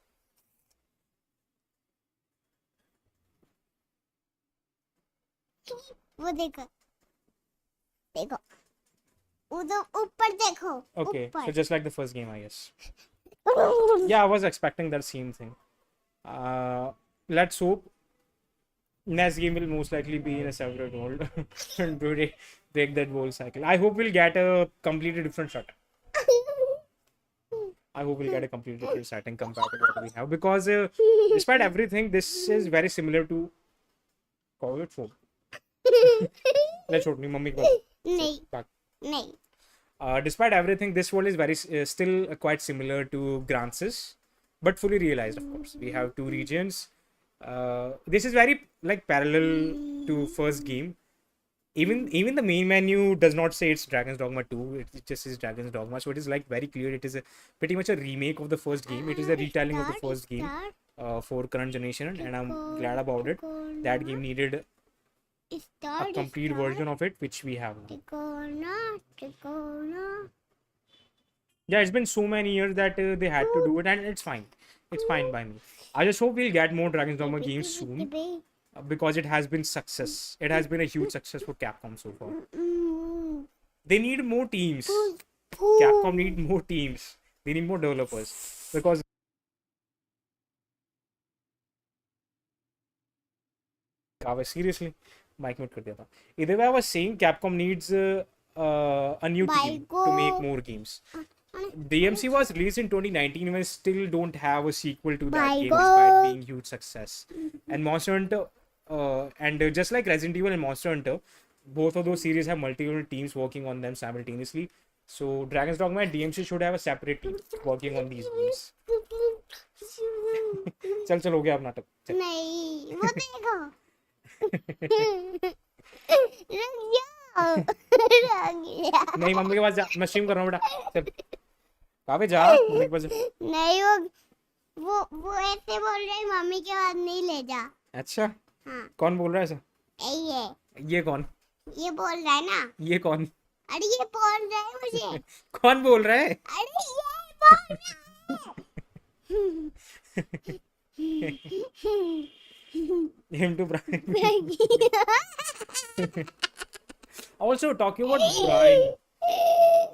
वो देखो उधर ऊपर देखो. Okay, so just like the first game, I guess. Yeah, I was expecting that same thing. Let's hope next game will most likely be in a separate world and break that whole cycle. I hope we'll get a completely different setting. I hope we'll get a completely different setting compared to what we have, because despite everything, this is very similar to COVID 4. Let's hope mummy नहीं. Despite everything, this world is very still quite similar to Grances, but fully realized, of course. We have 2 regions. This is very like parallel to first game. Even the main menu does not say it's DragonsDogma 2. It just says DragonsDogma. So it is like very clear. It is pretty much a remake of the first game. It is a retelling of the first game for current generation, and I'm glad about it. That game needed a complete version of it, which we have now. Yeah, it's been so many years that they had to do it, and it's fine. It's fine by me. I just hope we'll get more DragonsDogma games soon, because it has been success. It has been a huge success for Capcom so far. They need more teams. Capcom need more teams. They need more developers, because seriously, mic mute कर दिया था. Either way, I was saying Capcom needs a new team to make more games. DMC was released in 2019, and still don't have a sequel to that game despite being huge success. And Monster Hunter, and just like Resident Evil and Monster Hunter, both of those series have multiple teams working on them simultaneously. So DragonsDogma and DMC should have a separate team working on these games. चल हो गया अब नाटक. नहीं वो देखो. नहीं mummy के पास जा, मैं स्ट्रीम कर रहा हूँ बेटा. कहाँ पे जा मम्मी के पास जा। नहीं वो ऐसे बोल रहे मम्मी के बाद नहीं ले जा। अच्छा हाँ कौन बोल रहा है ऐसा? ये कौन? ये बोल रहा है ना। ये कौन? अरे ये बोल रहा है मुझे। कौन बोल रहा है? अरे ये बोल Him to Brian. Also talking about Brian.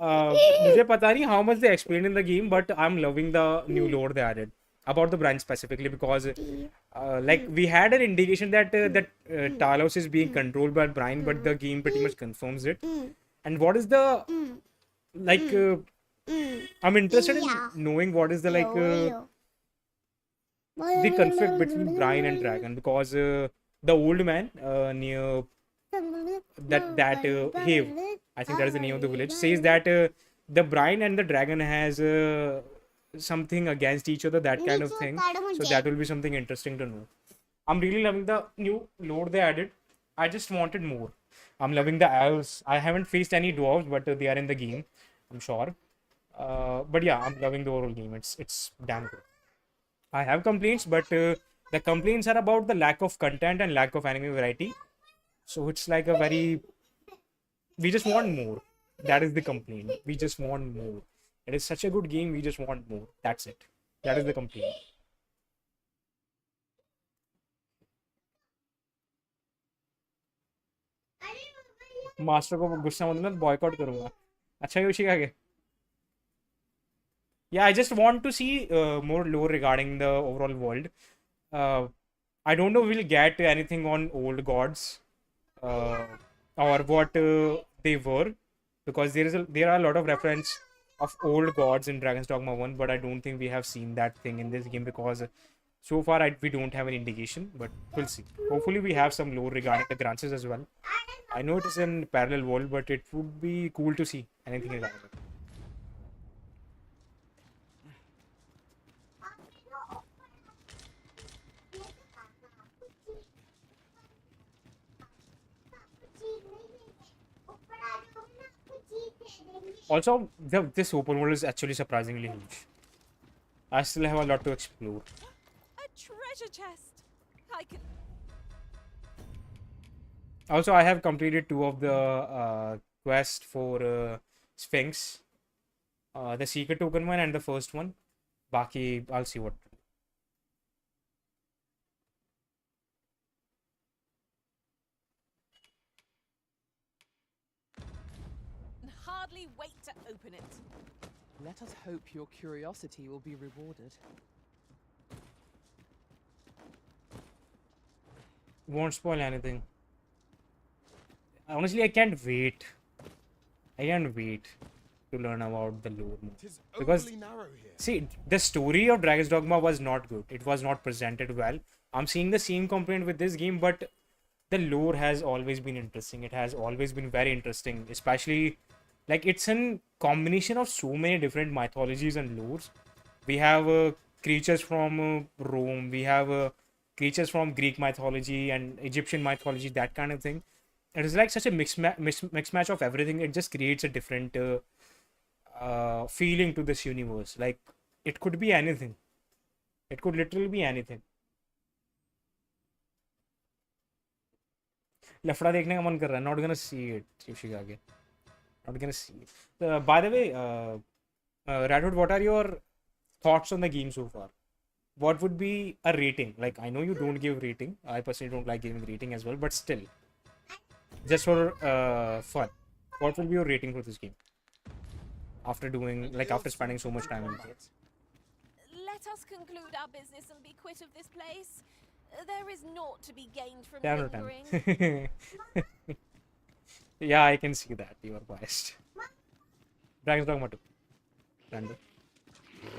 मुझे पता नहीं how much they explained in the game, but I'm loving the new lore they added about the branch specifically because like we had an indication that Talos is being controlled by Brian, but the game pretty much confirms it. And what is the like? I'm interested in knowing what is the like the conflict between Brian and Dragon because the old man near that Have, I think that is the name of the village, says that the Brian and the Dragon has something against each other, that kind of thing. So that will be something interesting to know. I'm really loving the new lore they added. I just wanted more. I'm loving the elves. I haven't faced any dwarves, but they are in the game, I'm sure. But yeah, I'm loving the overall game. It's damn good. I have complaints, but the complaints are about the lack of content and lack of anime variety. So it's like a very... We just want more. That is the complaint. We just want more. It is such a good game, we just want more. That's it. That is the complaint. Master को गुस्सा मत मत boycott करूंगा. अच्छा Yoshi क्या? Yeah, I just want to see more lore regarding the overall world. I don't know if we'll get anything on old gods or what they were, because there are a lot of reference of old gods in Dragon's Dogma 1, but I don't think we have seen that thing in this game because so far we don't have an indication, but we'll see. Hopefully we have some lore regarding the Grances as well. I know it is in parallel world, but it would be cool to see anything regarding it. Also, this open world is actually surprisingly huge. I still have a lot to explore. A treasure chest. I can. Also, I have completed 2 of the quests for Sphinx. The secret token one and the first one. Baki, I'll see what. Hardly wait to open it. Let us hope your curiosity will be rewarded. Won't spoil anything. Honestly, I can't wait. I can't wait to learn about the lore more. Because, see, the story of Dragon's Dogma was not good. It was not presented well. I'm seeing the same complaint with this game, but the lore has always been interesting. It has always been very interesting, especially like it's a combination of so many different mythologies and lores. We have creatures from Rome. We have creatures from Greek mythology and Egyptian mythology, that kind of thing. It is like such a mixed match of everything. It just creates a different feeling to this universe. Like, it could be anything. It could literally be anything. लफड़ा देखने का मन कर रहा है. Not gonna see it. Yoshikage. Not gonna see it. By the way, Radwood, what are your thoughts on the game so far? What would be a rating? Like, I know you don't give rating. I personally don't like giving rating as well, but still, just for fun, what will be your rating for this game? After spending so much time in it. Let us conclude our business and be quit of this place. There is naught to be gained from 10 out of lingering. 10. Yeah, I can see that. You are biased. Dragon's Dogma 2. Random.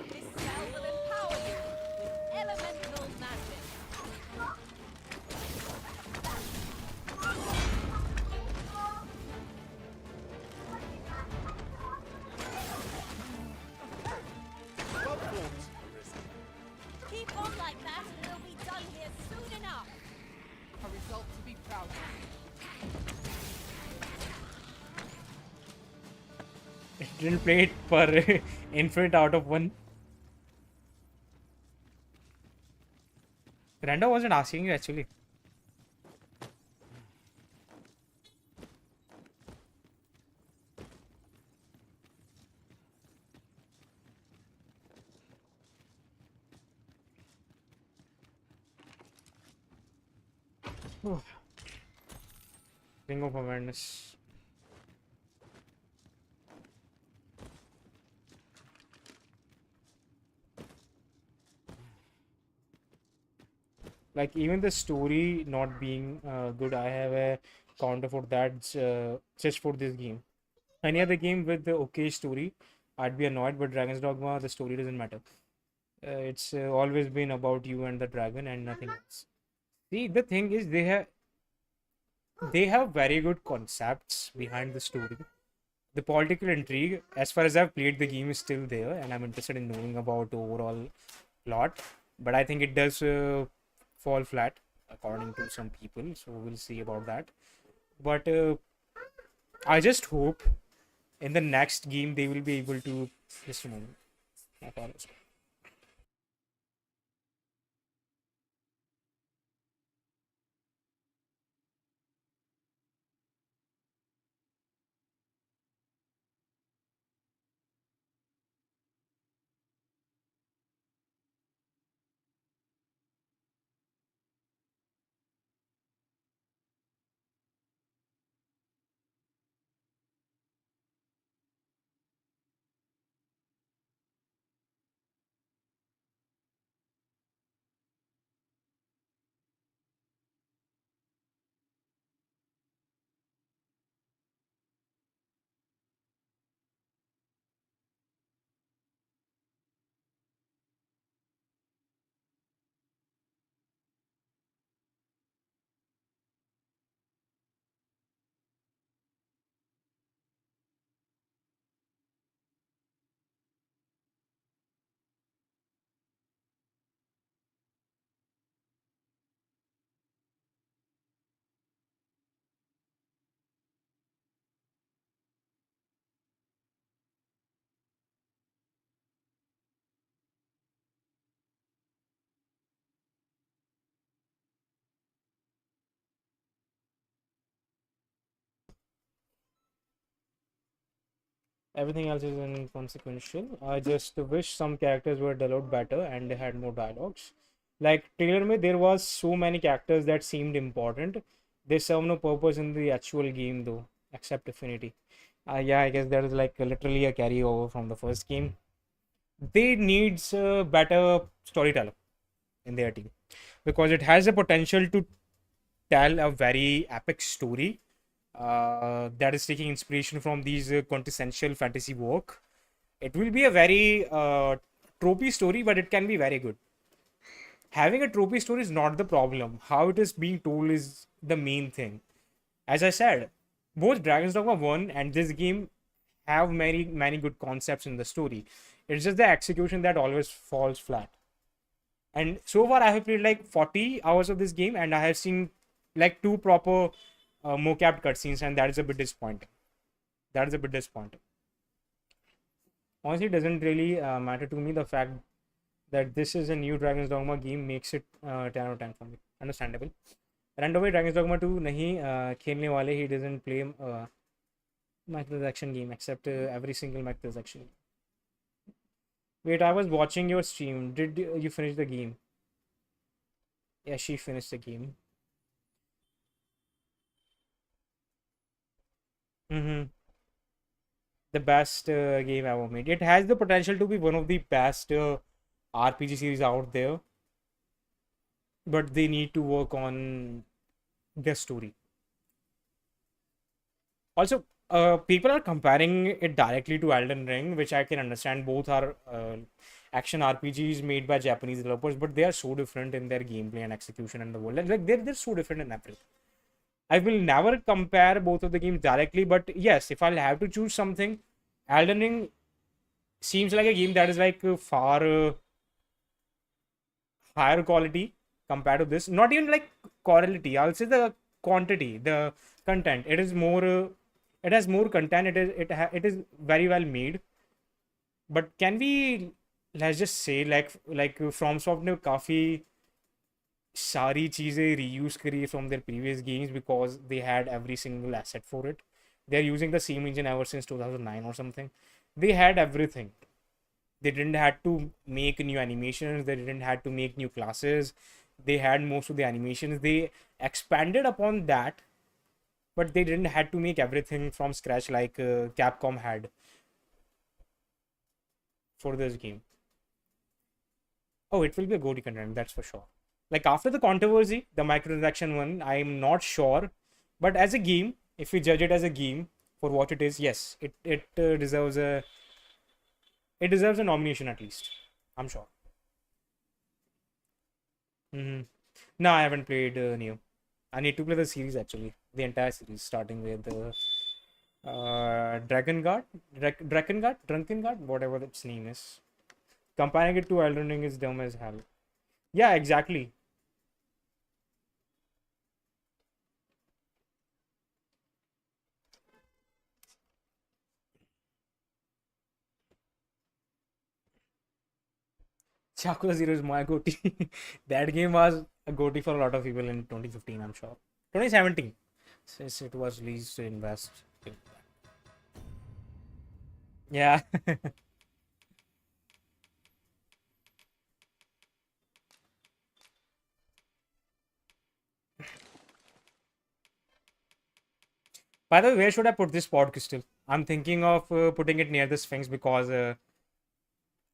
This spell will empower you with elemental magic. Keep on like that and we'll be done here soon enough. A result to be proud of. didn't play it per infinite out of one. Rando wasn't asking you actually. Ring of awareness. Like even the story not being good, I have a counter for that just for this game. Any other game with the okay story, I'd be annoyed. But Dragon's Dogma, the story doesn't matter. It's always been about you and the dragon and nothing else. See, the thing is, they have very good concepts behind the story. The political intrigue, as far as I've played the game, is still there, and I'm interested in knowing about the overall plot. But I think it does fall flat, according to some people. So we'll see about that. But I just hope in the next game they will be able to. Just a moment. My apologies. Everything else is inconsequential. I just wish some characters were developed better and they had more dialogues. Like trailer me, there was so many characters that seemed important. They serve no purpose in the actual game though, except Affinity. Yeah, I guess that is like literally a carryover from the first game. They needs a better storyteller in their team because it has the potential to tell a very epic story that is taking inspiration from these quintessential fantasy work. It will be a very tropey story, but it can be very good. Having a tropey story is not the problem. How it is being told is the main thing. As I said, both Dragon's Dogma 1 and this game have many good concepts in the story. It's just the execution that always falls flat. And so far, I have played like 40 hours of this game, and I have seen like two proper mocapped cutscenes, and that is a bit disappointing. That is a bit disappointing. Honestly, it doesn't really matter to me. The fact that this is a new Dragon's Dogma game makes it 10 out of 10 for me. Understandable. Randomly, Dragon's Dogma 2 nahi khelne wale. He doesn't play microtransaction game except every single microtransaction. Wait, I was watching your stream. Did you finish the game? Yeah, she finished the game. Mm-hmm. The best game ever made. It has the potential to be one of the best RPG series out there, but they need to work on their story. Also, people are comparing it directly to Elden Ring, which I can understand. Both are action RPGs made by Japanese developers, but they are so different in their gameplay and execution and the world. Like they're so different in everything. I will never compare both of the games directly, but yes, if I'll have to choose something, Elden Ring seems like a game that is like far higher quality compared to this. Not even like quality, I'll say the quantity, the content. It is more It has more content. It is very well made. But can we, let's just say, like FromSoft ने काफी सारी चीजें reuse करी from their previous games because they had every single asset for it. They're using the same engine ever since 2009 or something. They had everything. They didn't had to make new animations. They didn't had to make new classes. They had most of the animations. They expanded upon that, but they didn't had to make everything from scratch like Capcom had for this game. Oh, it will be a GOTY content, that's for sure. Like after the controversy, the microtransaction one, I'm not sure, but as a game, if we judge it as a game for what it is, yes, it deserves a nomination at least. I'm sure. No, I haven't played Neo. I need to play the series actually, the entire series, starting with Dragon Guard, Drunken Guard, whatever its name is. Comparing it to Elden Ring is dumb as hell. Yeah, exactly. Chakula Zero is my GOTY. That game was a GOTY for a lot of people in 2015, I'm sure. 2017, since it was released in West. Yeah. By the way, where should I put this pod crystal? I'm thinking of putting it near the Sphinx because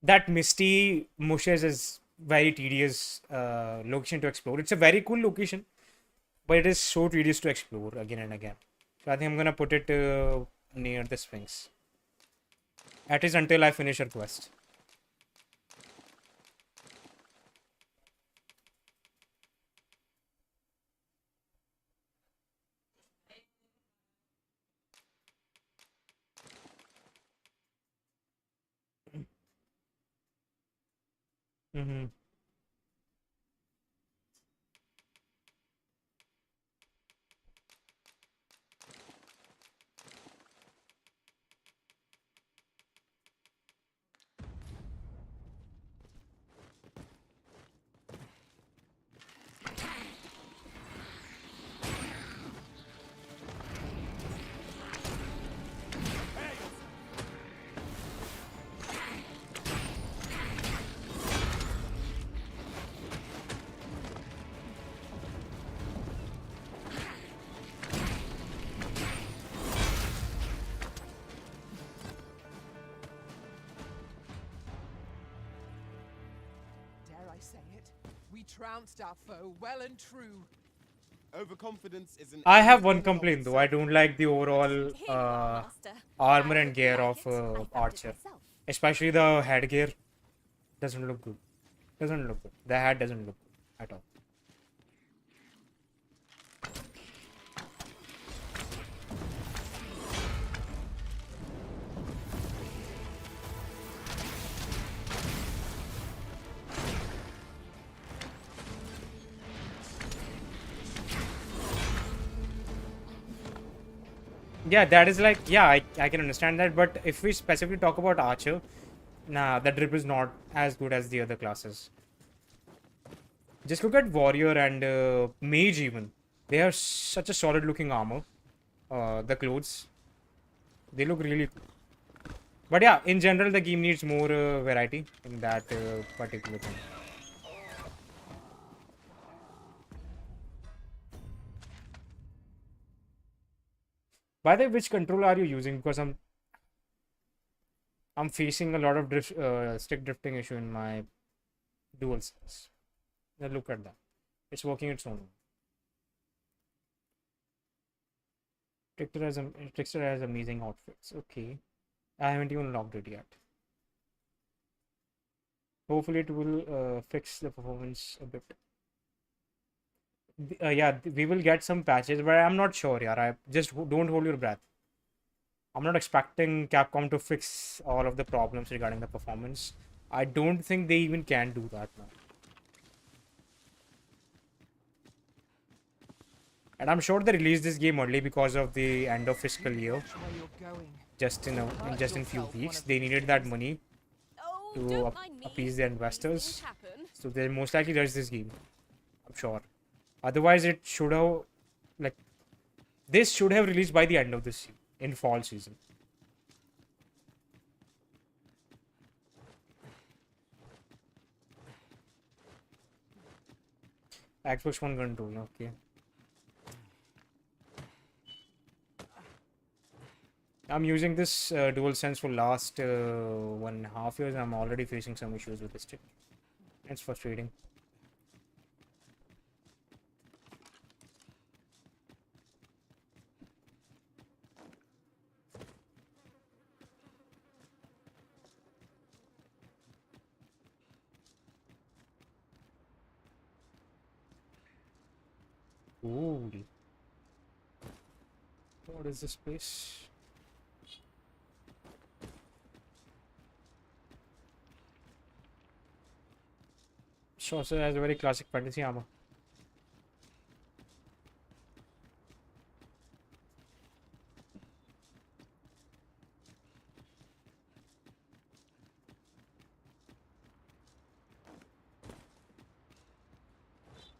that misty mushes is very tedious location to explore. It's a very cool location, but it is so tedious to explore again and again. So I think I'm gonna put it near the Sphinx. At least until I finish her quest. Mm-hmm. Trounced our foe well and true. Overconfidence is an. I have one complaint though. I don't like the overall armor and gear of Archer, especially the headgear. Doesn't look good. Doesn't look good. The hat doesn't look good at all. Yeah, that is like, yeah, I can understand that, but if we specifically talk about Archer, nah, the drip is not as good as the other classes. Just look at Warrior and Mage even. They have such a solid looking armor. The clothes. They look really cool. But yeah, in general, the game needs more variety in that particular thing. By the way, which controller are you using? Because I'm facing a lot of stick drifting issue in my DualSense. Now look at that. It's working its own. Trickster has amazing outfits. Okay. I haven't even logged it yet. Hopefully it will fix the performance a bit. Yeah, we will get some patches, but I'm not sure. Yeah, I just don't hold your breath. I'm not expecting Capcom to fix all of the problems regarding the performance. I don't think they even can do that now. And I'm sure they released this game early because of the end of fiscal year. Watch where you're going. Just in few weeks, they needed that money to appease their investors. So they most likely released this game. I'm sure. Otherwise, it should have this should have released by the end of this in fall season. Xbox One controller, okay. I'm using this DualSense for last 1.5 years. I'm already facing some issues with the stick. It's frustrating. Ooh. What is this place? Sorcerer has a very classic fantasy armor.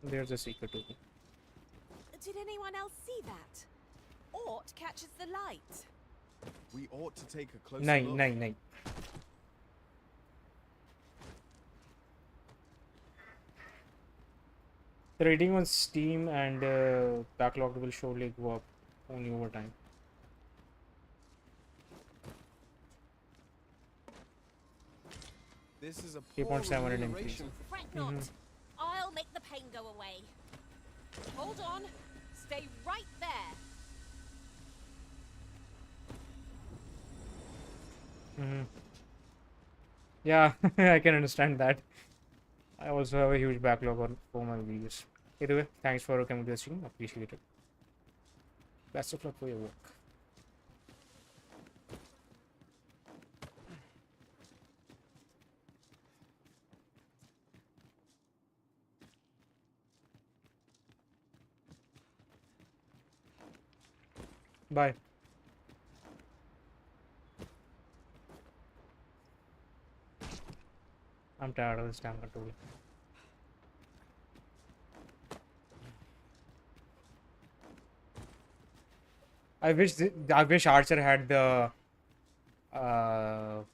There's a secret token. Did anyone else see that? Ort catches the light. We ought to take a closer Nine, look. nine. The rating on Steam and backlog will surely go up only over time. This is a 3.7 an increase. Fret not. I'll make the pain go away. Hold on. Stay right there. Yeah, I can understand that. I also have a huge backlog for my videos. Either way, thanks for coming to the stream. Appreciate it. Best of luck for your work. Bye. I'm tired of this damn controller. I wish Archer had the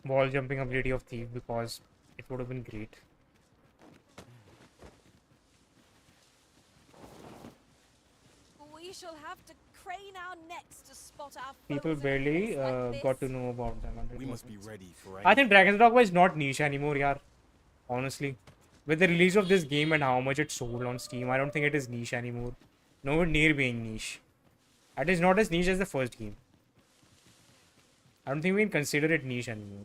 wall jumping ability of Thief, because it would have been great. We shall have to crane our necks to spot our People foes in a barely place like got this. to know about them. We must be ready for I think DragonsDogma is not niche anymore, yaar. Honestly. With the release of this game and how much it sold on Steam, I don't think it is niche anymore. Nowhere near being niche. It is not as niche as the first game. I don't think we can consider it niche anymore.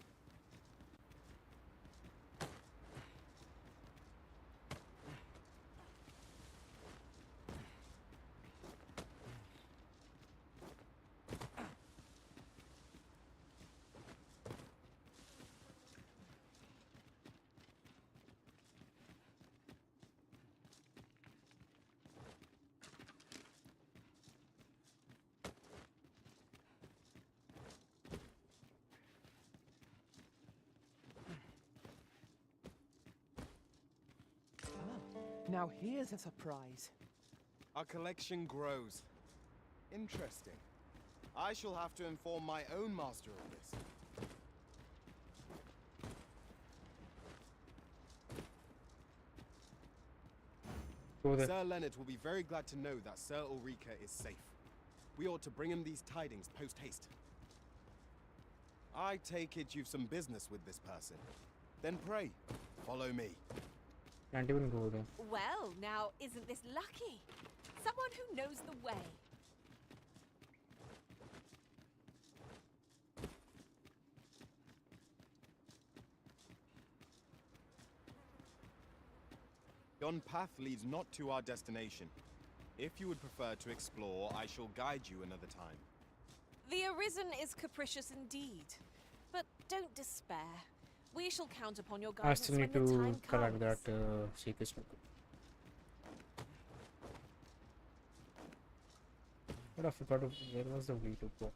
Now here's a surprise. Our collection grows. Interesting. I shall have to inform my own master of this. Sir Leonard will be very glad to know that Sir Ulrika is safe. We ought to bring him these tidings post-haste. I take it you've some business with this person. Then pray, follow me. Can't even go there. Well, now, isn't this lucky? Someone who knows the way. Yon path leads not to our destination. If you would prefer to explore, I shall guide you another time. The Arisen is capricious indeed. But don't despair. We shall count upon your I guidance still when need the to time collect comes. that secret smoke. But I forgot where was the way to go.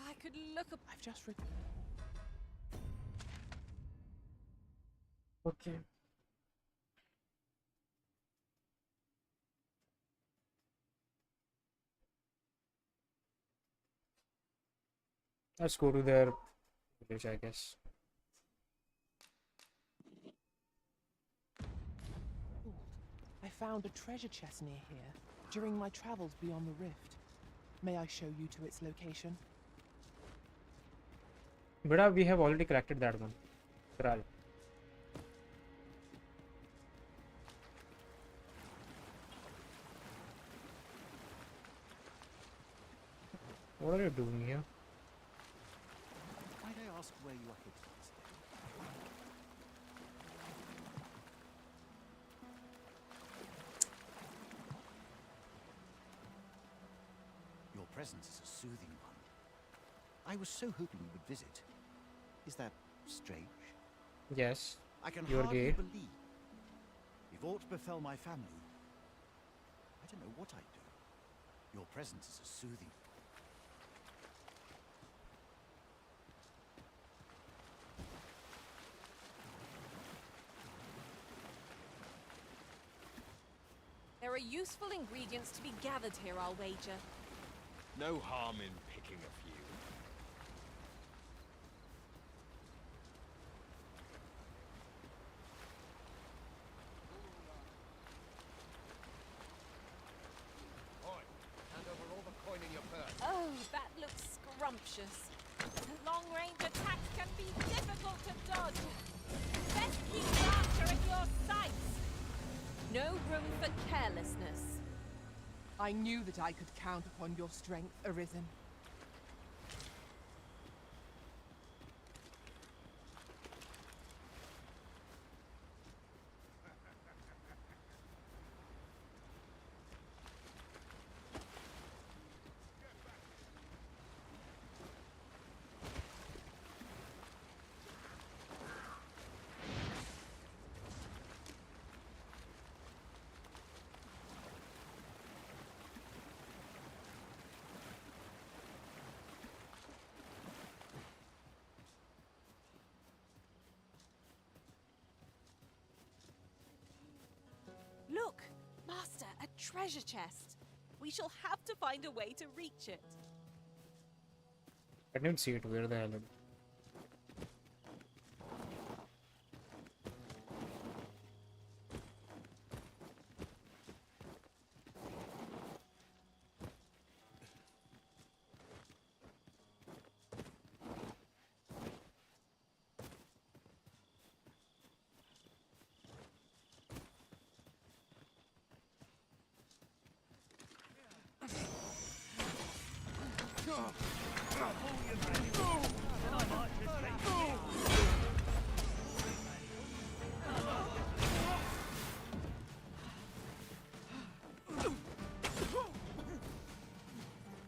I could look up. I've just Okay. Let's go to their village, I guess. I found a treasure chest near here during my travels beyond the rift. May I show you to its location? But we have already collected that one. Kral. What are you doing here? Might I ask where you are headed today? Your presence is a soothing one. I was so hoping you would visit. Is that strange? Yes. I can You're hardly gay. believe. If aught befell my family, I don't know what I'd do. Your presence is a soothing. There are useful ingredients to be gathered here, I'll wager. No harm in picking a few. Oi, hand over all the coin in your purse. Oh, that looks scrumptious. Long-range attacks can be difficult to dodge. Best keep the archer in your sights. No room for carelessness. I knew that I could count upon your strength, Arisen. Look, Master, a treasure chest. We shall have to find a way to reach it. I didn't see it. Where the hell?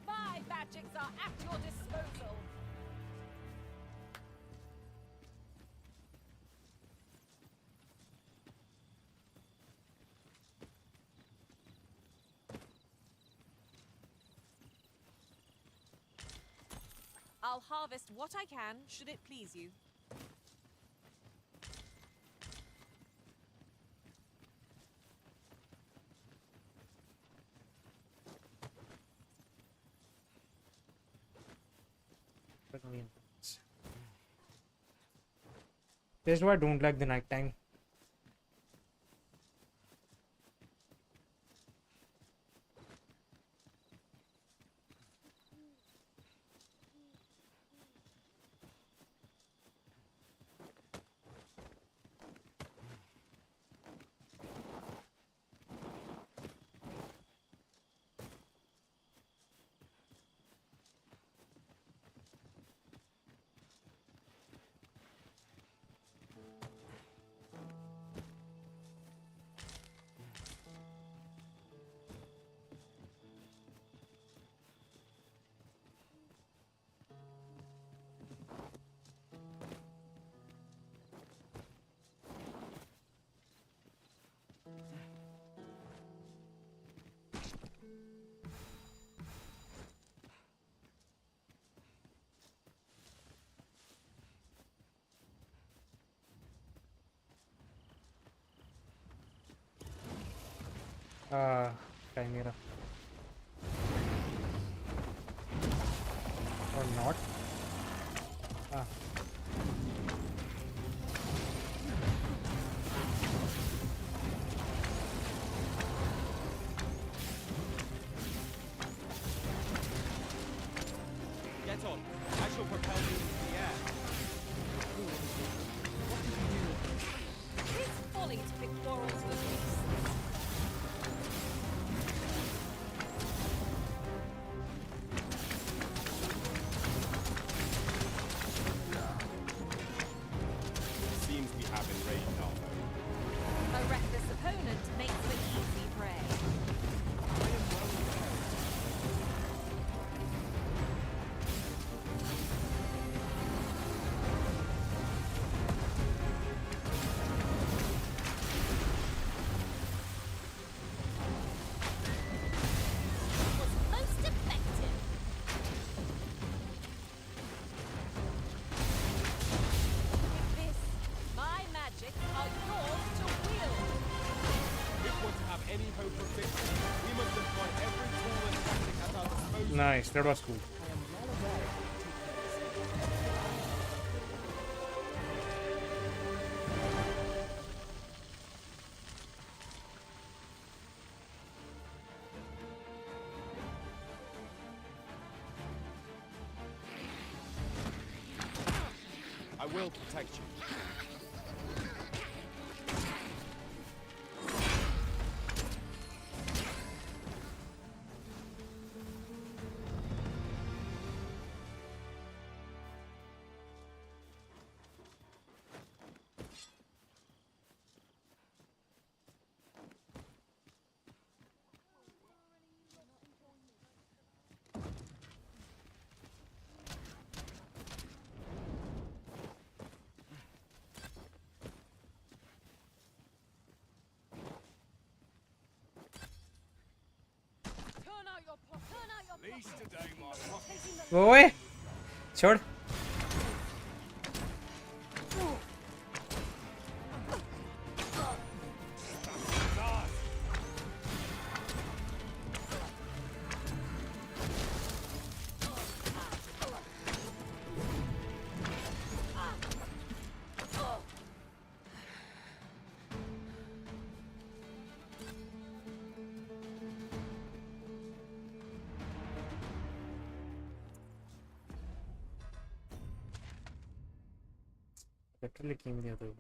My magics are at your disposal. I'll harvest what I can, should it please you. That's why I don't like the night time. Chimera. Or not. Get on. I shall propel you into the air. It's folly to pick quarrels with beasts. Seems we have enraged our foe. A reckless opponent makes for easy prey. Was most effective. With this, my magics are yours to wield. If we're to have any hope of victory, we must employ every tool and tactic at our disposal. Nice, that was cool. I will protect you. At least today my pockets. ओए छोड़. Literally came the other way.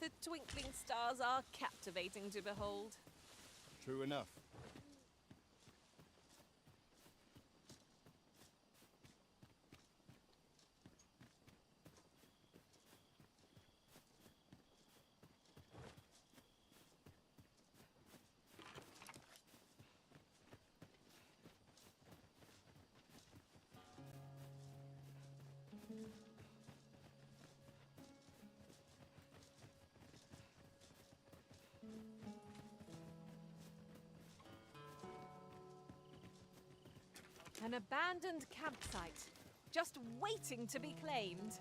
The twinkling stars are captivating to behold. True enough. An abandoned campsite, just waiting to be claimed.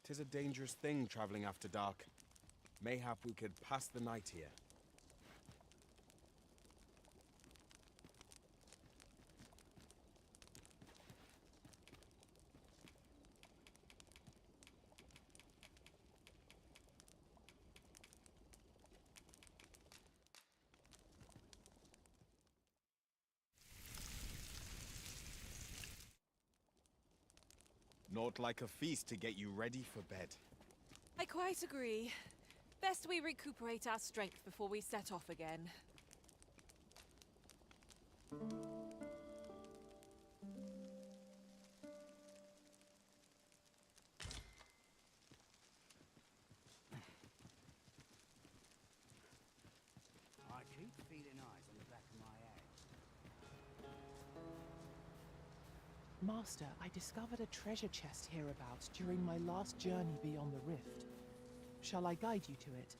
Tis a dangerous thing traveling after dark. Mayhap we could pass the night here. Naught like a feast to get you ready for bed. I quite agree. Best we recuperate our strength before we set off again. I keep feeling eyes on the back of my head. Master, I discovered a treasure chest hereabouts during my last journey beyond the rift. Shall I guide you to it?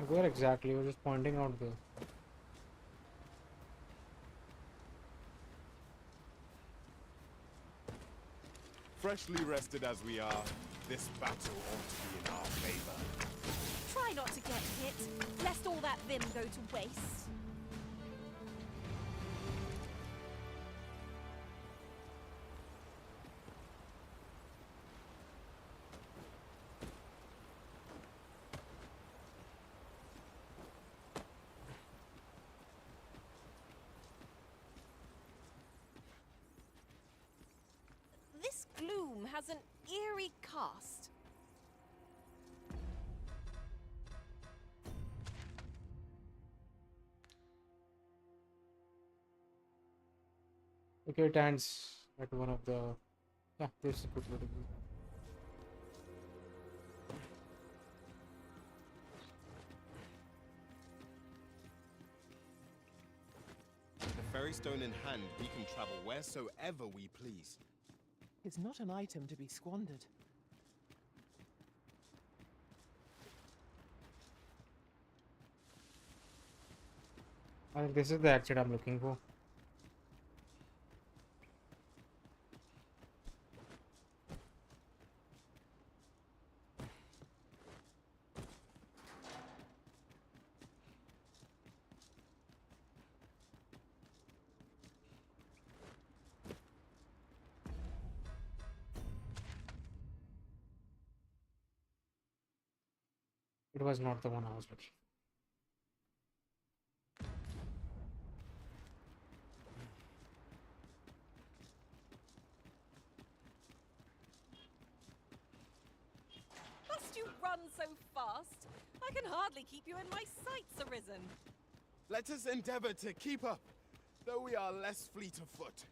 Where exactly? You're just pointing out there. Freshly rested as we are, this battle ought to be in our favor. Try not to get hit, lest all that vim go to waste. This gloom has an eerie cast. Okay, it ends at one of the... Yeah, this is a good way to go. The ferry stone in hand, we can travel wheresoever we please. It's not an item to be squandered. I think this is the exit I'm looking for. It was not the one I was looking. Must you run so fast? I can hardly keep you in my sights, Arisen. Let us endeavor to keep up, though we are less fleet of foot.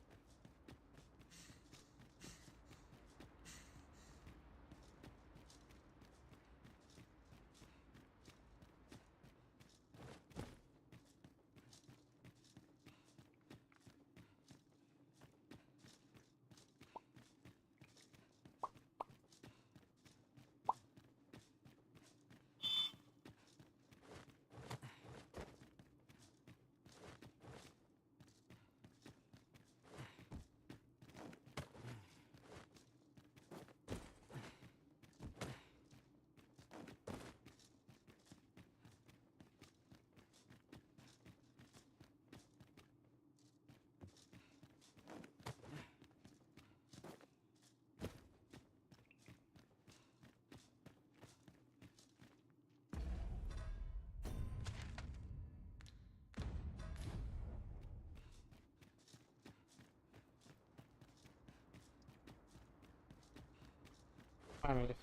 Finally.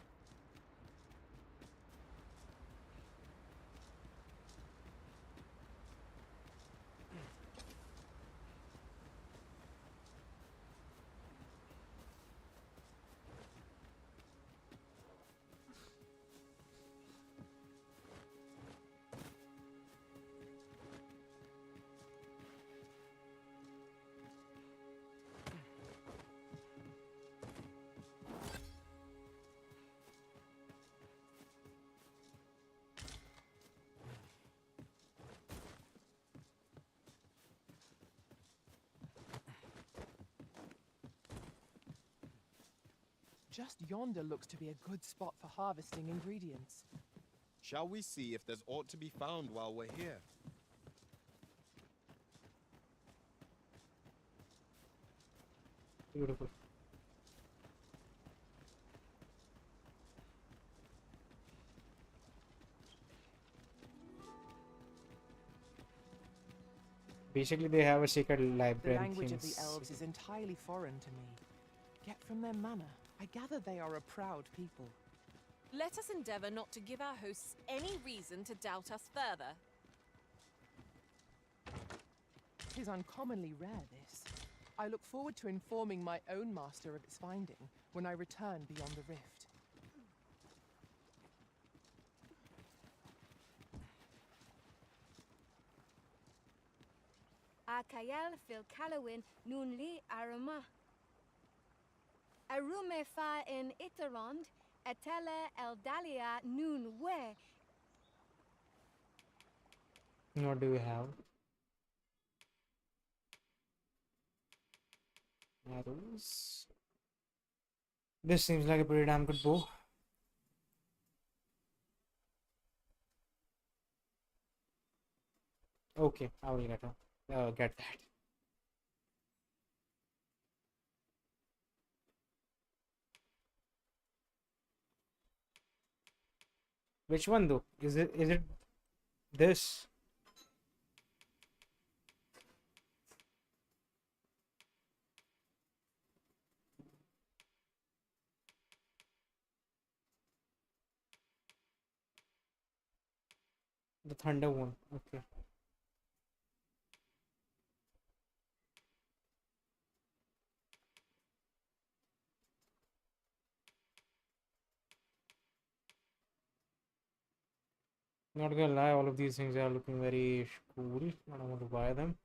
Just yonder looks to be a good spot for harvesting ingredients. Shall we see if there's aught to be found while we're here? Beautiful. Basically, they have a secret The library. language of the elves is entirely foreign to me. Yet from their manner, I gather they are a proud people. Let us endeavour not to give our hosts any reason to doubt us further. 'Tis uncommonly rare, this. I look forward to informing my own master of its finding when I return beyond the rift. Akael fil Kalawin nun li arama. Arume fa in Itarond, etele eldalia nun we. What do we have? Arrows. This seems like a pretty damn good bow. Okay, I will get that. Which one though? Is it this? The thunder one. Okay. Not gonna lie, all of these things are looking very cool. I don't want to buy them.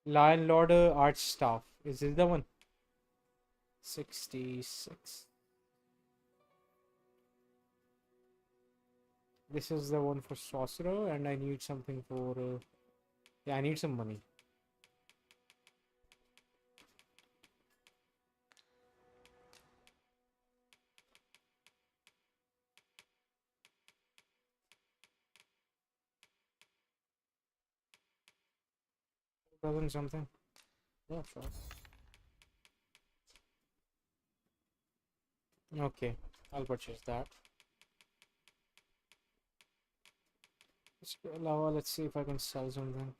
Lion Lord Arch Staff. Is this the one? 66. This is the one for Sorcerer, and I need something for. Yeah, I need some money. Doesn't something? Yeah, sure. Okay, I'll purchase that. Let's see if I can sell something.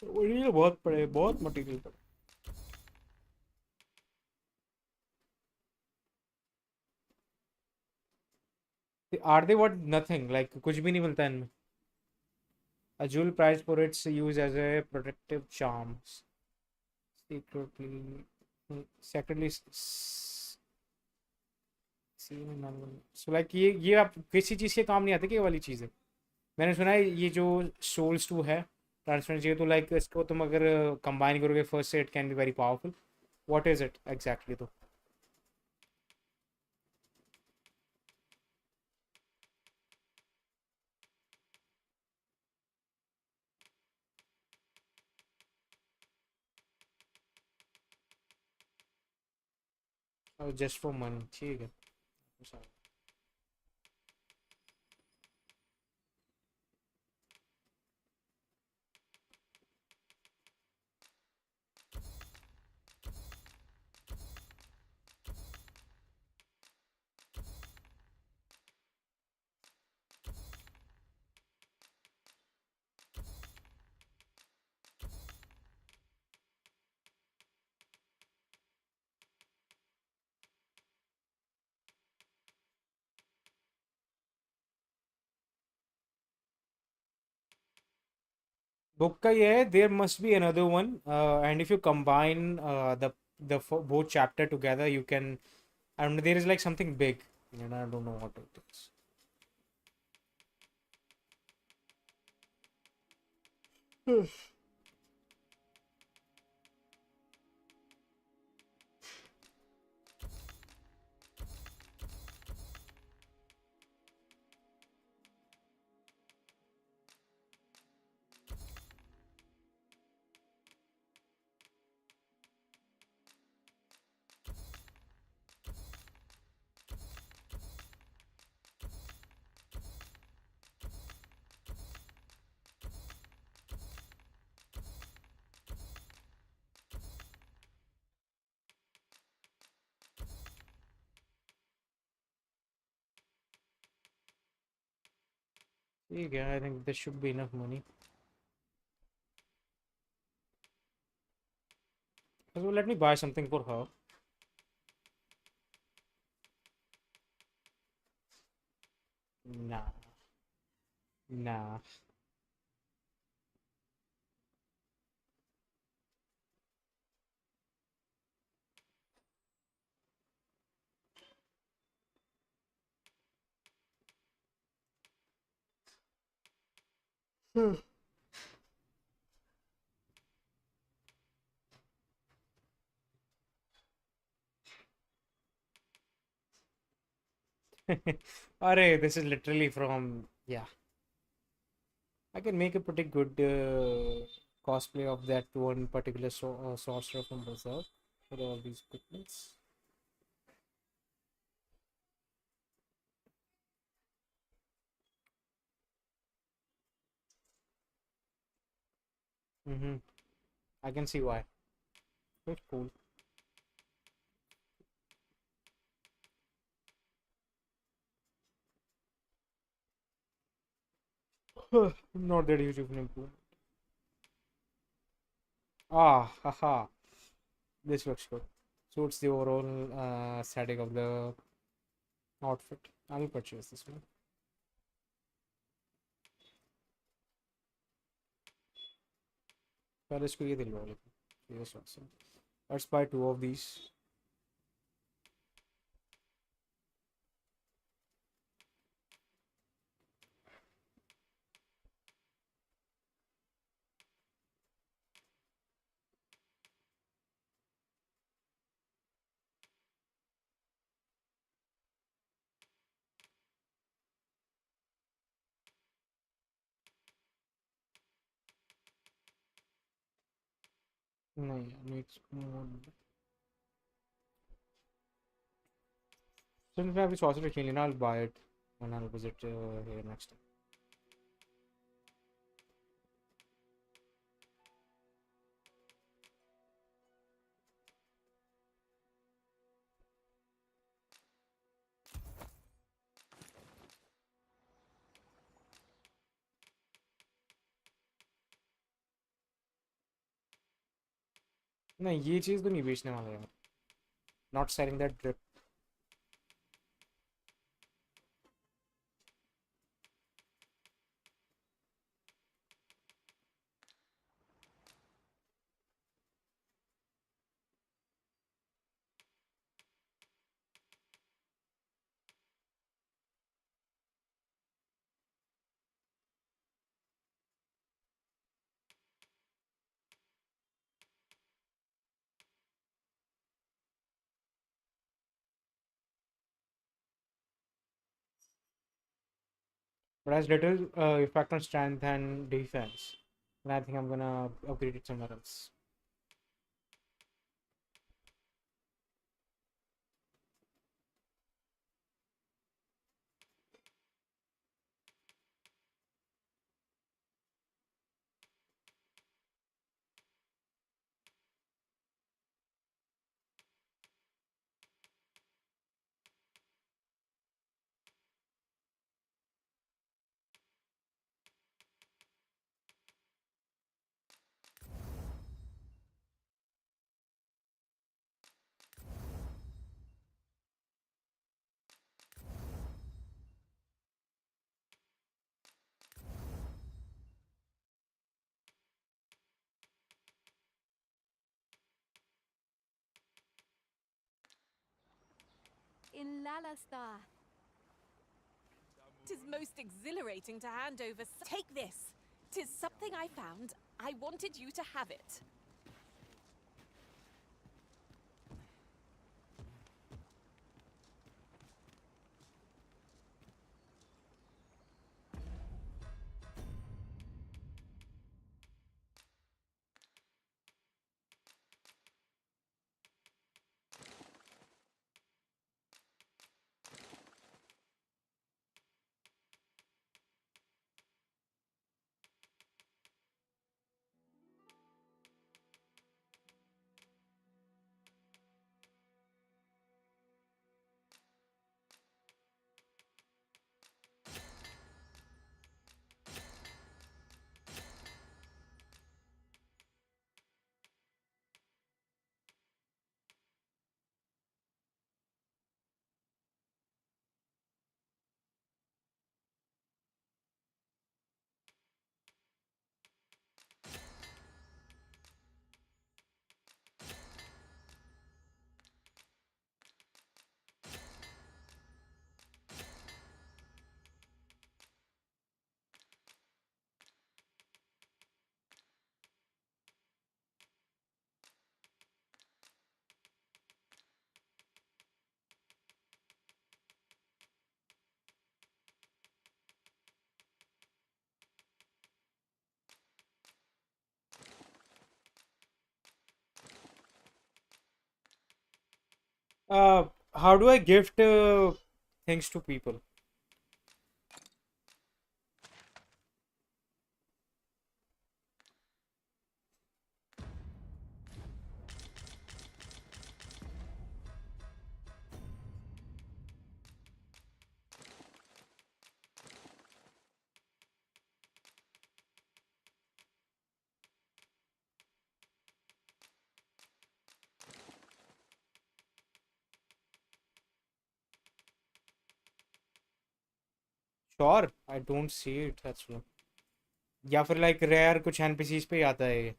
Material बहुत पड़े बहुत material पड़े are they what nothing like कुछ भी नहीं मिलता इनमें a jewel prized for its use as a protective charm secretly so like ये आप किसी चीज़ के काम नहीं आते कि ये वाली चीज़ है मैंने सुना है ये जो souls 2 है ट्रांसफरेंस ये तो लाइक इसको तुम अगर कंबाइन करोगे फर्स्ट से it can be very powerful what is it exactly तो जस्ट फॉर मनी ठीक है book का ये है, there must be another one, and if you combine both chapter together, you can, I don't know, there is like something big, and I don't know what it is. Yeah, I think there should be enough money. So let me buy something for her. Nah. Nah. Array, this is literally from, yeah. I can make a pretty good cosplay of that one particular sorcerer from Berserk with all these pigments. I can see why. It's cool. Not that huge of an improvement. Ah, haha. This looks good. Suits the overall aesthetic of the outfit. I will purchase this one. पहले इसको ये दिलवा लेते हैं. Yes, awesome. Let's buy 2 of these. नहीं, needs more. Since we have the sorcerer chain, I'll buy it when I'll visit here next time. नहीं, ये चीज़ तो नहीं बेचने वाला यार. Not selling that drip. But has little effect on strength and defense. And I think I'm gonna upgrade it somewhere else. in Lalastar. It is most exhilarating to hand over. Take this. 'Tis something I found. I wanted you to have it. How do I gift things to people? Sure, I don't see it. That's why. या फिर like rare कुछ NPCs पे ही आता है ये.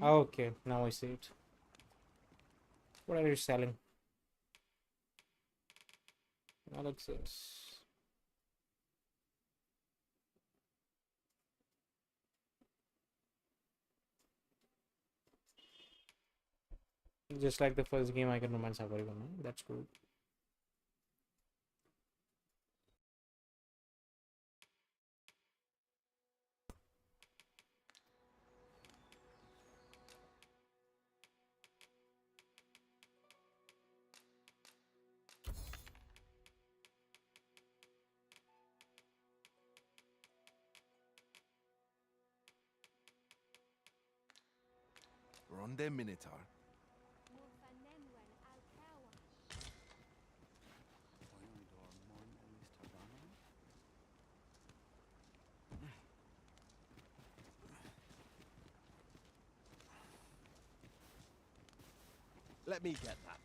Okay, now I see it. What are you selling? Alexis. Just like the first game, I can romance everyone. That's cool. Ronde Minotaur. Let me get that.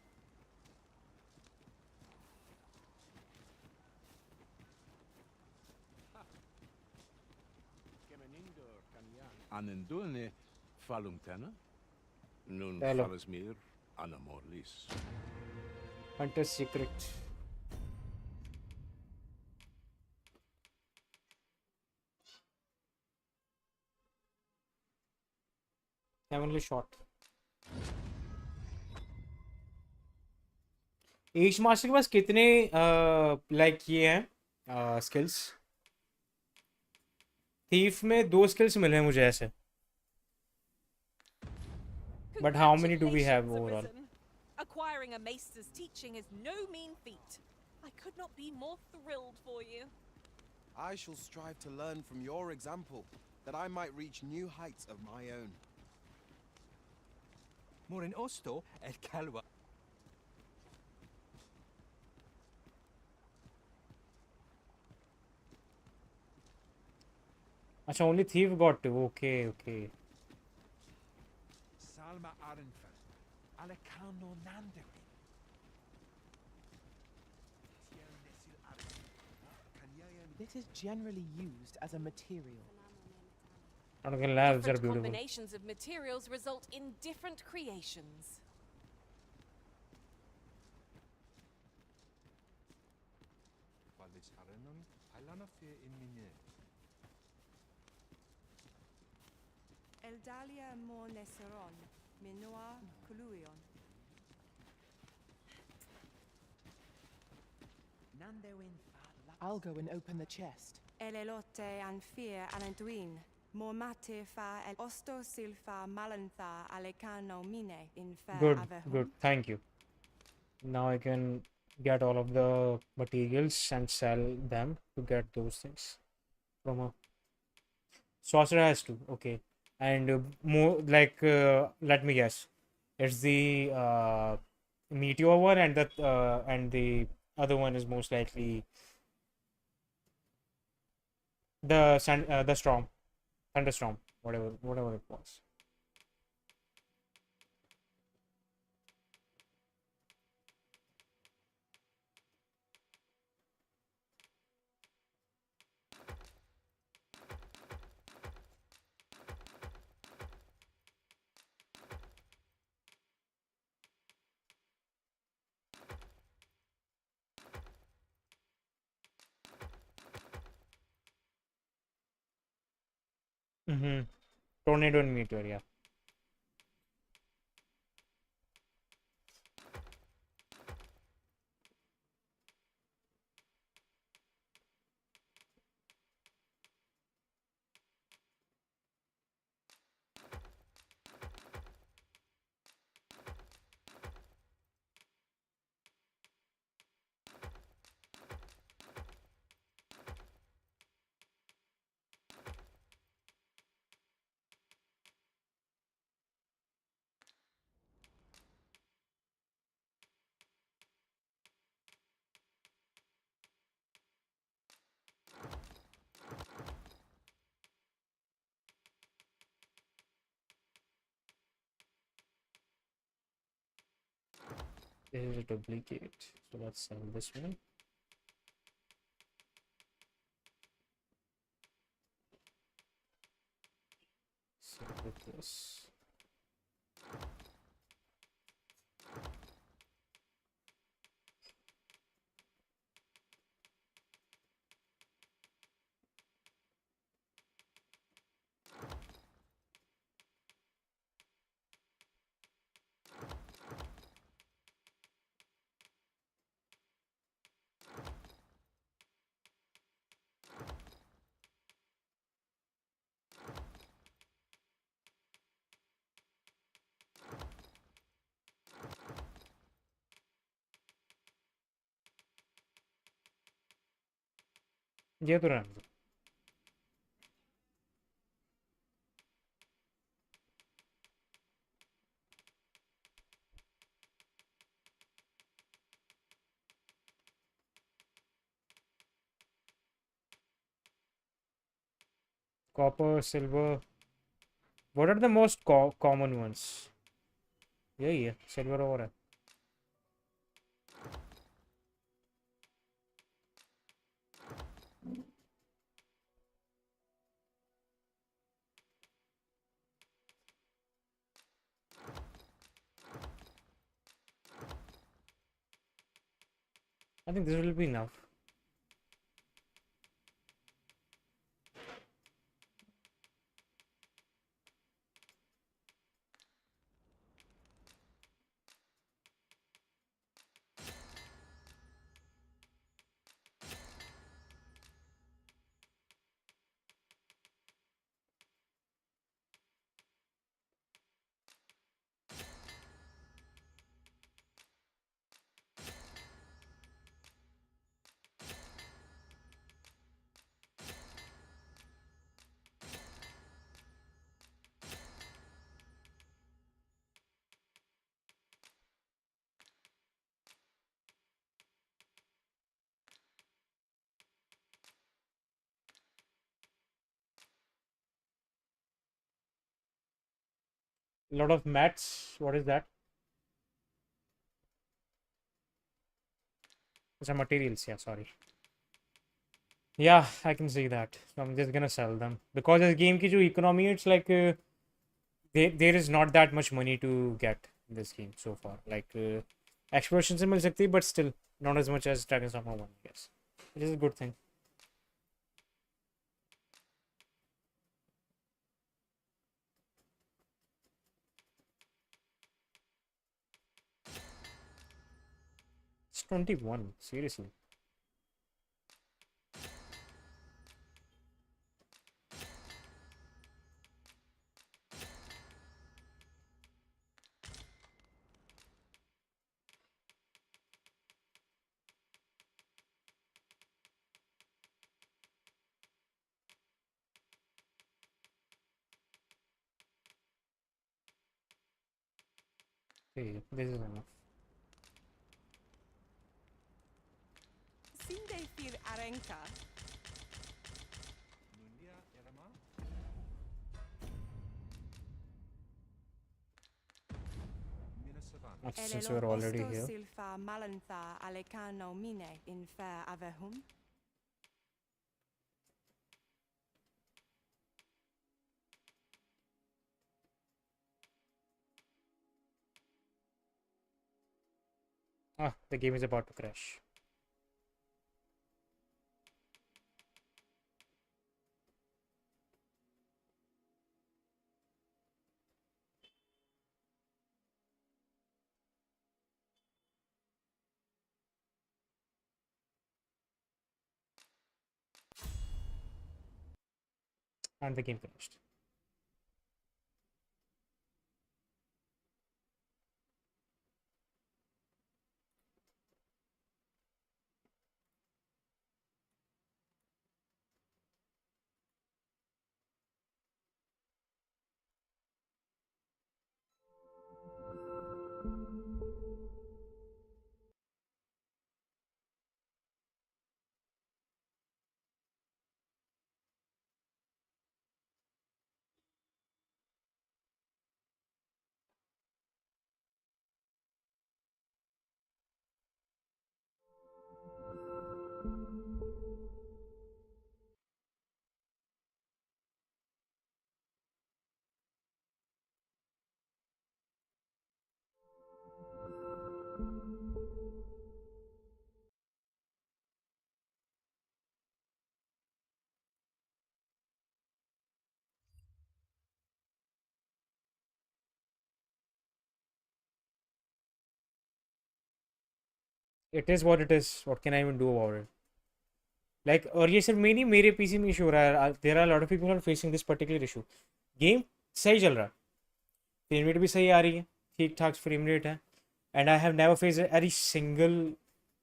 Anendune falumtena, nun Hello. falasmir anamorlis. Hunter's secret. Heavenly shot. एज master के पास कितने like ये हैं skills? Thief में 2 skills मिले हैं मुझे ऐसे. But how many do we have overall? Acquiring a maester's teaching is no mean feat. I could not be more thrilled for you. I shall strive to learn from your example, that I might reach new heights of my own. Morin Osto et Calva. अच्छा, only thief got to. Okay, okay. Salma Arenfeld, Alekano Nanderi. This is generally used as a material. Different labs are Different beautiful. combinations of materials result in different creations. Eldalia mo neseron, minoa kuluion. I'll go and open the chest. Elelote an fear alentuin. Mormate fa el osto silfa malantha alecano mine in fair Good, avehum. good. Thank you. Now I can get all of the materials and sell them to get those things from a sorcerer has to. Okay, and more like let me guess, it's the meteor one and the other one is most likely the storm, thunderstorm, whatever it was. Tornado and meteor, yeah. This is a duplicate, so let's sell this one. So with this. ये तो रहने दो. Copper, silver. What are the most common ones? यही है, silver और है. I think this will be enough. A lot of mats. What is that? It's a materials, yeah, sorry. Yeah, I can see that. So I'm just gonna sell them because this game ki jo economy, it's like there is not that much money to get in this game so far. Like exploration se mil sakti, but still not as much as DragonsDogma 1, I guess. Which is a good thing. It's 21, seriously. Okay, this is enough. Sinde fir arenka. Since we're already here. Silfa malantha alekano mine in fair avehum. Ah, the game is about to crash. And the game finished. It is what it is. What can I even do about it? Like, और ये सिर्फ नहीं मेरे PC में issue हो रहा है. There are a lot of people who are facing this particular issue. Game सही चल रहा है. फ्रेम रेट भी सही आ रही है. ठीक ठाक फ्रेम रेट है. And I have never faced any single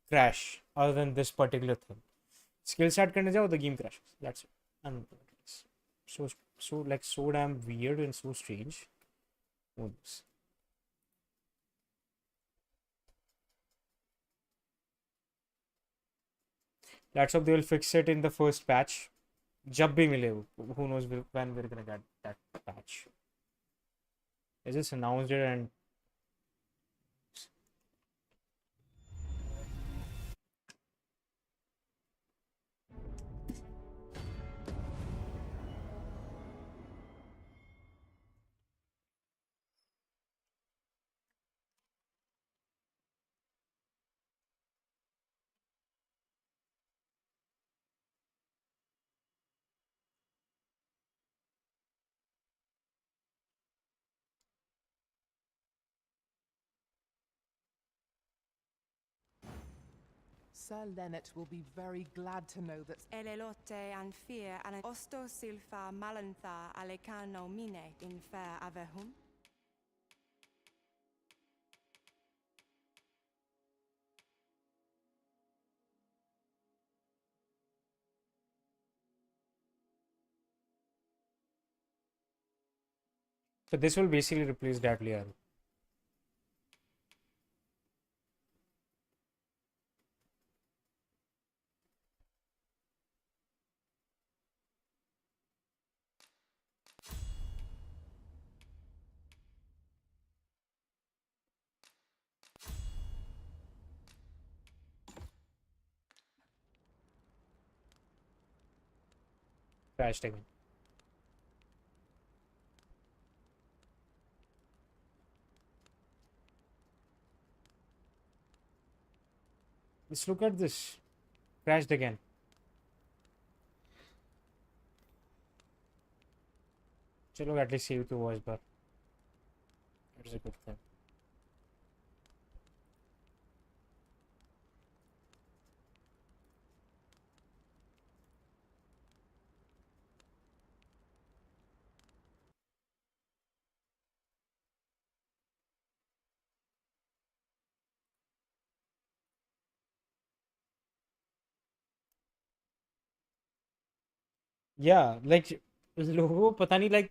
crash other than this particular thing. Skill start करने जाओ, the game crashes. That's it. I don't know what it is. So damn weird and so strange. Oh, this. Let's hope they will fix it in the first patch. जब भी मिले वो, who knows when we're gonna get that patch. They just announced it and Sir Lennet will be very glad to know that Elelote and fear and osto silfa malantha alekano mine in fair avehum. so this will basically replace Deadly Arrow. Crashed again. Let's look at this. Crashed again. Chalo, at least save the voice bar. That's a good thing. Yeah, like लोगों को पता नहीं like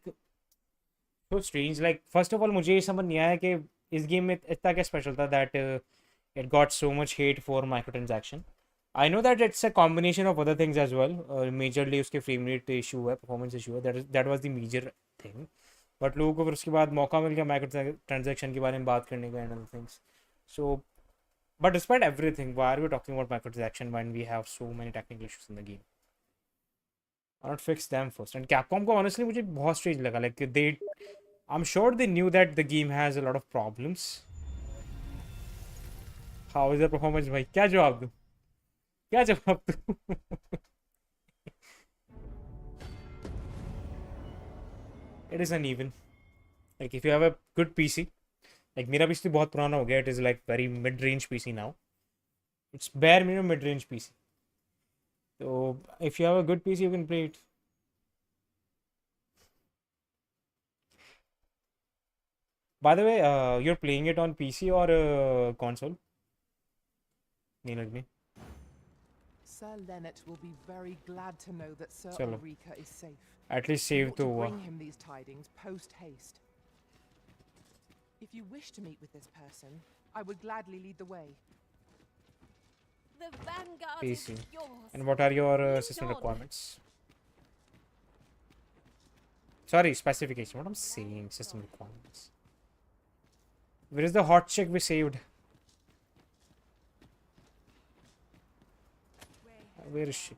so strange. Like first of all मुझे ये समझ नहीं आया कि इस गेम में इतना क्या स्पेशल था that it got so much hate for microtransaction. I know that it's a combination of other things as well. Majorly उसके frame rate issue है, performance issue है. That was the major thing. But लोगों को फिर उसके बाद मौका मिल गया microtransaction के बारे में बात करने का and other things. So, but despite everything, why are we talking about microtransaction when we have so many technical issues in the game? Why not fix them first? And Capcom को honestly मुझे बहुत strange लगा. Like I'm sure they knew that the game has a lot of problems. How is the performance भाई? क्या जवाब दूँ? क्या जवाब दूँ? It is uneven. Like if you have a good PC, like मेरा PC तो बहुत पुराना हो गया. It is like very mid-range PC now. It's bare minimum mid-range PC. So if you have a good PC, you can play it. By the way, you're playing it on PC or console? Me. Sir Leonard will be very glad to know that Sir Chalo. Ulrika is safe. At least We save ought तो to हुआ. bring him these tidings post haste. If you wish to meet with this person, I would gladly lead the way. The vanguard PC. is yours. And what are your Lead system on. requirements? Sorry, specification. What I'm saying, system requirements. Where is the hot chick we saved? Where is she?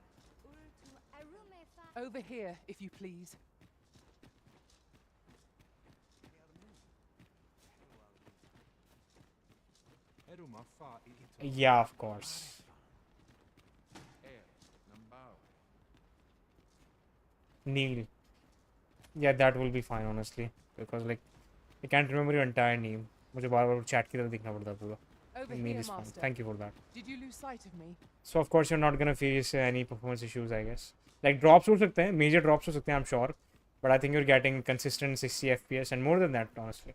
Over here, if you please. Yeah, of course. Neil. Yeah, that will be fine, honestly. Because, like, I can't remember your entire name. मुझे बार-बार chat की तरफ दिखना पड़ता पूरा. Over Mail here, is fine. Master. Thank you for that. Did you lose sight of me? So, of course, you're not gonna face any performance issues, I guess. Like, drops हो सकते हैं, major drops हो सकते हैं, I'm sure. But I think you're getting consistent 60 FPS and more than that, honestly.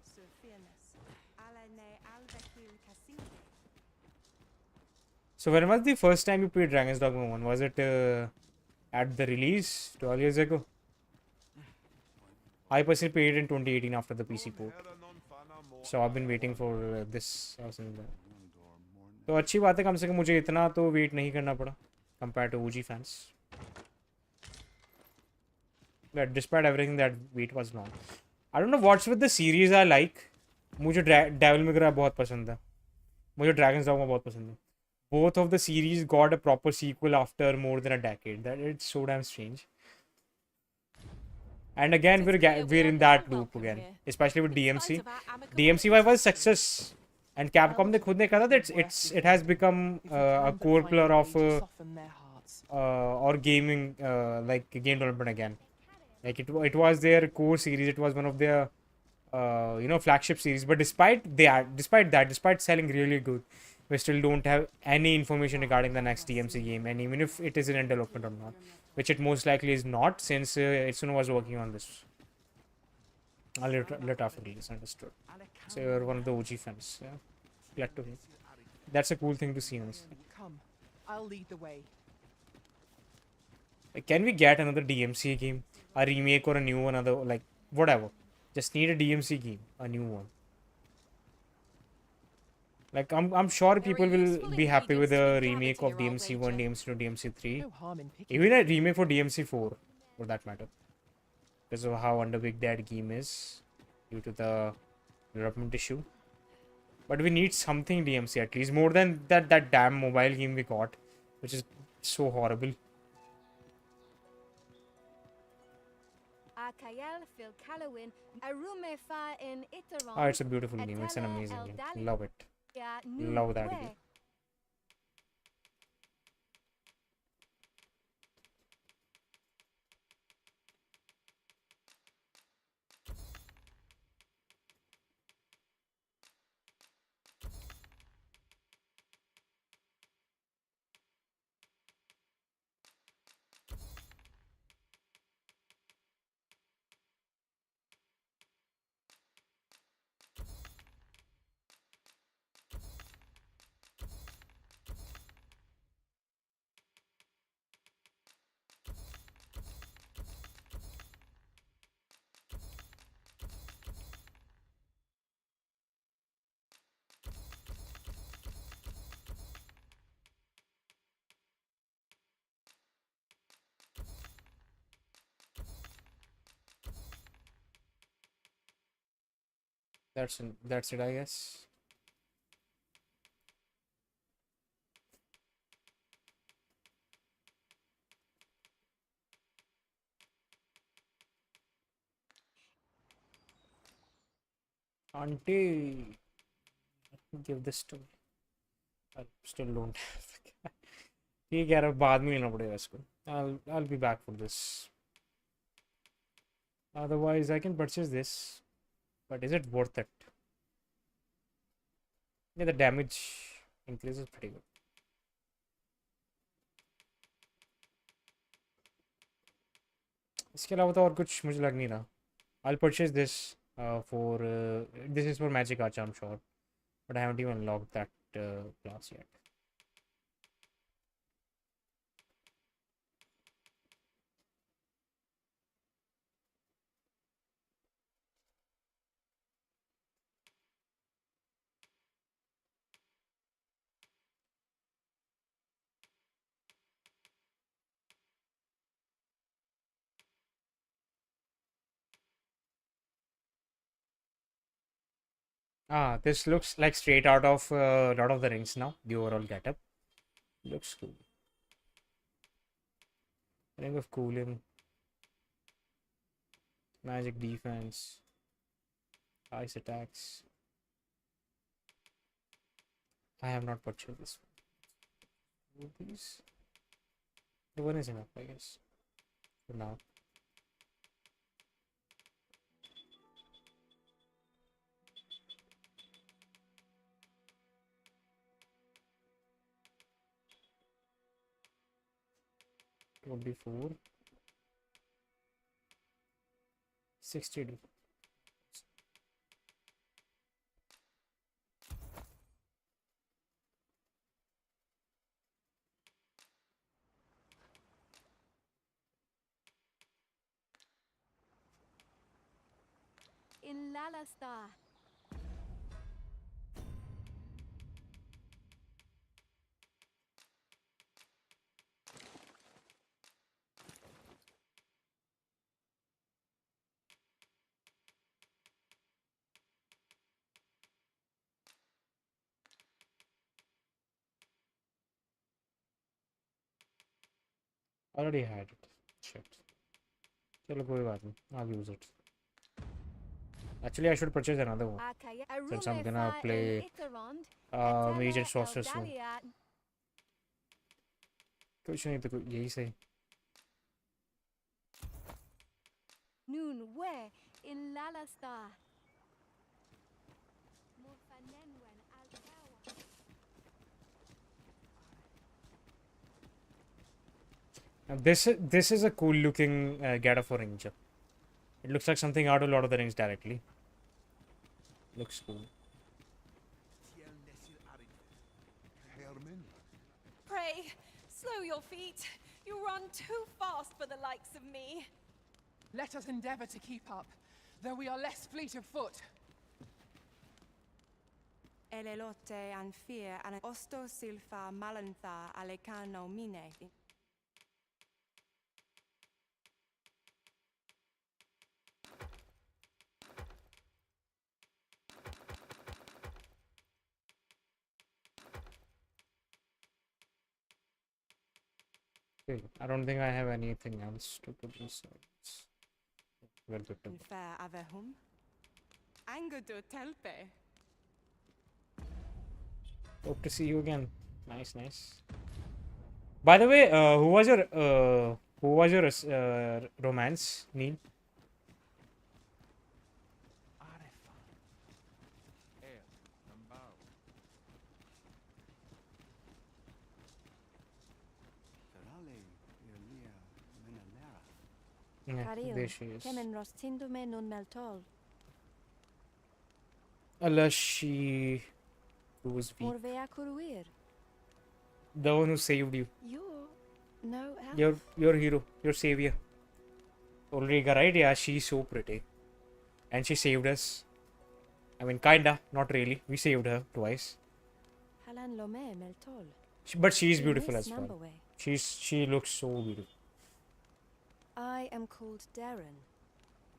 So, when was the first time you played Dragon's Dogma 1? Was it at the release 12 years ago? I personally played it in 2018 after the PC port. So, I've been waiting for this. तो अच्छी बात है कम से कम मुझे इतना तो wait नहीं करना पड़ा compared to OG fans. But despite everything, that wait was long. I don't know what's with the series I like. मुझे Devil May Cry बहुत पसंद है. मुझे Dragon's Dogma बहुत पसंद है. Both of the series got a proper sequel after more than a decade. That it's so damn strange. And again, we're in that loop again, especially with DMC. DMC was success, and Capcom ने खुद ने कहा that it has become a core pillar of or gaming like game development again. Like it was their core series. It was one of their flagship series. But despite selling really good, we still don't have any information regarding the next DMC game, and even if it is in development or not, which it most likely is not, since Itsuno was working on this. I'll let after release, understood. So you're one of the OG fans. Yeah, glad to hear. That's a cool thing to see, honestly. Come, I'll lead the way. Like, can we get another DMC game, a remake or a new one, like whatever? Just need a DMC game, a new one. Like I'm sure people will be happy with a remake of DMC 1, DMC 2, DMC 3. Even a remake for DMC 4, for that matter. Because of how underbig that game is due to the development issue. But we need something DMC at least, more than that damn mobile game we got, which is so horrible. Akael fil Kalawin, Arume fa in Iteron. Ah, it's a beautiful game. It's an amazing game. Love it. Love that game. That's it, I guess. Auntie, give this to me. I still don't have. ठीक है यार, बाद में लेना पड़ेगा इसको. I'll be back for this. Otherwise, I can purchase this, but is it worth it? Yeah, the damage increase is pretty good. इसके अलावा तो और कुछ मुझे लग नहीं रहा. I'll purchase this for this is for Magic Archer, I'm sure, but I haven't even unlocked that class yet. Ah, this looks like straight out of Lord of the Rings now. The overall getup looks cool. Ring of Cooling, magic defense, ice attacks. I have not purchased this one. These, the one is enough, I guess, for now. Would be 4 60. In Lalastar. Already had it. Shit. चलो कोई बात नहीं. I'll use it. Actually, I should purchase another one since I'm gonna play Mage and Sorcerer soon. कुछ नहीं तो यही सही. Noon where in Lalastar. This is a cool looking getup for Ranger. It looks like something out of Lord of the Rings directly. Looks cool. Pray, slow your feet. You run too fast for the likes of me. Let us endeavor to keep up, though we are less fleet of foot. Elelote and fear and osto silfa malantha alecano mine. Okay, I don't think I have anything else to put inside. Well, good to know. Fair avehum. Anger do telpe. Hope to see you again. Nice, nice. By the way, who was your romance, Neil? Yeah, there she is. Kemen rostindo non meltol. Unless she was weak. Morvea kuruir. The one who saved you. You're no elf. Your hero, your savior. Ulrika, right? Yeah, she's so pretty. And she saved us. I mean, kinda, not really. We saved her twice. Halan lome meltol. But she's beautiful Miss as well. Numberway. She looks so beautiful. I am called Darren.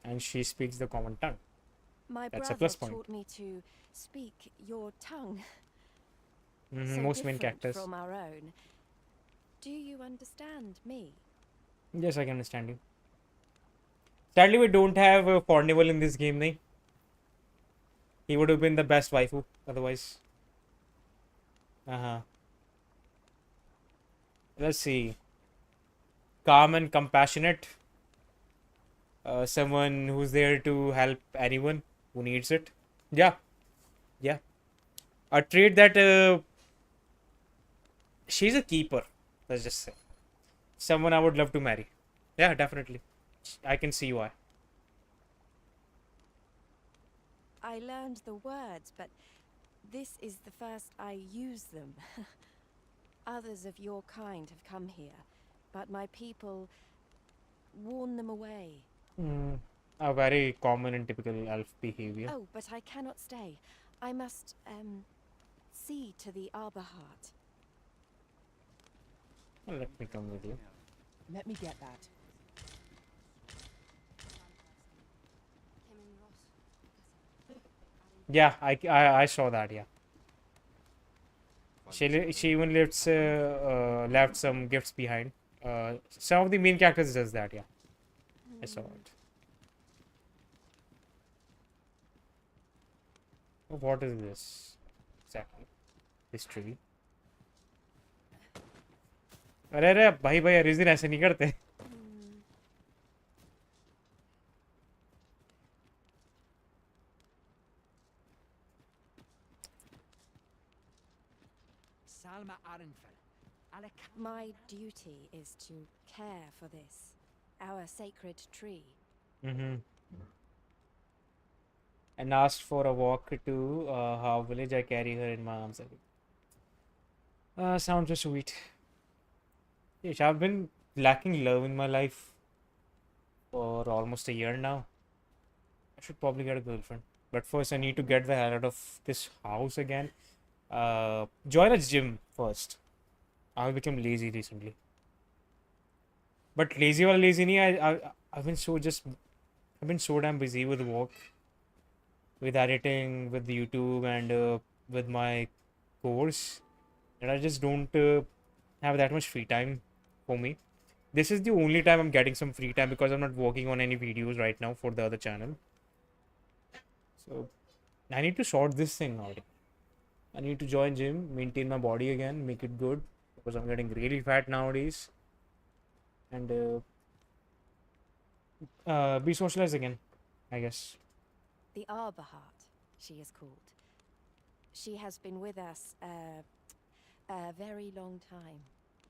And she speaks the common tongue. My That's a brother plus point. taught me to speak your tongue. Mhm, So most main different characters. from our own. Do you understand me? Yes, I can understand you. Sadly, we don't have a Fornival in this game, nahi? He would have been the best waifu, otherwise. Let's see. Calm and compassionate. Someone who's there to help anyone who needs it. Yeah. Yeah. A trait that she's a keeper. Let's just say. Someone I would love to marry. Yeah, definitely. I can see why. I learned the words, but this is the first I use them. Others of your kind have come here, but my people warn them away. A very common and typical elf behavior. Oh, but I cannot stay. I must, see to the arbor heart. Well, let me come with you. Let me get that. Yeah, I saw that. Yeah. She even left some gifts behind. Some of the main characters does that. Yeah, I saw it. What is this exactly? This tree. अरे भाई भाई इस दिन ऐसे नहीं करते. My duty is to care for this, our sacred tree. And asked for a walk to her village. I carry her in my arms. Sounds so sweet. Yes, I've been lacking love in my life for almost a year now. I should probably get a girlfriend. But first, I need to get the hell out of this house again. Join a gym first. I've become lazy recently. But lazy or lazy nahi, I've been so damn busy with work, with editing, with YouTube, and with my course that I just don't have that much free time for me. This is the only time I'm getting some free time because I'm not working on any videos right now for the other channel. So I need to sort this thing out. I need to join gym, maintain my body again, make it good because I'm getting really fat nowadays, and be socialized again, I guess. The arbor heart, she is called. She has been with us a very long time.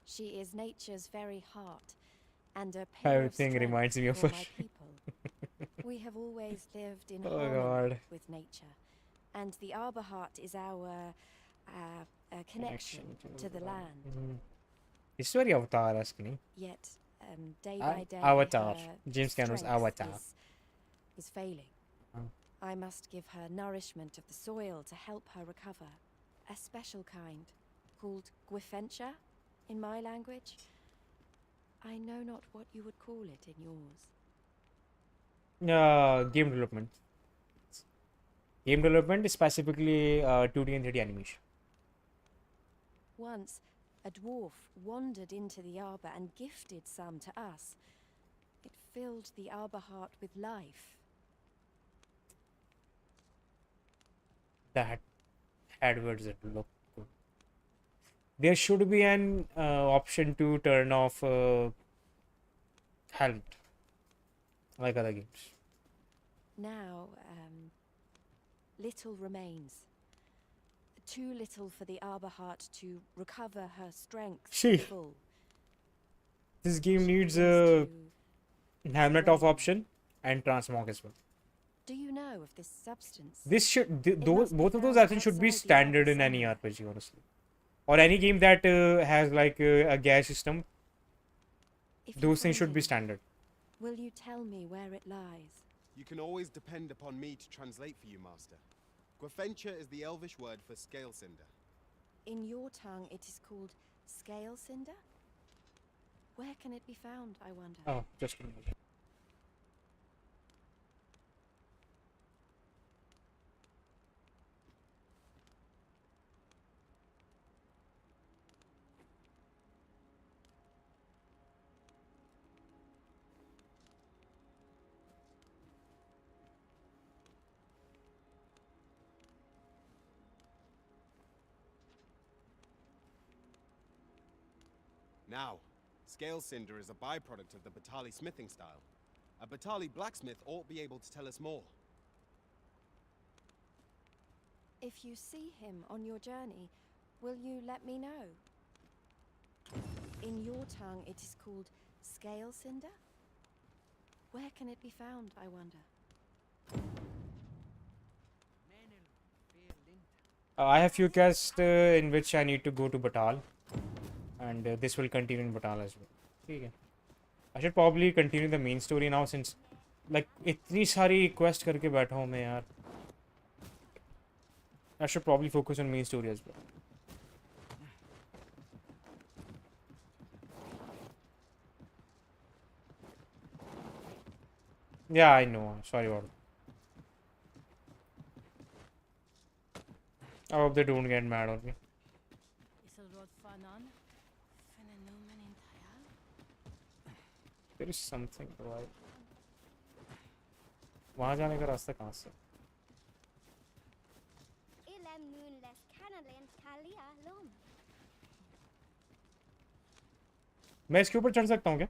She is nature's very heart, and a pillar of Everything strength reminds me of for her. my people. We have always lived in Oh, harmony God. with nature, and the arbor heart is our connection to the land. It's very Avatar-esque, nahi? Yet, day by day, Avatar. her James Cameron's strength Avatar. is failing. I must give her nourishment of the soil to help her recover. A special kind, called Gwifentia in my language. I know not what you would call it in yours. Game development. Game development is specifically 2D and 3D animation. Once, a dwarf wandered into the arbor and gifted some to us. It filled the arbor heart with life. That had words that look good. There should be an option to turn off helmet, like other games. Now, little remains. Too little for the arbor heart to recover her strength She- full. This game needs a helmet off option and transmog as well. Do you know of this substance? This should those must be both of those found options should be outside the standard arbor in any somewhere. RPG, honestly, or any game that has like a gas system. If you Those things find should be it, standard. Will you tell me where it lies? You can always depend upon me to translate for you, Master. Gwefencha is the Elvish word for scale cinder. In your tongue, it is called scale cinder? Where can it be found, I wonder? Oh, just a minute. Now, scale cinder is a byproduct of the Batali smithing style. A Batali blacksmith ought be able to tell us more. If you see him on your journey, will you let me know? In your tongue, it is called scale cinder? Where can it be found, I wonder? I have few quests in which I need to go to Batal, and this will continue in Batal as well. Okay. I should probably continue the main story now since like इतनी सारी quest करके बैठा हूँ मैं यार. I should probably focus on main story as well. Yeah, I know. Sorry about it. I hope they don't get mad on me. There is something right. वहाँ जाने का रास्ता कहाँ से? मैं इसके ऊपर चढ़ सकता हूँ क्या?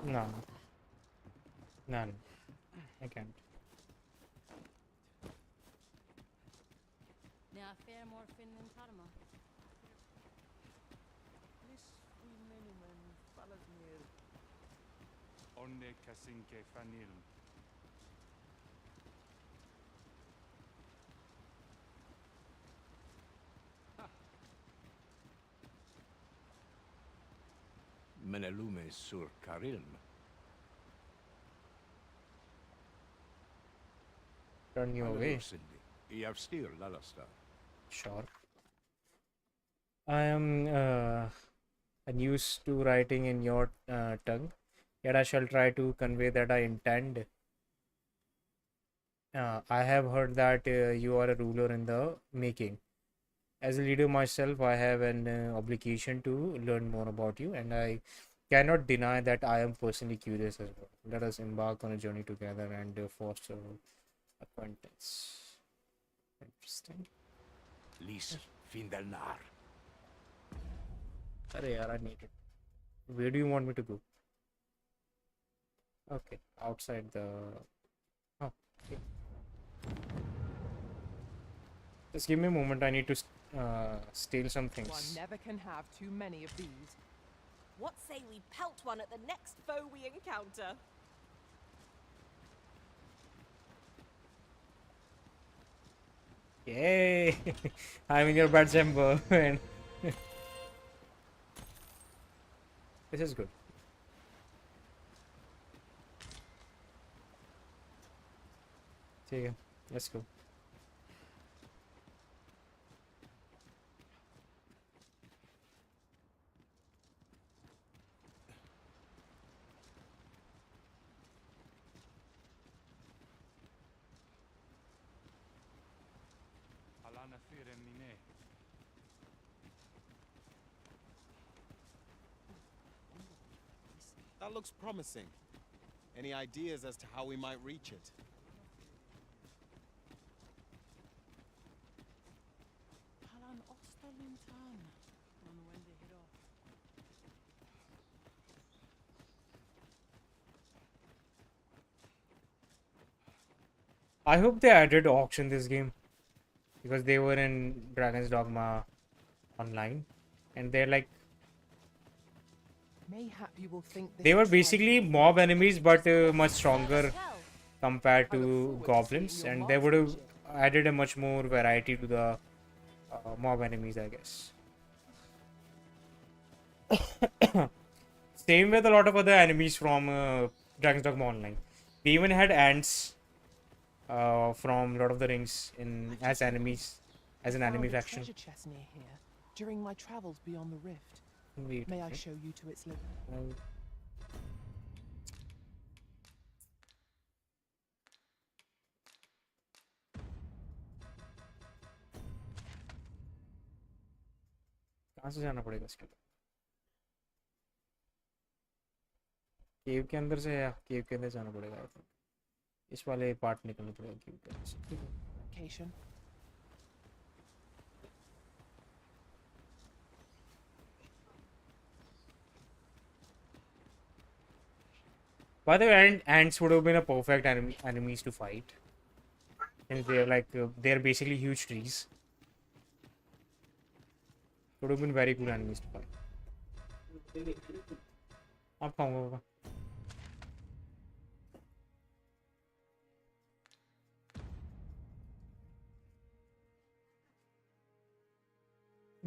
No. No, I can't. Onne kasinke fanil. Menelume sur Karilm. Turn you away. Iavstir Lalastar. Sure. I am unused to writing in your tongue, yet I shall try to convey that I intend. I have heard that you are a ruler in the making. As a leader myself, I have an obligation to learn more about you, and I cannot deny that I am personally curious as well. Let us embark on a journey together and foster acquaintance. Interesting. Lis Findelnar. Arey yaar, I need it. Where do you want me to go? Okay, outside the... Oh, okay. Just give me a moment, I need to steal some things. One never can have too many of these. What say we pelt one at the next foe we encounter? Yay! I'm in your bad chamber. And this is good. Okay, let's go. Alana That looks promising. Any ideas as to how we might reach it? Palan Osterlintan. On when they hit off. I hope they added orcs in this game because they were in Dragon's Dogma online, and they're like Mayhap you will think this they were tribe basically will mob be enemies, but much stronger compared I look to forward to goblins, seeing your and they would have marksmanship. added a much more variety to the mob enemies, I guess. Same with a lot of other enemies from Dragon's Dogma Online. They even had ants from Lord of the Rings in as enemies, as an Found enemy a faction. treasure chest near here during my travels beyond the rift. Wait, May I okay. show you to its living? कहाँ से जाना पड़ेगा इसके लिए? केव के अंदर से या केव के अंदर जाना पड़ेगा आई थिंक. इस वाले पार्ट निकलना पड़ेगा केव के अंदर से. Location. By the way, ants would have been a perfect enemies to fight. And they're like they're basically huge trees. Would have been very cool enemies to fight. अब खाऊंगा बाबा.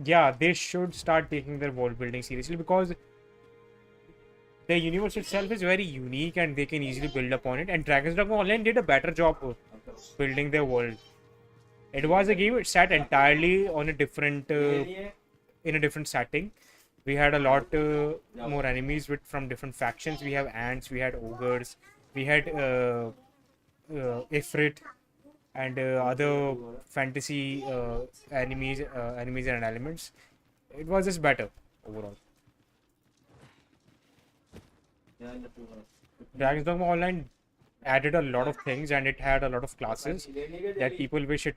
Yeah, they should start taking their world building seriously because the universe itself is very unique and they can easily build upon it. And Dragon's Dogma Online did a better job of building their world. It was a game it sat entirely on a different, in a different setting. We had a lot more enemies from different factions. We have ants, we had ogres, we had Ifrit, and other fantasy enemies and elements. It was just better overall. Dragon's Dogma Online added a lot of things and it had a lot of classes that people wish it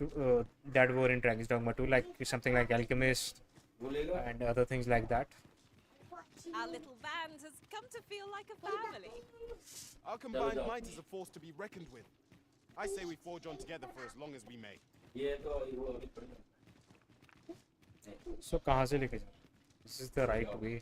that were in Dragon's Dogma 2, like something like Alchemist and other things like that. Our little band has come to feel like a family. Our combined might is a force to be reckoned with. I say we forge on together for as long as we may. So कहाँ से लेके जाना? This is the right way.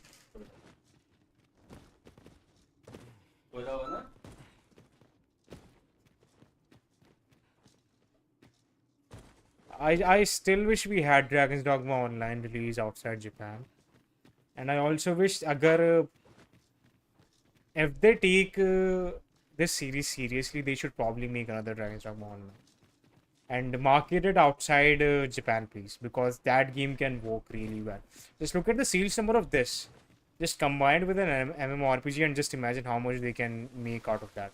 I still wish we had Dragon's Dogma Online release outside Japan, and I also wish if they take this series seriously, they should probably make another Dragon's Dogma Online and market it outside Japan, please, because that game can work really well. Just look at the sales number of this, just combined with an MMORPG, and just imagine how much they can make out of that.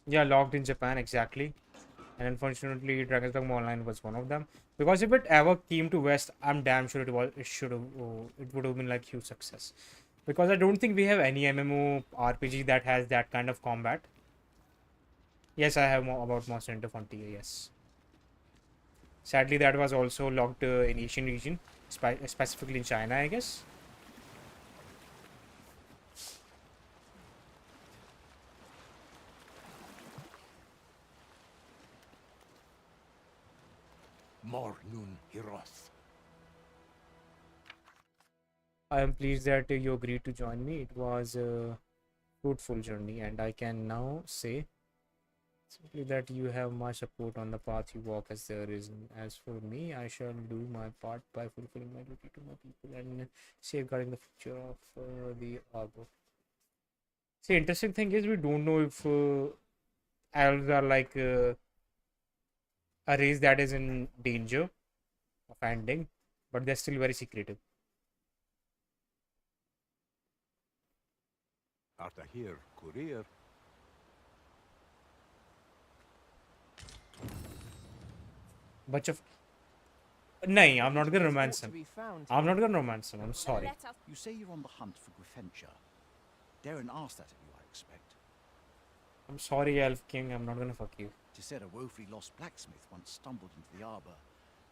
Yeah, locked in Japan, exactly. And unfortunately, Dragon's Dogma Online was one of them. Because if it ever came to West, I'm damn sure it would have been like huge success. Because I don't think we have any MMO RPG that has that kind of combat. Yes, I have more about Monster Hunter Frontier, yes. Sadly, that was also locked in Asian region, specifically in China, I guess. More Nun Hiroth. I am pleased that you agreed to join me. It was a fruitful journey, and I can now say simply that you have my support on the path you walk as there is. As for me, I shall do my part by fulfilling my duty to my people and safeguarding the future of the Arbor. See, interesting thing is we don't know if elves are like a race that is in danger of ending, but they're still very secretive. Artahir courier. Bunch of. Nahin, I'm not gonna romance him. I'm not gonna romance him. I'm sorry. You say you're on the hunt for Gryffindor. Darren asked that of you, I expect. I'm sorry, Elf King. I'm not gonna fuck you. It is said a woefully lost blacksmith once stumbled into the arbor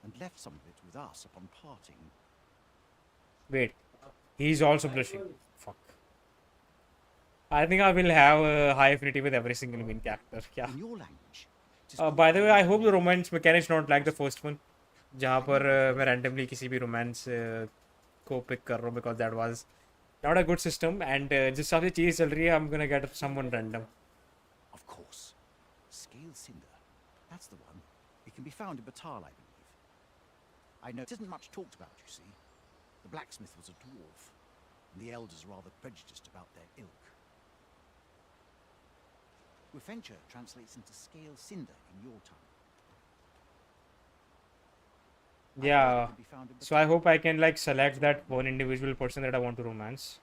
and left some of it with us upon parting. Wait, he's also blushing. Fuck. I think I will have a high affinity with every single main character. Yeah. In your language. By the way, I hope the romance mechanics not like the first one, जहाँ पर मैं randomly किसी भी romance को pick कर रहा हूँ, because that was not a good system, and जिस हिसाब से चीज़ चल रही है, I'm gonna get someone random. Of course. Scale Cinder. That's the one. It can be found in Batal, I believe. I know it isn't much talked about, you see. The blacksmith was a dwarf, and the elders are rather prejudiced about their ilk. Gryffindor translates into Scale Cinder in your tongue. Yeah, so I hope I can like select that one individual person that I want to romance.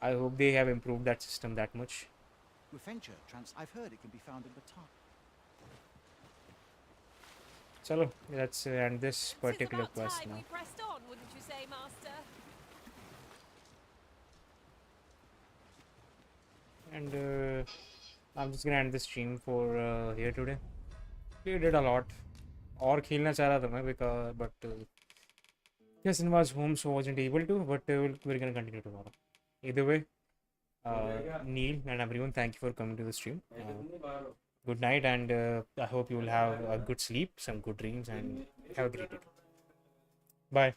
I hope they have improved that system that much. I've heard it can be found in Batal. Chalo, let's end this particular quest now. We pressed on, wouldn't you say, Master? And I'm just gonna end the stream for here today. We did a lot. और खेलना चाह रहा था मैं because Jason was home so wasn't able to, but we're gonna continue tomorrow. Either way, Neil and everyone, thank you for coming to the stream. Good night, and I hope you will have a good sleep, some good dreams, and have a great day. Bye.